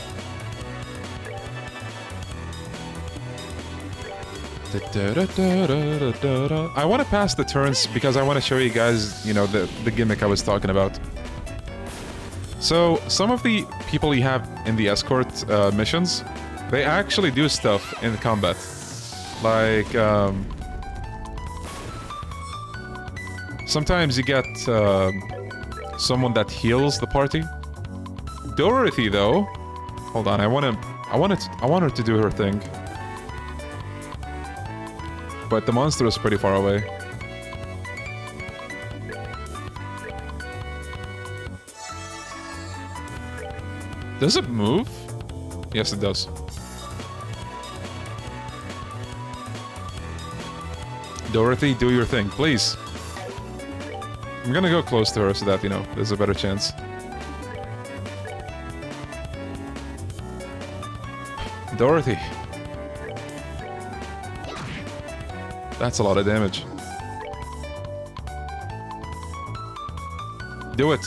I want to pass the turns because I want to show you guys, you know, the gimmick I was talking about. So, some of the people you have in the escort missions, they actually do stuff in combat. Like, sometimes you get someone that heals the party. Dorothy, though... Hold on, I want her to do her thing. But the monster is pretty far away. Does it move? Yes, it does. Dorothy, do your thing, please. I'm gonna go close to her so that, you know, there's a better chance. Dorothy. That's a lot of damage. Do it.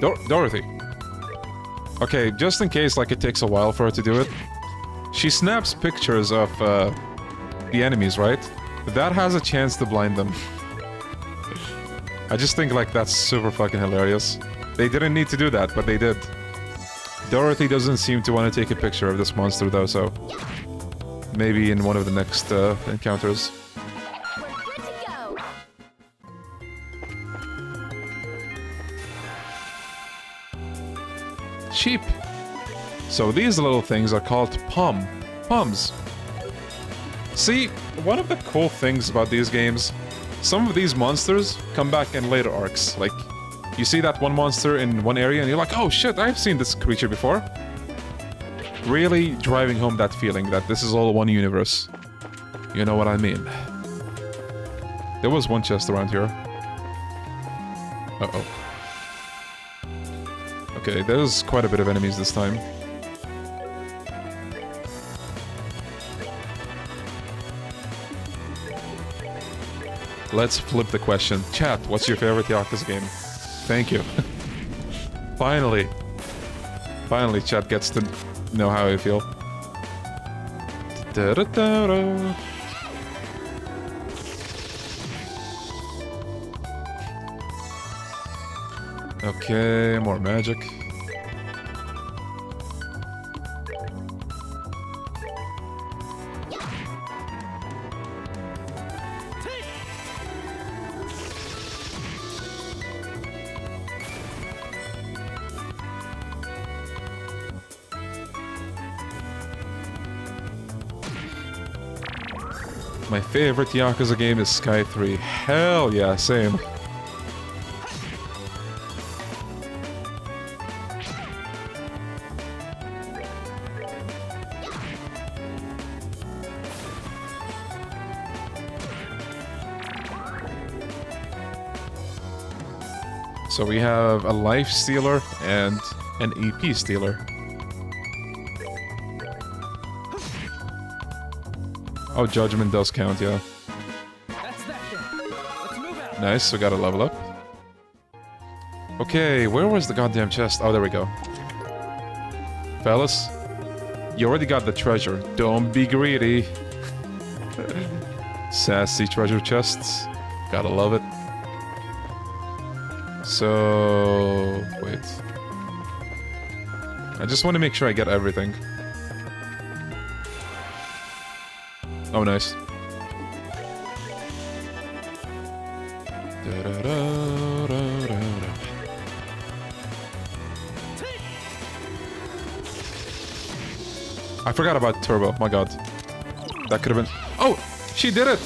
Dorothy. Okay, just in case, like, it takes a while for her to do it. She snaps pictures of the enemies, right? That has a chance to blind them. I just think, like, that's super fucking hilarious. They didn't need to do that, but they did. Dorothy doesn't seem to want to take a picture of this monster, though, so... Maybe in one of the next encounters. We're good to go. Sheep. So these little things are called Poms. See, one of the cool things about these games, some of these monsters come back in later arcs. Like, you see that one monster in one area and you're like, oh shit, I've seen this creature before. Really driving home that feeling that this is all one universe. You know what I mean? There was one chest around here. Uh-oh. Okay, there's quite a bit of enemies this time. Let's flip the question. Chat, what's your favorite Yakuza game? Thank you. Finally. Finally, chat gets to know how I feel. Okay, more magic. My favorite Yakuza game is Sky 3. Hell yeah, same. So we have a life stealer and an EP stealer. Oh, judgment does count, yeah. That's that then. Let's move out. Nice, we got a level up. Okay, where was the goddamn chest? Oh, there we go. Fellas, you already got the treasure. Don't be greedy. Sassy treasure chests. Gotta love it. So... wait. I just want to make sure I get everything. Oh, nice. I forgot about Turbo, my god. That could have been... Oh! She did it!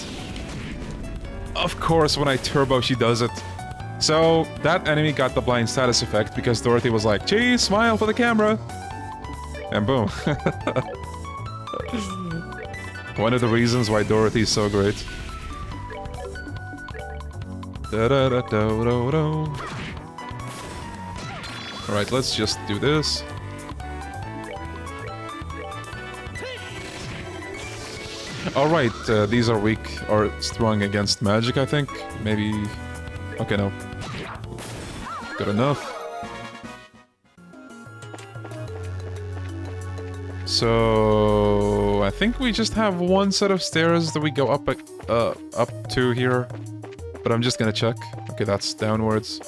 Of course, when I Turbo, she does it. So, that enemy got the blind status effect because Dorothy was like, "Cheese, smile for the camera!" And boom. One of the reasons why Dorothy is so great. Alright, let's just do this. Alright, these are weak or strong against magic, I think. Maybe... Okay, no. Good enough. So... I think we just have one set of stairs that we go up to here. But I'm just gonna check. Okay, that's downwards.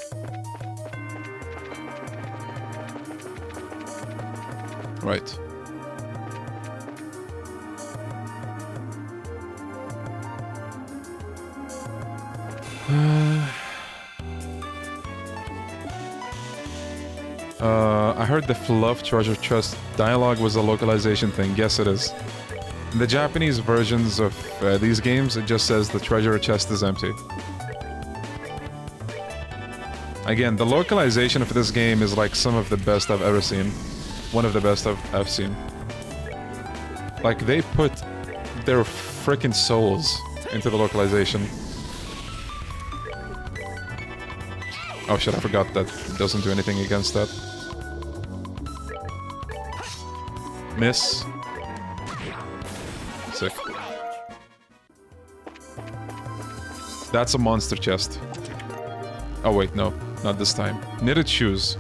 Right. I heard the fluff treasure chest dialogue was a localization thing. Yes, it is. In the Japanese versions of these games, it just says the treasure chest is empty. Again, the localization of this game is like some of the best I've ever seen. One of the best I've seen. Like, they put their freaking souls into the localization. Oh shit, I forgot that it doesn't do anything against that. Miss. Sick. That's a monster chest. Oh wait, no. Not this time. Knitted shoes.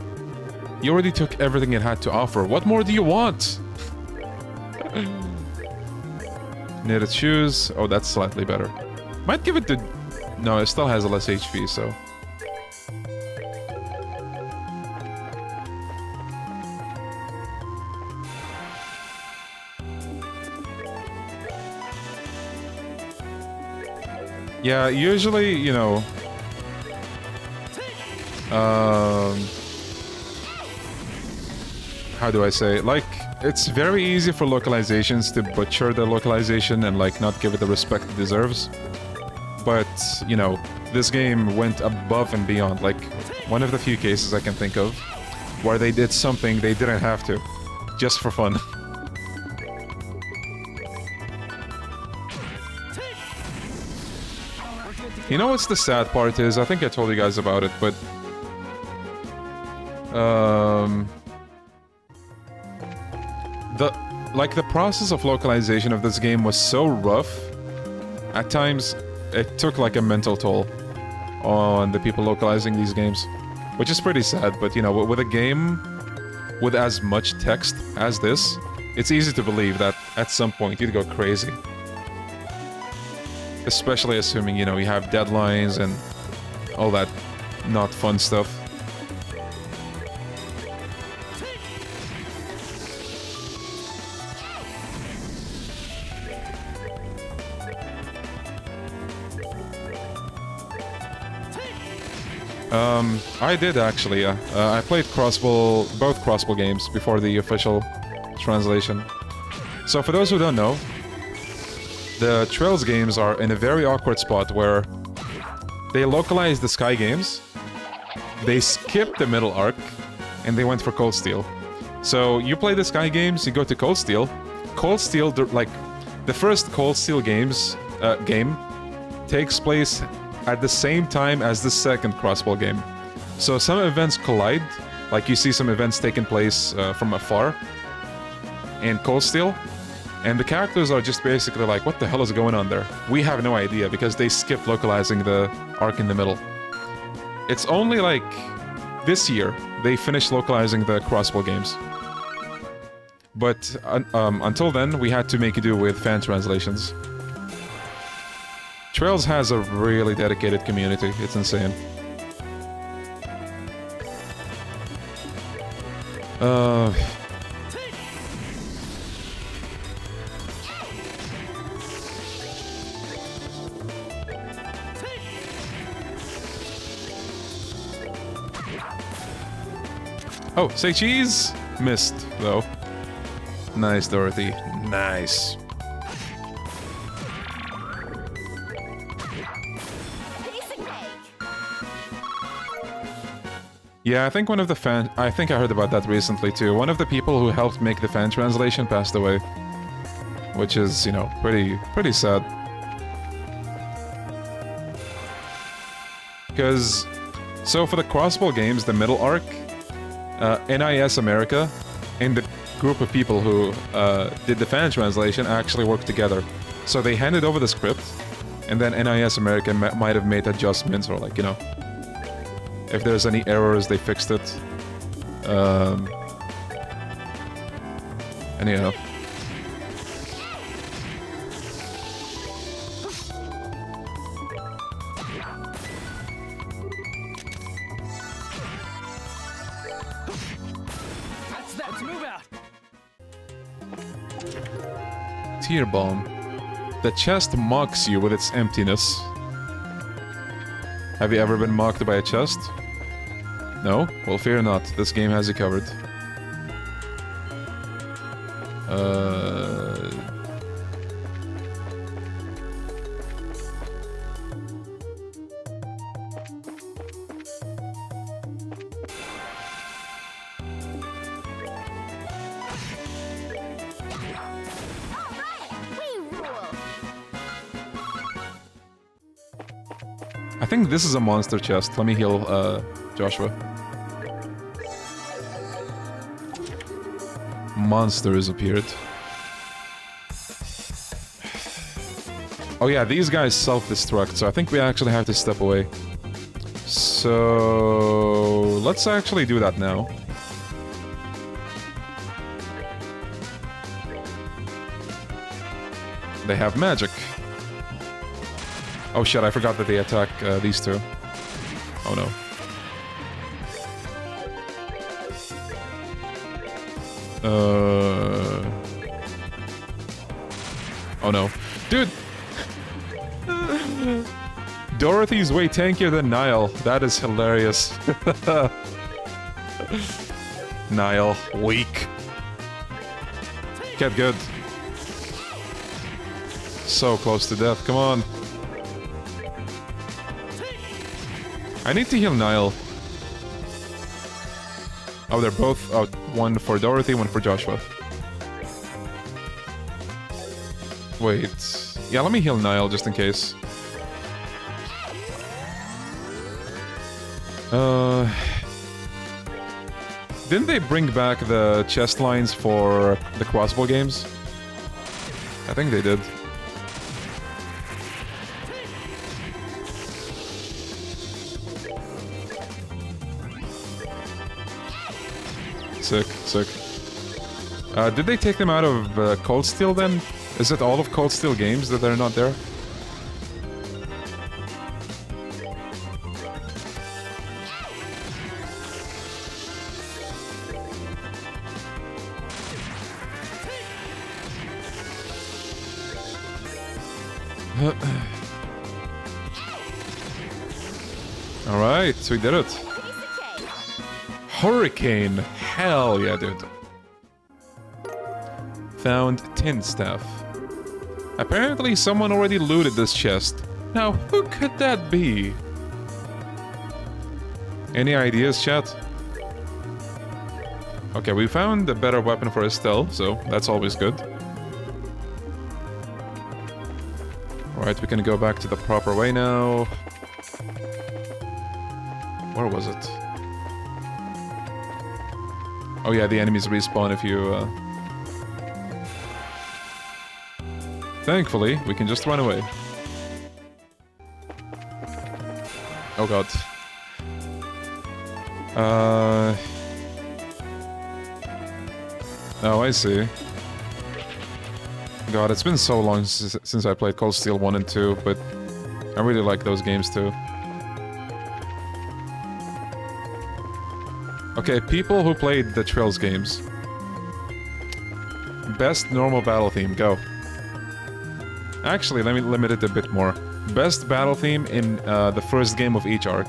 You already took everything it had to offer. What more do you want? Knitted shoes. Oh, that's slightly better. Might give it to... No, it still has a less HP, so... Yeah, usually, you know... how do I say? Like, it's very easy for localizations to butcher the localization and, like, not give it the respect it deserves. But, you know, this game went above and beyond. Like, one of the few cases I can think of where they did something they didn't have to. Just for fun. You know what's the sad part is? I think I told you guys about it, but... the process of localization of this game was so rough. At times, it took like a mental toll on the people localizing these games. Which is pretty sad, but you know, with a game with as much text as this, it's easy to believe that at some point you'd go crazy. Especially assuming, you know, you have deadlines and all that not fun stuff. I did actually, yeah. I played Crossbell, both Crossbell games before the official translation. So for those who don't know, the Trails games are in a very awkward spot where they localized the Sky games, they skipped the middle arc, and they went for Cold Steel. So you play the Sky games, you go to Cold Steel. Cold Steel, like, the first Cold Steel game takes place at the same time as the second Crossbell game. So some events collide, like you see some events taking place from afar in Cold Steel, and the characters are just basically like, what the hell is going on there? We have no idea, because they skipped localizing the arc in the middle. It's only like this year they finished localizing the Crossbell games. But until then, we had to make do with fan translations. Trails has a really dedicated community, it's insane. Oh, say cheese! Missed, though. Nice, Dorothy. Nice. Yeah, I think one of the fan... I think I heard about that recently, too. One of the people who helped make the fan translation passed away. Which is, you know, pretty sad. Because... So for the Crossbell games, the middle arc, NIS America and the group of people who did the fan translation actually worked together. So they handed over the script, and then NIS America might have made adjustments or, like, you know... If there's any errors, they fixed it. Anyhow. Let's move out. Tear bomb. The chest mocks you with its emptiness. Have you ever been mocked by a chest? No? Well, fear not. This game has you covered. I think this is a monster chest. Let me heal, Joshua. Monsters appeared. Oh yeah, these guys self-destruct, so I think we actually have to step away. So... let's actually do that now. They have magic. Oh shit, I forgot that they attack these two. Oh no. Oh no. Dude! Dorothy's way tankier than Nile. That is hilarious. Nile, weak. Get good. So close to death, come on. I need to heal Nile. Oh, they're both out. One for Dorothy, one for Joshua. Wait. Yeah, let me heal Nile just in case. Didn't they bring back the chest lines for the Crossbell games? I think they did. Sick, sick. Did they take them out of Cold Steel then? Is it all of Cold Steel games that they're not there? Alright, so we did it. Hurricane! Hell yeah, dude. Found tin staff. Apparently someone already looted this chest. Now, who could that be? Any ideas, chat? Okay, we found a better weapon for Estelle, so that's always good. Alright, we can go back to the proper way now. Where was it? Oh yeah, the enemies respawn if you... Thankfully, we can just run away. Oh god. Oh, I see. God, it's been so long since I played Cold Steel 1 and 2, but I really like those games too. Okay, people who played the Trails games. Best normal battle theme, go. Actually, let me limit it a bit more. Best battle theme in the first game of each arc.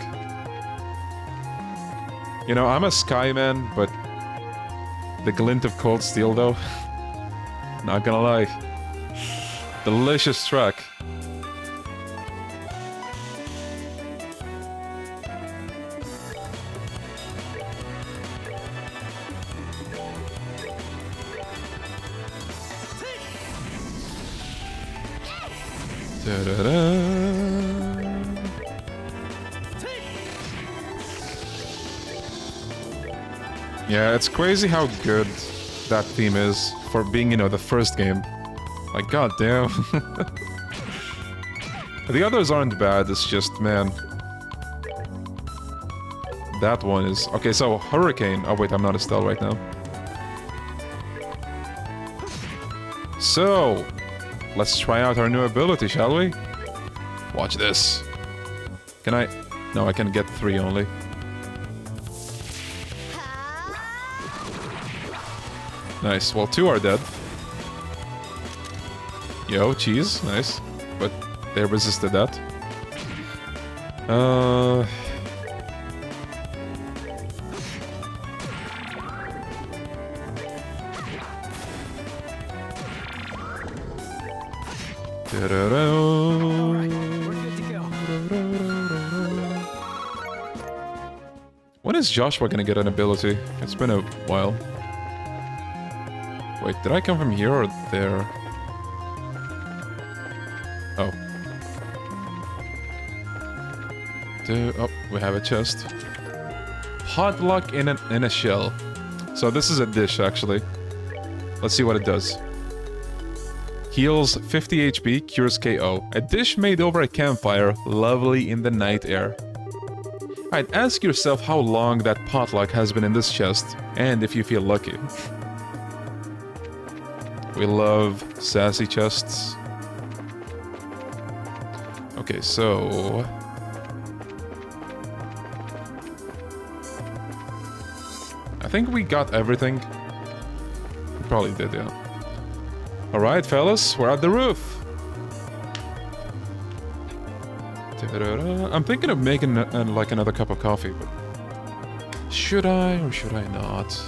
You know, I'm a Skyman, but The glint of cold steel, though. Not gonna lie. Delicious track. Da-da-da. Yeah, it's crazy how good that theme is for being, you know, the first game. Like, goddamn. The others aren't bad, it's just, man. That one is... Okay, so, Hurricane. Oh, wait, I'm not Estelle right now. So, let's try out our new ability, shall we? Watch this. Can I... No, I can get 3 only. Nice. Well, 2 are dead. Yo, cheese. Nice. But they resisted that. When is Joshua gonna get an ability? It's been a while. Wait, did I come from here or there? Oh. Oh, we have a chest. Hot luck in a shell. So this is a dish, actually. Let's see what it does. Heals 50 HP, cures KO. A dish made over a campfire, lovely in the night air. Alright, ask yourself how long that potluck has been in this chest, and if you feel lucky. We love sassy chests. Okay, so... I think we got everything. We probably did, yeah. Alright, fellas, we're at the roof. I'm thinking of making like another cup of coffee, but... Should I or should I not?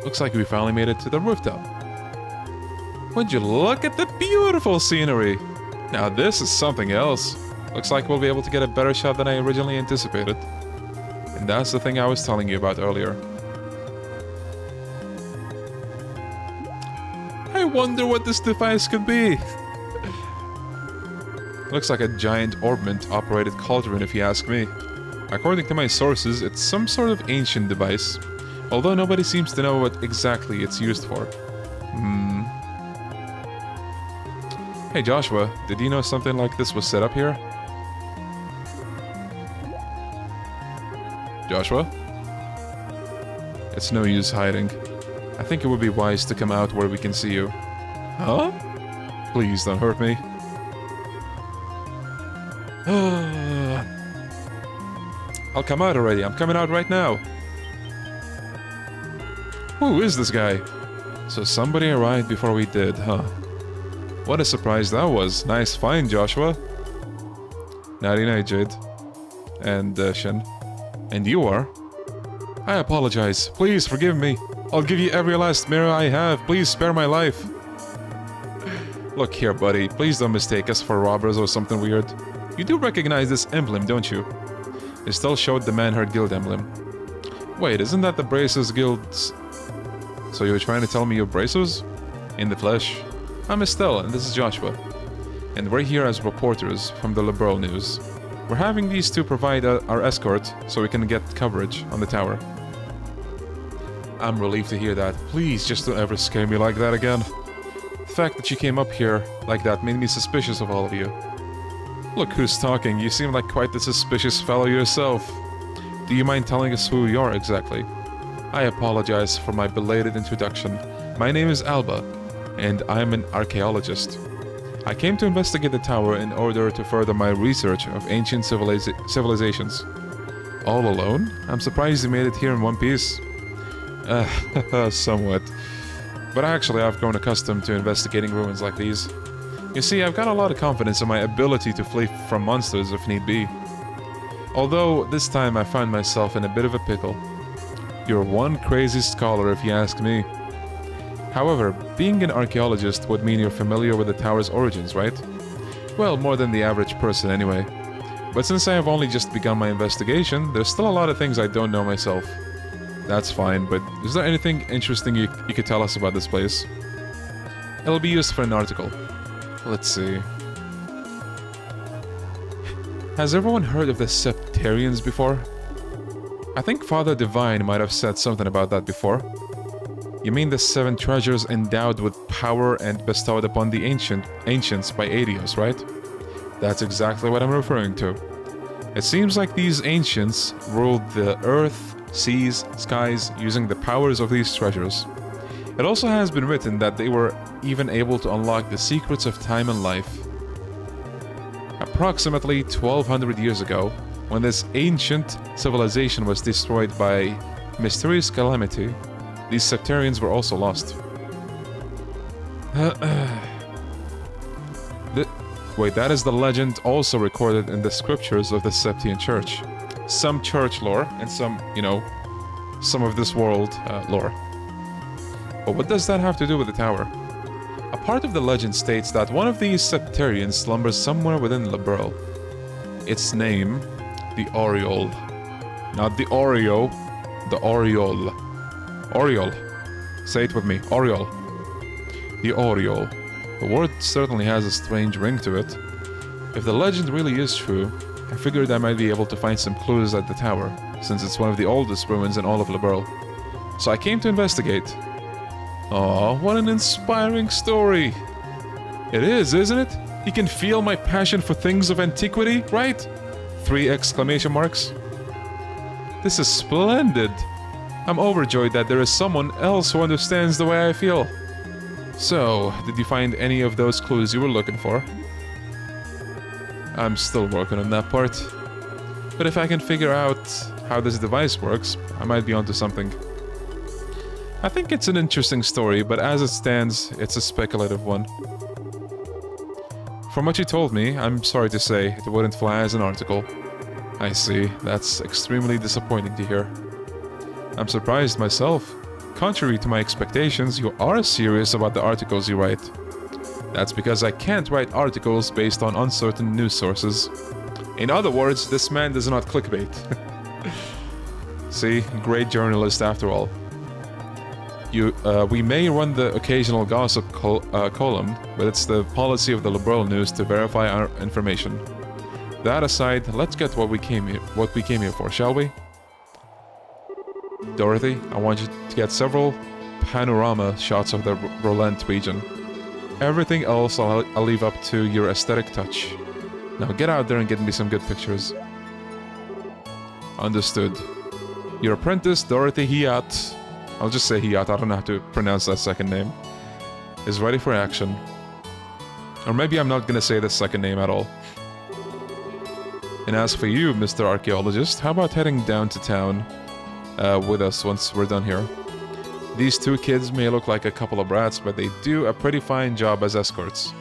Looks like we finally made it to the rooftop. Would you look at the beautiful scenery? Now this is something else. Looks like we'll be able to get a better shot than I originally anticipated. And that's the thing I was telling you about earlier. I wonder what this device could be. Looks like a giant orbment-operated cauldron if you ask me. According to my sources, it's some sort of ancient device. Although nobody seems to know what exactly it's used for. Hey Joshua, did you know something like this was set up here? Joshua? It's no use hiding. I think it would be wise to come out where we can see you. Huh? Please don't hurt me. I'll come out already. I'm coming out right now. Who is this guy? So somebody arrived before we did, huh? What a surprise that was. Nice find, Joshua. Nighty night, Jade. And Shen. And you are? I apologize. Please forgive me. I'll give you every last mirror I have. Please spare my life. Look here, buddy. Please don't mistake us for robbers or something weird. You do recognize this emblem, don't you? It still showed the Manhurt Guild emblem. Wait, isn't that the Bracers Guild's... So you're trying to tell me you're Bracers? In the flesh. I'm Estelle, and this is Joshua. And we're here as reporters from the Liberal News. We're having these two provide our escort so we can get coverage on the tower. I'm relieved to hear that. Please, just don't ever scare me like that again. The fact that you came up here like that made me suspicious of all of you. Look who's talking. You seem like quite the suspicious fellow yourself. Do you mind telling us who you are exactly? I apologize for my belated introduction. My name is Alba, and I'm an archaeologist. I came to investigate the tower in order to further my research of ancient civilizations. All alone? I'm surprised you made it here in one piece. Somewhat. But actually, I've grown accustomed to investigating ruins like these. You see, I've got a lot of confidence in my ability to flee from monsters if need be. Although, this time I find myself in a bit of a pickle. You're one crazy scholar if you ask me. However, being an archaeologist would mean you're familiar with the tower's origins, right? Well, more than the average person anyway. But since I have only just begun my investigation, there's still a lot of things I don't know myself. That's fine, but is there anything interesting you could tell us about this place? It'll be used for an article. Let's see. Has everyone heard of the Septarians before? I think Father Divine might have said something about that before. You mean the 7 treasures endowed with power and bestowed upon the ancients by Adios, right? That's exactly what I'm referring to. It seems like these ancients ruled the earth, seas, skies using the powers of these treasures. It also has been written that they were even able to unlock the secrets of time and life. Approximately 1200 years ago, when this ancient civilization was destroyed by mysterious calamity, these Septarians were also lost. Wait, that is the legend also recorded in the scriptures of the Septian Church. Some church lore and some, you know, some of this world lore. But what does that have to do with the tower? A part of the legend states that one of these Septarians slumbers somewhere within Liberl. Its name, the Oriole. Not the Oreo, the Oriole. Oriole. Say it with me, Oriole. The Oriole. The word certainly has a strange ring to it. If the legend really is true, I figured I might be able to find some clues at the tower, since it's one of the oldest ruins in all of Liberl. So I came to investigate. Aw, what an inspiring story! It is, isn't it? You can feel my passion for things of antiquity, right? 3 exclamation marks. This is splendid! I'm overjoyed that there is someone else who understands the way I feel. So, did you find any of those clues you were looking for? I'm still working on that part. But if I can figure out how this device works, I might be onto something. I think it's an interesting story, but as it stands, it's a speculative one. From what you told me, I'm sorry to say, it wouldn't fly as an article. I see, that's extremely disappointing to hear. I'm surprised myself. Contrary to my expectations, you are serious about the articles you write. That's because I can't write articles based on uncertain news sources. In other words, this man does not clickbait. See, great journalist after all. We may run the occasional gossip column, but it's the policy of the Liberal News to verify our information. That aside, let's get what we came here for, shall we? Dorothy, I want you to get several panorama shots of the Roland region. Everything else I'll leave up to your aesthetic touch. Now get out there and get me some good pictures. Understood. Your apprentice, Dorothy Hiat, I'll just say Hiat, I don't know how to pronounce that second name, is ready for action. Or maybe I'm not gonna say the second name at all. And as for you, Mr. Archaeologist, how about heading down to town with us once we're done here? These 2 kids may look like a couple of brats, but they do a pretty fine job as escorts.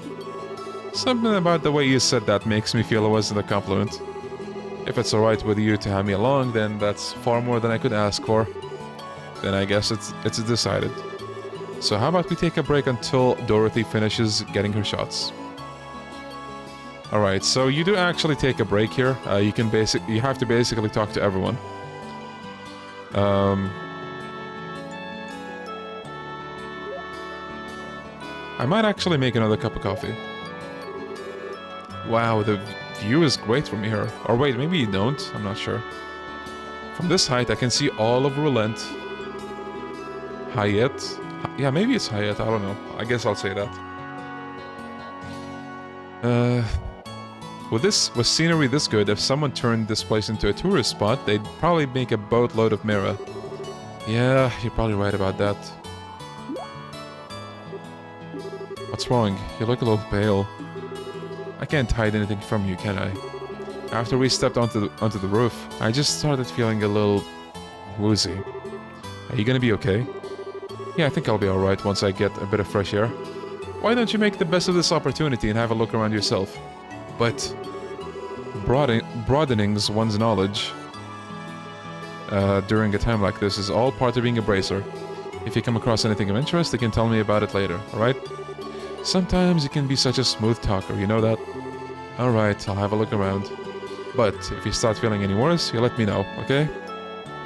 Something about the way you said that makes me feel it wasn't a compliment. If it's alright with you to have me along, then that's far more than I could ask for. Then I guess it's decided. So how about we take a break until Dorothy finishes getting her shots? Alright, so you do actually take a break here. You have to basically talk to everyone. I might actually make another cup of coffee. Wow, the view is great from here. Or wait, maybe you don't, I'm not sure. From this height I can see all of Roland. Hayat? Yeah, maybe it's Hayat, I don't know. I guess I'll say that. With scenery this good, if someone turned this place into a tourist spot, they'd probably make a boatload of Mira. Yeah, you're probably right about that. What's wrong? You look a little pale. I can't hide anything from you, can I? After we stepped onto the roof, I just started feeling a little woozy. Are you gonna be okay? Yeah, I think I'll be alright once I get a bit of fresh air. Why don't you make the best of this opportunity and have a look around yourself? But broadening one's knowledge... during a time like this is all part of being a bracer. If you come across anything of interest, you can tell me about it later, alright? Sometimes you can be such a smooth talker, you know that? Alright, I'll have a look around. But if you start feeling any worse, you let me know, okay?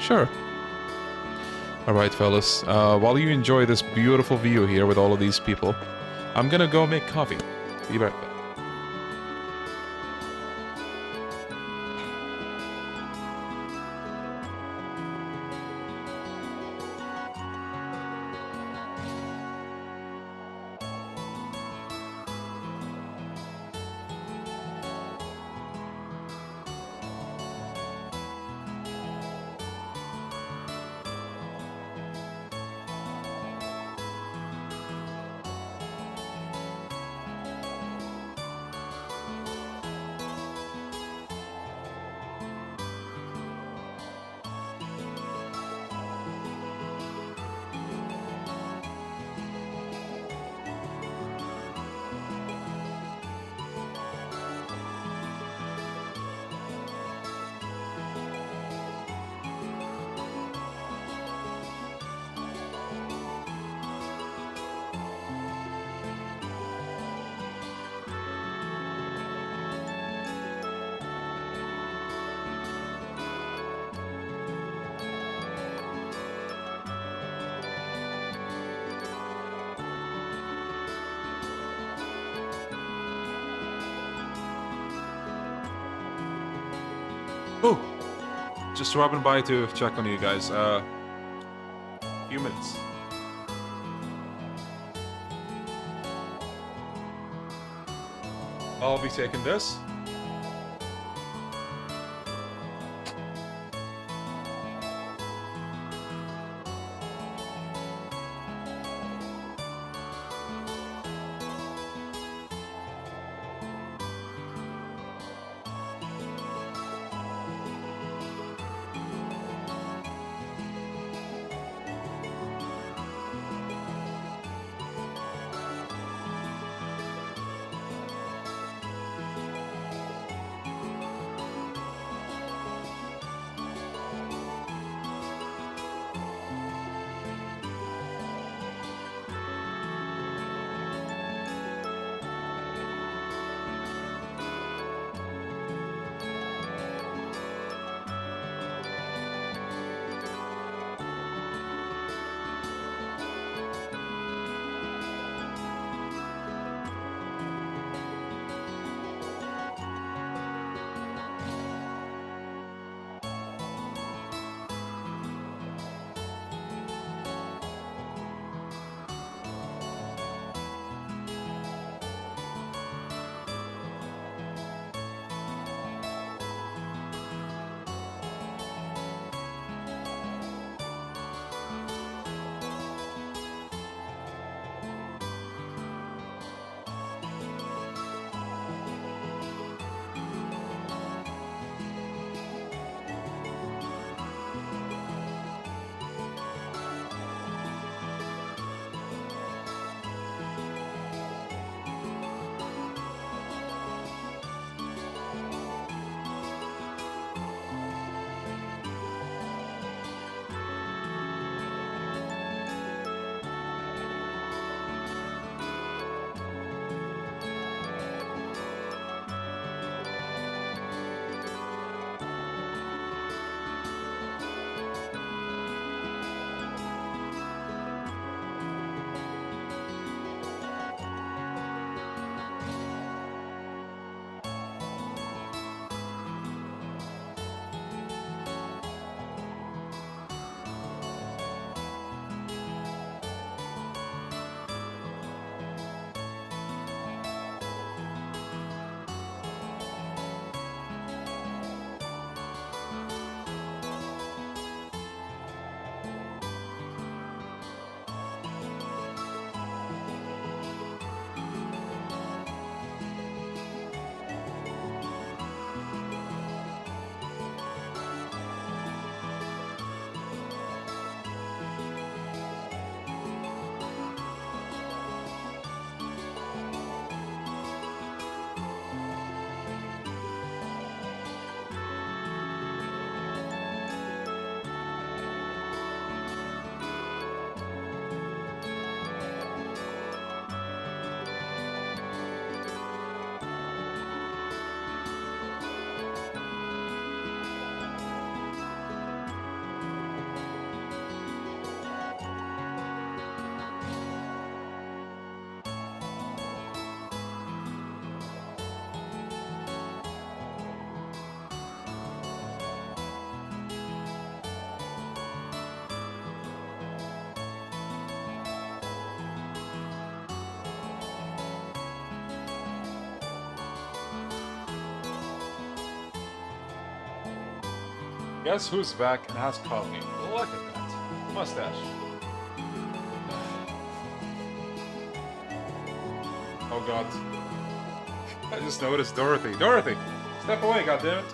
Sure. Alright, fellas, while you enjoy this beautiful view here with all of these people, I'm gonna go make coffee. Be right back. Oh! Just dropping by to check on you guys. Few minutes. I'll be taking this. Guess who's back and has coffee? Look at that. Mustache. Oh god. I just noticed Dorothy. Dorothy! Step away, goddammit!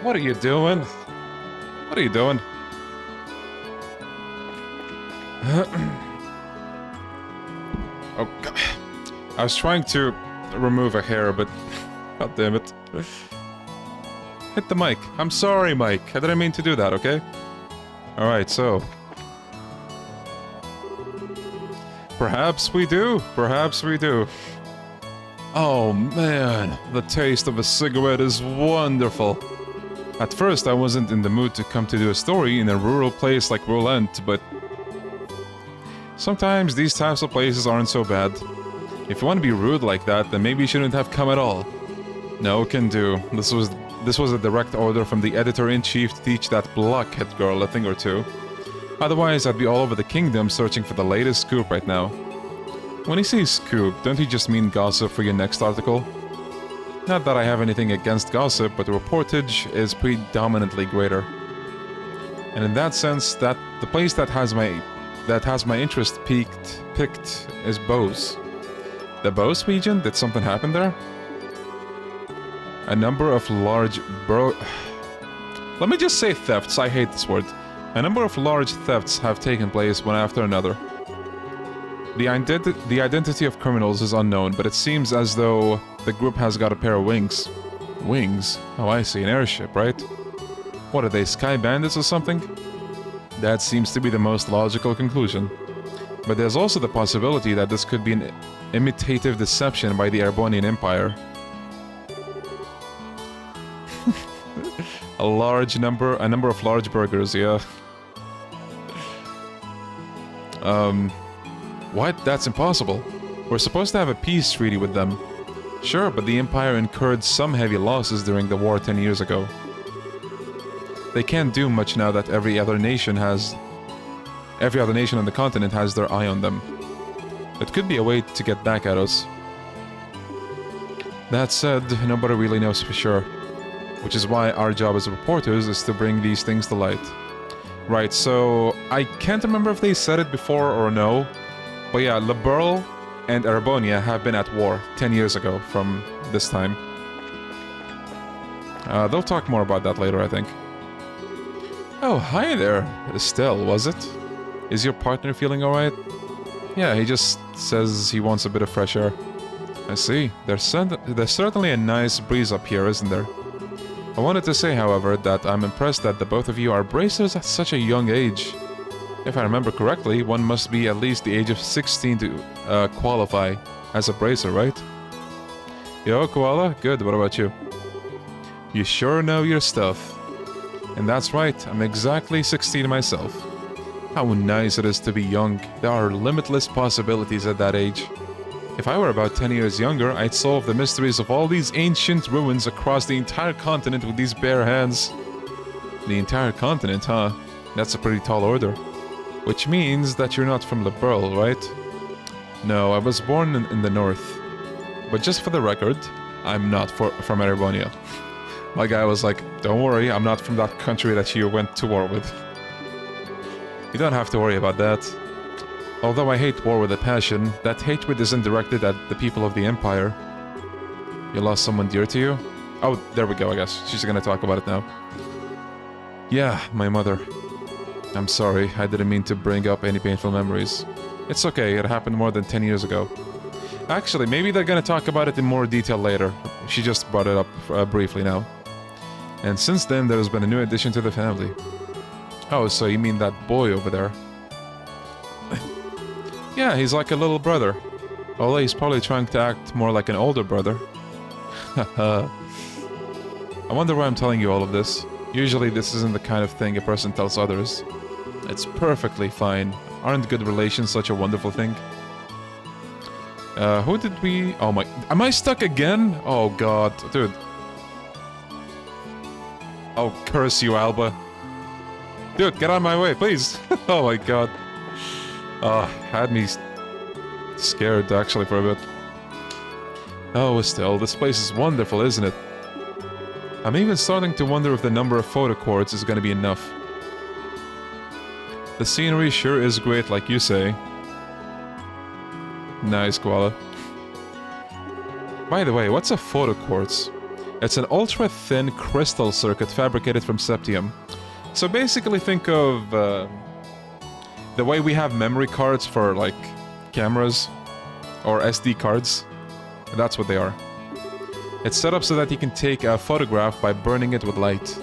What are you doing? What are you doing? Oh, God. I was trying to remove a hair, but god damn it. Hit the mic. I'm sorry, Mike. I didn't mean to do that, okay? Alright, so... Perhaps we do. Perhaps we do. Oh, man. The taste of a cigarette is wonderful. At first, I wasn't in the mood to come to do a story in a rural place like l.u.n, but... Sometimes these types of places aren't so bad. If you want to be rude like that, then maybe you shouldn't have come at all. No, can do. This was a direct order from the editor-in-chief to teach that blockhead girl a thing or two. Otherwise, I'd be all over the kingdom searching for the latest scoop right now. When you say scoop, don't you just mean gossip for your next article? Not that I have anything against gossip, but the reportage is predominantly greater. And in that sense, the place that has my interest picked is Bose. The Bose region? Did something happen there? A number of large Let me just say thefts, I hate this word. A number of large thefts have taken place one after another. The identity of criminals is unknown, but it seems as though the group has got a pair of wings. Wings? Oh, I see, an airship, right? What are they, sky bandits or something? That seems to be the most logical conclusion. But there's also the possibility that this could be an imitative deception by the Arbonian Empire. A number of large burgers, yeah. What? That's impossible. We're supposed to have a peace treaty with them. Sure, but the Empire incurred some heavy losses during the war 10 years ago. They can't do much now that every other nation on the continent has their eye on them. It could be a way to get back at us. That said, nobody really knows for sure. Which is why our job as reporters is to bring these things to light. Right, so I can't remember if they said it before or no, but yeah, Liberl and Arbonia have been at war 10 years ago from this time. They'll talk more about that later, I think. Oh, hi there, Estelle, was it? Is your partner feeling alright? Yeah, he just says he wants a bit of fresh air. I see. There's certainly a nice breeze up here, isn't there? I wanted to say, however, that I'm impressed that the both of you are bracers at such a young age. If I remember correctly, one must be at least the age of 16 to qualify as a bracer, right? Yo, Koala? Good, what about you? You sure know your stuff. And that's right, I'm exactly 16 myself. How nice it is to be young. There are limitless possibilities at that age. If I were about 10 years younger, I'd solve the mysteries of all these ancient ruins across the entire continent with these bare hands. The entire continent, huh? That's a pretty tall order. Which means that you're not from Liberl, right? No, I was born in the north. But just for the record, I'm not from Arbonia. My guy was like, don't worry, I'm not from that country that you went to war with. You don't have to worry about that. Although I hate war with a passion, that hatred isn't directed at the people of the Empire. You lost someone dear to you? Oh, there we go, I guess. She's gonna talk about it now. Yeah, my mother. I'm sorry, I didn't mean to bring up any painful memories. It's okay, it happened more than 10 years ago. Actually, maybe they're gonna talk about it in more detail later. She just brought it up briefly now. And since then, there's been a new addition to the family. Oh, so you mean that boy over there? Yeah, he's like a little brother. Although he's probably trying to act more like an older brother. Haha. I wonder why I'm telling you all of this. Usually this isn't the kind of thing a person tells others. It's perfectly fine. Aren't good relations such a wonderful thing? Who did we... Oh my... Am I stuck again? Oh god, dude. Oh, curse you, Alba. Dude, get out of my way, please. Oh my god. Had me scared, actually, for a bit. Oh, Estelle, this place is wonderful, isn't it? I'm even starting to wonder if the number of photo cords is gonna be enough. The scenery sure is great, like you say. Nice, Koala. By the way, what's a photo quartz? It's an ultra-thin crystal circuit fabricated from septium. So basically think of the way we have memory cards for, like, cameras or SD cards. That's what they are. It's set up so that you can take a photograph by burning it with light.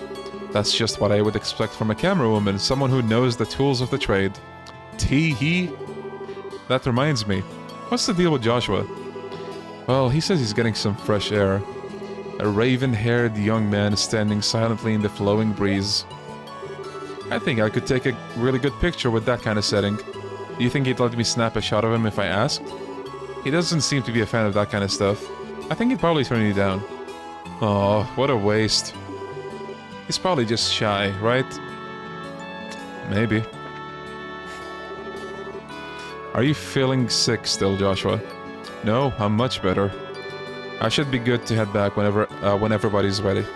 That's just what I would expect from a camera woman, someone who knows the tools of the trade. Tee-hee. That reminds me. What's the deal with Joshua? Well, he says he's getting some fresh air. A raven-haired young man standing silently in the flowing breeze. I think I could take a really good picture with that kind of setting. Do you think he'd let me snap a shot of him if I asked? He doesn't seem to be a fan of that kind of stuff. I think he'd probably turn you down. Oh, what a waste. He's probably just shy, right? Maybe. Are you feeling sick still, Joshua? No, I'm much better. I should be good to head back when everybody's ready.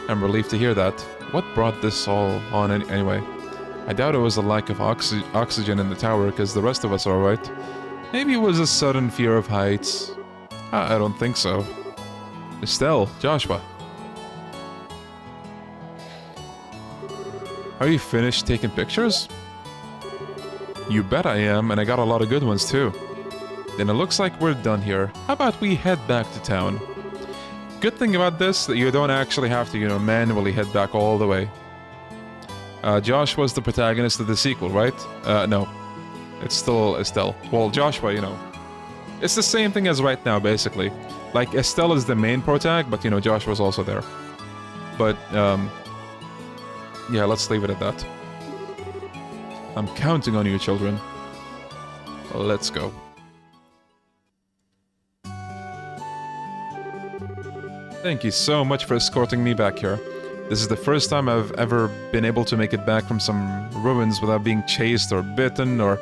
I'm relieved to hear that. What brought this all on anyway? I doubt it was a lack of oxygen in the tower, because the rest of us are alright. Maybe it was a sudden fear of heights. I don't think so. Estelle, Joshua. Are you finished taking pictures? You bet I am, and I got a lot of good ones too. Then it looks like we're done here. How about we head back to town? Good thing about this, that you don't actually have to, you know, manually head back all the way. Josh was the protagonist of the sequel, right? No. It's still Estelle. Well, Joshua, you know. It's the same thing as right now, basically. Like, Estelle is the main protag, but, you know, Joshua's also there. But, yeah, let's leave it at that. I'm counting on you, children. Let's go. Thank you so much for escorting me back here. This is the first time I've ever been able to make it back from some ruins without being chased or bitten or...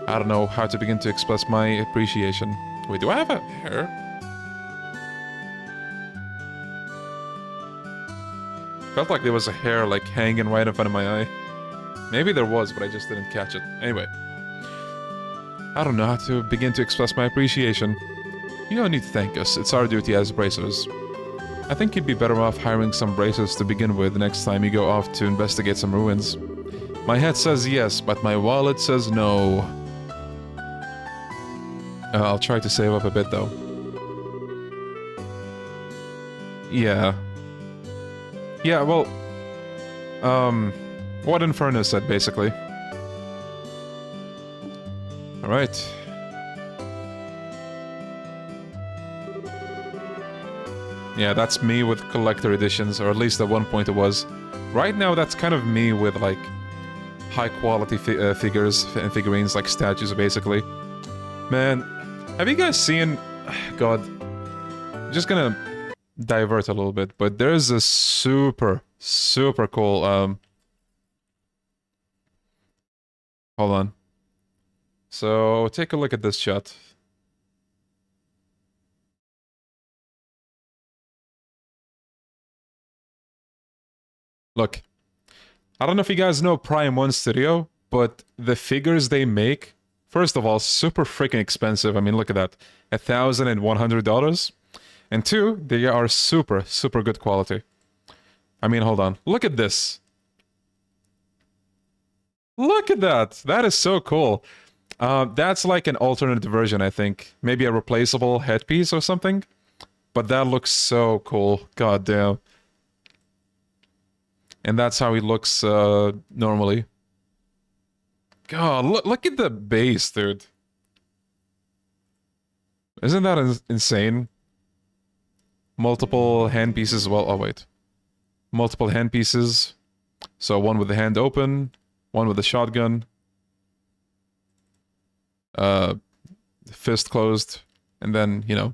I don't know how to begin to express my appreciation. Wait, do I have a hair? Felt like there was a hair, like, hanging right in front of my eye. Maybe there was, but I just didn't catch it. Anyway. I don't know how to begin to express my appreciation. You don't need to thank us. It's our duty as bracers. I think you'd be better off hiring some bracers to begin with next time you go off to investigate some ruins. My head says yes, but my wallet says no. I'll try to save up a bit, though. Yeah. Yeah, well... what Inferno said, basically. Alright. Yeah, that's me with collector editions, or at least at one point it was. Right now, that's kind of me with, like, high-quality figures and figurines, like statues, basically. Man, have you guys seen... God. I'm just gonna divert a little bit, but there's a super cool, hold on. So, take a look at this shot. Look. I don't know if you guys know Prime 1 Studio, but the figures they make... First of all, super freaking expensive. I mean, look at that. $1,100. And two, they are super good quality. I mean, hold on. Look at this. Look at that. That is so cool. That's like an alternate version, I think. Maybe a replaceable headpiece or something. But that looks so cool. God damn. And that's how he looks normally. God, look at the base, dude. Isn't that insane? Multiple handpieces. Well, oh wait. Multiple handpieces. So one with the hand open, one with the shotgun. Fist closed. And then, you know,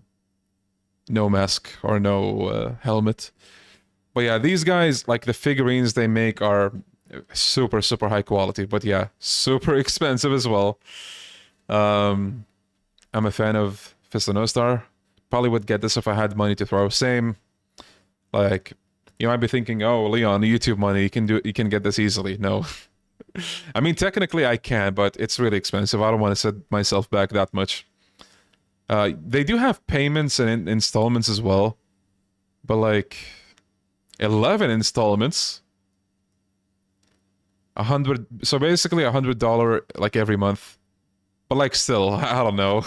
no mask or no helmet. But yeah, these guys, like the figurines they make are super, super high quality. But yeah, super expensive as well. I'm a fan of Fist of No Star. Probably would get this if I had money to throw. Same, like, you might be thinking, oh, Leon, YouTube money, you can get this easily. No. I mean, technically I can, but it's really expensive. I don't want to set myself back that much. They do have payments and installments as well. But like, 11 installments? 100, so basically $100 like every month. But like still, I don't know.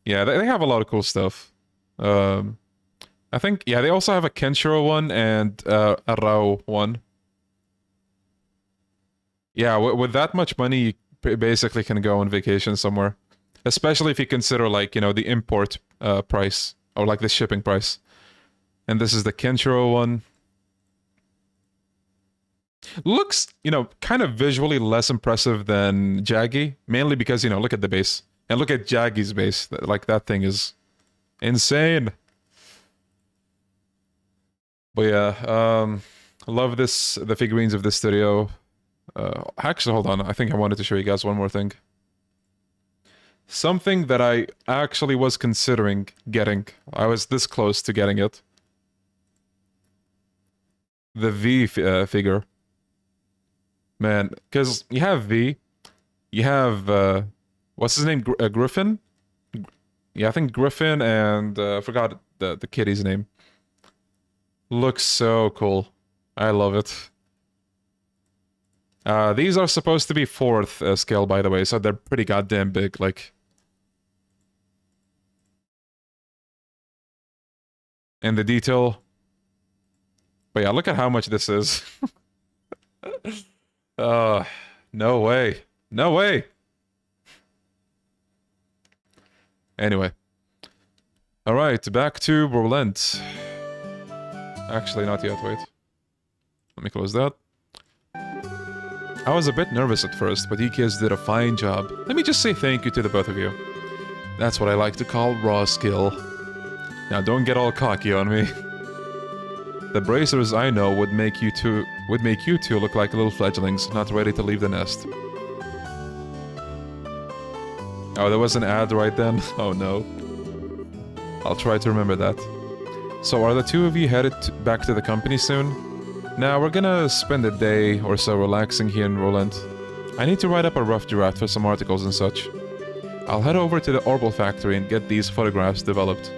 Yeah, they have a lot of cool stuff. I think, yeah, they also have a Kenshiro one and a Rao one. Yeah, with that much money, you basically can go on vacation somewhere. Especially if you consider, like, you know, the import price, or like the shipping price. And this is the Kenshiro one. Looks, you know, kind of visually less impressive than Jaggy, mainly because, you know, look at the base. And look at Jaggy's base. Like, that thing is insane. But yeah, love the figurines of this studio. Actually, hold on. I think I wanted to show you guys one more thing. Something that I actually was considering getting. I was this close to getting it. The V figure. Man, because you have V. You have, what's his name? Griffin? Yeah, I think Griffin and, I forgot the kitty's name. Looks so cool. I love it. These are supposed to be 4th scale, by the way, so they're pretty goddamn big, like... And the detail... But yeah, look at how much this is. No way. No way! Anyway. Alright, back to Berlent. Actually, not yet, wait. Let me close that. I was a bit nervous at first, but you kids did a fine job. Let me just say thank you to the both of you. That's what I like to call raw skill. Now don't get all cocky on me. The bracers I know would make you two look like little fledglings, not ready to leave the nest. Oh, there was an ad right then? Oh no. I'll try to remember that. So are the two of you headed back to the company soon? Now we're gonna spend a day or so relaxing here in Roland. I need to write up a rough draft for some articles and such. I'll head over to the Orbal factory and get these photographs developed.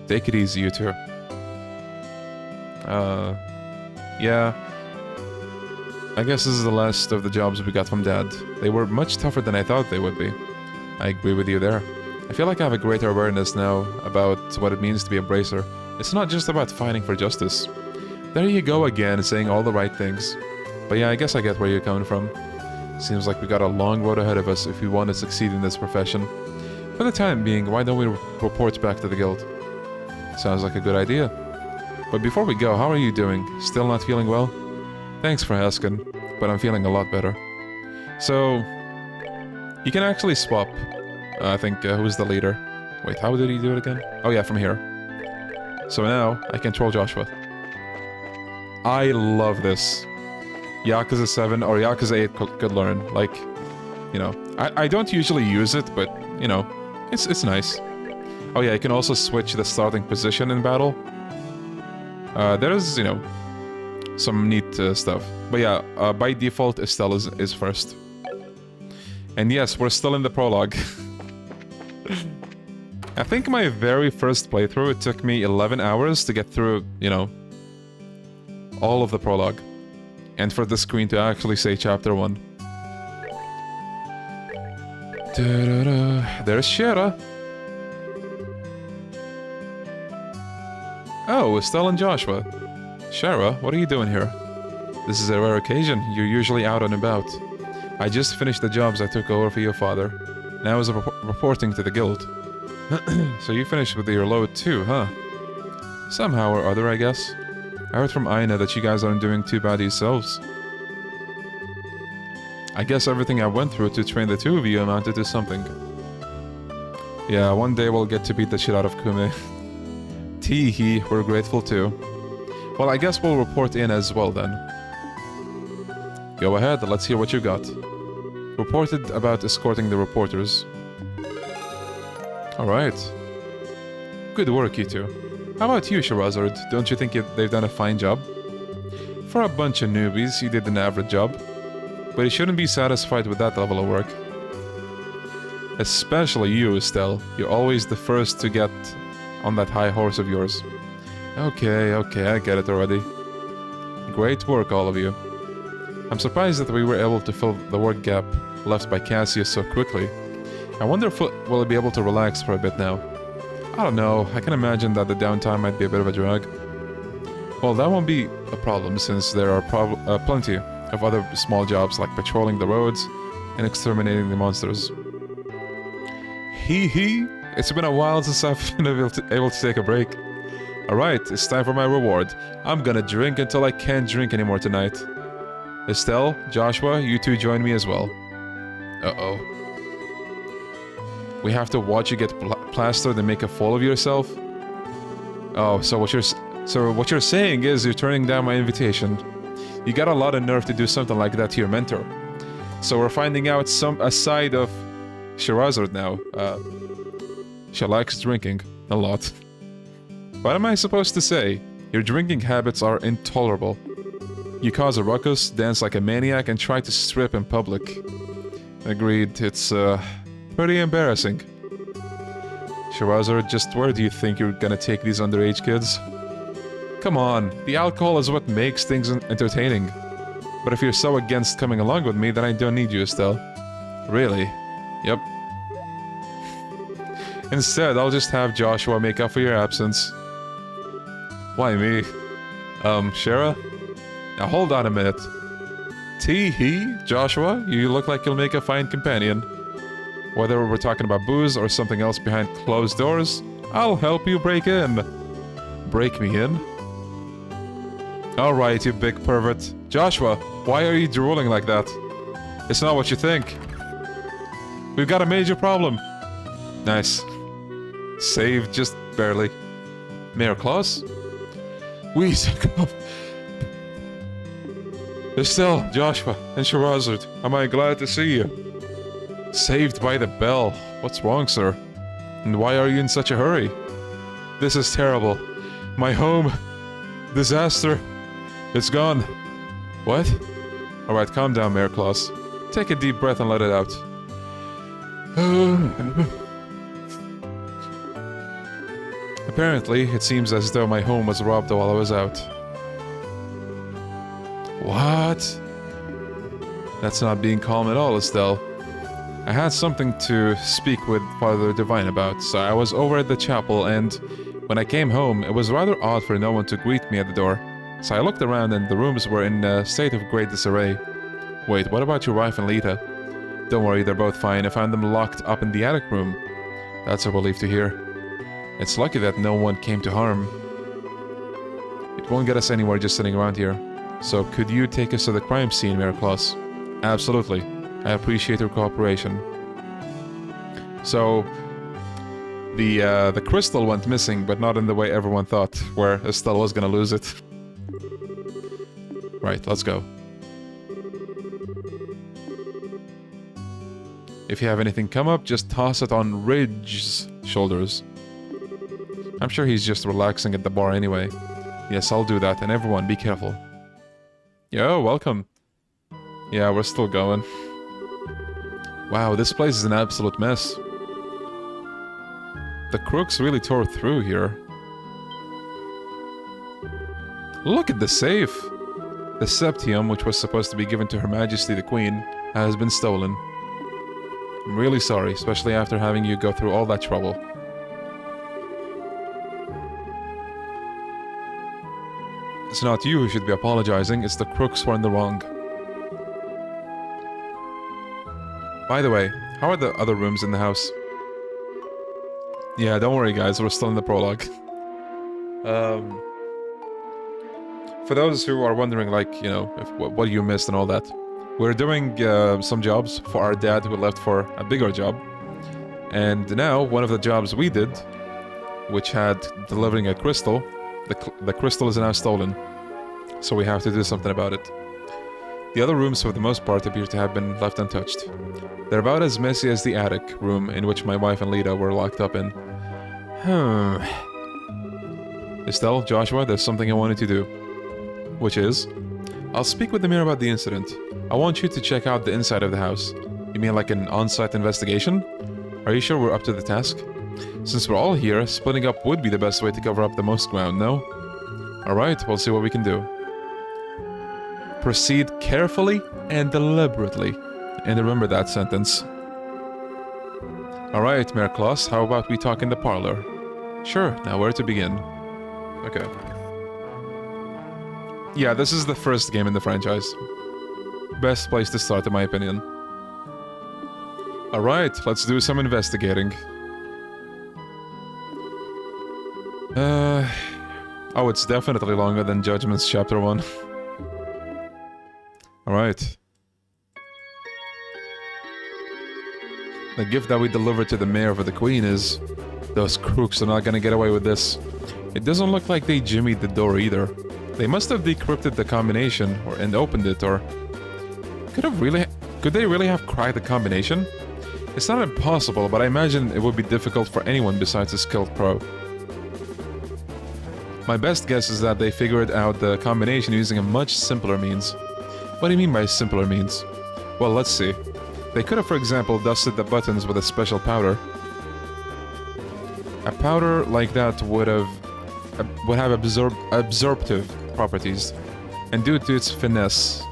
Take it easy, you two. Yeah. I guess this is the last of the jobs we got from Dad. They were much tougher than I thought they would be. I agree with you there. I feel like I have a greater awareness now about what it means to be a bracer. It's not just about fighting for justice. There you go again, saying all the right things. But yeah, I guess I get where you're coming from. Seems like we got a long road ahead of us if we want to succeed in this profession. For the time being, why don't we report back to the guild? Sounds like a good idea. But before we go, how are you doing? Still not feeling well? Thanks for asking, but I'm feeling a lot better. So, you can actually swap. I think, who's the leader? Wait, how did he do it again? Oh yeah, from here. So now, I control Joshua. I love this. Yakuza 7 or Yakuza 8 could learn. Like, you know, I don't usually use it, but, you know, it's nice. Oh yeah, you can also switch the starting position in battle. There's, you know, some neat stuff. But yeah, by default, Estelle is first. And yes, we're still in the prologue. I think my very first playthrough, it took me 11 hours to get through, you know, all of the prologue. And for the screen to actually say Chapter 1. There's Shera. Oh, Estelle and Joshua. Shera, what are you doing here? This is a rare occasion. You're usually out and about. I just finished the jobs I took over for your father. Now I was reporting to the guild. So you finished with your load too, huh? Somehow or other, I guess. I heard from Aina that you guys aren't doing too bad yourselves. I guess everything I went through to train the two of you amounted to something. Yeah, one day we'll get to beat the shit out of Kume. Tee-hee, we're grateful too. Well, I guess we'll report in as well then. Go ahead, let's hear what you got. Reported about escorting the reporters. Alright. Good work, you two. How about you, Shehzad? Don't you think they've done a fine job? For a bunch of newbies, you did an average job. But you shouldn't be satisfied with that level of work. Especially you, Estelle. You're always the first to get on that high horse of yours. Okay, I get it already. Great work, all of you. I'm surprised that we were able to fill the work gap left by Cassius so quickly. I wonder if we'll be able to relax for a bit now. I don't know, I can imagine that the downtime might be a bit of a drag. Well, that won't be a problem since there are plenty of other small jobs like patrolling the roads and exterminating the monsters. Hee, it's been a while since I've been able to take a break. Alright, it's time for my reward. I'm gonna drink until I can't drink anymore tonight. Estelle, Joshua, you two join me as well. Uh-oh. We have to watch you get plastered and make a fool of yourself? Oh, so what you're saying is you're turning down my invitation. You got a lot of nerve to do something like that to your mentor. So we're finding out a side of Shehzad now. She likes drinking a lot. What am I supposed to say? Your drinking habits are intolerable. You cause a ruckus, dance like a maniac, and try to strip in public. Agreed, it's pretty embarrassing. Shehzad, just where do you think you're gonna take these underage kids? Come on, the alcohol is what makes things entertaining. But if you're so against coming along with me, then I don't need you, Estelle. Really? Yep. Instead, I'll just have Joshua make up for your absence. Why me? Shera? Now hold on a minute. Tee-hee, Joshua, you look like you'll make a fine companion. Whether we're talking about booze or something else behind closed doors, I'll help you break in. Break me in? Alright, you big pervert. Joshua, why are you drooling like that? It's not what you think. We've got a major problem. Nice. Saved just barely. Mayor Claus? We Estelle, Joshua, and Shehzad, am I glad to see you? Saved by the bell. What's wrong, sir? And why are you in such a hurry? This is terrible. My home... disaster... it's gone. What? Alright, calm down, Mayor Claus. Take a deep breath and let it out. Apparently, it seems as though my home was robbed while I was out. What? That's not being calm at all, Estelle. I had something to speak with Father Divine about, so I was over at the chapel, and when I came home, it was rather odd for no one to greet me at the door. So I looked around and the rooms were in a state of great disarray. Wait, what about your wife and Lita? Don't worry, they're both fine. I found them locked up in the attic room. That's a relief to hear. It's lucky that no one came to harm. It won't get us anywhere just sitting around here. So could you take us to the crime scene, Mayor Claus? Absolutely. I appreciate your cooperation. So... The crystal went missing, but not in the way everyone thought, where Estelle was gonna lose it. Right, let's go. If you have anything come up, just toss it on Ridge's shoulders. I'm sure he's just relaxing at the bar anyway. Yes, I'll do that, and everyone, be careful. Yo, welcome. Yeah, we're still going. Wow, this place is an absolute mess. The crooks really tore through here. Look at the safe! The septium, which was supposed to be given to Her Majesty the Queen, has been stolen. I'm really sorry, especially after having you go through all that trouble. It's not you who should be apologizing, it's the crooks who are in the wrong. By the way, how are the other rooms in the house? Yeah, don't worry guys, we're still in the prologue. For those who are wondering, like, you know, what you missed and all that, We're doing some jobs for our dad who left for a bigger job. And now, one of the jobs we did, which had delivering a crystal, the crystal is now stolen. So we have to do something about it. The other rooms, for the most part, appear to have been left untouched. They're about as messy as the attic room in which my wife and Lita were locked up in. Estelle, Joshua, there's something I wanted to do. Which is... I'll speak with the mayor about the incident. I want you to check out the inside of the house. You mean like an on-site investigation? Are you sure we're up to the task? Since we're all here, splitting up would be the best way to cover up the most ground, no? Alright, we'll see what we can do. Proceed carefully and deliberately. And remember that sentence. Alright, Mayor Kloss, how about we talk in the parlor? Sure, now where to begin? Okay. Yeah, this is the first game in the franchise. Best place to start, in my opinion. Alright, let's do some investigating. Oh, it's definitely longer than Judgment's Chapter 1. Alright. The gift that we delivered to the mayor for the queen is... Those crooks are not gonna get away with this. It doesn't look like they jimmied the door either. They must have decrypted the combination and opened it, or... Could they really have cracked the combination? It's not impossible, but I imagine it would be difficult for anyone besides a skilled pro. My best guess is that they figured out the combination using a much simpler means. What do you mean by simpler means? Well, let's see. They could have, for example, dusted the buttons with a special powder. A powder like that would have absorptive properties, and due to its finesse,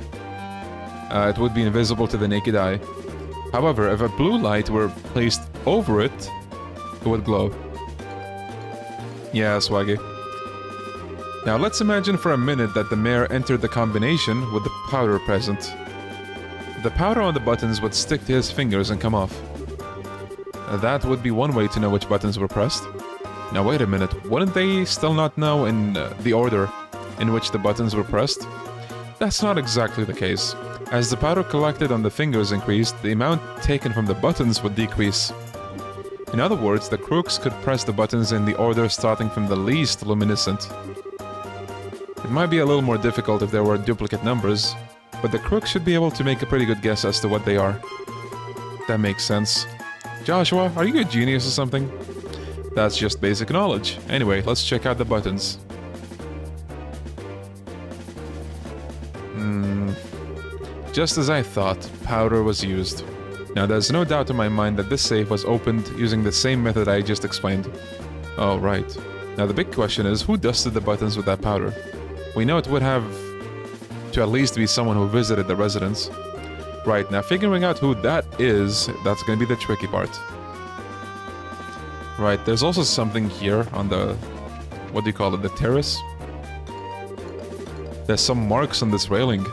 it would be invisible to the naked eye. However, if a blue light were placed over it, it would glow. Yeah, swaggy. Now let's imagine for a minute that the mayor entered the combination with the powder present. The powder on the buttons would stick to his fingers and come off. That would be one way to know which buttons were pressed. Now wait a minute, wouldn't they still not know in the order in which the buttons were pressed? That's not exactly the case. As the powder collected on the fingers increased, the amount taken from the buttons would decrease. In other words, the crooks could press the buttons in the order starting from the least luminescent. It might be a little more difficult if there were duplicate numbers, but the crooks should be able to make a pretty good guess as to what they are. That makes sense. Joshua, are you a genius or something? That's just basic knowledge. Anyway, let's check out the buttons. Just as I thought, powder was used. Now there's no doubt in my mind that this safe was opened using the same method I just explained. Oh, right. Now the big question is, who dusted the buttons with that powder? We know it would have to at least be someone who visited the residence. Right, now figuring out who that is, that's gonna be the tricky part. Right, there's also something here on the... what do you call it? The terrace? There's some marks on this railing.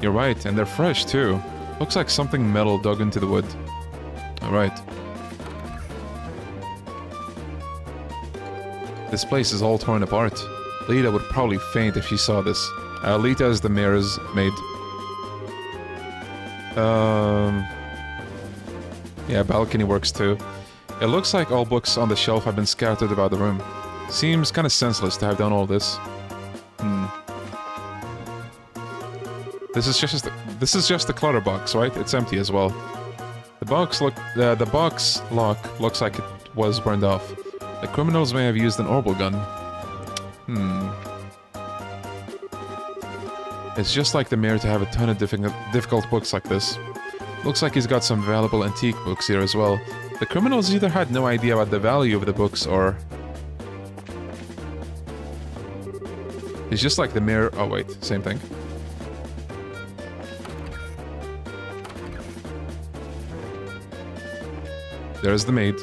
You're right, and they're fresh too. Looks like something metal dug into the wood. Alright. This place is all torn apart. Lita would probably faint if she saw this. Lita is the mayor's maid. Yeah, balcony works too. It looks like all books on the shelf have been scattered about the room. Seems kinda senseless to have done all this. This is just the clutter box, right? It's empty as well. The box lock looks like it was burned off. The criminals may have used an orbital gun. It's just like the mayor to have a ton of difficult books like this. Looks like he's got some valuable antique books here as well. The criminals either had no idea about the value of the books or... It's just like the mayor... Oh wait, same thing. There's the maid.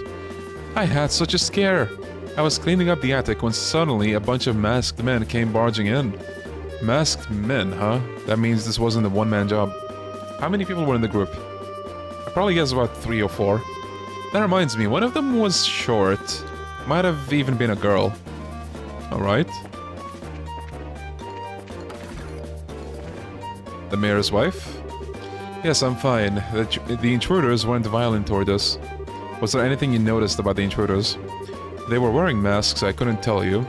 I had such a scare! I was cleaning up the attic when suddenly a bunch of masked men came barging in. Masked men, huh? That means this wasn't a one-man job. How many people were in the group? I probably guess about 3 or 4. That reminds me, one of them was short. Might have even been a girl. Alright. The mayor's wife? Yes, I'm fine. The intruders weren't violent toward us. Was there anything you noticed about the intruders? They were wearing masks, I couldn't tell you.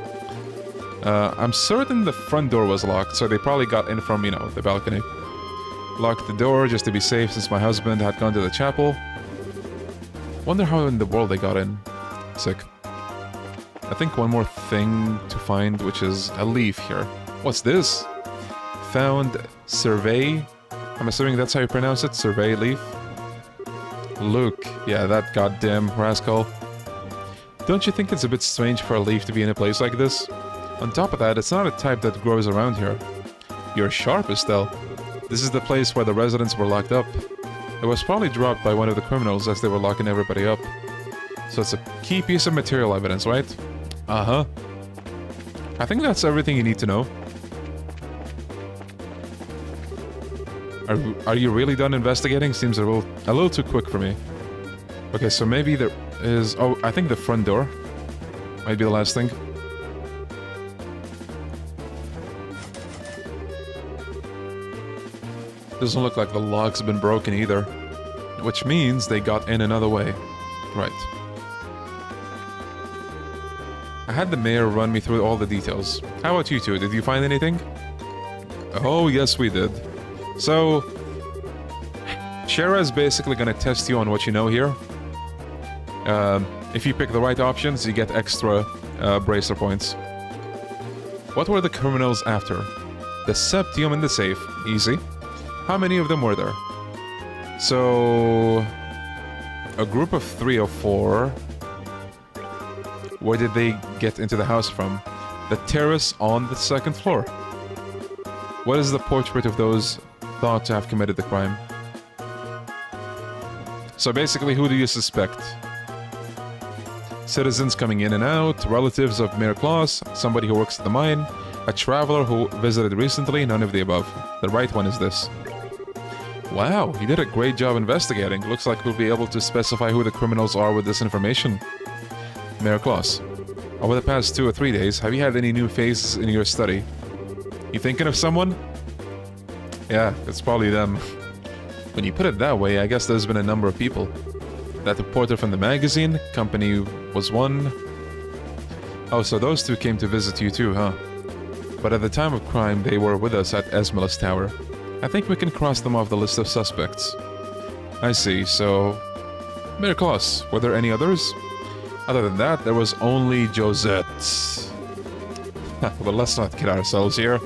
I'm certain the front door was locked, so they probably got in from, you know, the balcony. Locked the door just to be safe since my husband had gone to the chapel. Wonder how in the world they got in. Sick. I think one more thing to find, which is a leaf here. What's this? Found survey. I'm assuming that's how you pronounce it, survey leaf. Luke, yeah, that goddamn rascal. Don't you think it's a bit strange for a leaf to be in a place like this? On top of that, it's not a type that grows around here. You're sharp, Estelle. This is the place where the residents were locked up. It was probably dropped by one of the criminals as they were locking everybody up. So it's a key piece of material evidence, right? Uh-huh. I think that's everything you need to know. Are you really done investigating? Seems a little too quick for me. Okay, so maybe there is... Oh, I think the front door might be the last thing. Doesn't look like the lock's been broken either. Which means they got in another way. Right. I had the mayor run me through all the details. How about you two? Did you find anything? Oh, yes we did. So... Shara's basically gonna test you on what you know here. If you pick the right options, you get extra bracer points. What were the criminals after? The septium in the safe. Easy. How many of them were there? So... A group of 3 or 4. Where did they get into the house from? The terrace on the 2nd floor. What is the portrait of those thought to have committed the crime? So basically, who do you suspect? Citizens coming in and out, relatives of Mayor Claus, somebody who works at the mine, a traveler who visited recently, none of the above. The right one is this. Wow, you did a great job investigating. Looks like we'll be able to specify who the criminals are with this information. Mayor Claus, over the past 2 or 3 days, have you had any new faces in your study? You thinking of someone? Yeah, it's probably them. When you put it that way, I guess there's been a number of people. That reporter from the magazine, company was one. Oh, so those 2 came to visit you too, huh? But at the time of crime, they were with us at Esmeralda's Tower. I think we can cross them off the list of suspects. I see, so... Mayor Claus, were there any others? Other than that, there was only Josette. Well, let's not kid ourselves here.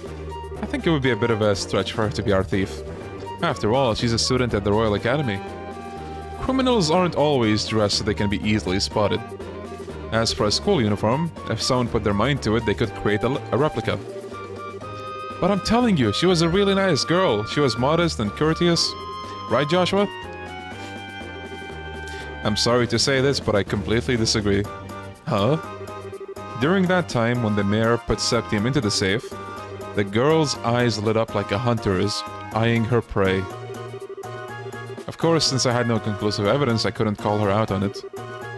I think it would be a bit of a stretch for her to be our thief. After all, she's a student at the Royal Academy. Criminals aren't always dressed so they can be easily spotted. As for a school uniform, if someone put their mind to it, they could create a replica. But I'm telling you, she was a really nice girl. She was modest and courteous. Right, Joshua? I'm sorry to say this, but I completely disagree. Huh? During that time, when the mayor put Septium into the safe, the girl's eyes lit up like a hunter's, eyeing her prey. Of course, since I had no conclusive evidence, I couldn't call her out on it.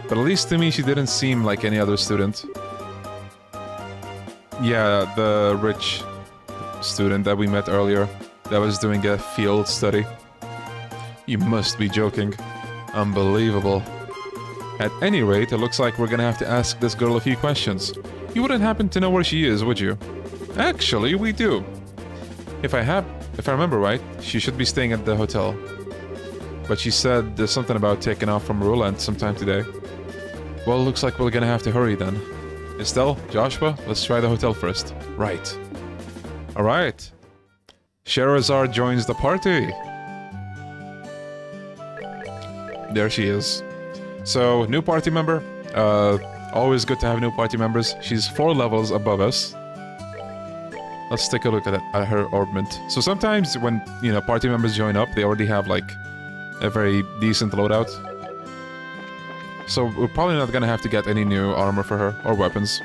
But at least to me, she didn't seem like any other student. Yeah, the rich student that we met earlier, that was doing a field study. You must be joking. Unbelievable. At any rate, it looks like we're gonna have to ask this girl a few questions. You wouldn't happen to know where she is, would you? Actually, we do. If I remember right, she should be staying at the hotel. But she said there's something about taking off from Roland sometime today. Well, looks like we're gonna have to hurry then. Estelle, Joshua, let's try the hotel first. Right. Alright. Shehzad joins the party. There she is. So, new party member. Always good to have new party members. She's 4 levels above us. Let's take a look at her orbment. So sometimes when, you know, party members join up, they already have, like, a very decent loadout. So we're probably not gonna have to get any new armor for her, or weapons.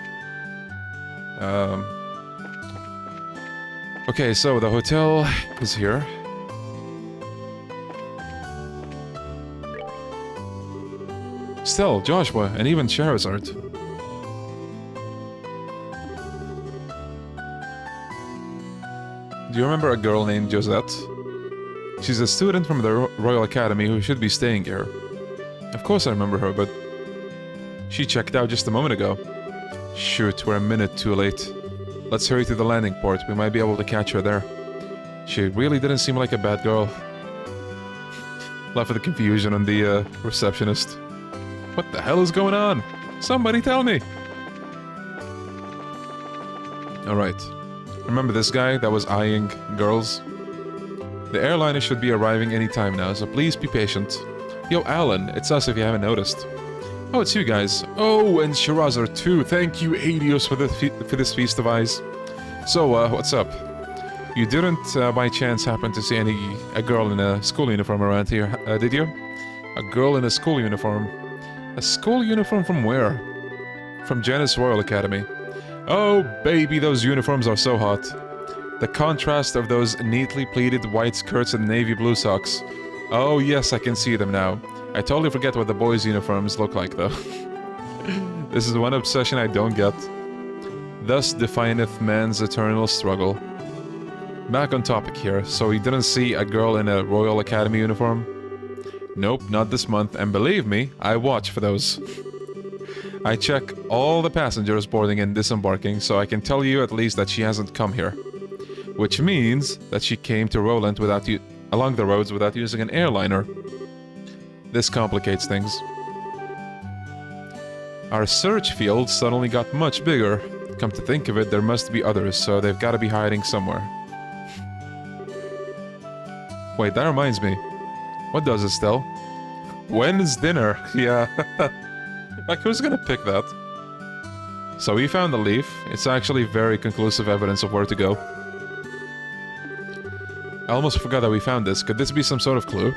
Okay, so the hotel is here. Still, Joshua, and even Shehzad. Do you remember a girl named Josette? She's a student from the Royal Academy who should be staying here. Of course I remember her, but... She checked out just a moment ago. Shoot, we're a minute too late. Let's hurry to the landing port, we might be able to catch her there. She really didn't seem like a bad girl. Laugh at the confusion on the receptionist. What the hell is going on? Somebody tell me! Alright. Remember this guy that was eyeing girls? The airliner should be arriving any time now, so please be patient. Yo, Alan, it's us if you haven't noticed. Oh, it's you guys. Oh, and Shehzad too. Thank you, Adios, for this feast of eyes. So, what's up? You didn't, by chance, happen to see a girl in a school uniform around here, did you? A girl in a school uniform. A school uniform from where? From Janus Royal Academy. Oh, baby, those uniforms are so hot. The contrast of those neatly pleated white skirts and navy blue socks. Oh, yes, I can see them now. I totally forget what the boys' uniforms look like, though. This is one obsession I don't get. Thus defineth man's eternal struggle. Back on topic here, so you didn't see a girl in a Royal Academy uniform? Nope, not this month, and believe me, I watch for those. I check all the passengers boarding and disembarking, so I can tell you at least that she hasn't come here. Which means that she came to Roland along the roads without using an airliner. This complicates things. Our search field suddenly got much bigger. Come to think of it, there must be others, so they've got to be hiding somewhere. Wait, that reminds me. What does Estelle? When's dinner? Yeah. Like, who's gonna pick that? So we found the leaf. It's actually very conclusive evidence of where to go. I almost forgot that we found this. Could this be some sort of clue?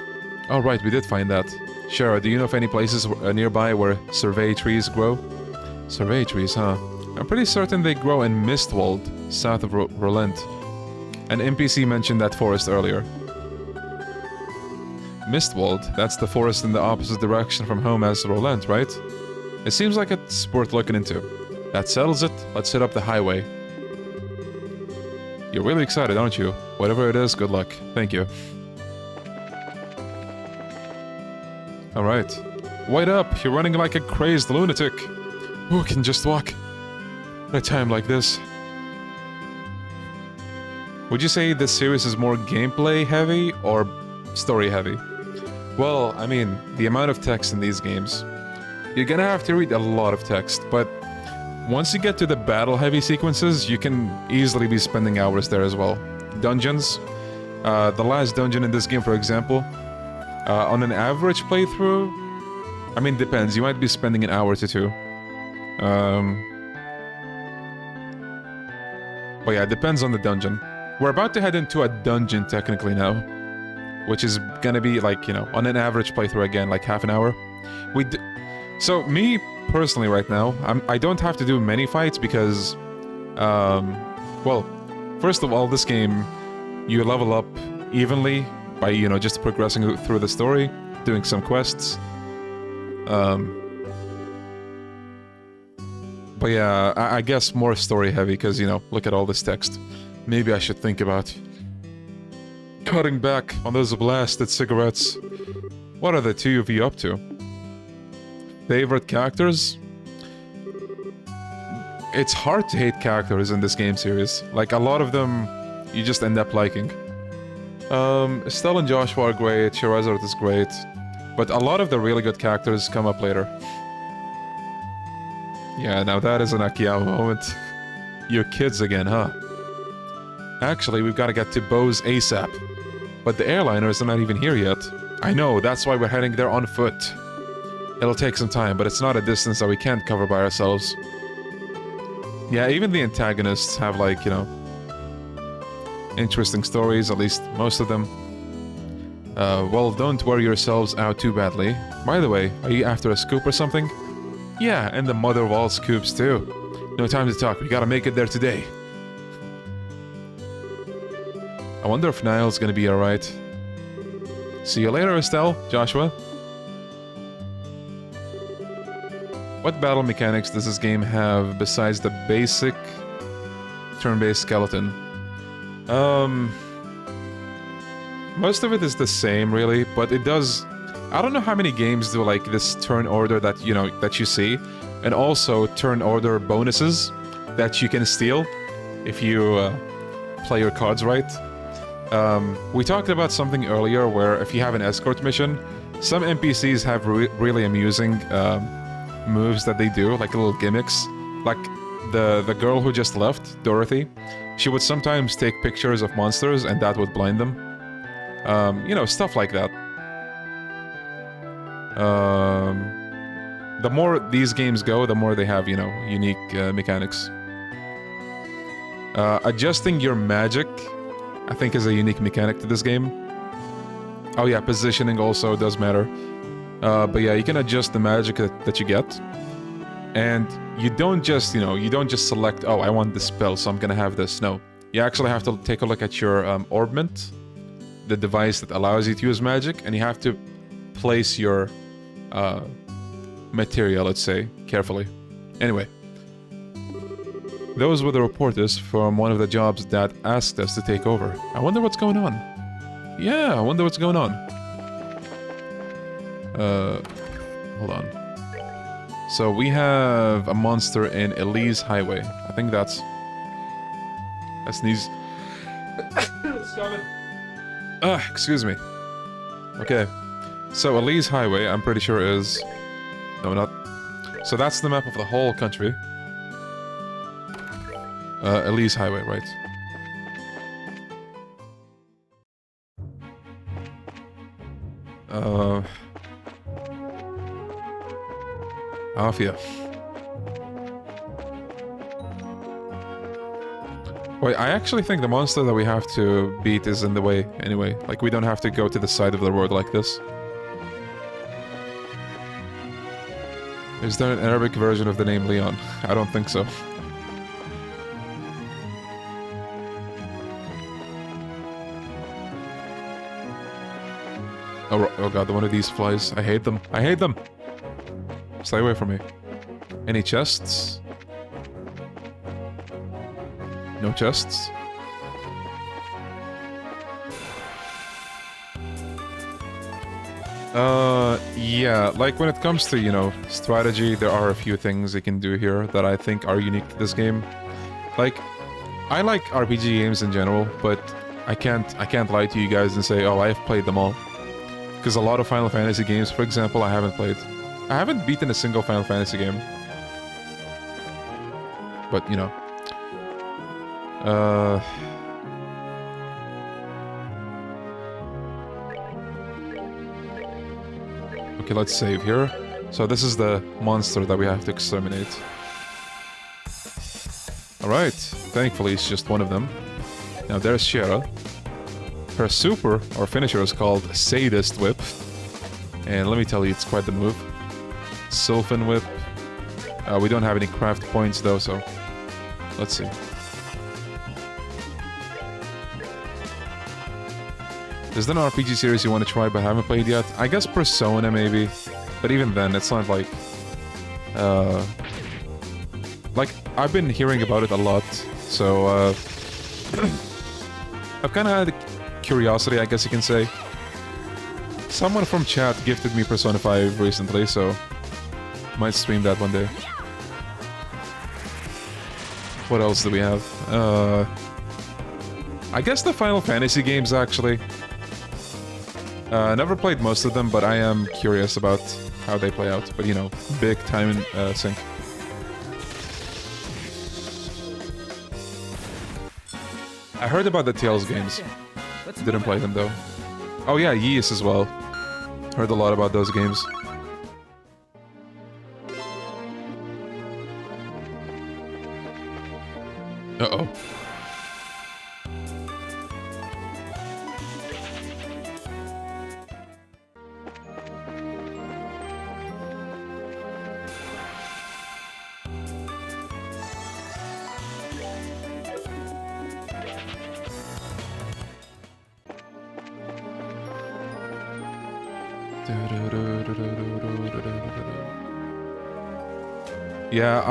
Oh right, we did find that. Sure, do you know of any places nearby where survey trees grow? Survey trees, huh? I'm pretty certain they grow in Mistwald, south of Roland. An NPC mentioned that forest earlier. Mistwald, that's the forest in the opposite direction from home as Roland, right? It seems like it's worth looking into. That settles it, let's hit up the highway. You're really excited, aren't you? Whatever it is, good luck. Thank you. Alright. Wait up, you're running like a crazed lunatic. Who can just walk? At a time like this. Would you say this series is more gameplay heavy or story heavy? Well, I mean, the amount of text in these games. You're gonna have to read a lot of text, but once you get to the battle-heavy sequences, you can easily be spending hours there as well. Dungeons. The last dungeon in this game, for example, on an average playthrough, I mean, depends. You might be spending an hour to two. But yeah, it depends on the dungeon. We're about to head into a dungeon technically now, which is gonna be like, you know, on an average playthrough again, like half an hour. So me personally right now, I don't have to do many fights because, well, first of all, this game, you level up evenly by, you know, just progressing through the story, doing some quests. But yeah, I guess more story heavy because, you know, look at all this text. Maybe I should think about cutting back on those blasted cigarettes. What are the two of you up to? Favorite characters? It's hard to hate characters in this game series. Like, a lot of them, you just end up liking. Estelle and Joshua are great, Shehzad is great, but a lot of the really good characters come up later. Yeah, now that is an Akiyama moment. You're kids again, huh? Actually, we've got to get to Bo's ASAP. But the airliners are not even here yet. I know, that's why we're heading there on foot. It'll take some time, but it's not a distance that we can't cover by ourselves. Yeah, even the antagonists have, like, you know, interesting stories, at least most of them. Well, don't worry yourselves out too badly. By the way, are you after a scoop or something? Yeah, and the mother of all scoops too. No time to talk, we gotta make it there today. I wonder if Niall's gonna be alright. See you later, Estelle, Joshua. What battle mechanics does this game have besides the basic Most of it is the same, really, but it does... I don't know how many games do, like, this turn order that, you know, that you see, and also turn order bonuses that you can steal if you play your cards right. We talked about something earlier where if you have an escort mission, some NPCs have really amusing moves that they do, like little gimmicks. Like the girl who just left, Dorothy, she would sometimes take pictures of monsters and that would blind them. You know, stuff like that. The more these games go, the more they have, you know, unique mechanics. Adjusting your magic, I think, is a unique mechanic to this game. Oh yeah, positioning also does matter. But yeah, you can adjust the magic that you get. And you don't just, you know, you don't just select, oh, I want this spell, so I'm gonna have this. No. You actually have to take a look at your orbment, the device that allows you to use magic, and you have to place your material, let's say, carefully. Anyway. Those were the reporters from one of the jobs that asked us to take over. I wonder what's going on. Yeah, I wonder what's going on. Hold on. So we have a monster in Elise Highway. I think that's sneeze. Excuse me. Okay. So Elise Highway, I'm pretty sure is... No, not... So that's the map of the whole country. Elise Highway, right. Afia. Wait, I actually think the monster that we have to beat is in the way, anyway. Like, we don't have to go to the side of the road like this. Is there an Arabic version of the name Leon? I don't think so. Oh god, one of these flies. I hate them. I hate them! Stay away from me. Any chests? No chests? Yeah, like when it comes to, you know, strategy, there are a few things you can do here that I think are unique to this game. Like, I like RPG games in general, but I can't lie to you guys and say, oh, I've played them all. Because a lot of Final Fantasy games, for example, I haven't played. I haven't beaten a single Final Fantasy game. But, you know. Okay, let's save here. So this is the monster that we have to exterminate. Alright, thankfully it's just one of them. Now there's Shera. Her super, or finisher, is called Sadist Whip. And let me tell you, it's quite the move. Sylphin Whip. We don't have any craft points though, so... Let's see. Is there an RPG series you want to try but haven't played yet? I guess Persona, maybe. But even then, it's not like... Like, I've been hearing about it a lot, so... I've kind of had curiosity, I guess you can say. Someone from chat gifted me Persona 5 recently, so... Might stream that one day. What else do we have? I guess the Final Fantasy games, actually. Never played most of them, but I am curious about how they play out. But, you know, big time sink. I heard about the Tales games. Didn't play them, though. Oh yeah, Ys as well. Heard a lot about those games. Uh-oh. Yeah,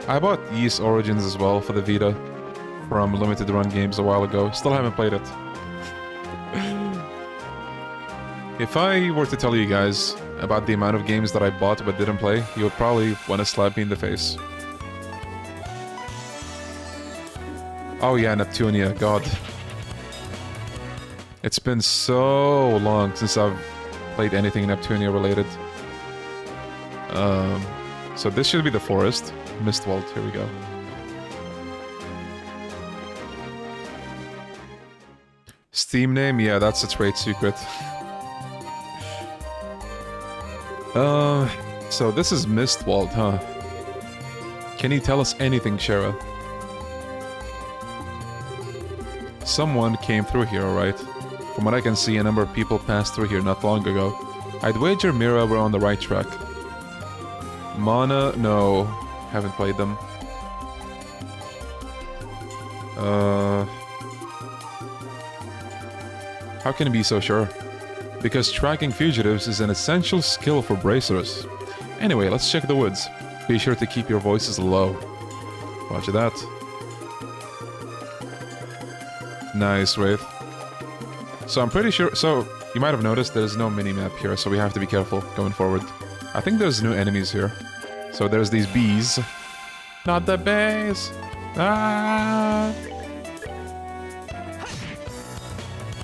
I bought Ys Origins as well for the Vita from Limited Run Games a while ago. Still haven't played it. If I were to tell you guys about the amount of games that I bought but didn't play, you would probably want to slap me in the face. Oh yeah, Neptunia, god. It's been so long since I've played anything Neptunia related. So this should be the forest. Mistwald, here we go. Steam name? Yeah, that's a trade secret. So this is Mistwald, huh? Can you tell us anything, Shara? Someone came through here, alright? From what I can see, a number of people passed through here not long ago. I'd wager Mira were on the right track. Mana? No. Haven't played them. How can you be so sure? Because tracking fugitives is an essential skill for bracers. Anyway, let's check the woods. Be sure to keep your voices low. Roger that. Nice, Wraith. So I'm pretty sure... So, you might have noticed there's no mini-map here, so we have to be careful going forward. I think there's new enemies here. So there's these bees. Not the bees! Ah!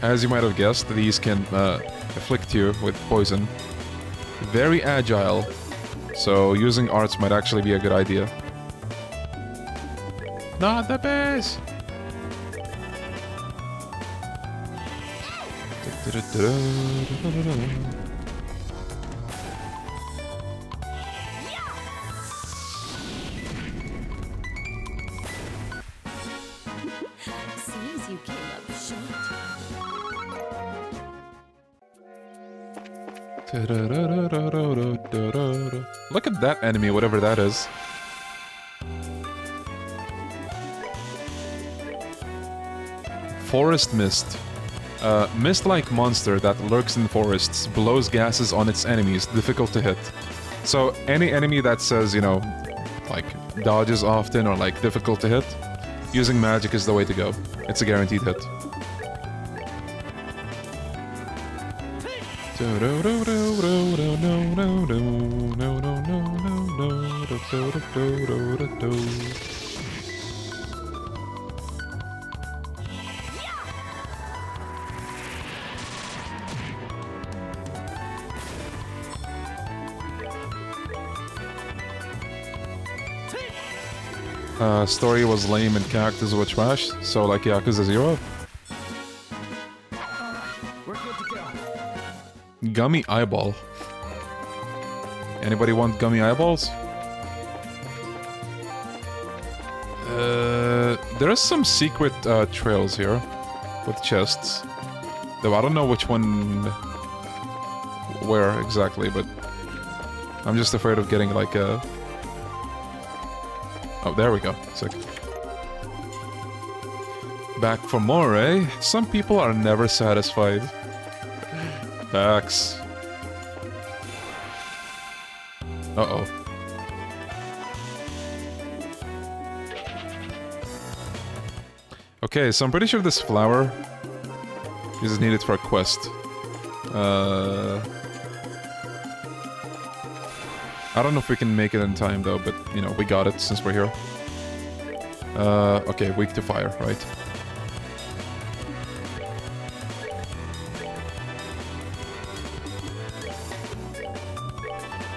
As you might have guessed, these can afflict you with poison. Very agile. So using arts might actually be a good idea. Not the bees! Seems you came up short. Look at that enemy, whatever that is. Forest Mist. Mist-like monster that lurks in forests, blows gases on its enemies, difficult to hit. So any enemy that says, you know, like dodges often or like difficult to hit, using magic is the way to go. It's a guaranteed hit. Story was lame and characters were trash, so like Yakuza 0. We're good to go. Gummy eyeball. Anybody want gummy eyeballs? There are some secret trails here with chests. Though I don't know which one where exactly, but I'm just afraid of getting like a... Oh, there we go. Sick. Back for more, eh? Some people are never satisfied. Facts. Uh-oh. Okay, so I'm pretty sure this flower is needed for a quest. I don't know if we can make it in time though, but you know, we got it since we're here. Okay, weak to fire, right?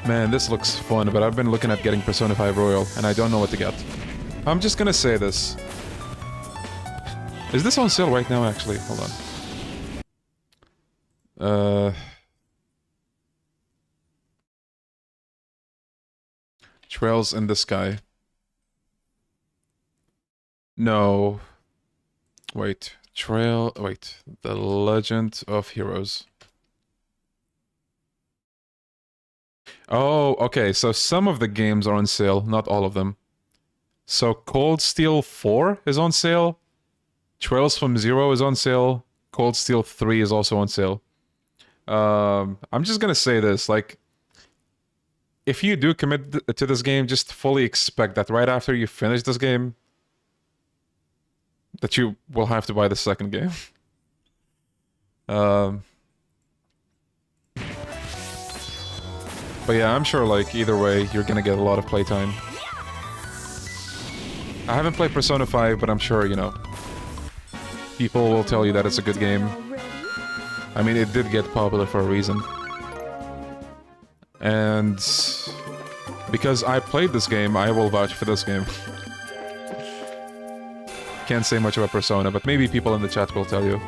Man, this looks fun, but I've been looking at getting Persona 5 Royal, and I don't know what to get. I'm just gonna say this. Is this on sale right now, actually? Hold on. Trails in the Sky. No. Wait. Wait. The Legend of Heroes. Oh, okay. So some of the games are on sale, not all of them. So Cold Steel 4 is on sale. Trails from Zero is on sale. Cold Steel 3 is also on sale. I'm just gonna say this, like, if you do commit to this game, just fully expect that right after you finish this game, that you will have to buy the second game. But yeah, I'm sure, like, either way, you're gonna get a lot of playtime. I haven't played Persona 5, but I'm sure, you know, people will tell you that it's a good game. I mean, it did get popular for a reason. And because I played this game, I will vouch for this game. Can't say much about Persona, but maybe people in the chat will tell you.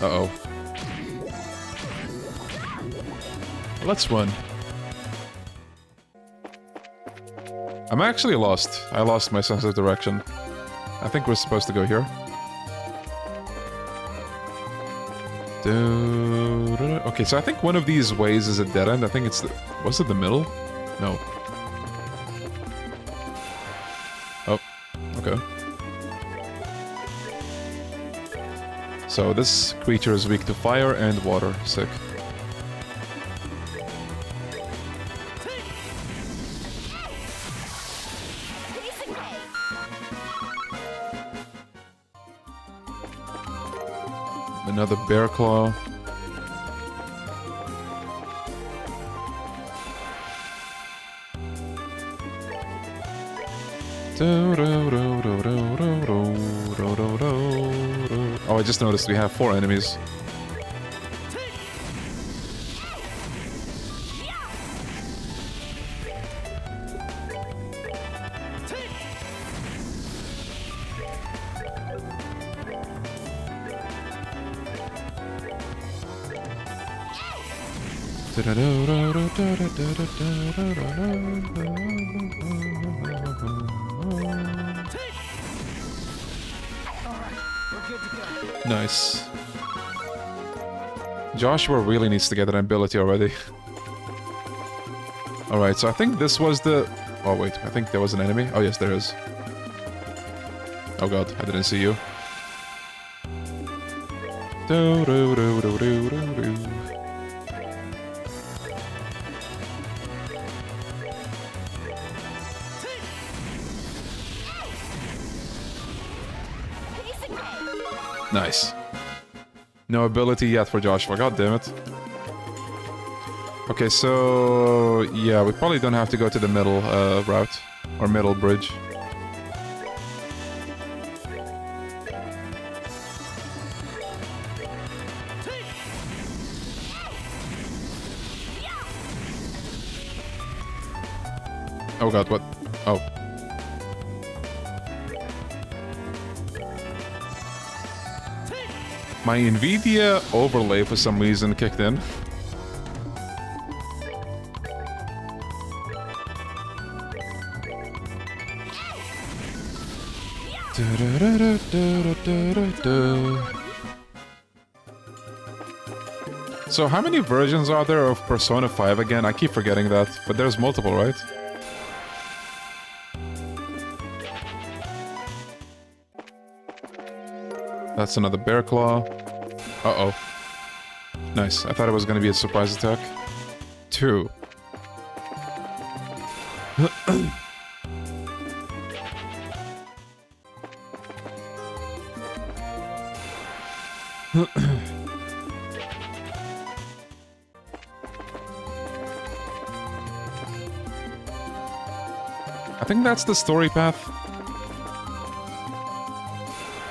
Uh-oh. Let's run. I'm actually lost. I lost my sense of direction. I think we're supposed to go here. Okay, so I think one of these ways is a dead end. I think it's the... Was it the middle? No. Oh, okay. So this creature is weak to fire and water. Sick. Another bear claw. Oh, I just noticed we have 4 enemies. Nice. Joshua really needs to get an ability already. Alright, so I think this was the... Oh wait, I think there was an enemy. Oh yes, there is. Oh god, I didn't see you. Nice. No ability yet for Joshua, god damn it. Okay, so... yeah, we probably don't have to go to the middle route. Or middle bridge. Oh god, what? Oh. My NVIDIA overlay for some reason kicked in. So how many versions are there of Persona 5 again? I keep forgetting that, but there's multiple, right? That's another bear claw. Uh-oh. Nice. I thought it was gonna be a surprise attack. 2. I think that's the story path.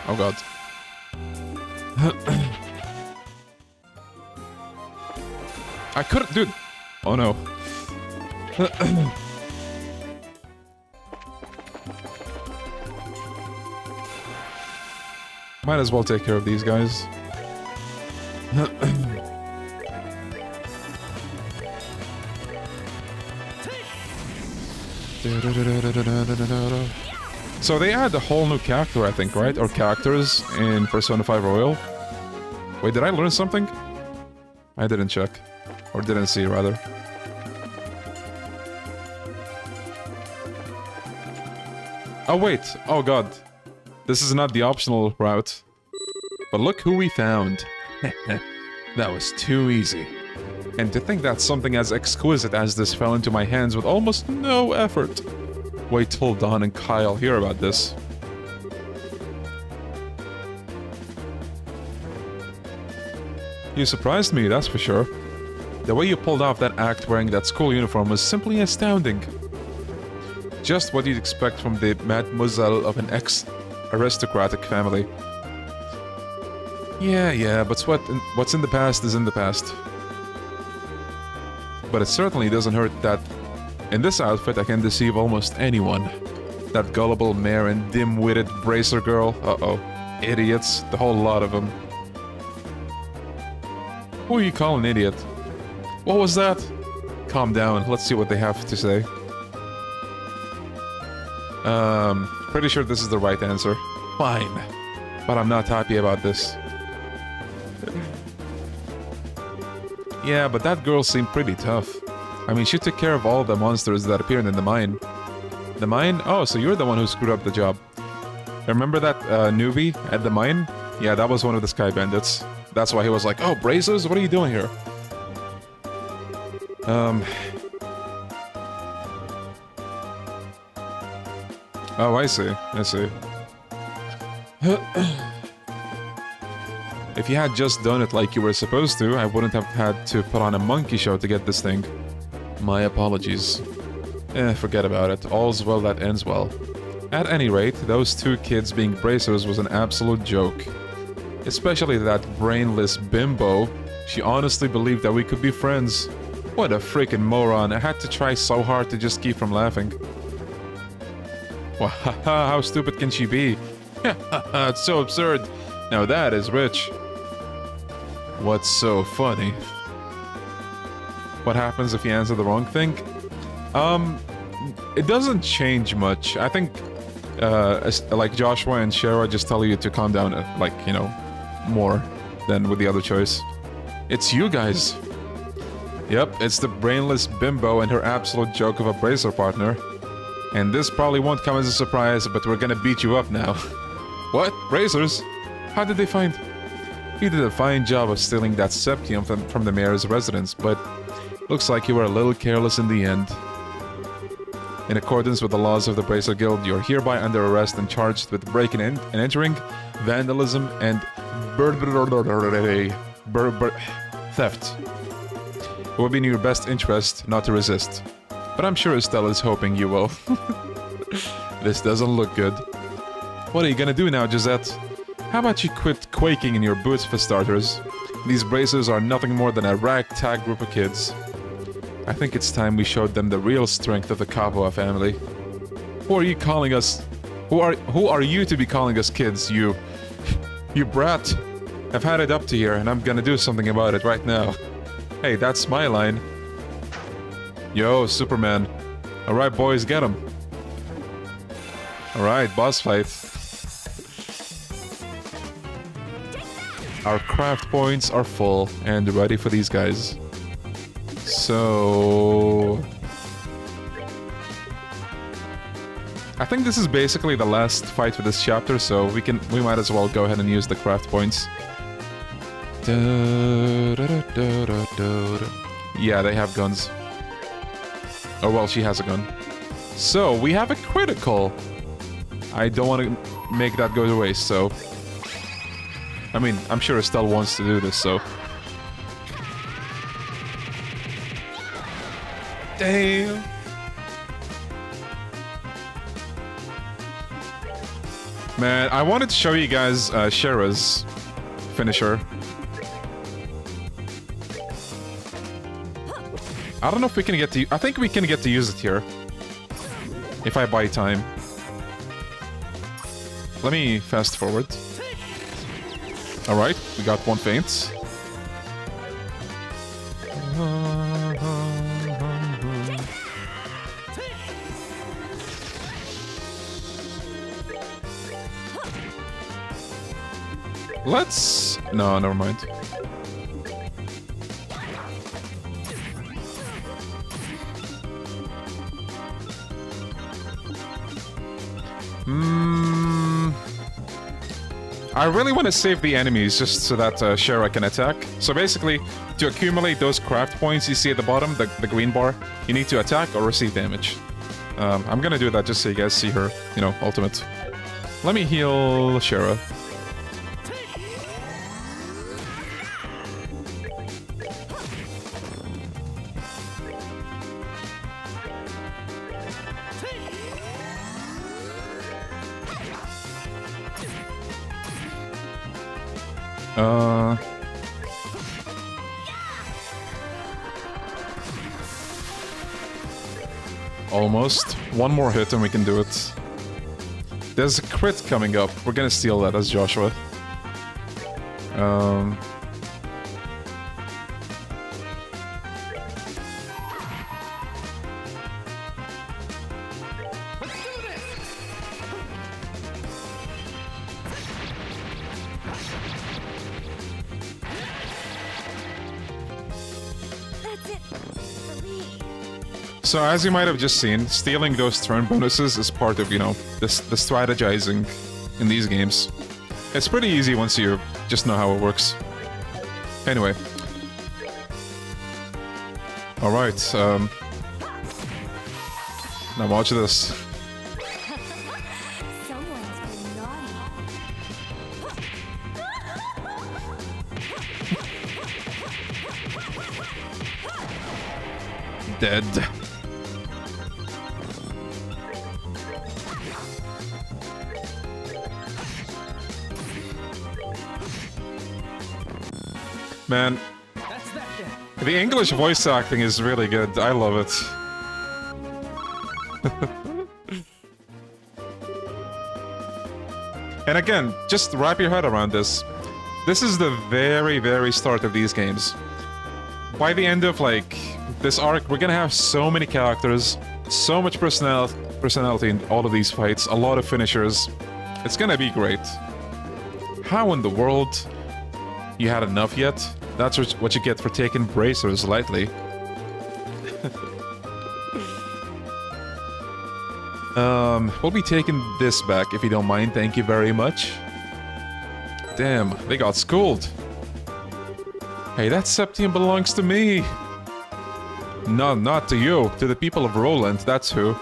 Oh god. I couldn't, dude. Oh no. Might as well take care of these guys. So they add a whole new character, I think, right? Or characters in Persona 5 Royal. Wait, did I learn something? I didn't check. Or didn't see, rather. Oh, wait. Oh, god. This is not the optional route. But look who we found. That was too easy. And to think that something as exquisite as this fell into my hands with almost no effort. Wait till Don and Kyle hear about this. You surprised me, that's for sure. The way you pulled off that act wearing that school uniform was simply astounding. Just what you'd expect from the mademoiselle of an ex-aristocratic family. Yeah, but what's in the past is in the past. But it certainly doesn't hurt that in this outfit I can deceive almost anyone. That gullible mare and dim-witted bracer girl. Uh-oh. Idiots. The whole lot of them. Who are you calling idiot? What was that? Calm down. Let's see what they have to say. Pretty sure this is the right answer. Fine. But I'm not happy about this. Yeah, but that girl seemed pretty tough. I mean, she took care of all the monsters that appeared in the mine. The mine? Oh, so you're the one who screwed up the job. Remember that newbie at the mine? Yeah, that was one of the Sky Bandits. That's why he was like, oh, Brazers, what are you doing here? Oh, I see. If you had just done it like you were supposed to, I wouldn't have had to put on a monkey show to get this thing. My apologies. Forget about it. All's well that ends well. At any rate, those two kids being bracers was an absolute joke. Especially that brainless bimbo. She honestly believed that we could be friends. What a freaking moron. I had to try so hard to just keep from laughing. Well, haha, how stupid can she be? It's so absurd. Now that is rich. What's so funny? What happens if you answer the wrong thing? It doesn't change much. I think, like Joshua and Shara just tell you to calm down, like, you know, more than with the other choice. It's you guys. Yep, it's the brainless bimbo and her absolute joke of a bracer partner. And this probably won't come as a surprise, but we're gonna beat you up now. What? Bracers? How did they find? You did a fine job of stealing that septium from the mayor's residence, but looks like you were a little careless in the end. In accordance with the laws of the Bracer Guild, you are hereby under arrest and charged with breaking in and entering, vandalism, and theft. It would be in your best interest not to resist. But I'm sure Estelle is hoping you will. This doesn't look good. What are you gonna do now, Gisette? How about you quit quaking in your boots for starters? These bracers are nothing more than a ragtag group of kids. I think it's time we showed them the real strength of the Kapoa family. Who are you calling us? Who are you to be calling us kids, you brat? I've had it up to here and I'm gonna do something about it right now. Hey, that's my line. Yo, Superman. Alright, boys, get him. Alright, boss fight. Our craft points are full and ready for these guys. So... I think this is basically the last fight for this chapter, so we might as well go ahead and use the craft points. Yeah, they have guns. Oh well, she has a gun. So, we have a critical. I don't want to make that go to waste, so... I mean, I'm sure Estelle wants to do this, so... Damn! Man, I wanted to show you guys Shara's finisher. I don't know if we can get to... I think we can get to use it here. If I buy time. Let me fast forward. Alright, we got one feint. Let's... No, never mind. I really want to save the enemies just so that Shara can attack. So basically, to accumulate those craft points you see at the bottom, the green bar, you need to attack or receive damage. I'm gonna do that just so you guys see her, you know, ultimate. Let me heal Shara. Almost. One more hit and we can do it. There's a crit coming up. We're gonna steal that as Joshua. So as you might have just seen, stealing those turn bonuses is part of, you know, the strategizing in these games. It's pretty easy once you just know how it works. Anyway. Alright, now watch this. Dead. Man, the English voice acting is really good. I love it. And again, just wrap your head around this. This is the very, very start of these games. By the end of, like, this arc, we're gonna have so many characters, so much personality in all of these fights, a lot of finishers. It's gonna be great. How in the world you had enough yet? That's what you get for taking bracers lightly. We'll be taking this back if you don't mind, thank you very much. Damn, they got schooled. Hey, that Septium belongs to me. No, not to you, to the people of Roland, that's who.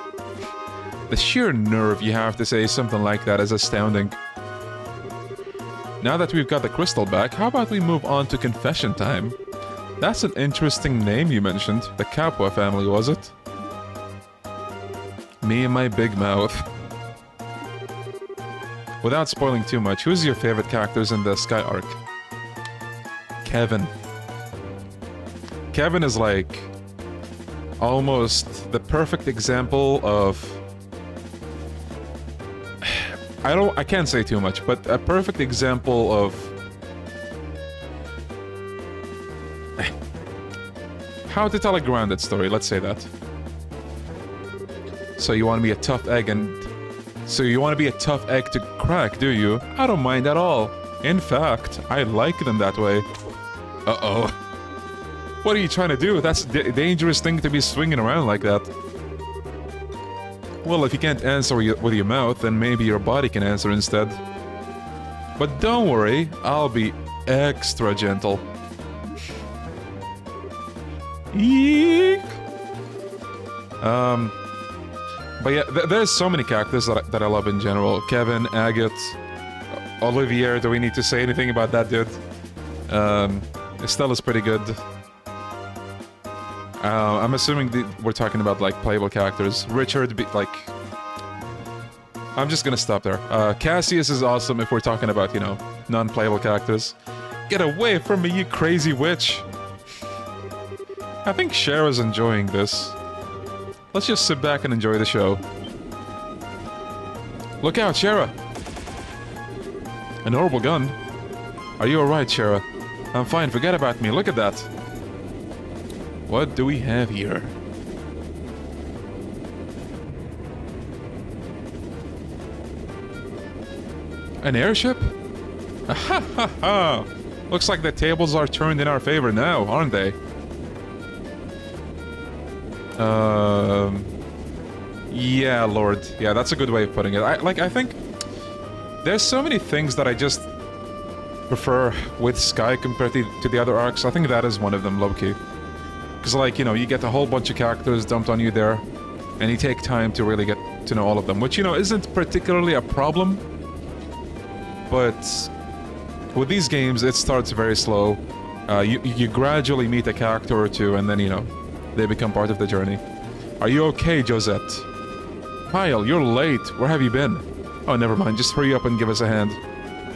The sheer nerve you have to say something like that is astounding. Now that we've got the crystal back, how about we move on to confession time? That's an interesting name you mentioned. The Capua family, was it? Me and my big mouth. Without spoiling too much, who's your favorite characters in the Sky arc? Kevin. Kevin is like almost the perfect example of... I can't say too much, but a perfect example of... how to tell a grounded story, let's say that. So you want to be a tough egg So you want to be a tough egg to crack, do you? I don't mind at all. In fact, I like them that way. Uh-oh. What are you trying to do? That's a dangerous thing to be swinging around like that. Well, if you can't answer with your mouth, then maybe your body can answer instead. But don't worry, I'll be extra gentle. Eek! But yeah, there's so many characters that I love in general. Kevin, Agate, Olivier, do we need to say anything about that dude? Estella's pretty good. I'm assuming we're talking about, like, playable characters. Richard, I'm just gonna stop there. Cassius is awesome if we're talking about, you know, non-playable characters. Get away from me, you crazy witch! I think Shara's enjoying this. Let's just sit back and enjoy the show. Look out, Shara! An horrible gun. Are you alright, Shara? I'm fine, forget about me, look at that. What do we have here? An airship? Ha ha ha! Looks like the tables are turned in our favor now, aren't they? Yeah, Lord. Yeah, that's a good way of putting it. I think there's so many things that I just prefer with Sky compared to the other arcs. I think that is one of them, low-key. Because, like, you know, you get a whole bunch of characters dumped on you there, and you take time to really get to know all of them, which, you know, isn't particularly a problem. But with these games, it starts very slow. You gradually meet a character or two, and then, you know, they become part of the journey. Are you okay, Josette? Kyle, you're late. Where have you been? Oh, never mind. Just hurry up and give us a hand.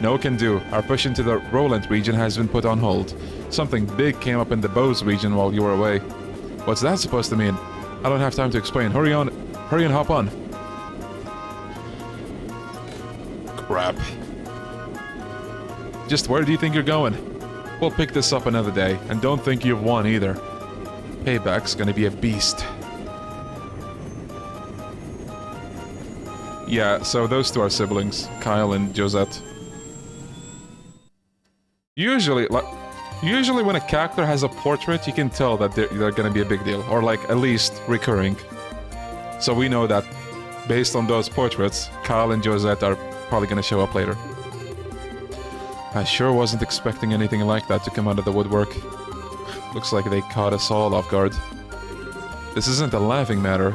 No can do. Our push into the Roland region has been put on hold. Something big came up in the Bose region while you were away. What's that supposed to mean? I don't have time to explain. Hurry and hop on. Crap. Just where do you think you're going? We'll pick this up another day, and don't think you've won either. Payback's gonna be a beast. Yeah, so those two are siblings, Kyle and Josette. Usually when a character has a portrait, you can tell that they're gonna be a big deal, or like at least recurring. So we know that based on those portraits, Kyle and Josette are probably gonna show up later. I sure wasn't expecting anything like that to come out of the woodwork. Looks like they caught us all off guard. This isn't a laughing matter.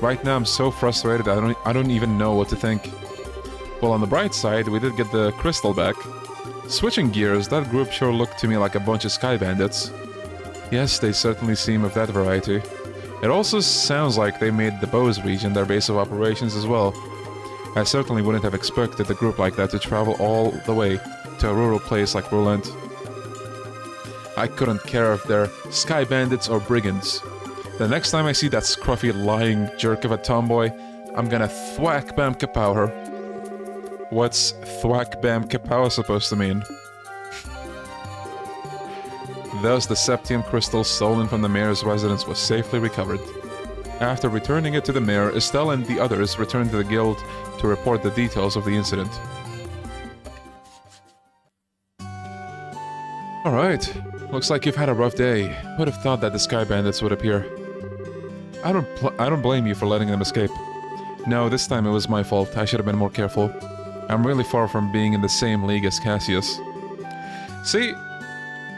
Right now I'm so frustrated I don't even know what to think. Well, on the bright side, we did get the crystal back. Switching gears, that group sure looked to me like a bunch of sky bandits. Yes, they certainly seem of that variety. It also sounds like they made the Bose region their base of operations as well. I certainly wouldn't have expected a group like that to travel all the way to a rural place like Roland. I couldn't care if they're sky bandits or brigands. The next time I see that scruffy lying jerk of a tomboy, I'm gonna thwack bam kapow her. What's thwack bam kapow supposed to mean? Thus, the septium crystal stolen from the mayor's residence was safely recovered. After returning it to the mayor, Estelle and the others returned to the guild to report the details of the incident. Alright, looks like you've had a rough day. Would have thought that the Sky Bandits would appear. I don't blame you for letting them escape. No, this time it was my fault. I should have been more careful. I'm really far from being in the same league as Cassius. See,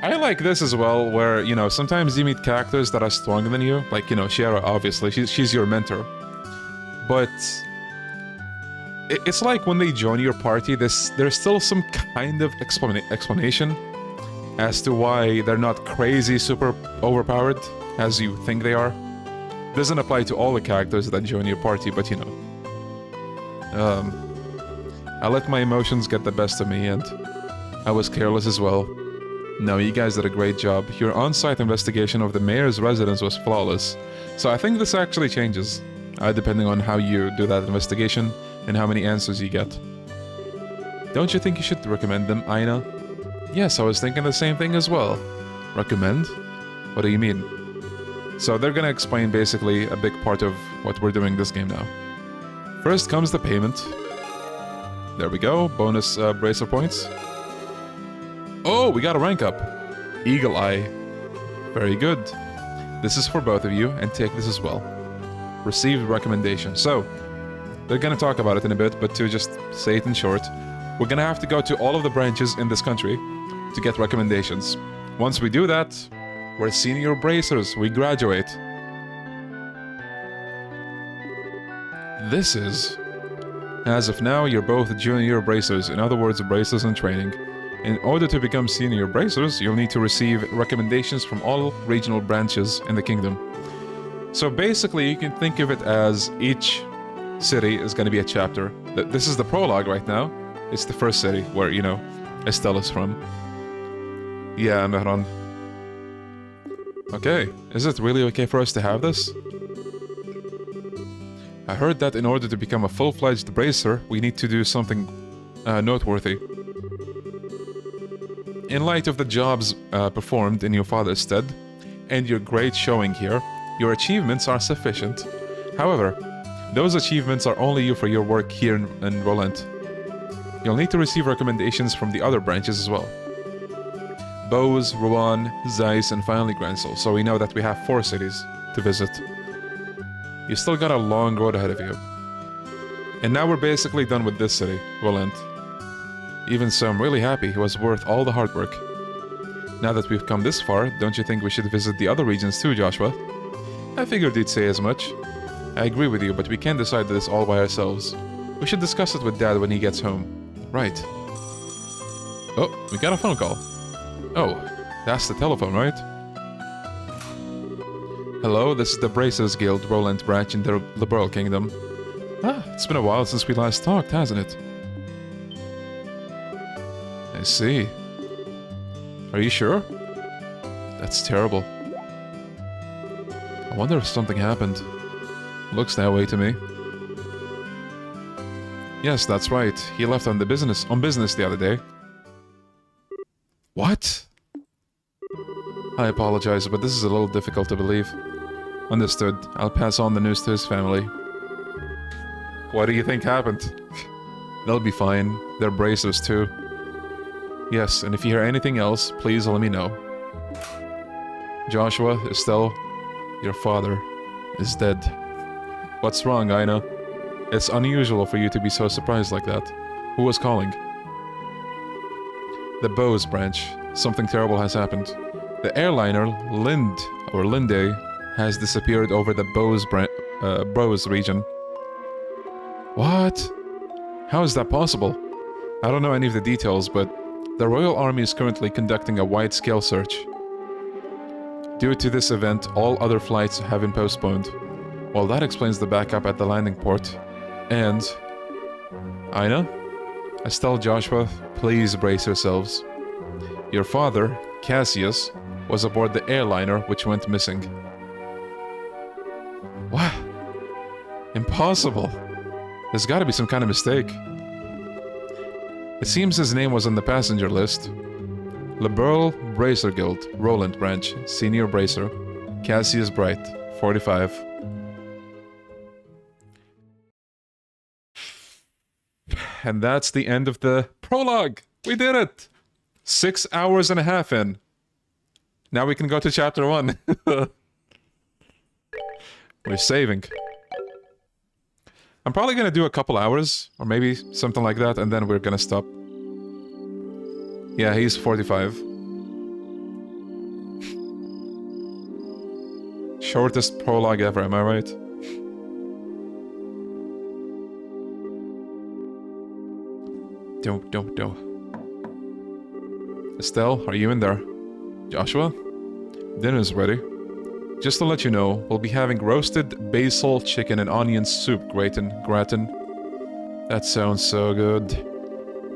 I like this as well, where, you know, sometimes you meet characters that are stronger than you. Like, you know, Shara, obviously. She's your mentor. But it's like when they join your party, there's still some kind of explanation as to why they're not crazy super overpowered as you think they are. Doesn't apply to all the characters that join your party, but you know. I let my emotions get the best of me, and I was careless as well. No, you guys did a great job. Your on-site investigation of the mayor's residence was flawless. So I think this actually changes, depending on how you do that investigation and how many answers you get. Don't you think you should recommend them, Aina? Yes, I was thinking the same thing as well. Recommend? What do you mean? So they're gonna explain basically a big part of what we're doing this game now. First comes the payment. There we go, bonus bracer points. Oh, we got a rank up. Eagle Eye. Very good. This is for both of you, and take this as well. Received recommendation. So, they're gonna talk about it in a bit, but to just say it in short, we're gonna have to go to all of the branches in this country to get recommendations. Once we do that, we're senior bracers. We graduate. This is... As of now, you're both junior bracers, in other words, bracers in training. In order to become senior bracers, you'll need to receive recommendations from all regional branches in the kingdom. So basically, you can think of it as each city is going to be a chapter. This is the prologue right now. It's the first city where, you know, Estelle is from. Yeah, MiyuRon. Okay, is it really okay for us to have this? I heard that in order to become a full-fledged bracer, we need to do something noteworthy. In light of the jobs performed in your father's stead, and your great showing here, your achievements are sufficient. However, those achievements are only for your work here in Roland. You'll need to receive recommendations from the other branches as well. Bose, Rouen, Zeiss, and finally Gransel, so we know that we have 4 cities to visit. You still got a long road ahead of you. And now we're basically done with this city, Roland. Even so, I'm really happy. It was worth all the hard work. Now that we've come this far, don't you think we should visit the other regions too, Joshua? I figured you'd say as much. I agree with you, but we can't decide this all by ourselves. We should discuss it with Dad when he gets home. Right. Oh, we got a phone call. Oh, that's the telephone, right? Hello, this is the Bracers Guild Roland branch in the Liberal Kingdom. Ah, it's been a while since we last talked, hasn't it? I see. Are you sure? That's terrible. I wonder if something happened. Looks that way to me. Yes, that's right. He left on business the other day. What? I apologize, but this is a little difficult to believe. Understood. I'll pass on the news to his family. What do you think happened? They'll be fine. They're bracers too. Yes, and if you hear anything else, please let me know. Joshua, Estelle, your father is dead. What's wrong, Aina? It's unusual for you to be so surprised like that. Who was calling? The Bose branch. Something terrible has happened. The airliner, Linde, has disappeared over the Bose region. What? How is that possible? I don't know any of the details, but the Royal Army is currently conducting a wide-scale search. Due to this event, all other flights have been postponed. Well, that explains the backup at the landing port. And... Aina? Estelle, Joshua, please brace yourselves. Your father, Cassius, was aboard the airliner which went missing. What? Impossible. There's gotta be some kind of mistake. It seems his name was on the passenger list. Liberal Bracer Guild, Roland Branch, Senior Bracer. Cassius Bright, 45. And that's the end of the prologue! We did it! 6 hours and a half in. Now we can go to chapter 1. We're saving. I'm probably gonna do a couple hours, or maybe something like that, and then we're gonna stop. Yeah, he's 45. Shortest prologue ever, am I right? Don't. Estelle, are you in there? Joshua? Dinner's ready. Just to let you know, we'll be having roasted basil chicken and onion soup gratin. That sounds so good.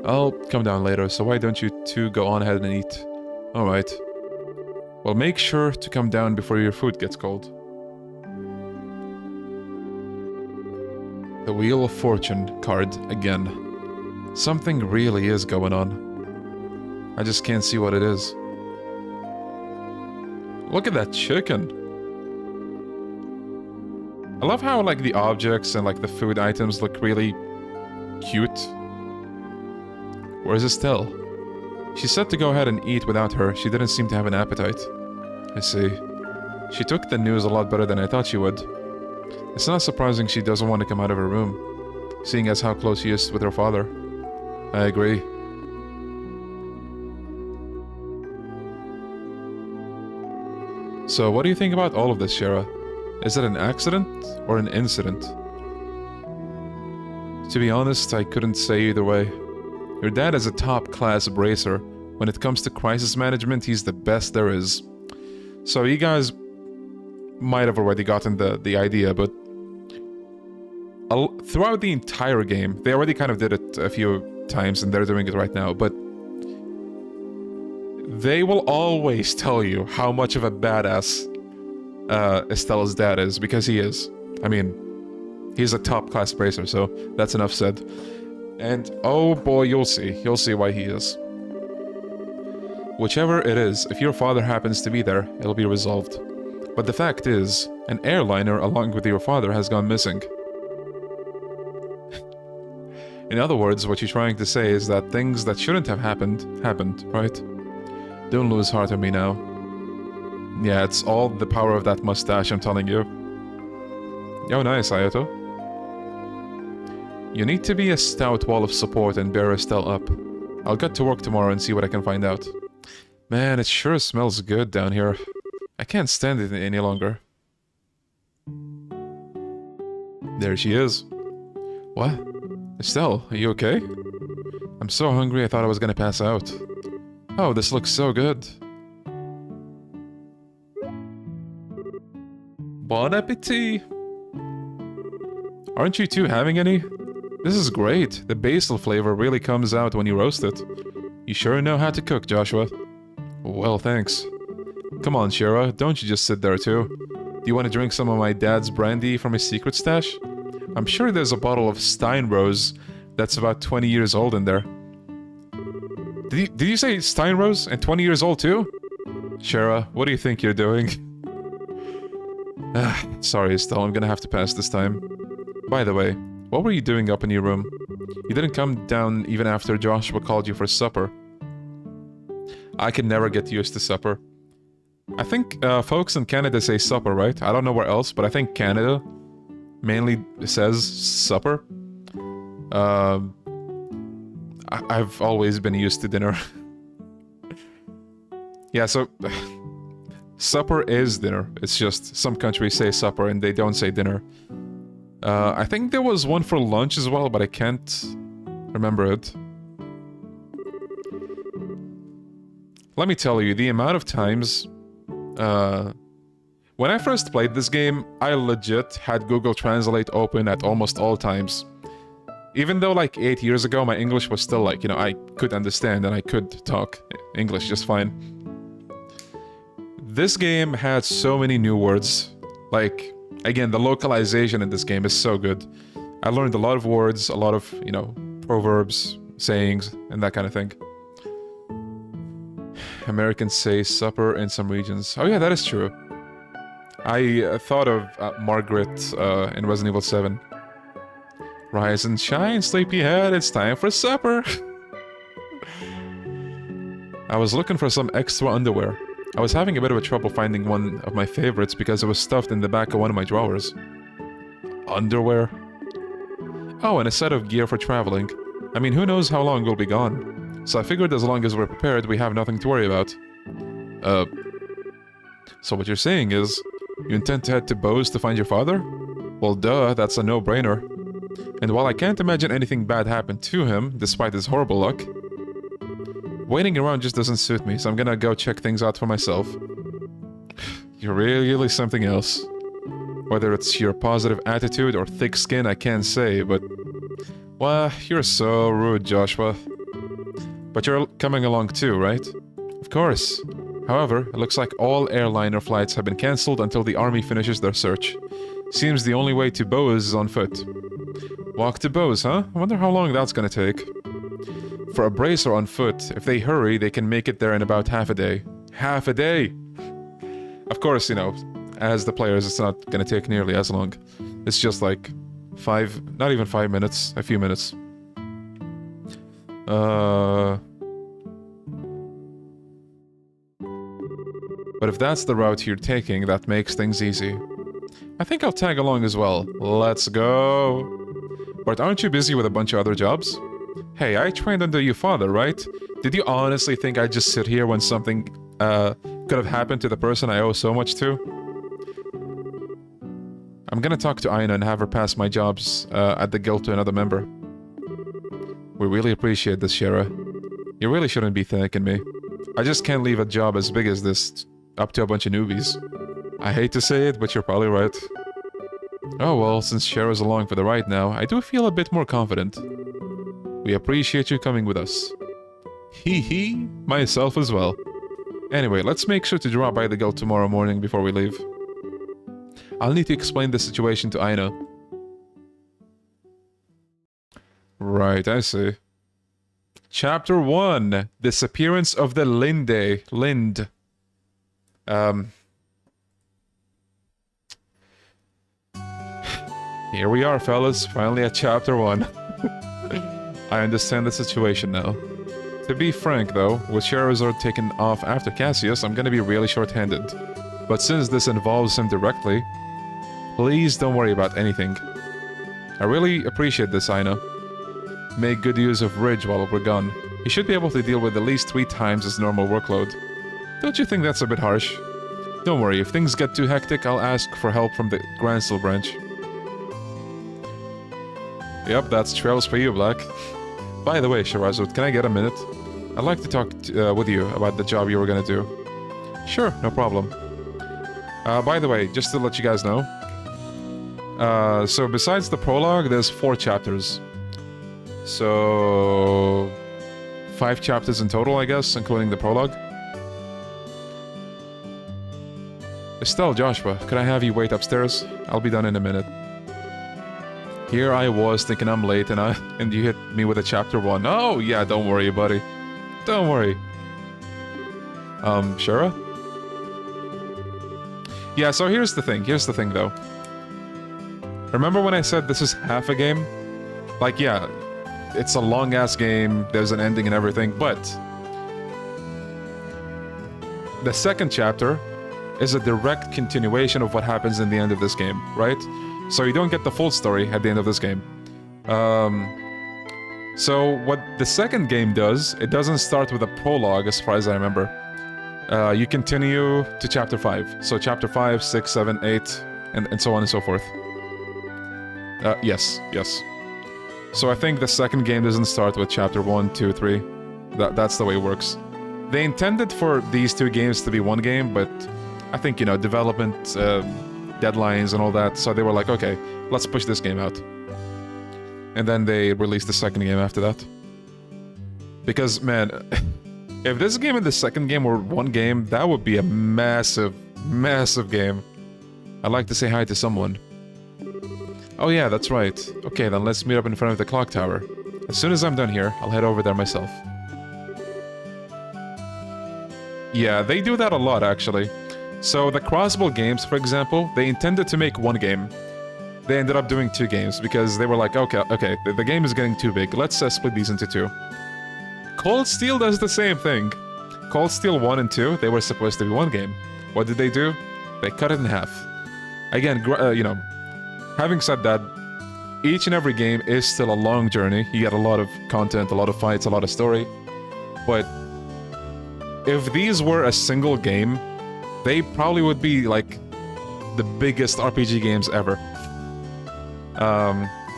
I'll come down later, so why don't you two go on ahead and eat? Alright. Well, make sure to come down before your food gets cold. The Wheel of Fortune card again. Something really is going on. I just can't see what it is. Look at that chicken. I love how, like, the objects and, like, the food items look really cute. Where's Estelle? She said to go ahead and eat without her. She didn't seem to have an appetite. I see. She took the news a lot better than I thought she would. It's not surprising she doesn't want to come out of her room, seeing as how close she is with her father. I agree. So, what do you think about all of this, Shara? Is it an accident or an incident? To be honest, I couldn't say either way. Your dad is a top-class bracer. When it comes to crisis management, he's the best there is. So you guys might have already gotten the idea, but throughout the entire game, they already kind of did it a few times and they're doing it right now, but they will always tell you how much of a badass Estelle's dad is, because he is. I mean, he's a top-class bracer, so that's enough said. And oh boy, you'll see why he is. Whichever it is, if your father happens to be there, it'll be resolved. But the fact is, an airliner along with your father has gone missing. In other words, what you're trying to say is that things that shouldn't have happened, right? Don't lose heart on me now. Yeah, it's all the power of that mustache, I'm telling you. Oh, nice, Ayato. You need to be a stout wall of support and bear Estelle up. I'll get to work tomorrow and see what I can find out. Man, it sure smells good down here. I can't stand it any longer. There she is. What? Estelle, are you okay? I'm so hungry I thought I was gonna pass out. Oh, this looks so good. Bon appetit! Aren't you two having any? This is great. The basil flavor really comes out when you roast it. You sure know how to cook, Joshua. Well, thanks. Come on, Shira, don't you just sit there too. Do you want to drink some of my dad's brandy from his secret stash? I'm sure there's a bottle of Steinrose that's about 20 years old in there. Did you say Steinrose and 20 years old too? Shira, what do you think you're doing? Sorry, Estelle, I'm gonna have to pass this time. By the way, what were you doing up in your room? You didn't come down even after Joshua called you for supper. I can never get used to supper. I think folks in Canada say supper, right? I don't know where else, but I think Canada mainly says supper. I've always been used to dinner. Yeah, so... supper is dinner. It's just some countries say supper and they don't say dinner. I think there was one for lunch as well, but I can't remember it. Let me tell you, the amount of times... when I first played this game, I legit had Google Translate open at almost all times. Even though like 8 years ago my English was still like, you know, I could understand and I could talk English just fine. This game had so many new words. Like, again, the localization in this game is so good. I learned a lot of words, a lot of, you know, proverbs, sayings, and that kind of thing. Americans say supper in some regions. Oh yeah, that is true. I thought of Margaret in Resident Evil 7. Rise and shine, sleepyhead, it's time for supper! I was looking for some extra underwear. I was having a bit of a trouble finding one of my favorites because it was stuffed in the back of one of my drawers. Underwear? Oh, and a set of gear for traveling. I mean, who knows how long we'll be gone. So I figured as long as we're prepared, we have nothing to worry about. So what you're saying is, you intend to head to Bose to find your father? Well, duh, that's a no-brainer. And while I can't imagine anything bad happened to him, despite his horrible luck, waiting around just doesn't suit me, so I'm gonna go check things out for myself. You're really something else. Whether it's your positive attitude or thick skin, I can't say, but... well, you're so rude, Joshua. But you're coming along too, right? Of course. However, it looks like all airliner flights have been cancelled until the army finishes their search. Seems the only way to Bose is on foot. Walk to Bose, huh? I wonder how long that's gonna take. For a bracer on foot, if they hurry, they can make it there in about half a day. Half a day! Of course, you know, as the players, it's not gonna take nearly as long. It's just like not even 5 minutes, a few minutes. But if that's the route you're taking, that makes things easy. I think I'll tag along as well. Let's go! But aren't you busy with a bunch of other jobs? Hey, I trained under your father, right? Did you honestly think I'd just sit here when something, could have happened to the person I owe so much to? I'm gonna talk to Aina and have her pass my jobs, at the guild to another member. We really appreciate this, Shira. You really shouldn't be thanking me. I just can't leave a job as big as this up to a bunch of newbies. I hate to say it, but you're probably right. Oh well, since Shira's along for the ride now, I do feel a bit more confident. We appreciate you coming with us. Hee, myself as well. Anyway, let's make sure to drop by the guild tomorrow morning before we leave. I'll need to explain the situation to Aina. Right, I see. Chapter 1. Disappearance of the Lind. Here we are, fellas. Finally at Chapter 1. I understand the situation now. To be frank, though, with Shehzad taken off after Cassius, I'm gonna be really short-handed. But since this involves him directly, please don't worry about anything. I really appreciate this, Aina. Make good use of Ridge while we're gone. He should be able to deal with at least 3 times his normal workload. Don't you think that's a bit harsh? Don't worry, if things get too hectic, I'll ask for help from the Gransel branch. Yep, that's trails for you, Black. By the way, Shehzad, can I get a minute? I'd like to talk with you about the job you were gonna do. Sure, no problem. By the way, just to let you guys know, so besides the prologue, there's 4 chapters. So... 5 chapters in total, I guess, including the prologue. Estelle, Joshua, could I have you wait upstairs? I'll be done in a minute. Here I was thinking I'm late and you hit me with a chapter 1. Oh, yeah, don't worry, buddy. Don't worry. Shura? Yeah, so here's the thing though. Remember when I said this is half a game? Like, yeah, it's a long-ass game, there's an ending and everything, but... the second chapter is a direct continuation of what happens in the end of this game, right? So you don't get the full story at the end of this game. So what the second game does, it doesn't start with a prologue as far as I remember. You continue to chapter 5. So chapter 5, 6, 7, 8, and so on and so forth. Yes. So I think the second game doesn't start with chapter 1, 2, 3. That's the way it works. They intended for these 2 games to be one game, but I think, you know, development, deadlines and all that, so they were like, okay, let's push this game out. And then they released the second game after that. Because, man, if this game and the second game were one game, that would be a massive, massive game. I'd like to say hi to someone. Oh yeah, that's right. Okay, then let's meet up in front of the clock tower. As soon as I'm done here, I'll head over there myself. Yeah, they do that a lot, actually. So the Crossbell games, for example, they intended to make one game. They ended up doing 2 games because they were like, okay, the game is getting too big. Let's split these into 2. Cold Steel does the same thing. Cold Steel 1 and 2, they were supposed to be one game. What did they do? They cut it in half. Again, you know, having said that, each and every game is still a long journey. You get a lot of content, a lot of fights, a lot of story. But if these were a single game, they probably would be like the biggest RPG games ever.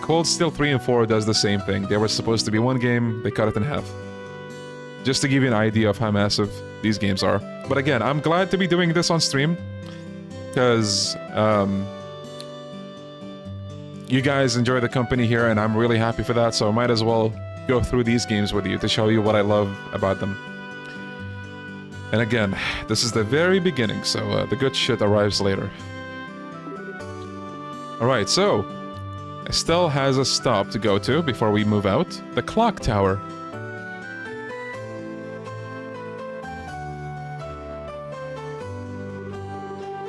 Cold Steel 3 and 4 does the same thing. They were supposed to be one game, they cut it in half. Just to give you an idea of how massive these games are. But again, I'm glad to be doing this on stream, because you guys enjoy the company here and I'm really happy for that, so I might as well go through these games with you to show you what I love about them. And again, this is the very beginning, so the good shit arrives later. Alright, so Estelle has a stop to go to before we move out. The clock tower.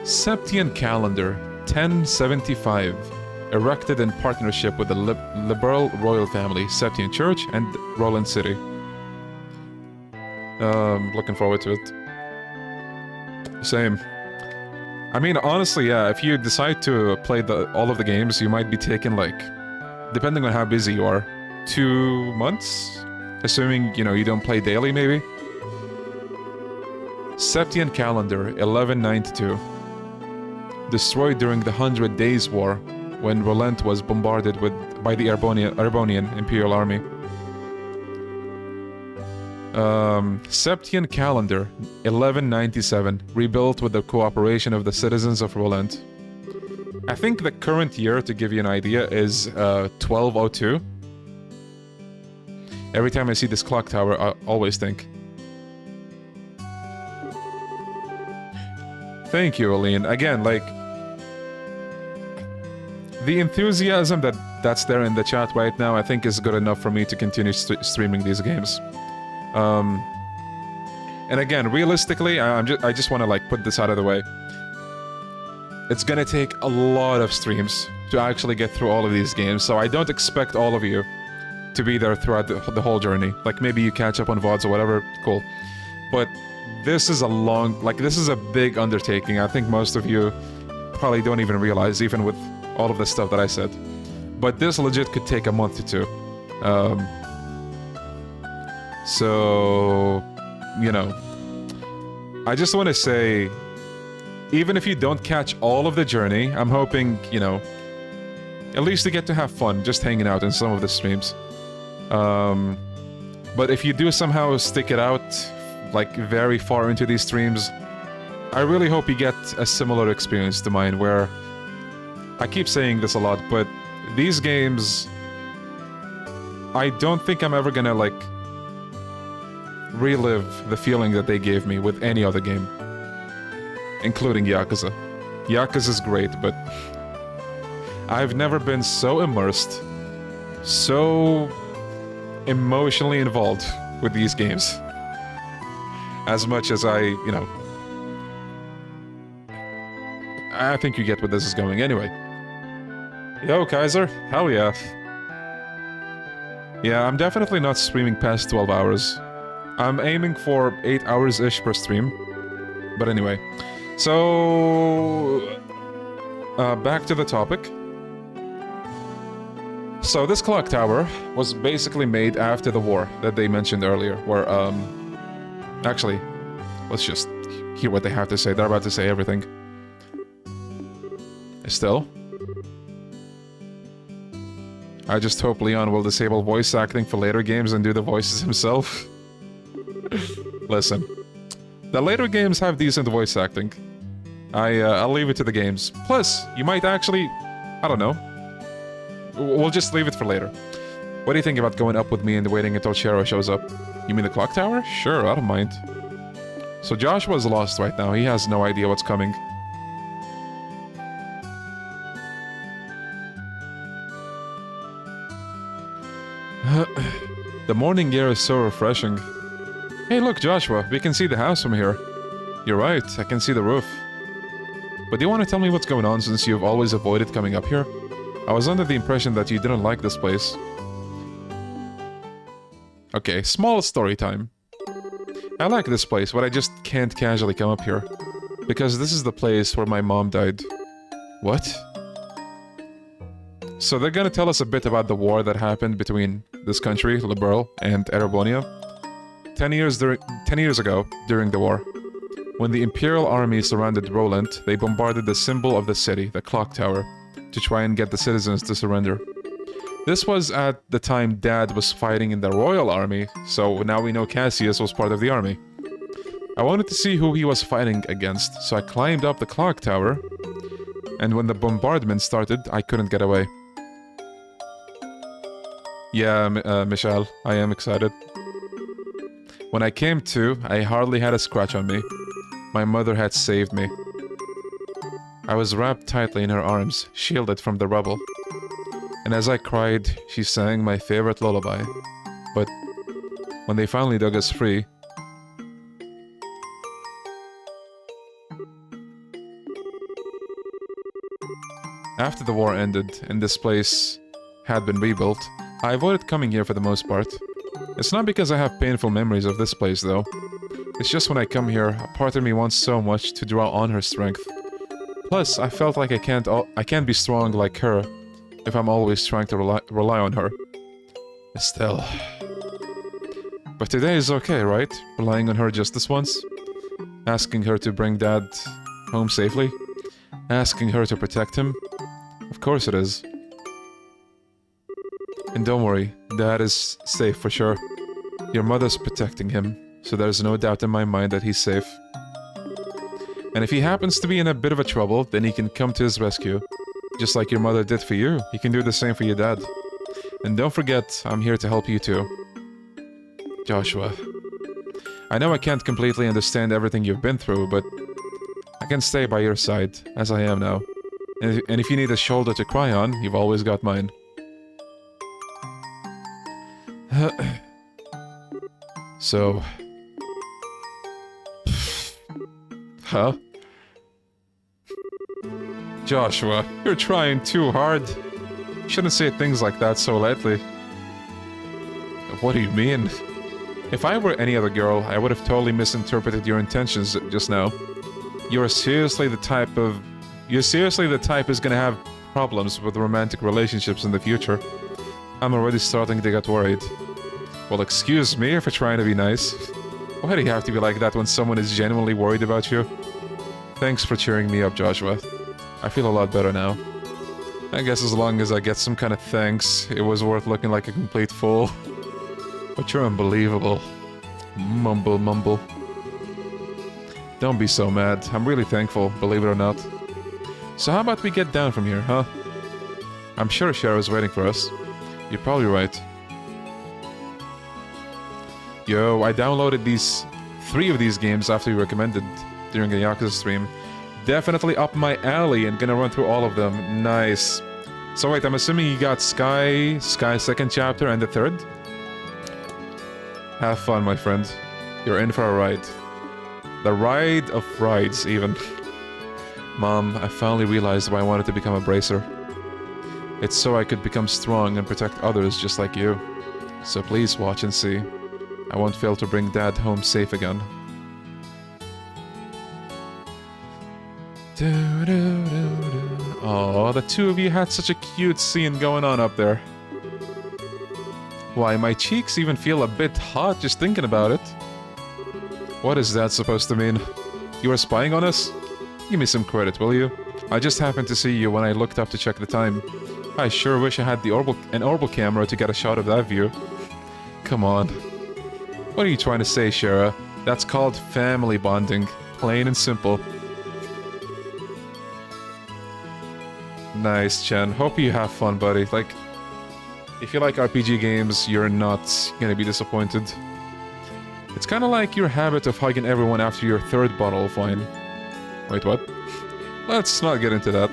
Septian calendar, 1075. Erected in partnership with the liberal royal family, Septian Church and Roland City. Looking forward to it. Same. I mean, honestly, yeah, if you decide to play all of the games, you might be taking, like, depending on how busy you are, 2 months? Assuming, you know, you don't play daily, maybe? Septian calendar, 1192. Destroyed during the 100 Days War, when Roland was bombarded by the Arbonian Imperial Army. Septian calendar, 1197, rebuilt with the cooperation of the citizens of Roland. I think the current year, to give you an idea, is 1202. Every time I see this clock tower, I always think. Thank you, Aline. Again, like, the enthusiasm that's there in the chat right now, I think is good enough for me to continue streaming these games. And again, realistically, I just want to, like, put this out of the way. It's gonna take a lot of streams to actually get through all of these games, so I don't expect all of you to be there throughout the whole journey. Like, maybe you catch up on VODs or whatever, cool. But this is a long, like, this is a big undertaking. I think most of you probably don't even realize, even with all of the stuff that I said. But this legit could take a month or 2. So, you know, I just want to say, even if you don't catch all of the journey, I'm hoping, you know, at least you get to have fun just hanging out in some of the streams. But if you do somehow stick it out, like, very far into these streams, I really hope you get a similar experience to mine, where I keep saying this a lot, but these games, I don't think I'm ever gonna, like, relive the feeling that they gave me with any other game. Including Yakuza. Yakuza's great, but I've never been so immersed, so emotionally involved with these games. As much as I think you get where this is going anyway. Yo, Kaizer. Hell yeah. Yeah, I'm definitely not streaming past 12 hours. I'm aiming for 8 hours-ish per stream. But anyway. So... back to the topic. So this clock tower was basically made after the war that they mentioned earlier, where, actually, let's just hear what they have to say. They're about to say everything. Still? I just hope L.u.n will disable voice acting for later games and do the voices himself. Listen. The later games have decent voice acting. I'll leave it to the games. Plus, you might actually... I don't know. We'll just leave it for later. What do you think about going up with me and waiting until Shero shows up? You mean the clock tower? Sure, I don't mind. So Joshua's lost right now. He has no idea what's coming. The morning air is so refreshing. Hey look, Joshua, we can see the house from here. You're right, I can see the roof. But do you want to tell me what's going on since you've always avoided coming up here? I was under the impression that you didn't like this place. Okay, small story time. I like this place, but I just can't casually come up here. Because this is the place where my mom died. What? So they're gonna tell us a bit about the war that happened between this country, Liberal, and Erebonia. 10 years ago, during the war. When the Imperial army surrounded Roland, they bombarded the symbol of the city, the clock tower, to try and get the citizens to surrender. This was at the time Dad was fighting in the Royal Army, so now we know Cassius was part of the army. I wanted to see who he was fighting against, so I climbed up the clock tower, and when the bombardment started, I couldn't get away. Yeah, Michelle, I am excited. When I came to, I hardly had a scratch on me. My mother had saved me. I was wrapped tightly in her arms, shielded from the rubble. And as I cried, she sang my favorite lullaby. But when they finally dug us free... After the war ended, and this place had been rebuilt, I avoided coming here for the most part. It's not because I have painful memories of this place, though. It's just when I come here, a part of me wants so much to draw on her strength. Plus, I felt like I can't be strong like her if I'm always trying to rely on her. Still. But today is okay, right? Relying on her just this once? Asking her to bring Dad home safely? Asking her to protect him? Of course it is. And don't worry, Dad is safe for sure. Your mother's protecting him, so there's no doubt in my mind that he's safe. And if he happens to be in a bit of a trouble, then he can come to his rescue. Just like your mother did for you, he can do the same for your dad. And don't forget, I'm here to help you too. Joshua. I know I can't completely understand everything you've been through, but I can stay by your side, as I am now. And if you need a shoulder to cry on, you've always got mine. So... Huh? Joshua, you're trying too hard. You shouldn't say things like that so lightly. What do you mean? If I were any other girl, I would have totally misinterpreted your intentions just now. You're seriously the type who's gonna have problems with romantic relationships in the future. I'm already starting to get worried. Well, excuse me for trying to be nice. Why do you have to be like that when someone is genuinely worried about you? Thanks for cheering me up, Joshua. I feel a lot better now. I guess as long as I get some kind of thanks, it was worth looking like a complete fool. But you're unbelievable. Mumble, mumble. Don't be so mad. I'm really thankful, believe it or not. So how about we get down from here, huh? I'm sure Chero's waiting for us. You're probably right. Yo, I downloaded 3 of these games after you recommended during a Yakuza stream. Definitely up my alley and gonna run through all of them. Nice. So wait, I'm assuming you got Sky 2nd chapter and the 3rd? Have fun, my friend. You're in for a ride. The ride of rides, even. Mom, I finally realized why I wanted to become a bracer. It's so I could become strong and protect others just like you. So please watch and see. I won't fail to bring Dad home safe again. Oh, the two of you had such a cute scene going on up there. Why, my cheeks even feel a bit hot just thinking about it. What is that supposed to mean? You were spying on us? Give me some credit, will you? I just happened to see you when I looked up to check the time. I sure wish I had an orbital camera to get a shot of that view. Come on. What are you trying to say, Shara? That's called family bonding. Plain and simple. Nice, Chen. Hope you have fun, buddy. Like, if you like RPG games, you're not gonna be disappointed. It's kinda like your habit of hugging everyone after your 3rd bottle of wine. Wait, what? Let's not get into that.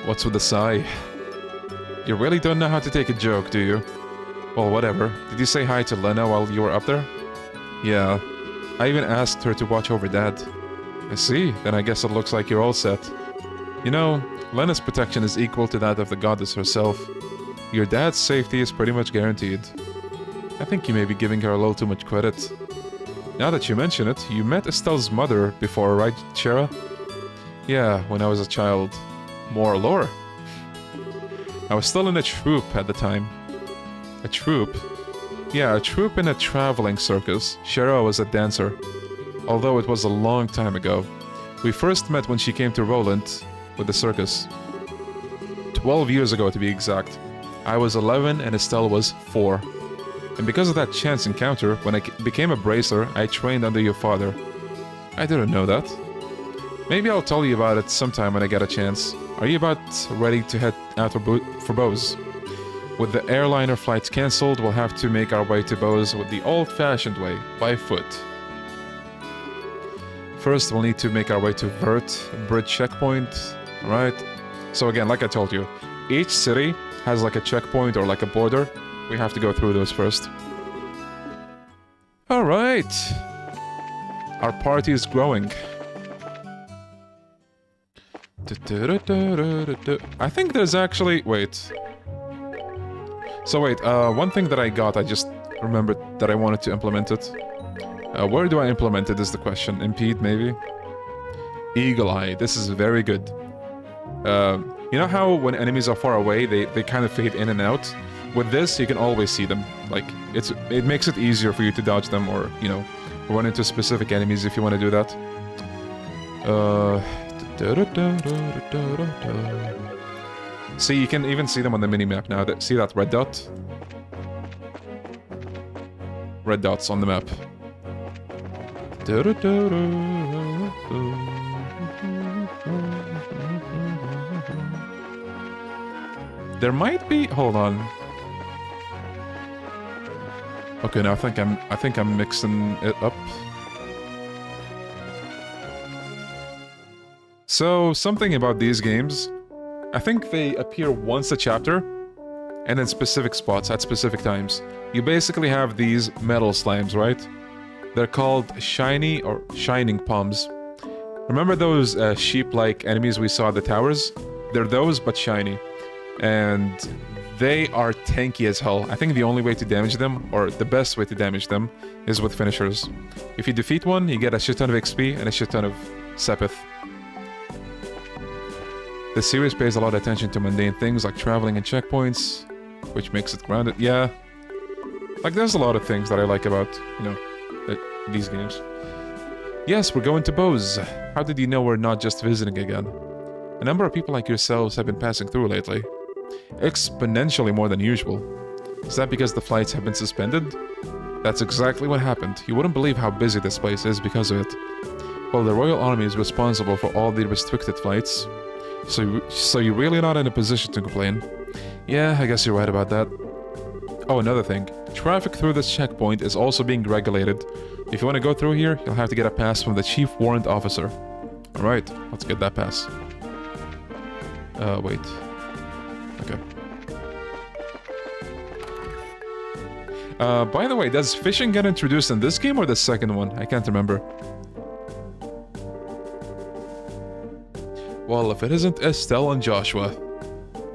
What's with the sigh? You really don't know how to take a joke, do you? Well, whatever. Did you say hi to Lena while you were up there? Yeah. I even asked her to watch over Dad. I see. Then I guess it looks like you're all set. You know, Lena's protection is equal to that of the goddess herself. Your dad's safety is pretty much guaranteed. I think you may be giving her a little too much credit. Now that you mention it, you met Estelle's mother before, right, Shara? Yeah, when I was a child. More lore. I was still in a troupe at the time. A troupe? Yeah, a troupe in a traveling circus. Shara was a dancer. Although it was a long time ago. We first met when she came to Roland with the circus. 12 years ago to be exact. I was 11 and Estelle was 4. And because of that chance encounter, when I became a bracer, I trained under your father. I didn't know that. Maybe I'll tell you about it sometime when I get a chance. Are you about ready to head out for Bose? With the airliner flights cancelled, we'll have to make our way to Bose with the old-fashioned way, by foot. First, we'll need to make our way to Vert, bridge checkpoint, right? So again, like I told you, each city has like a checkpoint or like a border. We have to go through those first. Alright. Our party is growing. I think there's actually... Wait. So wait, one thing that I got, I just remembered that I wanted to implement it. Where do I implement it is the question. Impede, maybe? Eagle Eye. This is very good. You know how when enemies are far away, they kind of fade in and out? With this, you can always see them. Like, it makes it easier for you to dodge them or, you know, run into specific enemies if you want to do that. See, you can even see them on the minimap now. See that red dot? Red dots on the map. There might be... Hold on. Okay, now I think I'm mixing it up. So, something about these games. I think they appear once a chapter, and in specific spots at specific times. You basically have these metal slimes, right? They're called shiny or shining palms. Remember those sheep-like enemies we saw at the towers? They're those, but shiny. And they are tanky as hell. I think the only way to damage them, or the best way to damage them, is with finishers. If you defeat one, you get a shit ton of XP and a shit ton of Sepith. The series pays a lot of attention to mundane things like traveling and checkpoints, which makes it grounded. Yeah. Like, there's a lot of things that I like about, you know, these games. Yes, we're going to Bose. How did you know we're not just visiting again? A number of people like yourselves have been passing through lately. Exponentially more than usual. Is that because the flights have been suspended? That's exactly what happened. You wouldn't believe how busy this place is because of it. Well, the Royal Army is responsible for all the restricted flights. So you're really not in a position to complain. Yeah, I guess you're right about that. Oh, another thing. Traffic through this checkpoint is also being regulated. If you want to go through here, you'll have to get a pass from the Chief Warrant Officer. Alright, let's get that pass. Wait. Okay. By the way, does fishing get introduced in this game or the second one? I can't remember. Well, if it isn't Estelle and Joshua.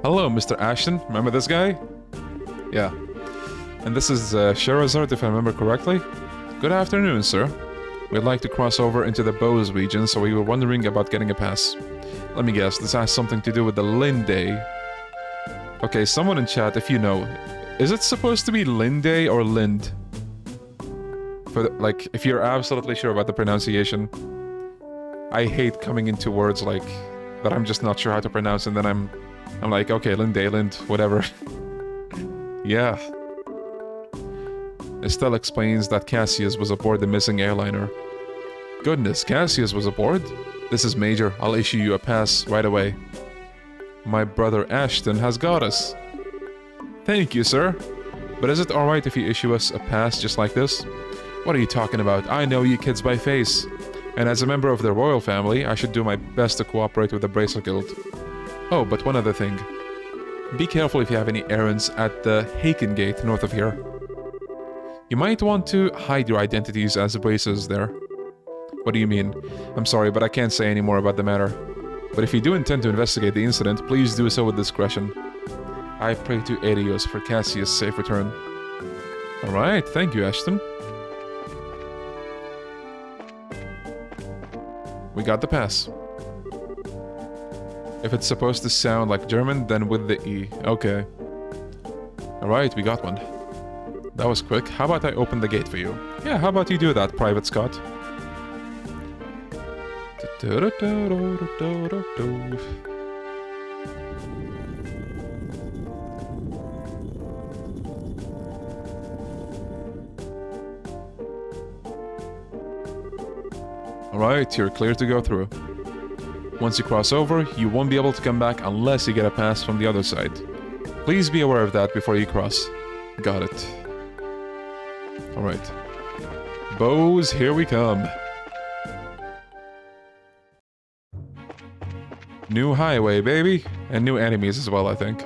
Hello, Mr. Ashton. Remember this guy? Yeah. And this is Shehzad, if I remember correctly. Good afternoon, sir. We'd like to cross over into the Bose region, so we were wondering about getting a pass. Let me guess, this has something to do with the Lin Day. Okay, someone in chat, if you know, is it supposed to be Lin Day or Lind? For like, if you're absolutely sure about the pronunciation. I hate coming into words like that I'm just not sure how to pronounce, and then I'm like, okay, Lin Day, Lind, whatever. Yeah. Estelle explains that Cassius was aboard the missing airliner. Goodness, Cassius was aboard? This is major. I'll issue you a pass right away. My brother Ashton has got us. Thank you, sir. But is it alright if you issue us a pass just like this? What are you talking about? I know you kids by face. And as a member of the royal family, I should do my best to cooperate with the Bracer Guild. Oh, but one other thing. Be careful if you have any errands at the Haken Gate north of here. You might want to hide your identities as Bracers there. What do you mean? I'm sorry, but I can't say any more about the matter. But if you do intend to investigate the incident, please do so with discretion. I pray to Arios for Cassius' safe return. Alright, thank you, Ashton. We got the pass. If it's supposed to sound like German, then with the E. Okay. Alright, we got one. That was quick. How about I open the gate for you? Yeah, how about you do that, Private Scott? Alright, you're clear to go through. Once you cross over, you won't be able to come back unless you get a pass from the other side. Please be aware of that before you cross. Got it. Alright. Bows, here we come. New highway, baby. And new enemies as well, I think.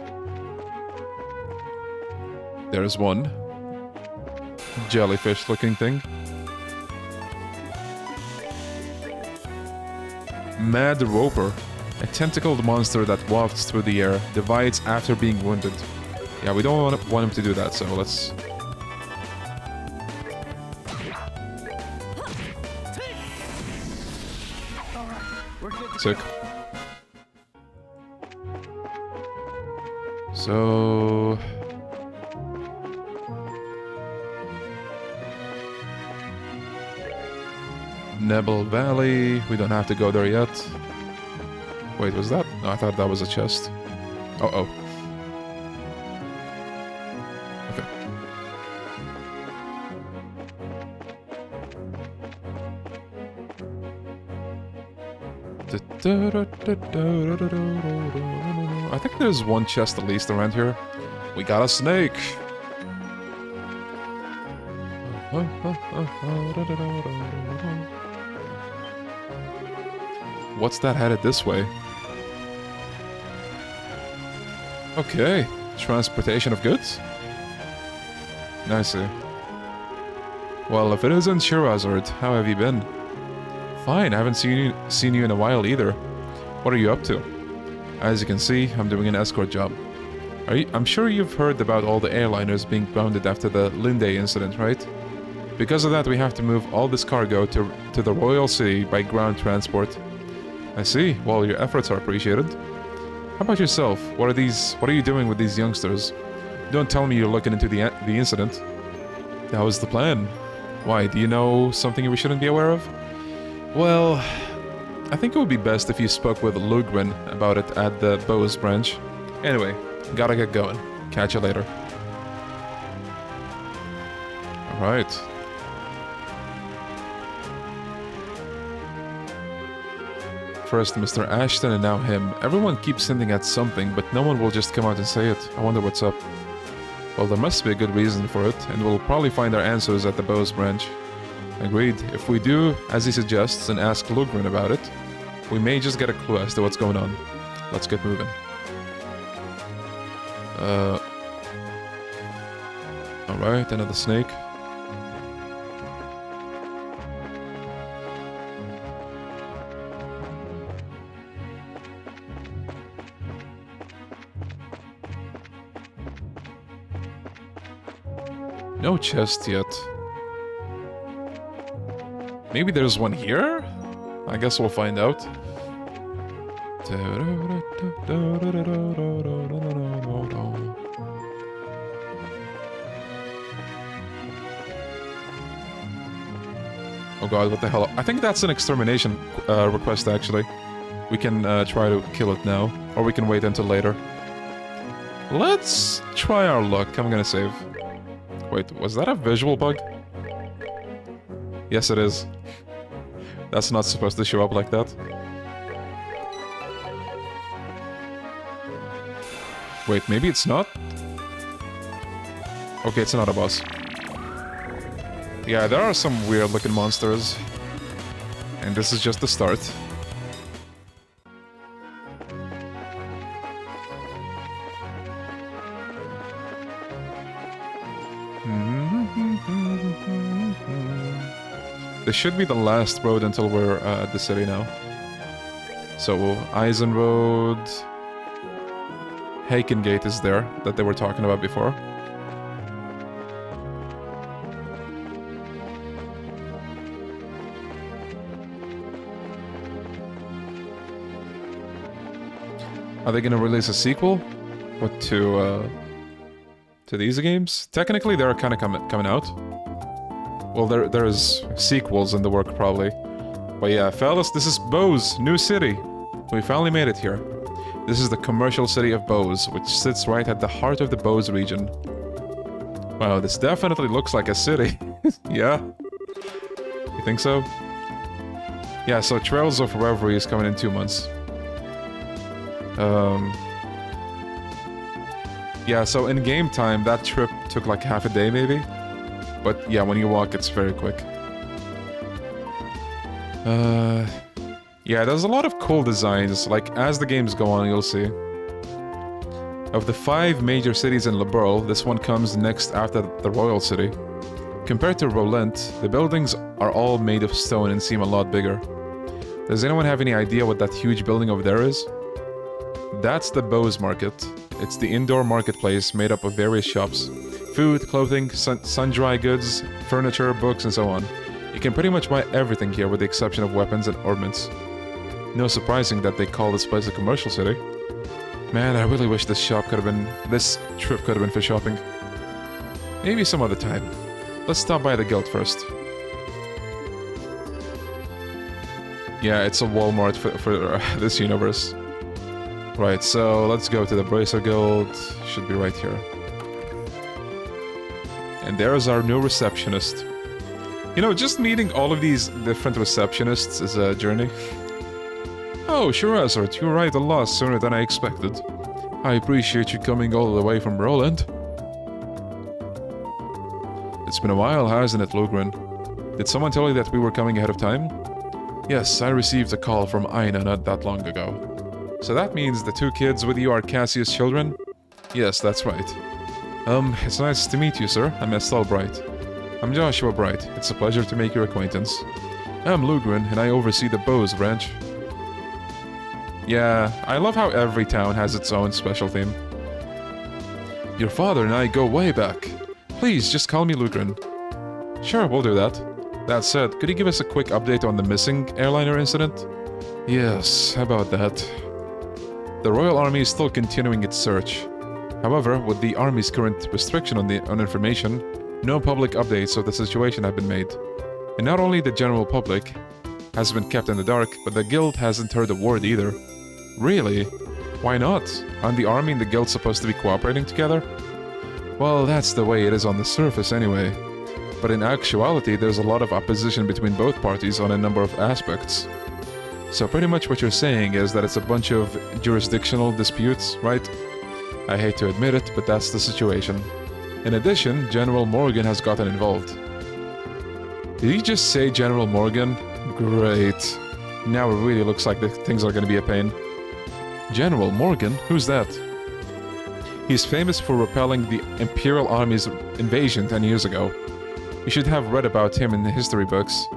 There's one. Jellyfish-looking thing. Mad Roper. A tentacled monster that wafts through the air, divides after being wounded. Yeah, we don't want him to do that, so let's... Sick. So... Nebel Valley, we don't have to go there yet. Wait, was that? No, I thought that was a chest. Uh-oh. Okay. I think there's one chest at least around here. We got a snake! What's that headed this way? Okay, transportation of goods? I see. Well, if it isn't Shehzad, how have you been? Fine, I haven't seen you in a while either. What are you up to? As you can see, I'm doing an escort job. I'm sure you've heard about all the airliners being grounded after the Lin Day incident, right? Because of that, we have to move all this cargo to the Royal City by ground transport. I see. Well, your efforts are appreciated. How about yourself? What are you doing with these youngsters? Don't tell me you're looking into the incident. That was the plan. Why, do you know something we shouldn't be aware of? Well, I think it would be best if you spoke with l.u.n about it at the Bose branch. Anyway, gotta get going. Catch you later. Alright. First Mr. Ashton and now him. Everyone keeps hinting at something, but no one will just come out and say it. I wonder what's up. Well, there must be a good reason for it, and we'll probably find our answers at the Bose branch. Agreed. If we do, as he suggests, and ask l.u.n about it, we may just get a clue as to what's going on. Let's get moving. Alright, another snake. No chest yet. Maybe there's one here? I guess we'll find out. Oh god, what the hell? I think that's an extermination request, actually. We can try to kill it now, or we can wait until later. Let's try our luck. I'm gonna save. Wait, was that a visual bug? Yes, it is. That's not supposed to show up like that. Wait, maybe it's not? Okay, it's not a boss. Yeah, there are some weird looking monsters. And this is just the start. This should be the last road until we're at the city now. So, Eisen Road... Haken Gate is there, that they were talking about before. Are they gonna release a sequel? What, to these games? Technically, they're kind of coming out. Well, there's sequels in the work, probably. But yeah, fellas, this is Bose, new city. We finally made it here. This is the commercial city of Bose, which sits right at the heart of the Bose region. Wow, this definitely looks like a city. Yeah? You think so? Yeah, so Trails of Reverie is coming in 2 months. Yeah, so in game time, that trip took like half a day, maybe? But yeah, when you walk, it's very quick. Yeah, there's a lot of cool designs, like, as the games go on, you'll see. Of the 5 major cities in Liberl, this one comes next after the Royal City. Compared to Rolent, the buildings are all made of stone and seem a lot bigger. Does anyone have any idea what that huge building over there is? That's the Bose Market. It's the indoor marketplace made up of various shops. Food, clothing, sun-dry goods, furniture, books, and so on. You can pretty much buy everything here with the exception of weapons and ornaments. No surprising that they call this place a commercial city. Man, I really wish this trip could have been for shopping. Maybe some other time. Let's stop by the guild first. Yeah, it's a Walmart for this universe. Right, so let's go to the Bracer Guild. Should be right here. And there's our new receptionist. You know, just meeting all of these different receptionists is a journey. Oh, Shehzad, you arrived a lot sooner than I expected. I appreciate you coming all the way from Roland. It's been a while, hasn't it, l.u.n? Did someone tell you that we were coming ahead of time? Yes, I received a call from Hannya not that long ago. So that means the 2 kids with you are Cassius' children? Yes, that's right. It's nice to meet you, sir. I'm Estelle Bright. I'm Joshua Bright. It's a pleasure to make your acquaintance. I'm l.u.n, and I oversee the Bose branch. Yeah, I love how every town has its own special theme. Your father and I go way back. Please, just call me l.u.n. Sure, we'll do that. That said, could you give us a quick update on the missing airliner incident? Yes, how about that? The Royal Army is still continuing its search. However, with the Army's current restriction on information, no public updates of the situation have been made. And not only the general public has been kept in the dark, but the guild hasn't heard a word either. Really? Why not? Aren't the Army and the guild supposed to be cooperating together? Well, that's the way it is on the surface anyway. But in actuality, there's a lot of opposition between both parties on a number of aspects. So pretty much what you're saying is that it's a bunch of jurisdictional disputes, right? I hate to admit it, but that's the situation. In addition, General Morgan has gotten involved. Did he just say General Morgan? Great. Now it really looks like things are gonna be a pain. General Morgan? Who's that? He's famous for repelling the Imperial Army's invasion 10 years ago. You should have read about him in the history books.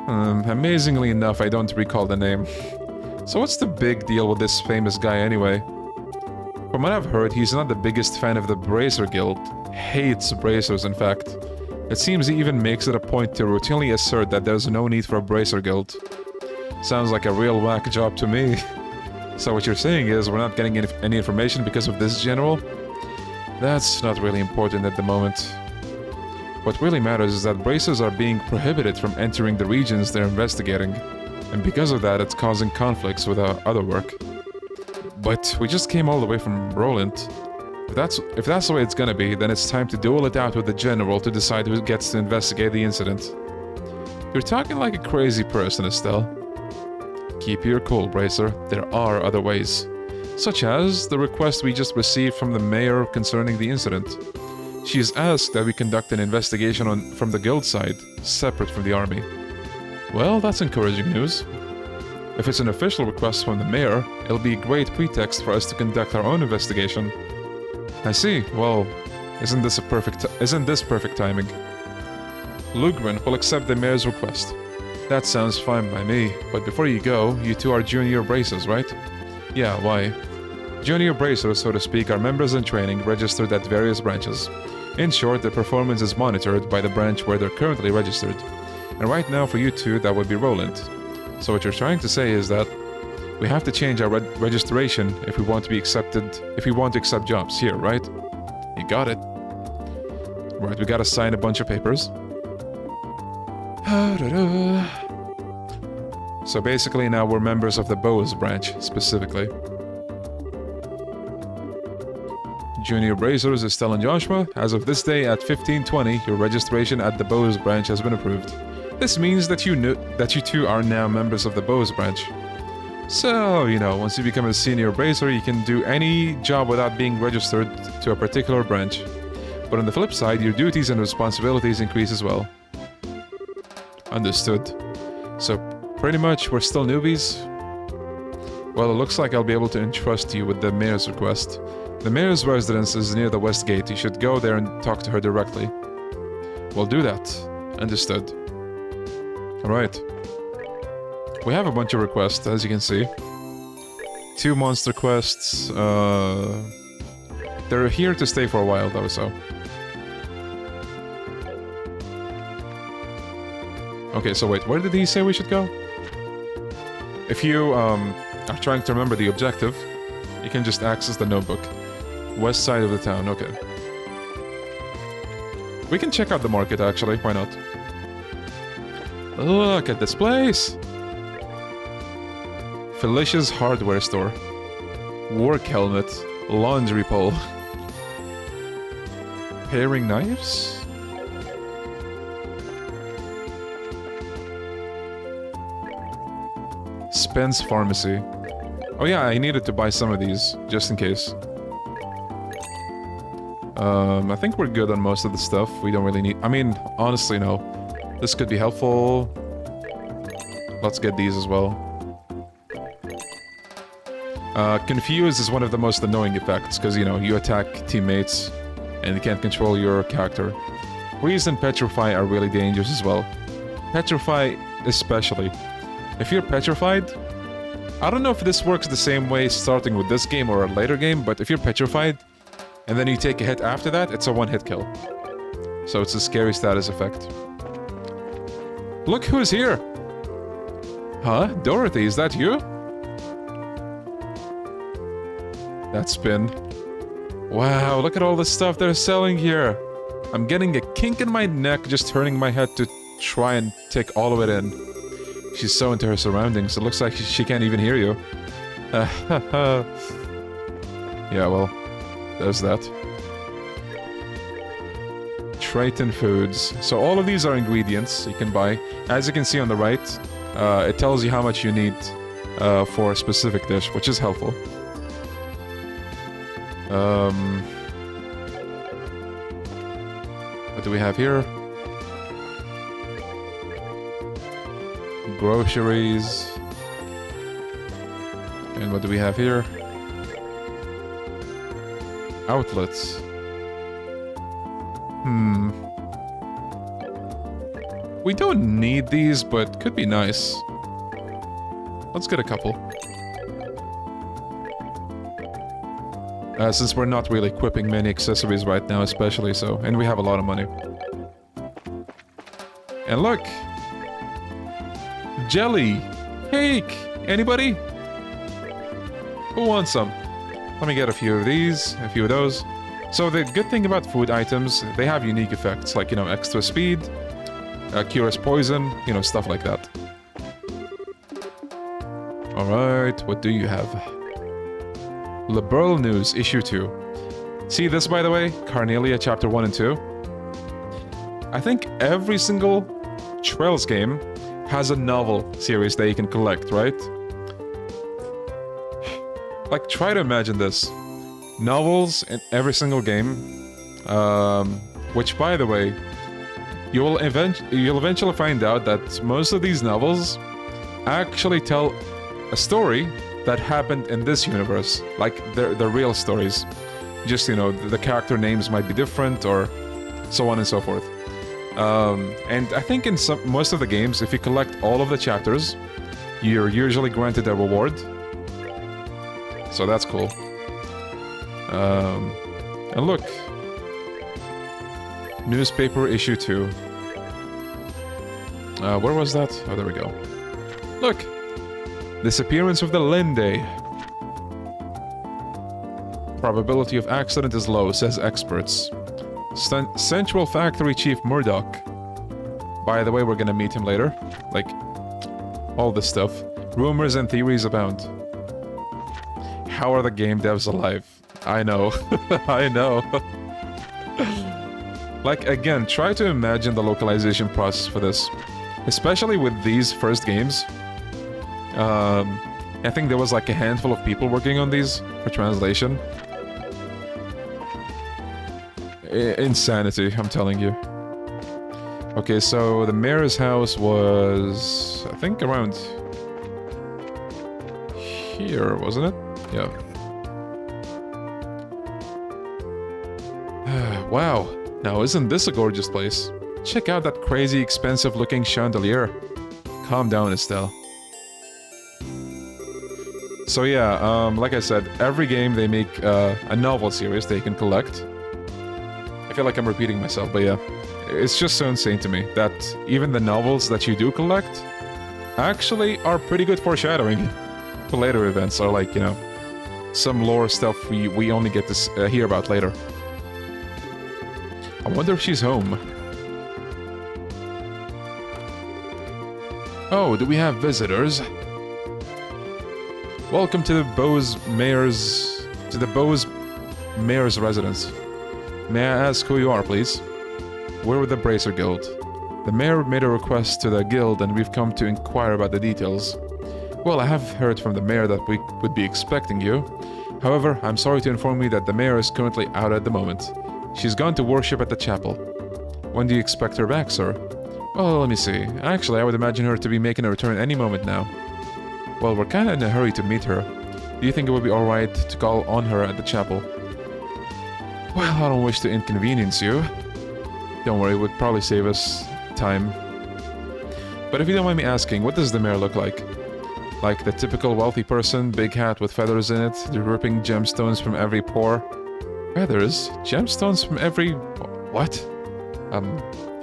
Amazingly enough, I don't recall the name. So what's the big deal with this famous guy anyway? From what I've heard, he's not the biggest fan of the Bracer Guild. Hates bracers, in fact. It seems he even makes it a point to routinely assert that there's no need for a Bracer Guild. Sounds like a real whack job to me. So what you're saying is we're not getting any information because of this general? That's not really important at the moment. What really matters is that bracers are being prohibited from entering the regions they're investigating. And because of that, it's causing conflicts with our other work. But we just came all the way from Roland. If that's the way it's gonna be, then it's time to duel it out with the general to decide who gets to investigate the incident. You're talking like a crazy person, Estelle. Keep your cool, Bracer. There are other ways. Such as the request we just received from the mayor concerning the incident. She's asked that we conduct an investigation from the guild side, separate from the army. Well, that's encouraging news. If it's an official request from the mayor, it'll be a great pretext for us to conduct our own investigation. I see. Well, isn't this perfect timing? Lugren will accept the mayor's request. That sounds fine by me, but before you go, you two are junior bracers, right? Yeah, why? Junior bracers, so to speak, are members in training registered at various branches. In short, their performance is monitored by the branch where they're currently registered. And right now for you two, that would be Roland. So what you're trying to say is that we have to change our registration if we want to be accepted, if we want to accept jobs here, right? You got it. Right, we gotta sign a bunch of papers. So basically now we're members of the Bows branch, specifically. Junior Bracers, Estelle and Joshua, as of this day at 15:20, your registration at the Bows branch has been approved. This means that you two are now members of the Bows branch. So, you know, once you become a senior bracer, you can do any job without being registered to a particular branch. But on the flip side, your duties and responsibilities increase as well. Understood. So, pretty much, we're still newbies? Well, it looks like I'll be able to entrust you with the mayor's request. The mayor's residence is near the west gate. You should go there and talk to her directly. We'll do that. Understood. Alright. We have a bunch of requests, as you can see. 2 monster quests. They're here to stay for a while, though, so... Okay, so wait, where did he say we should go? If you are trying to remember the objective, you can just access the notebook. West side of the town, okay. We can check out the market, actually, why not? Look at this place! Felicia's hardware store. Work helmet. Laundry pole. Paring knives? Spence Pharmacy. Oh yeah, I needed to buy some of these, just in case. I think we're good on most of the stuff. We don't really need... I mean, honestly, no. This could be helpful. Let's get these as well. Confuse is one of the most annoying effects, because, you know, you attack teammates, and you can't control your character. Freeze and Petrify are really dangerous as well. Petrify especially. If you're petrified... I don't know if this works the same way starting with this game or a later game, but if you're petrified, and then you take a hit after that, it's a one-hit kill. So it's a scary status effect. Look who's here! Huh? Dorothy, is that you? That spin. Wow, look at all the stuff they're selling here! I'm getting a kink in my neck just turning my head to try and take all of it in. She's so into her surroundings, it looks like she can't even hear you. Yeah, well, there's that. Triton Foods. So all of these are ingredients you can buy. As you can see on the right, it tells you how much you need for a specific dish, which is helpful. What do we have here? Groceries. And what do we have here? Outlets. We don't need these, but could be nice. Let's get a couple. Since we're not really equipping many accessories right now, especially so. And we have a lot of money. And look! Jelly! Cake! Anybody? Who wants some? Let me get a few of these, a few of those. So the good thing about food items, they have unique effects, like, you know, extra speed, cures poison, you know, stuff like that. Alright, what do you have? Liberal News, Issue 2. See this, by the way? Carnelia, Chapter 1 and 2. I think every single Trails game has a novel series that you can collect, right? Like, try to imagine this. Novels in every single game, which, by the way, you'll eventually find out that most of these novels actually tell a story that happened in this universe, like they're real stories. Just, you know, the character names might be different, or so on and so forth. And I think in most of the games, if you collect all of the chapters, you're usually granted a reward. So that's cool. And look. Newspaper issue 2. Where was that? Oh, there we go. Look! Disappearance of the Linde. Probability of accident is low, says experts. Central Factory Chief Murdoch. By the way, we're gonna meet him later. Like, all this stuff. Rumors and theories abound. How are the game devs alive? I know. I know. Like, again, try to imagine the localization process for this. Especially with these first games. I think there was like a handful of people working on these for translation. Insanity, I'm telling you. Okay, so the mayor's house was, I think, around here, wasn't it? Yeah. Wow. Now, isn't this a gorgeous place? Check out that crazy expensive looking chandelier. Calm down, Estelle. So yeah, like I said, every game they make a novel series they can collect. I feel like I'm repeating myself, but yeah. It's just so insane to me that even the novels that you do collect actually are pretty good foreshadowing to later events, or like, you know, some lore stuff we only get to hear about later. I wonder if she's home. Oh, do we have visitors? Welcome to the Bose Mayor's residence. May I ask who you are, please? We're with the Bracer Guild. The mayor made a request to the guild and we've come to inquire about the details. Well, I have heard from the mayor that we would be expecting you. However, I'm sorry to inform you that the mayor is currently out at the moment. She's gone to worship at the chapel. When do you expect her back, sir? Well, let me see. Actually, I would imagine her to be making a return any moment now. Well, we're kinda in a hurry to meet her. Do you think it would be alright to call on her at the chapel? Well, I don't wish to inconvenience you. Don't worry, it would probably save us time. But if you don't mind me asking, what does the mayor look like? Like the typical wealthy person, big hat with feathers in it, dripping gemstones from every pore? Feathers? Gemstones from every... what?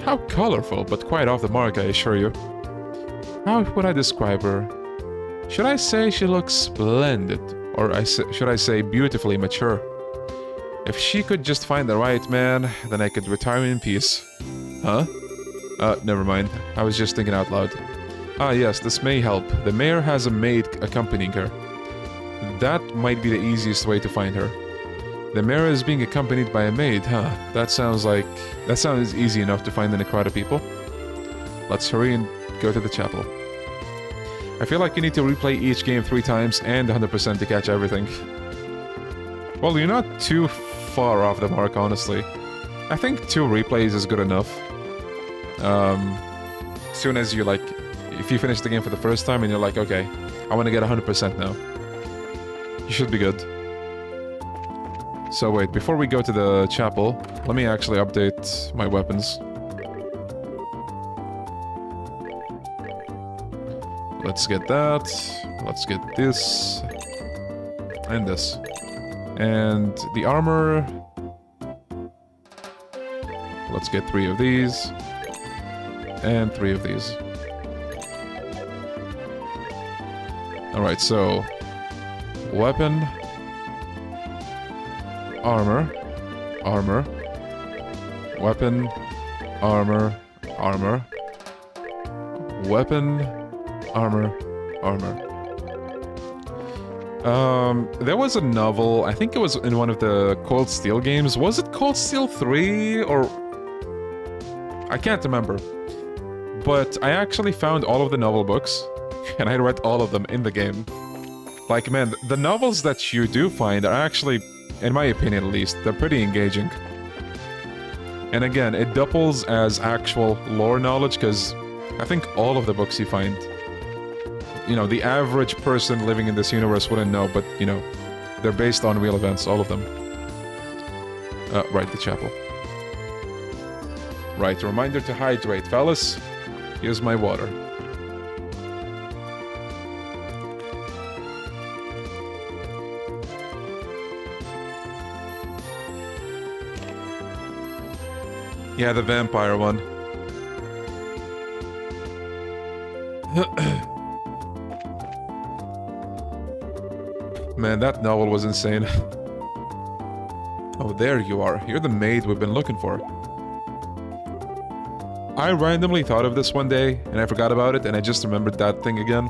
How colorful, but quite off the mark, I assure you. How would I describe her? Should I say she looks splendid? Or should I say beautifully mature? If she could just find the right man, then I could retire in peace. Huh? Never mind. I was just thinking out loud. Ah yes, this may help. The mayor has a maid accompanying her. That might be the easiest way to find her. The mayor is being accompanied by a maid, huh? That sounds easy enough to find in a crowd of people. Let's hurry and go to the chapel. I feel like you need to replay each game 3 times and 100% to catch everything. Well, you're not too far off the mark, honestly. I think 2 replays is good enough. As soon as you like, if you finish the game for the first time and you're like, okay, I want to get 100% now, you should be good. So wait, before we go to the chapel, let me actually update my weapons. Let's get that. Let's get this. And this. And the armor. Let's get 3 of these. And 3 of these. Alright, so... weapon. Armor. Armor. Weapon. Armor. Armor. Weapon. Armor. Armor. There was a novel, I think it was in one of the Cold Steel games. Was it Cold Steel 3 or... I can't remember. But I actually found all of the novel books, and I read all of them in the game. Like, man, the novels that you do find are actually, in my opinion at least, they're pretty engaging. And again, it doubles as actual lore knowledge, because I think all of the books you find, you know, the average person living in this universe wouldn't know, but, you know, they're based on real events, all of them. Right, the chapel. Right, reminder to hydrate, fellas. Here's my water. Yeah, the vampire one. Man, that novel was insane. Oh, there you are. You're the maid we've been looking for. I randomly thought of this one day, and I forgot about it, and I just remembered that thing again.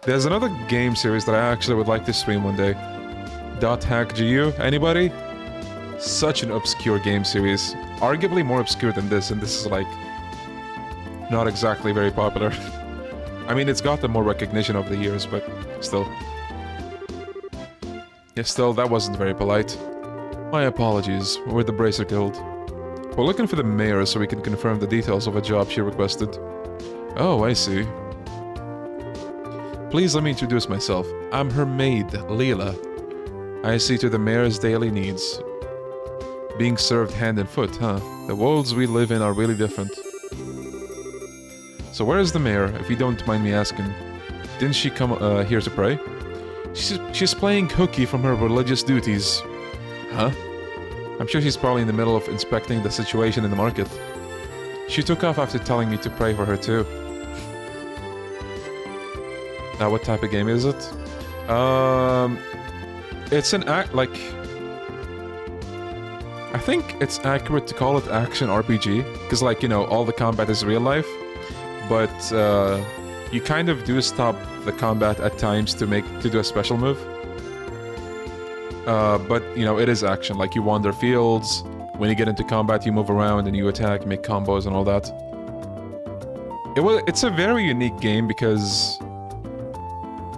There's another game series that I actually would like to stream one day. .hack.gu, anybody? Such an obscure game series. Arguably more obscure than this, and this is like... not exactly very popular. I mean, it's gotten more recognition over the years, but still. Yeah, still, that wasn't very polite. My apologies, we're the Bracer Guild. We're looking for the mayor so we can confirm the details of a job she requested. Oh, I see. Please let me introduce myself. I'm her maid, Leela. I see to the mayor's daily needs. Being served hand and foot, huh? The worlds we live in are really different. So where is the mayor, if you don't mind me asking? Didn't she come here to pray? She's playing hooky from her religious duties. Huh? I'm sure she's probably in the middle of inspecting the situation in the market. She took off after telling me to pray for her too. Now, what type of game is it? It's an like... I think it's accurate to call it action RPG, because, like, you know, all the combat is real life, but you kind of do stop the combat at times to do a special move. But, you know, it is action. Like, you wander fields, when you get into combat you move around and you attack, make combos and all that. It's a very unique game because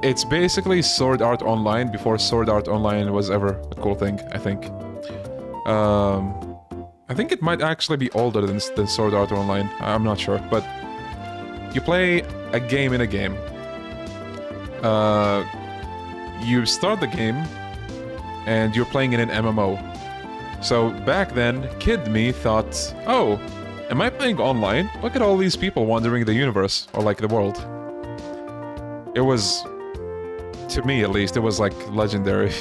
it's basically Sword Art Online before Sword Art Online was ever a cool thing, I think. I think it might actually be older than Sword Art Online, I'm not sure, but you play a game in a game. You start the game and you're playing in an MMO. So back then, kid me thought, oh, am I playing online? Look at all these people wandering the universe, or like the world. It was, to me at least, it was like legendary.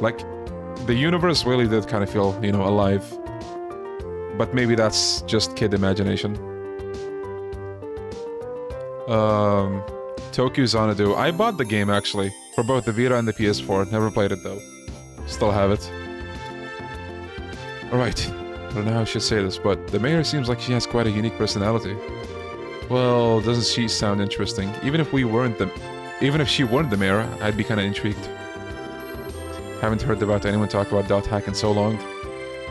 Like, the universe really did kind of feel, you know, alive. But maybe that's just kid imagination. Tokyo Xanadu. I bought the game, actually, for both the Vita and the PS4. Never played it, though. Still have it. Alright. I don't know how I should say this, but the mayor seems like she has quite a unique personality. Well, doesn't she sound interesting? Even if she weren't the mayor, I'd be kind of intrigued. Haven't heard about anyone talk about .hack in so long.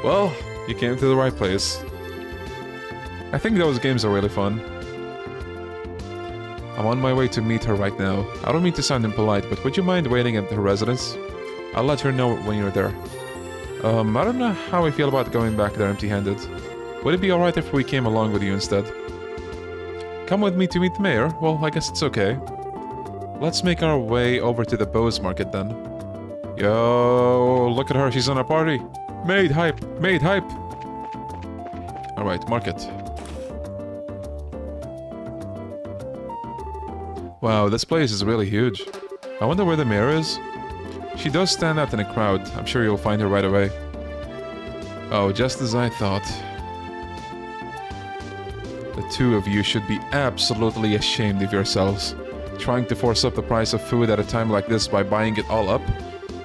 Well, you came to the right place. I think those games are really fun. I'm on my way to meet her right now. I don't mean to sound impolite, but would you mind waiting at her residence? I'll let her know when you're there. I don't know how I feel about going back there empty-handed. Would it be alright if we came along with you instead? Come with me to meet the mayor? Well, I guess it's okay. Let's make our way over to the Bose Market then. Yo, look at her, she's on a party. Maid hype, maid hype. Alright, market. Wow, this place is really huge. I wonder where the mayor is. She does stand out in a crowd. I'm sure you'll find her right away. Oh, just as I thought. The two of you should be absolutely ashamed of yourselves. Trying to force up the price of food at a time like this by buying it all up?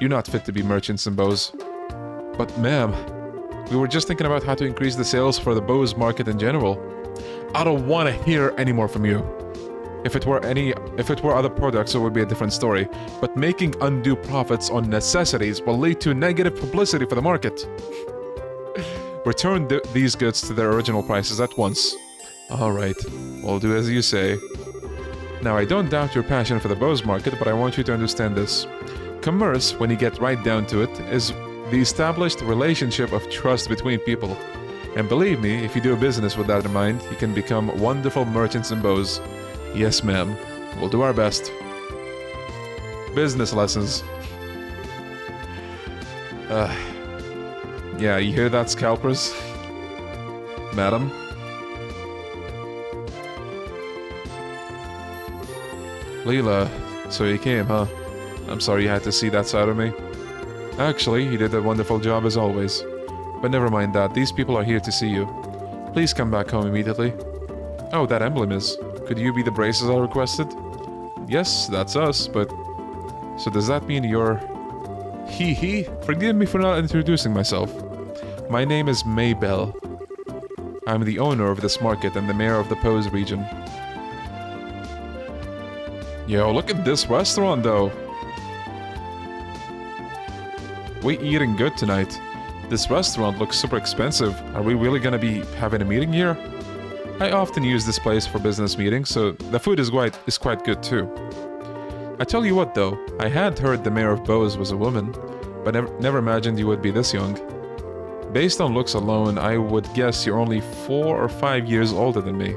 You're not fit to be merchants in Bose. But ma'am, we were just thinking about how to increase the sales for the Bose market in general. I don't want to hear any more from you. If it were other products, it would be a different story. But making undue profits on necessities will lead to negative publicity for the market. Return these goods to their original prices at once. Alright, we'll do as you say. Now, I don't doubt your passion for the Bose market, but I want you to understand this. Commerce, when you get right down to it, is the established relationship of trust between people. And believe me, if you do a business with that in mind, you can become wonderful merchants in Bose. Yes, ma'am. We'll do our best. Business lessons. Yeah, you hear that, scalpers? Madam? Leela, so you came, huh? I'm sorry you had to see that side of me. Actually, you did a wonderful job as always. But never mind that, these people are here to see you. Please come back home immediately. Oh, that emblem is. Could you be the braces I requested? Yes, that's us, but... So does that mean you're... Hee. Forgive me for not introducing myself. My name is Maybell. I'm the owner of this market and the mayor of the Pose region. Yo, look at this restaurant, though. We eating good tonight. This restaurant looks super expensive. Are we really gonna be having a meeting here? I often use this place for business meetings, so the food is quite good too. I tell you what, though, I had heard the mayor of Bose was a woman, but never imagined you would be this young. Based on looks alone, I would guess you're only 4 or 5 years older than me.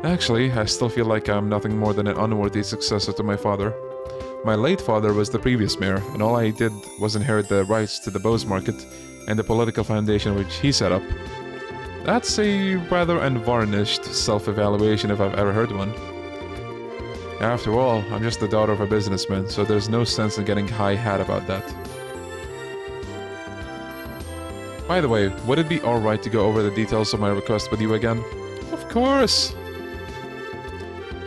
Actually, I still feel like I'm nothing more than an unworthy successor to my father. My late father was the previous mayor, and all I did was inherit the rights to the Bose market and the political foundation which he set up. That's a rather unvarnished self-evaluation if I've ever heard one. After all, I'm just the daughter of a businessman, so there's no sense in getting high-hat about that. By the way, would it be alright to go over the details of my request with you again? Of course!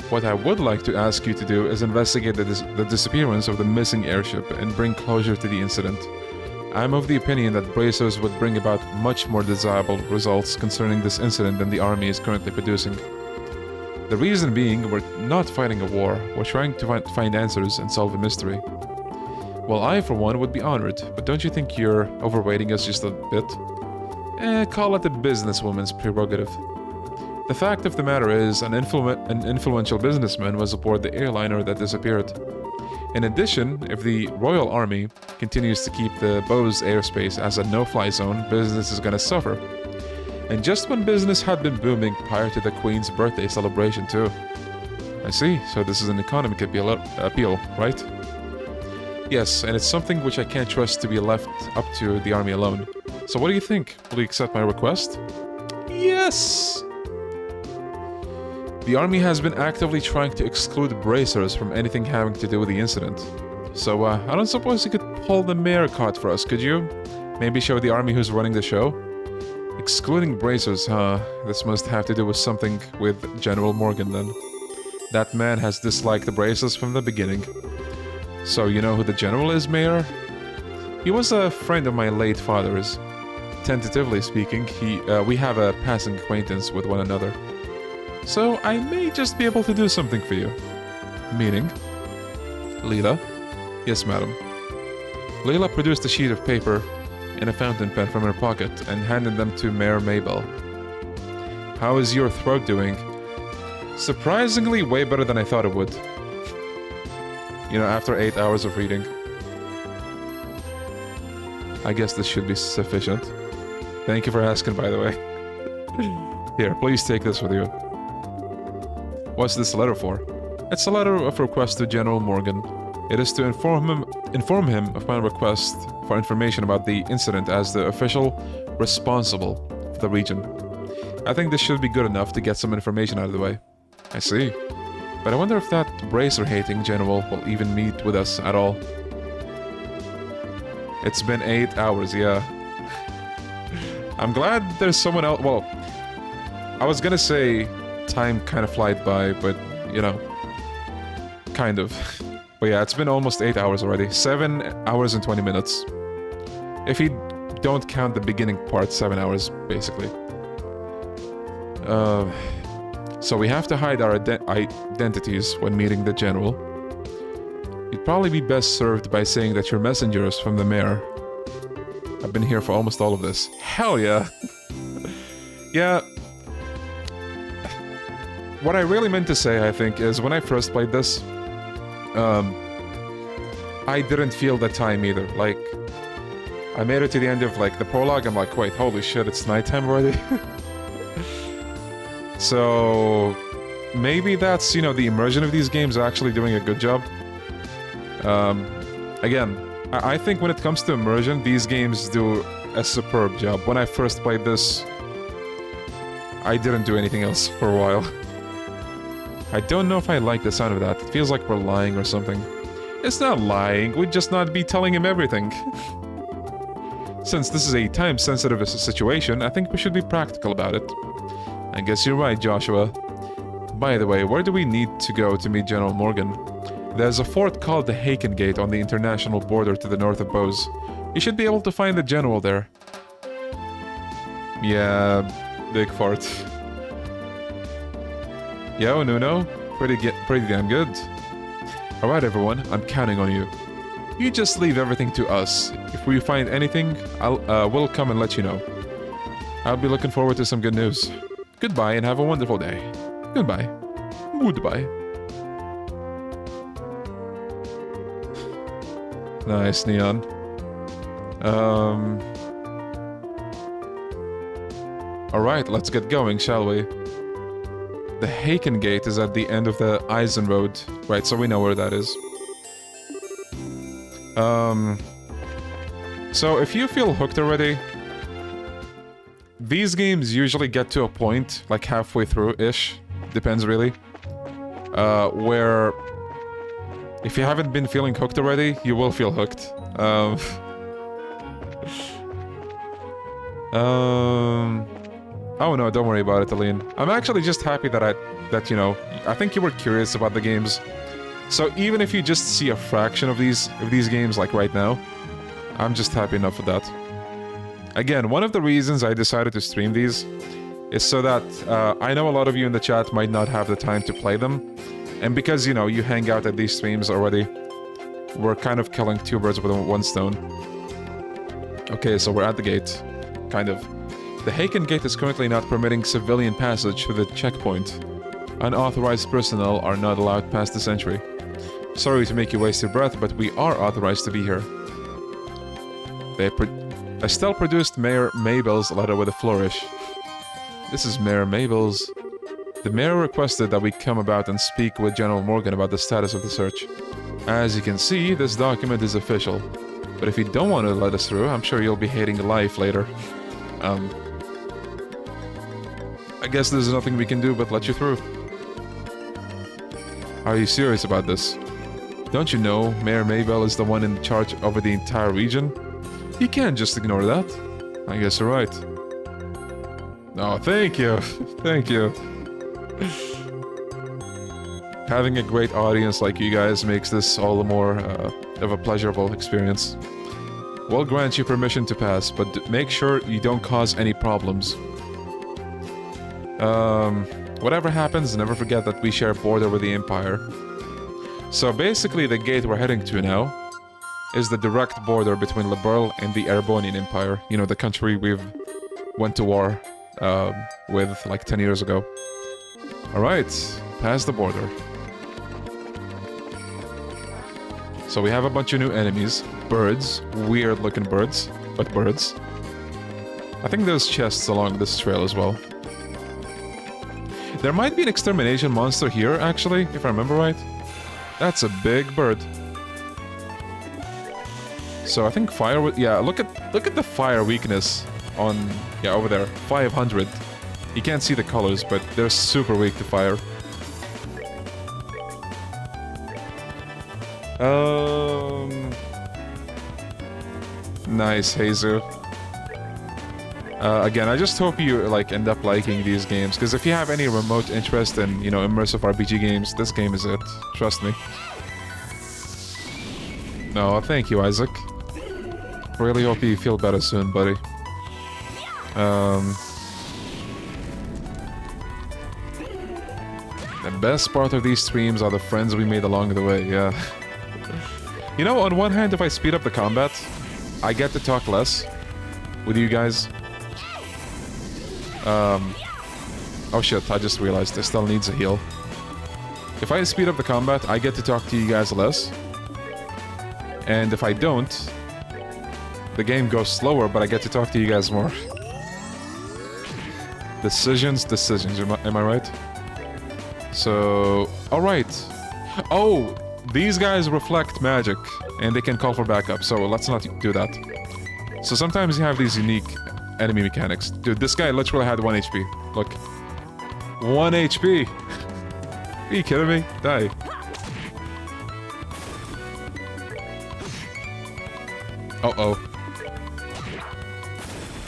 What I would like to ask you to do is investigate the disappearance of the missing airship and bring closure to the incident. I'm of the opinion that bracers would bring about much more desirable results concerning this incident than the army is currently producing. The reason being, we're not fighting a war, we're trying to find answers and solve a mystery. Well, I for one would be honored, but don't you think you're overrating us just a bit? Call it a businesswoman's prerogative. The fact of the matter is, an influential businessman was aboard the airliner that disappeared. In addition, if the Royal Army continues to keep the Bose airspace as a no-fly zone, business is gonna suffer. And just when business had been booming prior to the Queen's birthday celebration too. I see, so this is an economic appeal, right? Yes, and it's something which I can't trust to be left up to the army alone. So what do you think? Will you accept my request? Yes! The army has been actively trying to exclude bracers from anything having to do with the incident. So, I don't suppose you could pull the mayor card for us, could you? Maybe show the army who's running the show? Excluding bracers, huh? This must have to do with something with General Morgan, then. That man has disliked the bracers from the beginning. So, you know who the general is, Mayor? He was a friend of my late father's. Tentatively speaking, we have a passing acquaintance with one another. So, I may just be able to do something for you. Meaning? Leela? Yes, madam. Leela produced a sheet of paper and a fountain pen from her pocket and handed them to Mayor Maybell. How is your throat doing? Surprisingly way better than I thought it would. You know, after 8 hours of reading. I guess this should be sufficient. Thank you for asking, by the way. Here, please take this with you. What's this letter for? It's a letter of request to General Morgan. It is to inform him of my request for information about the incident as the official responsible for the region. I think this should be good enough to get some information out of the way. I see. But I wonder if that bracer-hating general will even meet with us at all. It's been 8 hours, yeah. I'm glad there's someone else. Well, I was gonna say time kind of flied by, but, you know, kind of. But yeah, it's been almost 8 hours already. 7 hours and 20 minutes. If you don't count the beginning part, 7 hours, basically. So we have to hide our identities when meeting the general. You'd probably be best served by saying that you're messengers from the mayor. I've been here for almost all of this. Hell yeah! Yeah. What I really meant to say, I think, is when I first played this, I didn't feel the time either. Like, I made it to the end of, like, the prologue, I'm like, wait, holy shit, it's nighttime already? So, maybe that's, you know, the immersion of these games are actually doing a good job. Again, I think when it comes to immersion, these games do a superb job. When I first played this, I didn't do anything else for a while. I don't know if I like the sound of that. It feels like we're lying or something. It's not lying, we'd just not be telling him everything. Since this is a time-sensitive situation, I think we should be practical about it. I guess you're right, Joshua. By the way, where do we need to go to meet General Morgan? There's a fort called the Haken Gate on the international border to the north of Bose. You should be able to find the general there. Yeah, big fort. Yo, Nuno. Pretty damn good. Alright, everyone, I'm counting on you. You just leave everything to us. If we find anything, we'll come and let you know. I'll be looking forward to some good news. Goodbye and have a wonderful day. Goodbye. Goodbye. Nice, Neon. Alright, let's get going, shall we? The Haken Gate is at the end of the Eisen Road. Right, so we know where that is. So if you feel hooked already, these games usually get to a point, like halfway through-ish, depends really, where if you haven't been feeling hooked already, you will feel hooked. Oh no, don't worry about it, Aline. I'm actually just happy that you know, I think you were curious about the games. So even if you just see a fraction of these games, like right now, I'm just happy enough with that. Again, one of the reasons I decided to stream these is so that I know a lot of you in the chat might not have the time to play them. And because, you know, you hang out at these streams already, we're kind of killing two birds with one stone. Okay, so we're at the gate. Kind of. The Haken Gate is currently not permitting civilian passage through the checkpoint. Unauthorized personnel are not allowed past this entry. Sorry to make you waste your breath, but we are authorized to be here. Estelle produced Mayor Mabel's letter with a flourish. This is Mayor Mabel's. The mayor requested that we come about and speak with General Morgan about the status of the search. As you can see, this document is official. But if you don't want to let us through, I'm sure you'll be hating life later. I guess there's nothing we can do but let you through. Are you serious about this? Don't you know Mayor Mabel is the one in charge over the entire region? You can't just ignore that. I guess you're right. Oh, thank you. Thank you. Having a great audience like you guys makes this all the more of a pleasurable experience. We'll grant you permission to pass, but make sure you don't cause any problems. Whatever happens, never forget that we share a border with the Empire. So basically the gate we're heading to now is the direct border between Liberl and the Erebonian Empire. You know, the country we've went to war with like 10 years ago. Alright, past the border. So we have a bunch of new enemies. Birds. Weird looking birds. but birds. I think there's chests along this trail as well. There might be an extermination monster here, actually, if I remember right. That's a big bird. So I think fire would... Yeah, look at the fire weakness on... Yeah, over there. 500. You can't see the colors, but they're super weak to fire. Nice, Hazer. Again, I just hope you like end up liking these games, because if you have any remote interest in, you know, immersive RPG games, this game is it. Trust me. No, thank you, Isaac. Really hope you feel better soon, buddy. The best part of these streams are the friends we made along the way, yeah. You know, on one hand, if I speed up the combat, I get to talk less with you guys. Oh shit, I just realized this still needs a heal. If I speed up the combat, I get to talk to you guys less. And if I don't, the game goes slower, but I get to talk to you guys more. Decisions, am I right? So... alright. Oh! These guys reflect magic, and they can call for backup, so let's not do that. So sometimes you have these unique enemy mechanics. Dude, this guy literally had 1 HP. Look. 1 HP! Are you kidding me? Die. Uh-oh.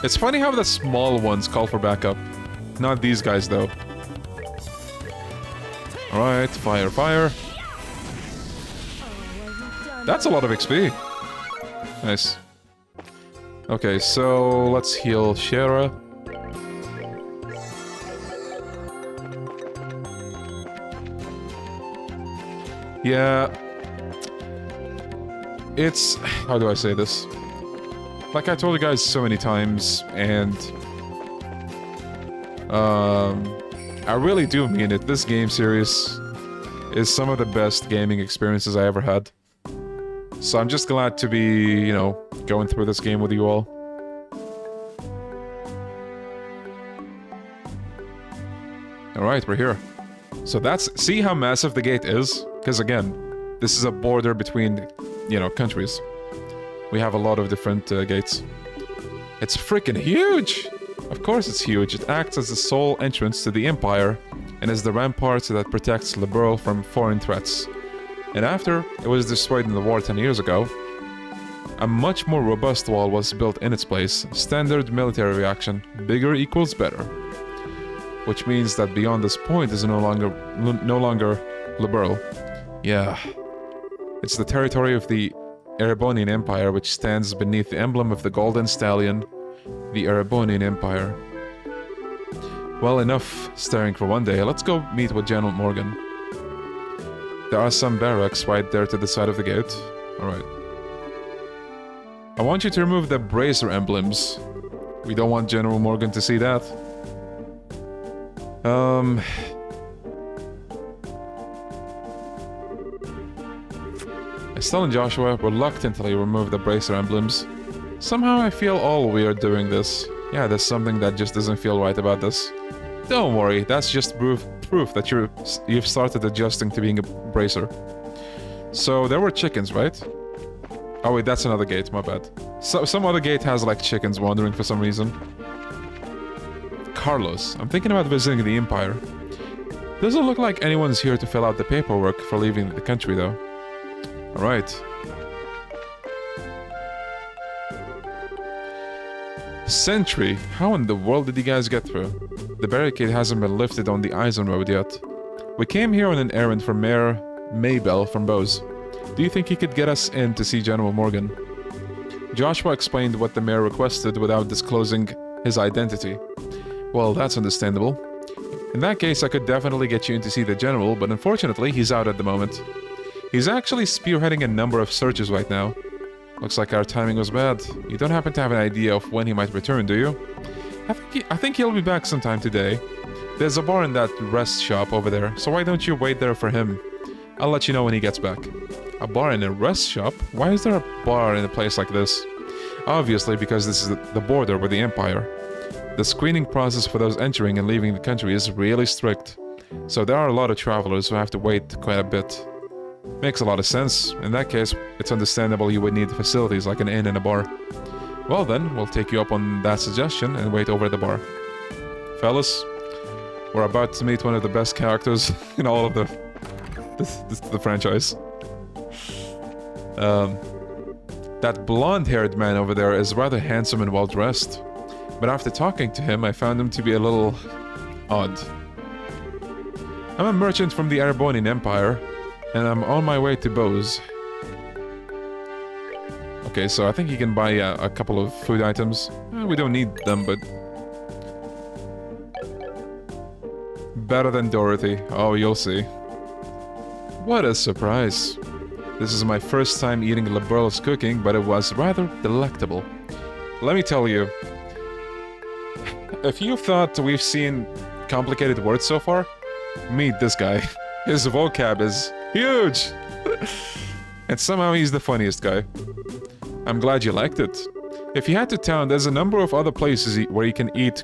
It's funny how the small ones call for backup. Not these guys, though. Alright, fire, fire. That's a lot of XP. Nice. Okay, so let's heal Shera. Yeah. It's... how do I say this? Like I told you guys so many times, and... I really do mean it. This game series is some of the best gaming experiences I ever had. So I'm just glad to be, you know, going through this game with you all. Alright, we're here. So that's... see how massive the gate is? Because again, this is a border between, you know, countries. We have a lot of different gates. It's freaking huge! Of course it's huge. It acts as the sole entrance to the Empire and is the rampart that protects Liberl from foreign threats. And after it was destroyed in the war 10 years ago, a much more robust wall was built in its place. Standard military reaction. Bigger equals better. Which means that beyond this point is no longer Liberl. Yeah. It's the territory of the Erebonian Empire, which stands beneath the emblem of the Golden Stallion, the Erebonian Empire. Well, enough staring for one day. Let's go meet with General Morgan. There are some barracks right there to the side of the gate. Alright. I want you to remove the bracer emblems. We don't want General Morgan to see that. Estelle and Joshua reluctantly remove the bracer emblems. Somehow I feel all weird doing this. Yeah, there's something that just doesn't feel right about this. Don't worry, that's just proof that you've started adjusting to being a bracer. So there were chickens, right? Oh wait, that's another gate, my bad. So some other gate has like chickens wandering for some reason. Carlos, I'm thinking about visiting the Empire. Doesn't look like anyone's here to fill out the paperwork for leaving the country though. Alright. Sentry, how in the world did you guys get through? The barricade hasn't been lifted on the Eisen Road yet. We came here on an errand for Mayor Maybell from Bose. Do you think he could get us in to see General Morgan? Joshua explained what the mayor requested without disclosing his identity. Well, that's understandable. In that case, I could definitely get you in to see the general, but unfortunately, he's out at the moment. He's actually spearheading a number of searches right now. Looks like our timing was bad. You don't happen to have an idea of when he might return, do you? I think he'll be back sometime today. There's a bar in that rest shop over there, so why don't you wait there for him? I'll let you know when he gets back. A bar in a rest shop? Why is there a bar in a place like this? Obviously, because this is the border with the Empire. The screening process for those entering and leaving the country is really strict. So there are a lot of travelers who have to wait quite a bit. Makes a lot of sense. In that case, it's understandable you would need facilities like an inn and a bar. Well then, we'll take you up on that suggestion and wait over at the bar. Fellas, we're about to meet one of the best characters in all of the franchise. That blonde-haired man over there is rather handsome and well-dressed. But after talking to him, I found him to be a little odd. I'm a merchant from the Erebonian Empire, and I'm on my way to Bose. Okay, so I think you can buy a couple of food items. We don't need them, but... Better than Dorothy. Oh, you'll see. What a surprise. This is my first time eating Liberal's cooking, but it was rather delectable. Let me tell you, if you thought we've seen complicated words so far, meet this guy. His vocab is huge! And somehow he's the funniest guy. I'm glad you liked it. If you head to town, there's a number of other places where you can eat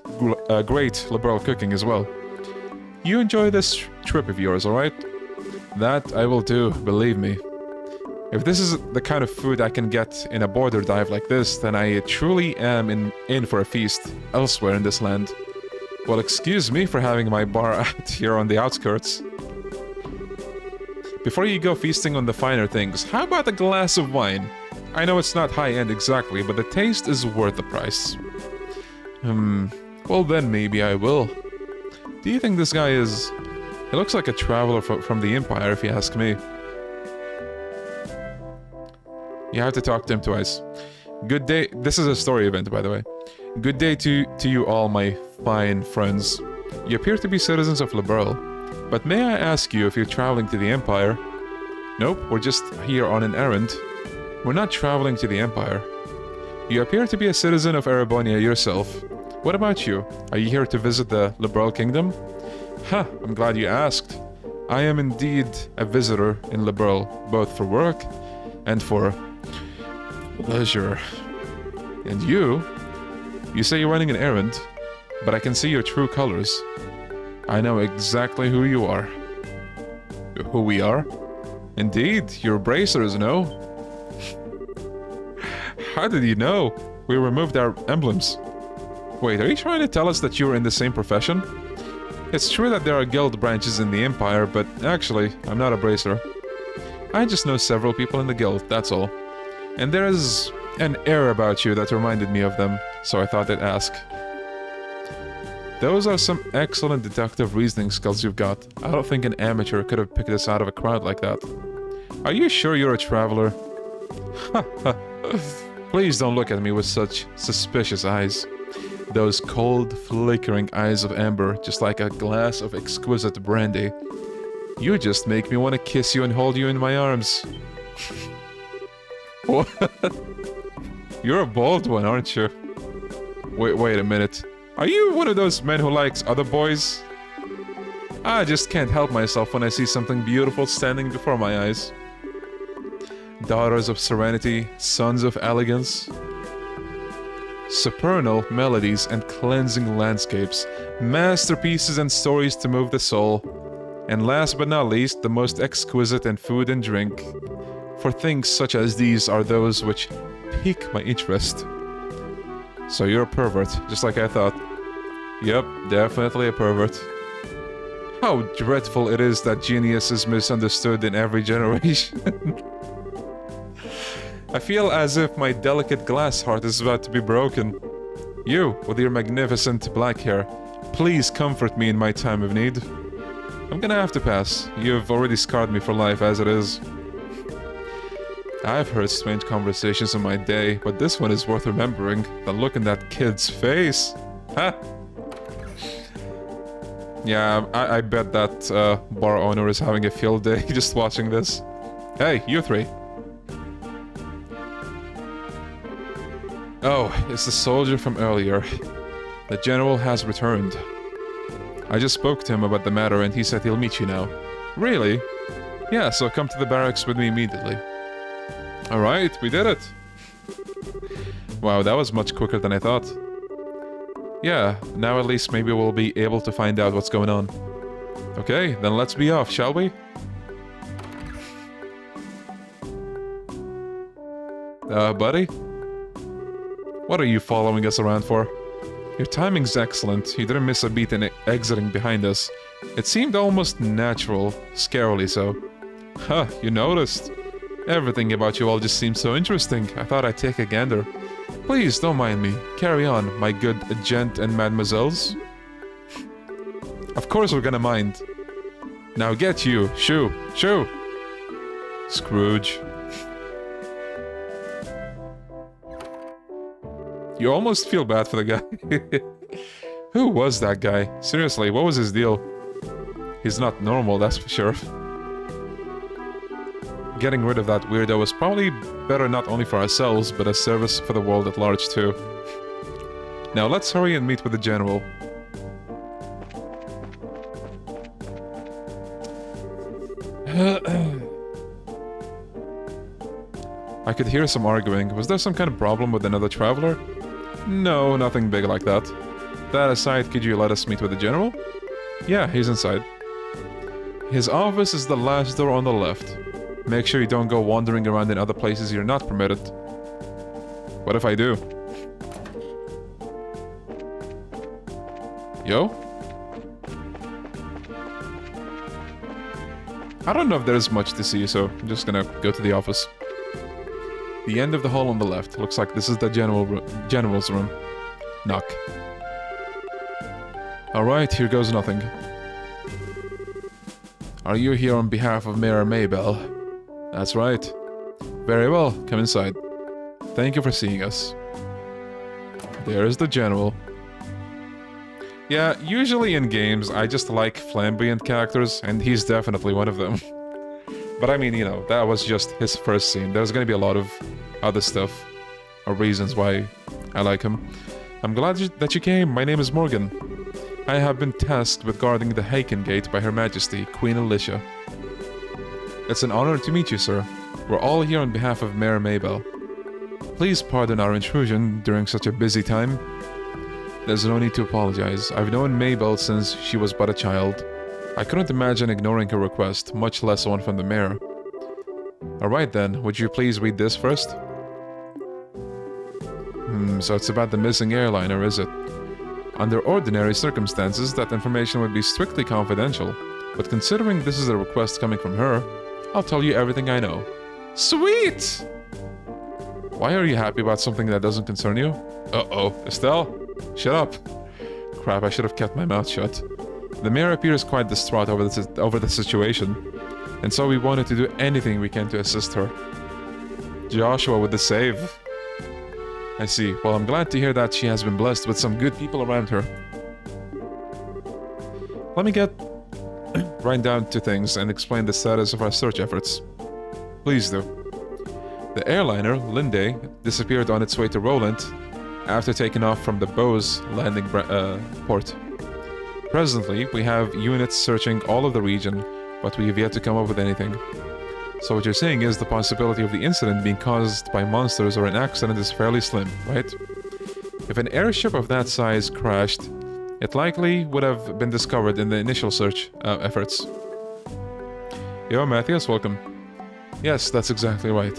great liberal cooking as well. You enjoy this trip of yours, alright? That I will do, believe me. If this is the kind of food I can get in a border dive like this, then I truly am in for a feast elsewhere in this land. Well, excuse me for having my bar out here on the outskirts. Before you go feasting on the finer things, how about a glass of wine? I know it's not high-end exactly, but the taste is worth the price. Well then maybe I will. Do you think this guy is... He looks like a traveler from the Empire, if you ask me. You have to talk to him twice. Good day. This is a story event, by the way. Good day to you all, my fine friends. You appear to be citizens of Liberal. But may I ask you if you're traveling to the Empire? Nope, we're just here on an errand. We're not traveling to the Empire. You appear to be a citizen of Erebonia yourself. What about you? Are you here to visit the Liberal Kingdom? Ha, I'm glad you asked. I am indeed a visitor in Liberal, both for work and for pleasure. And you? You say you're running an errand, but I can see your true colors. I know exactly who you are. Who we are? Indeed, you're bracers, no? How did you know? We removed our emblems. Wait, are you trying to tell us that you're in the same profession? It's true that there are guild branches in the Empire, but actually, I'm not a bracer. I just know several people in the guild, that's all. And there's an air about you that reminded me of them, so I thought I'd ask. Those are some excellent deductive reasoning skills you've got. I don't think an amateur could have picked this out of a crowd like that. Are you sure you're a traveler? Please don't look at me with such suspicious eyes. Those cold, flickering eyes of amber, just like a glass of exquisite brandy. You just make me want to kiss you and hold you in my arms. What? You're a bold one, aren't you? Wait a minute. Are you one of those men who likes other boys? I just can't help myself when I see something beautiful standing before my eyes. Daughters of serenity, sons of elegance. Supernal melodies and cleansing landscapes, masterpieces and stories to move the soul. And last but not least, the most exquisite in food and drink. For things such as these are those which pique my interest. So you're a pervert, just like I thought. Yep, definitely a pervert. How dreadful it is that genius is misunderstood in every generation. I feel as if my delicate glass heart is about to be broken. You, with your magnificent black hair, please comfort me in my time of need. I'm gonna have to pass. You've already scarred me for life as it is. I've heard strange conversations in my day, but this one is worth remembering. The look in that kid's face. Ha! Yeah, I bet that bar owner is having a field day just watching this. Hey, you three. Oh, it's the soldier from earlier. The general has returned. I just spoke to him about the matter and he said he'll meet you now. Really? Yeah, so come to the barracks with me immediately. Alright, we did it. Wow, that was much quicker than I thought. Yeah, now at least maybe we'll be able to find out what's going on. Okay, then let's be off, shall we? Buddy? What are you following us around for? Your timing's excellent. You didn't miss a beat in exiting behind us. It seemed almost natural, scarily so. Huh, you noticed. Everything about you all just seemed so interesting. I thought I'd take a gander. Please, don't mind me. Carry on, my good gent and mademoiselles. Of course we're gonna mind. Now get you. Shoo. Shoo. Scrooge. You almost feel bad for the guy. Who was that guy? Seriously, what was his deal? He's not normal, that's for sure. Getting rid of that weirdo was probably better not only for ourselves, but a service for the world at large too. Now let's hurry and meet with the general. I could hear some arguing. Was there some kind of problem with another traveler? No, nothing big like that. That aside, could you let us meet with the general? Yeah, he's inside. His office is the last door on the left. Make sure you don't go wandering around in other places you're not permitted. What if I do? Yo? I don't know if there's much to see, so I'm just gonna go to the office. The end of the hall on the left. Looks like this is the general's room. Knock. Alright, here goes nothing. Are you here on behalf of Mayor Maybell? That's right. Very well, come inside. Thank you for seeing us. There's the general. Yeah, usually in games I just like flamboyant characters, and he's definitely one of them. But I mean, you know, that was just his first scene. There's gonna be a lot of other stuff, or reasons why I like him. I'm glad that you came. My name is Morgan. I have been tasked with guarding the Haken Gate by Her Majesty, Queen Alicia. It's an honor to meet you, sir. We're all here on behalf of Mayor Maybell. Please pardon our intrusion during such a busy time. There's no need to apologize. I've known Maybell since she was but a child. I couldn't imagine ignoring her request, much less one from the mayor. Alright then, would you please read this first? So it's about the missing airliner, is it? Under ordinary circumstances, that information would be strictly confidential, but considering this is a request coming from her, I'll tell you everything I know. Sweet! Why are you happy about something that doesn't concern you? Uh-oh, Estelle? Shut up. Crap, I should have kept my mouth shut. The mayor appears quite distraught over the situation, and so we wanted to do anything we can to assist her. Joshua with the save. I see. Well, I'm glad to hear that she has been blessed with some good people around her. Let me get right down to things and explain the status of our search efforts. Please do. The airliner, Linde, disappeared on its way to Roland after taking off from the Bose landing port. Presently, we have units searching all of the region, but we have yet to come up with anything. So what you're saying is the possibility of the incident being caused by monsters or an accident is fairly slim, right? If an airship of that size crashed, it likely would have been discovered in the initial search efforts. Yo, Matthias, welcome. Yes, that's exactly right.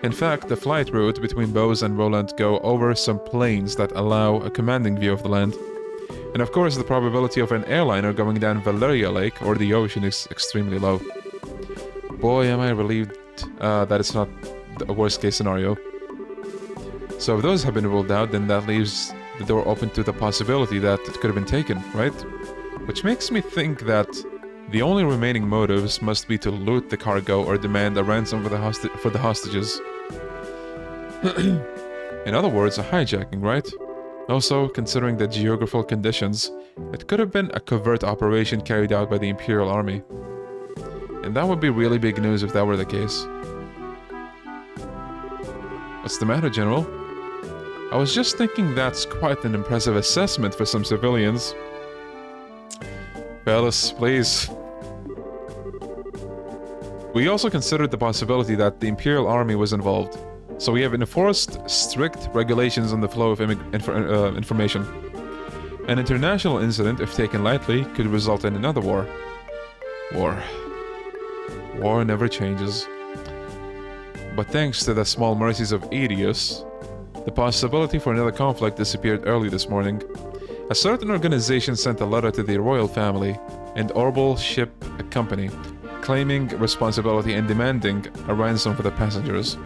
In fact, the flight route between Bose and Roland go over some plains that allow a commanding view of the land. And of course, the probability of an airliner going down Valeria Lake or the ocean is extremely low. Boy, am I relieved that it's not a worst-case scenario. So if those have been ruled out, then that leaves the door open to the possibility that it could have been taken, right? Which makes me think that the only remaining motives must be to loot the cargo or demand a ransom for the hostages. In other words, a hijacking, right? Also, considering the geographical conditions, it could have been a covert operation carried out by the Imperial Army. And that would be really big news if that were the case. What's the matter, General? I was just thinking that's quite an impressive assessment for some civilians. Fellas, please. We also considered the possibility that the Imperial Army was involved. So we have enforced strict regulations on the flow of information. An international incident, if taken lightly, could result in another war. War never changes. But thanks to the small mercies of Aetius, the possibility for another conflict disappeared early this morning. A certain organization sent a letter to the royal family and Orbital Ship Company, claiming responsibility and demanding a ransom for the passengers.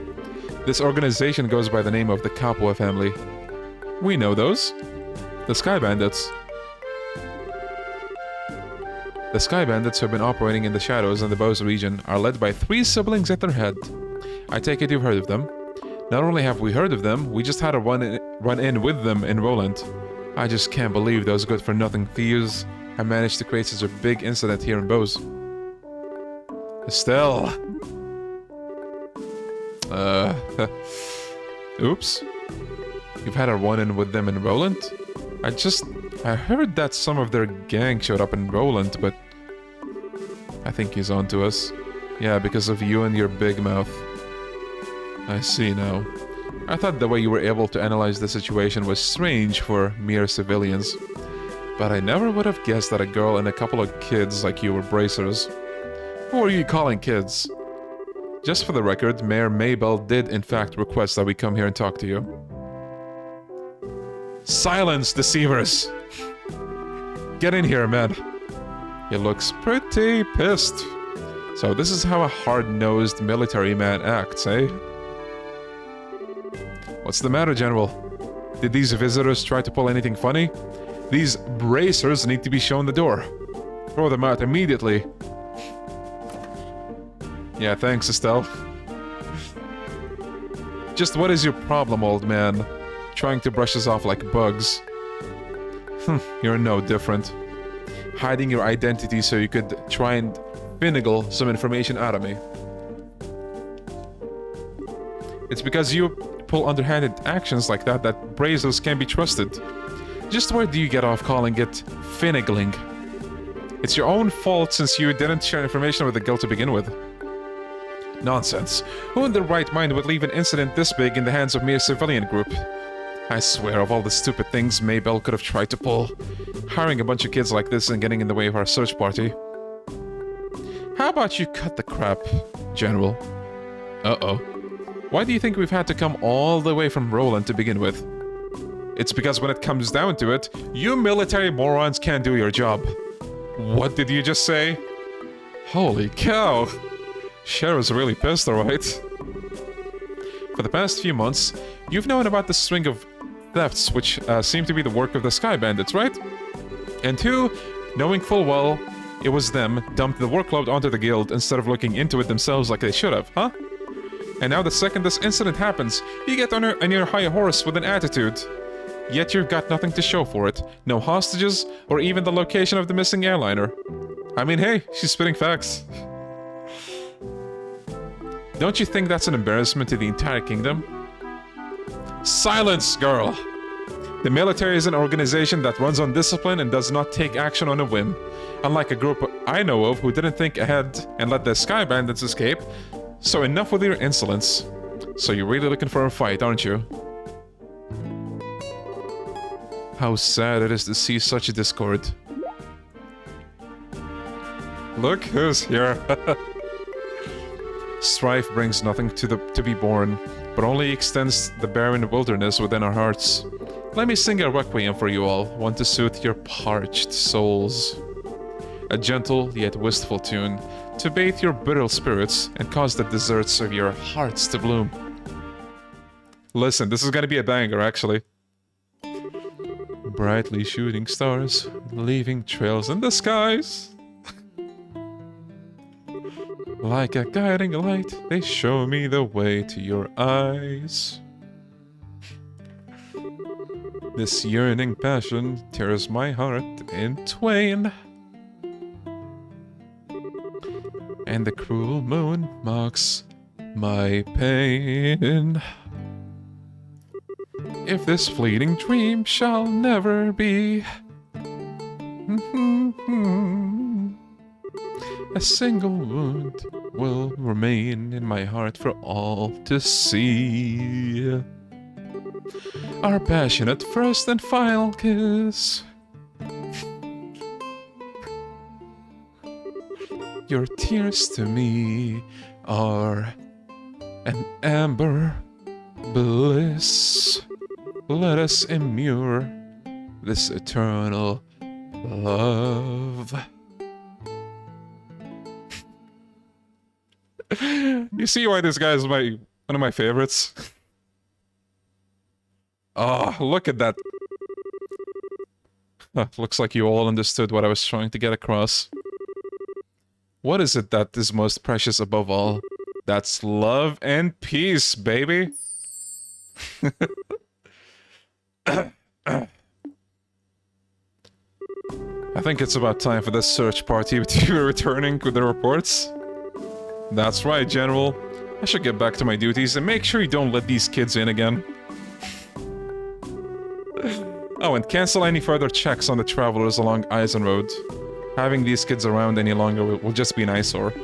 This organization goes by the name of the Capua family. We know those. The Sky Bandits. The Sky Bandits, who have been operating in the shadows in the Bose region, are led by 3 siblings at their head. I take it you've heard of them. Not only have we heard of them, we just had a run-in with them in Roland. I just can't believe those good-for-nothing thieves have managed to create such a big incident here in Bose. Estelle! Oops. You've had a run-in with them in Roland? I heard that some of their gang showed up in Roland, but I think he's on to us. Yeah, because of you and your big mouth. I see now. I thought the way you were able to analyze the situation was strange for mere civilians. But I never would have guessed that a girl and a couple of kids like you were bracers. Who are you calling kids? Just for the record, Mayor Mabel did in fact request that we come here and talk to you. Silence, deceivers! Get in here, man. He looks pretty pissed. So this is how a hard-nosed military man acts, eh? What's the matter, General? Did these visitors try to pull anything funny? These bracers need to be shown the door. Throw them out immediately. Yeah, thanks, Estelle. Just what is your problem, old man? Trying to brush us off like bugs. You're no different. Hiding your identity so you could try and finagle some information out of me. It's because you pull underhanded actions like that bracers can't be trusted. Just where do you get off calling it finagling? It's your own fault since you didn't share information with the guild to begin with. Nonsense. Who in their right mind would leave an incident this big in the hands of mere civilian group? I swear, of all the stupid things Mabel could have tried to pull, hiring a bunch of kids like this and getting in the way of our search party. How about you cut the crap, General? Uh-oh. Why do you think we've had to come all the way from Roland to begin with? It's because when it comes down to it, you military morons can't do your job. What did you just say? Holy cow! Cheryl's really pissed, alright? For the past few months, you've known about the string of thefts which seem to be the work of the Sky Bandits, right? And who, knowing full well it was them, dumped the workload onto the guild instead of looking into it themselves like they should have, huh? And now the second this incident happens, you get on your high horse with an attitude. Yet you've got nothing to show for it. No hostages, or even the location of the missing airliner. I mean, hey, she's spitting facts. Don't you think that's an embarrassment to the entire kingdom? Silence, girl! The military is an organization that runs on discipline and does not take action on a whim. Unlike a group I know of who didn't think ahead and let the Sky Bandits escape. So enough with your insolence. So you're really looking for a fight, aren't you? How sad it is to see such a discord. Look who's here. Strife brings nothing to be born, but only extends the barren wilderness within our hearts. Let me sing a requiem for you all, one to soothe your parched souls. A gentle yet wistful tune, to bathe your brittle spirits and cause the deserts of your hearts to bloom. Listen, this is gonna be a banger, actually. Brightly shooting stars, leaving trails in the skies. Like a guiding light, they show me the way to your eyes. This yearning passion tears my heart in twain. And the cruel moon mocks my pain. If this fleeting dream shall never be, a single wound will remain in my heart for all to see. Our passionate first and final kiss. Your tears to me are an amber bliss. Let us immure this eternal love. You see why this guy is one of my favorites? Oh, look at that. Looks like you all understood what I was trying to get across. What is it that is most precious above all? That's love and peace, baby. I think it's about time for this search party to be returning with the reports. That's right, General. I should get back to my duties and make sure you don't let these kids in again. Oh, and cancel any further checks on the travelers along Eisen Road. Having these kids around any longer will just be an eyesore.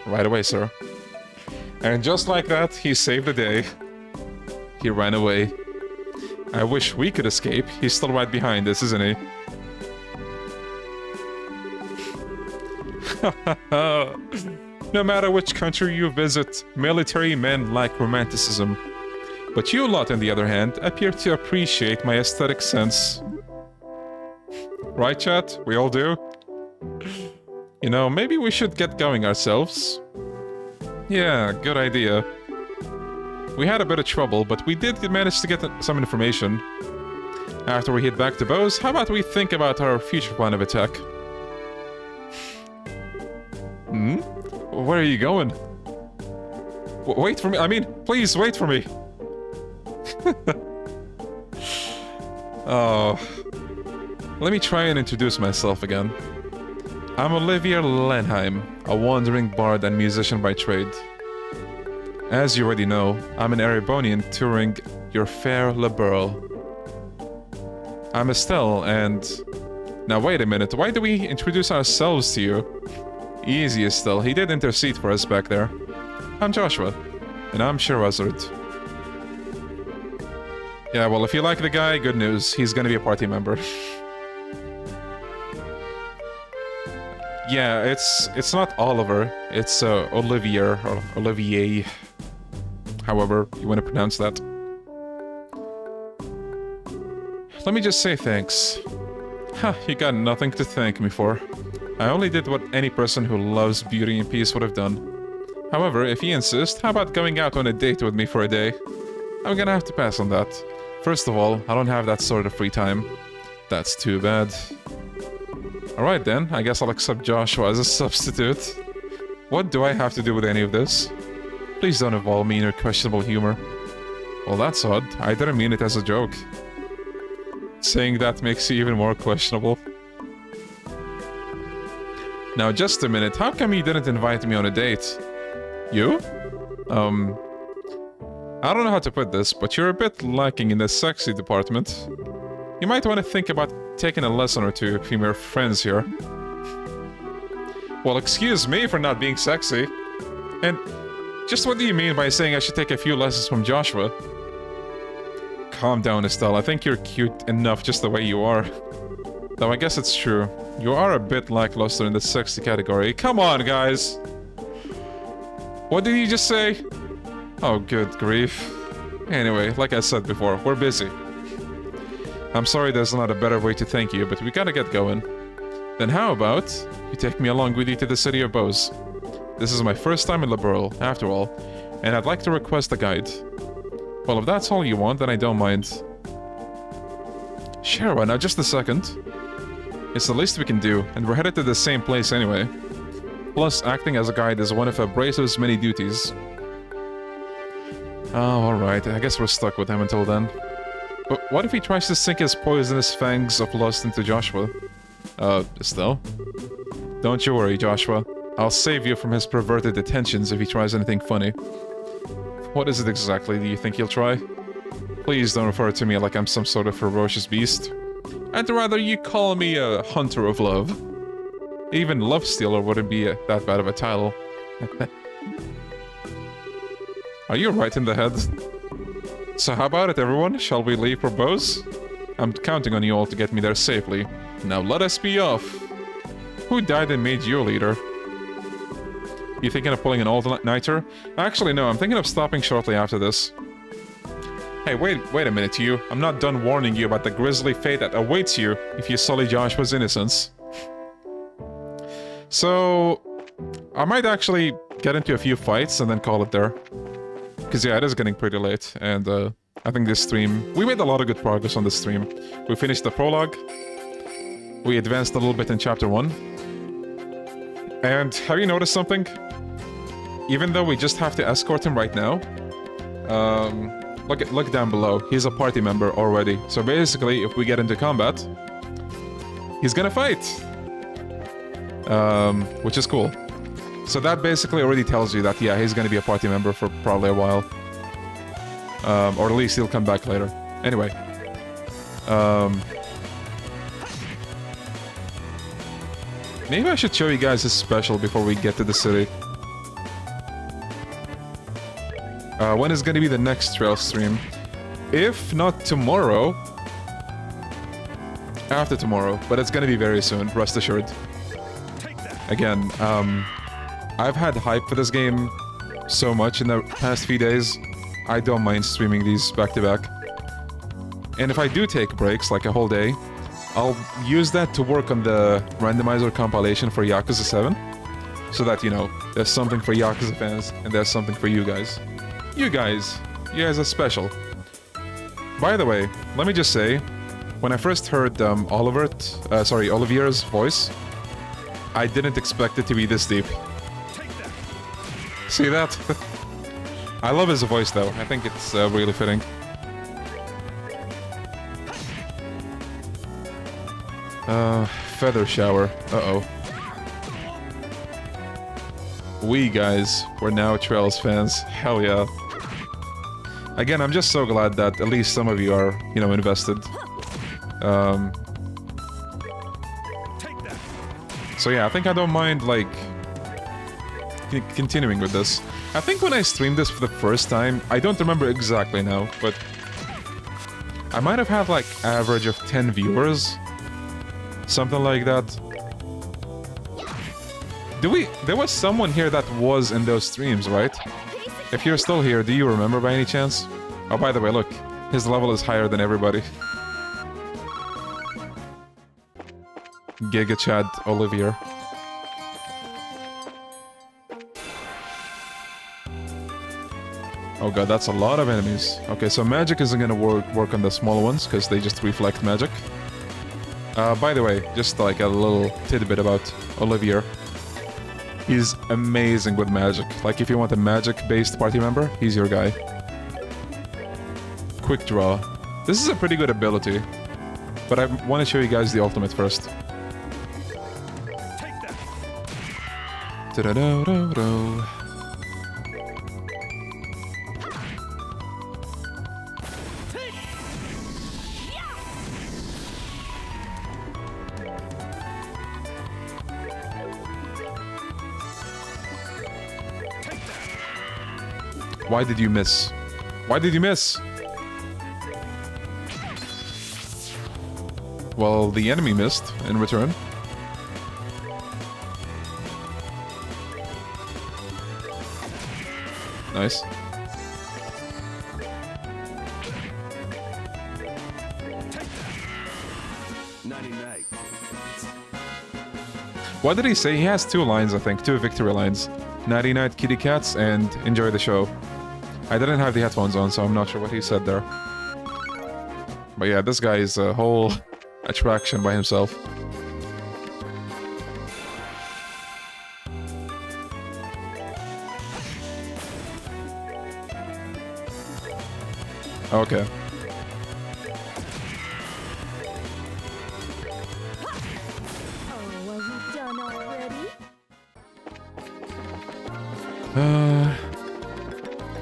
Right away, sir. And just like that, he saved the day. He ran away. I wish we could escape. He's still right behind us, isn't he? No matter which country you visit, military men like romanticism. But you lot, on the other hand, appear to appreciate my aesthetic sense. Right, chat? We all do? You know, maybe we should get going ourselves. Yeah, good idea. We had a bit of trouble, but we did manage to get some information. After we head back to Bose, how about we think about our future plan of attack? Hmm? Where are you going? Wait for me. I mean, please wait for me. Oh. Let me try and introduce myself again. I'm Olivier Lenheim, a wandering bard and musician by trade. As you already know, I'm an Erebonian touring your fair liberal. I'm Estelle, and... Now wait a minute, why do we introduce ourselves to you? Easy, Estelle, he did intercede for us back there. I'm Joshua, and I'm Shehzad. Yeah, well, if you like the guy, good news, he's gonna be a party member. Yeah, it's not Oliver, it's Olivier, or Olivier. However you want to pronounce that. Let me just say thanks. Ha, you got nothing to thank me for. I only did what any person who loves beauty and peace would have done. However, if you insist, how about going out on a date with me for a day? I'm gonna have to pass on that. First of all, I don't have that sort of free time. That's too bad. Alright then, I guess I'll accept Joshua as a substitute. What do I have to do with any of this? Please don't involve me in your questionable humor. Well, that's odd. I didn't mean it as a joke. Saying that makes you even more questionable. Now, just a minute. How come you didn't invite me on a date? You? I don't know how to put this, but you're a bit lacking in the sexy department. You might want to think about taking a lesson or two from your friends here. Well, excuse me for not being sexy. And just what do you mean by saying I should take a few lessons from Joshua? Calm down, Estelle. I think you're cute enough just the way you are. Though I guess it's true. You are a bit lackluster in the sexy category. Come on, guys! What did you just say? Oh, good grief. Anyway, like I said before, we're busy. I'm sorry there's not a better way to thank you, but we gotta get going. Then how about you take me along with you to the city of Bose? This is my first time in Liberal, after all, and I'd like to request a guide. Well, if that's all you want, then I don't mind. Sure, now just a second. It's the least we can do, and we're headed to the same place anyway. Plus, acting as a guide is one of Abrazo's many duties. Oh, alright, I guess we're stuck with him until then. But what if he tries to sink his poisonous fangs of lust into Joshua? Estelle? Don't you worry, Joshua. I'll save you from his perverted attentions if he tries anything funny. What is it exactly do you think he'll try? Please don't refer to me like I'm some sort of ferocious beast. I'd rather you call me a hunter of love. Even love stealer wouldn't be that bad of a title. Are you right in the head? So how about it, everyone? Shall we leave for Bose? I'm counting on you all to get me there safely. Now let us be off. Who died and made you a leader? You thinking of pulling an all-nighter? Actually, no, I'm thinking of stopping shortly after this. Hey, wait a minute, you. I'm not done warning you about the grisly fate that awaits you if you sully Joshua's innocence. So, I might actually get into a few fights and then call it there. Because, yeah, it is getting pretty late, and I think this stream... We made a lot of good progress on this stream. We finished the prologue. We advanced a little bit in Chapter 1. And have you noticed something? Even though we just have to escort him right now, look down below. He's a party member already. So basically, if we get into combat, he's gonna fight. Which is cool. So that basically already tells you that, yeah, he's gonna be a party member for probably a while. Or at least he'll come back later. Anyway. Maybe I should show you guys his special before we get to the city. When is gonna be the next trail stream? If not tomorrow... After tomorrow, but it's gonna be very soon, rest assured. Again, I've had hype for this game so much in the past few days. I don't mind streaming these back to back. And if I do take breaks, like a whole day, I'll use that to work on the randomizer compilation for Yakuza 7. So that, you know, there's something for Yakuza fans, and there's something for you guys. You guys are special. By the way, let me just say, when I first heard Olivier's voice, I didn't expect it to be this deep. See that? I love his voice though, I think it's really fitting. Feather shower, uh-oh. We guys, we're now Trails fans, hell yeah. Again, I'm just so glad that at least some of you are, you know, invested. So yeah, I think I don't mind, like, continuing with this. I think when I streamed this for the first time, I don't remember exactly now, but I might have had, like, average of 10 viewers. Something like that. There was someone here that was in those streams, right? If you're still here, do you remember by any chance? Oh, by the way, look. His level is higher than everybody. Giga Chad Olivier. Oh god, that's a lot of enemies. Okay, so magic isn't gonna work on the small ones, because they just reflect magic. By the way, just like a little tidbit about Olivier. He's amazing with magic. Like, if you want a magic-based party member, he's your guy. Quick draw. This is a pretty good ability. But I want to show you guys the ultimate first. Da-da-da-da-da. Why did you miss? Why did you miss? Well, the enemy missed in return. Nice. What did he say? He has 2 lines, I think. 2 victory lines. Nighty night, kitty cats, and enjoy the show. I didn't have the headphones on, so I'm not sure what he said there. But yeah, this guy is a whole attraction by himself. Okay. Oh, are we done already?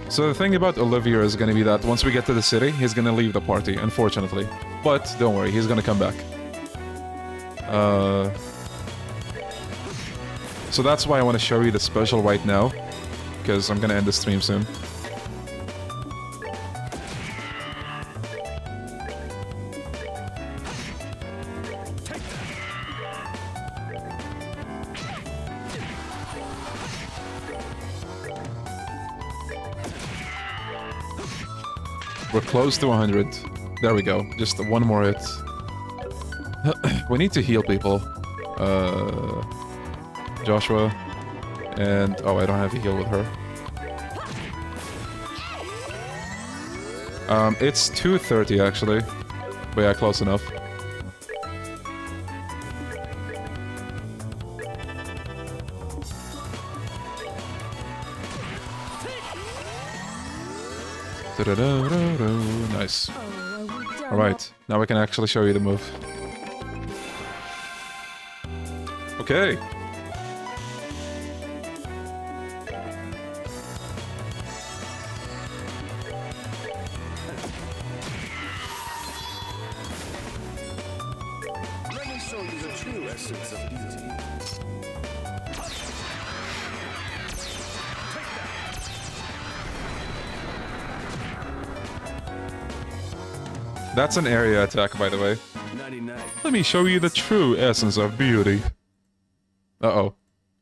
So the thing about Olivier is gonna be that once we get to the city, he's gonna leave the party, unfortunately. But don't worry, he's gonna come back. So that's why I want to show you the special right now, because I'm gonna end the stream soon. We're close to 100. There we go. Just one more hit. We need to heal people. Joshua. And... oh, I don't have to heal with her. It's 2:30 actually. But yeah, close enough. Nice. Alright, now we can actually show you the move. Okay. Let me show you the true essence of beauty. That's an area attack, by the way. 99. Let me show you the true essence of beauty. Uh-oh.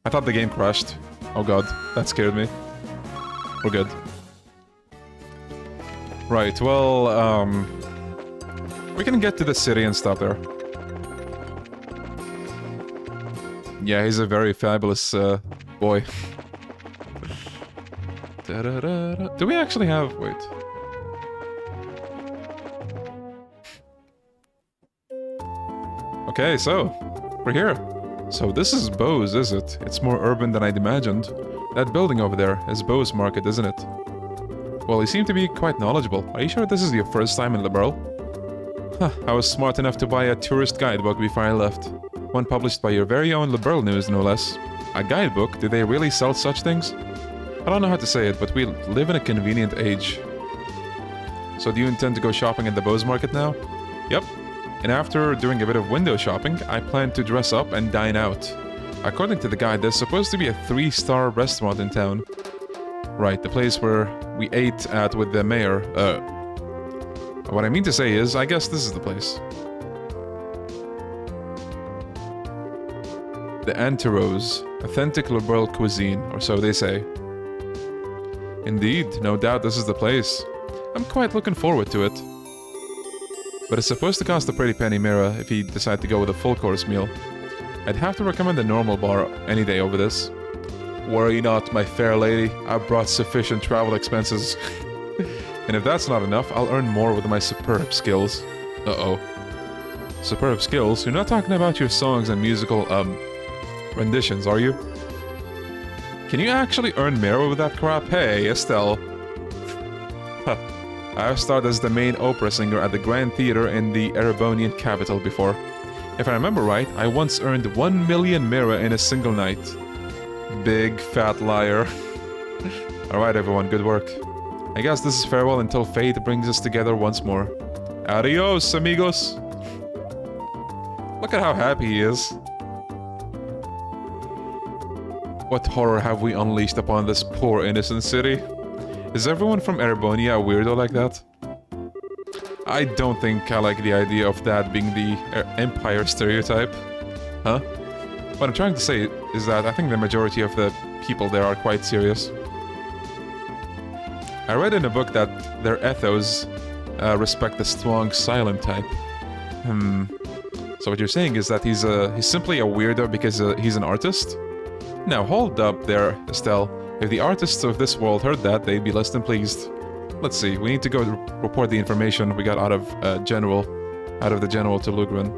I thought the game crashed. Oh god, that scared me. We're good. Right, well, we can get to the city and stop there. Yeah, he's a very fabulous, boy. Do we actually have... wait. Okay, so, we're here. So this is Bo's, is it? It's more urban than I'd imagined. That building over there is Bo's market, isn't it? Well, you seem to be quite knowledgeable. Are you sure this is your first time in Liberl? Huh, I was smart enough to buy a tourist guidebook before I left. One published by your very own Liberl News, no less. A guidebook? Do they really sell such things? I don't know how to say it, but we live in a convenient age. So do you intend to go shopping at the Bo's market now? Yep. And after doing a bit of window shopping, I plan to dress up and dine out. According to the guide, there's supposed to be a 3-star restaurant in town. Right, the place where we ate at with the mayor. What I mean to say is, I guess this is the place. The Anterose, authentic liberal cuisine, or so they say. Indeed, no doubt this is the place. I'm quite looking forward to it. But it's supposed to cost a pretty penny Mira if you decide to go with a full course meal. I'd have to recommend the normal bar any day over this. Worry not, my fair lady, I've brought sufficient travel expenses. And if that's not enough, I'll earn more with my superb skills. Uh-oh. Superb skills? You're not talking about your songs and musical, renditions, are you? Can you actually earn Mira with that crap? Hey, Estelle. Huh. I've starred as the main opera singer at the Grand Theatre in the Erebonian capital before. If I remember right, I once earned 1 million Mira in a single night. Big fat liar. Alright everyone, good work. I guess this is farewell until fate brings us together once more. Adios, amigos! Look at how happy he is. What horror have we unleashed upon this poor innocent city? Is everyone from Erebonia a weirdo like that? I don't think I like the idea of that being the Empire stereotype. Huh? What I'm trying to say is that I think the majority of the people there are quite serious. I read in a book that their ethos respect the strong, silent type. So what you're saying is that he's simply a weirdo because he's an artist? Now hold up there, Estelle. If the artists of this world heard that, they'd be less than pleased. Let's see, we need to go report the information we got out of the General to Lugren.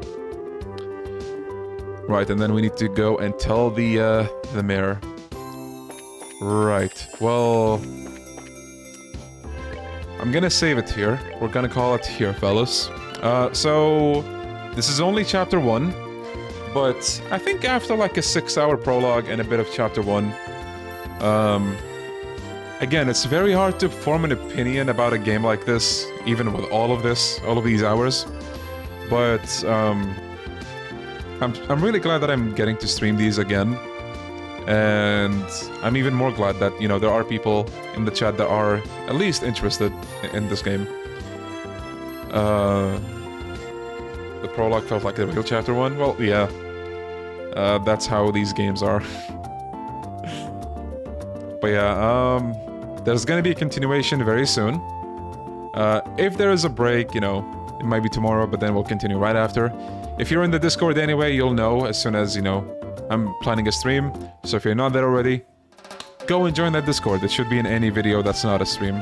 Right, and then we need to go and tell the mayor. Right, well... I'm gonna save it here. We're gonna call it here, fellas. So... This is only Chapter 1, but I think after like a 6-hour prologue and a bit of Chapter 1, again, it's very hard to form an opinion about a game like this, even with all of these hours. But I'm really glad that I'm getting to stream these again. And I'm even more glad that, you know, there are people in the chat that are at least interested in this game. The prologue felt like the real chapter 1. Well, yeah. That's how these games are. But yeah, there's gonna be a continuation very soon. If there is a break, you know, it might be tomorrow, but then we'll continue right after. If you're in the Discord anyway, you'll know as soon as, you know, I'm planning a stream. So if you're not there already, go and join that Discord. It should be in any video that's not a stream.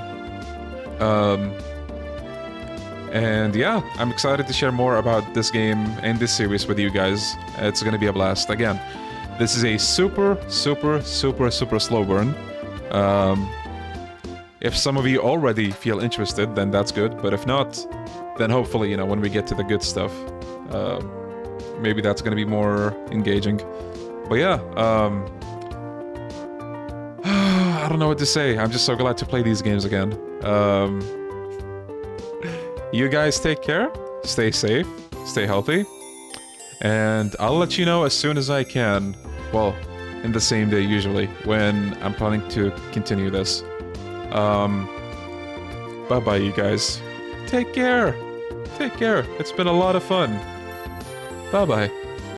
And yeah, I'm excited to share more about this game and this series with you guys. It's gonna be a blast. Again, this is a super slow burn. If some of you already feel interested, then that's good. But if not, then hopefully, you know, when we get to the good stuff, maybe that's gonna be more engaging. But yeah, I don't know what to say. I'm just so glad to play these games again. You guys take care, stay safe, stay healthy, and I'll let you know as soon as I can. Well, in the same day usually, when I'm planning to continue this. Bye-bye, you guys. Take care. Take care. It's been a lot of fun. Bye-bye.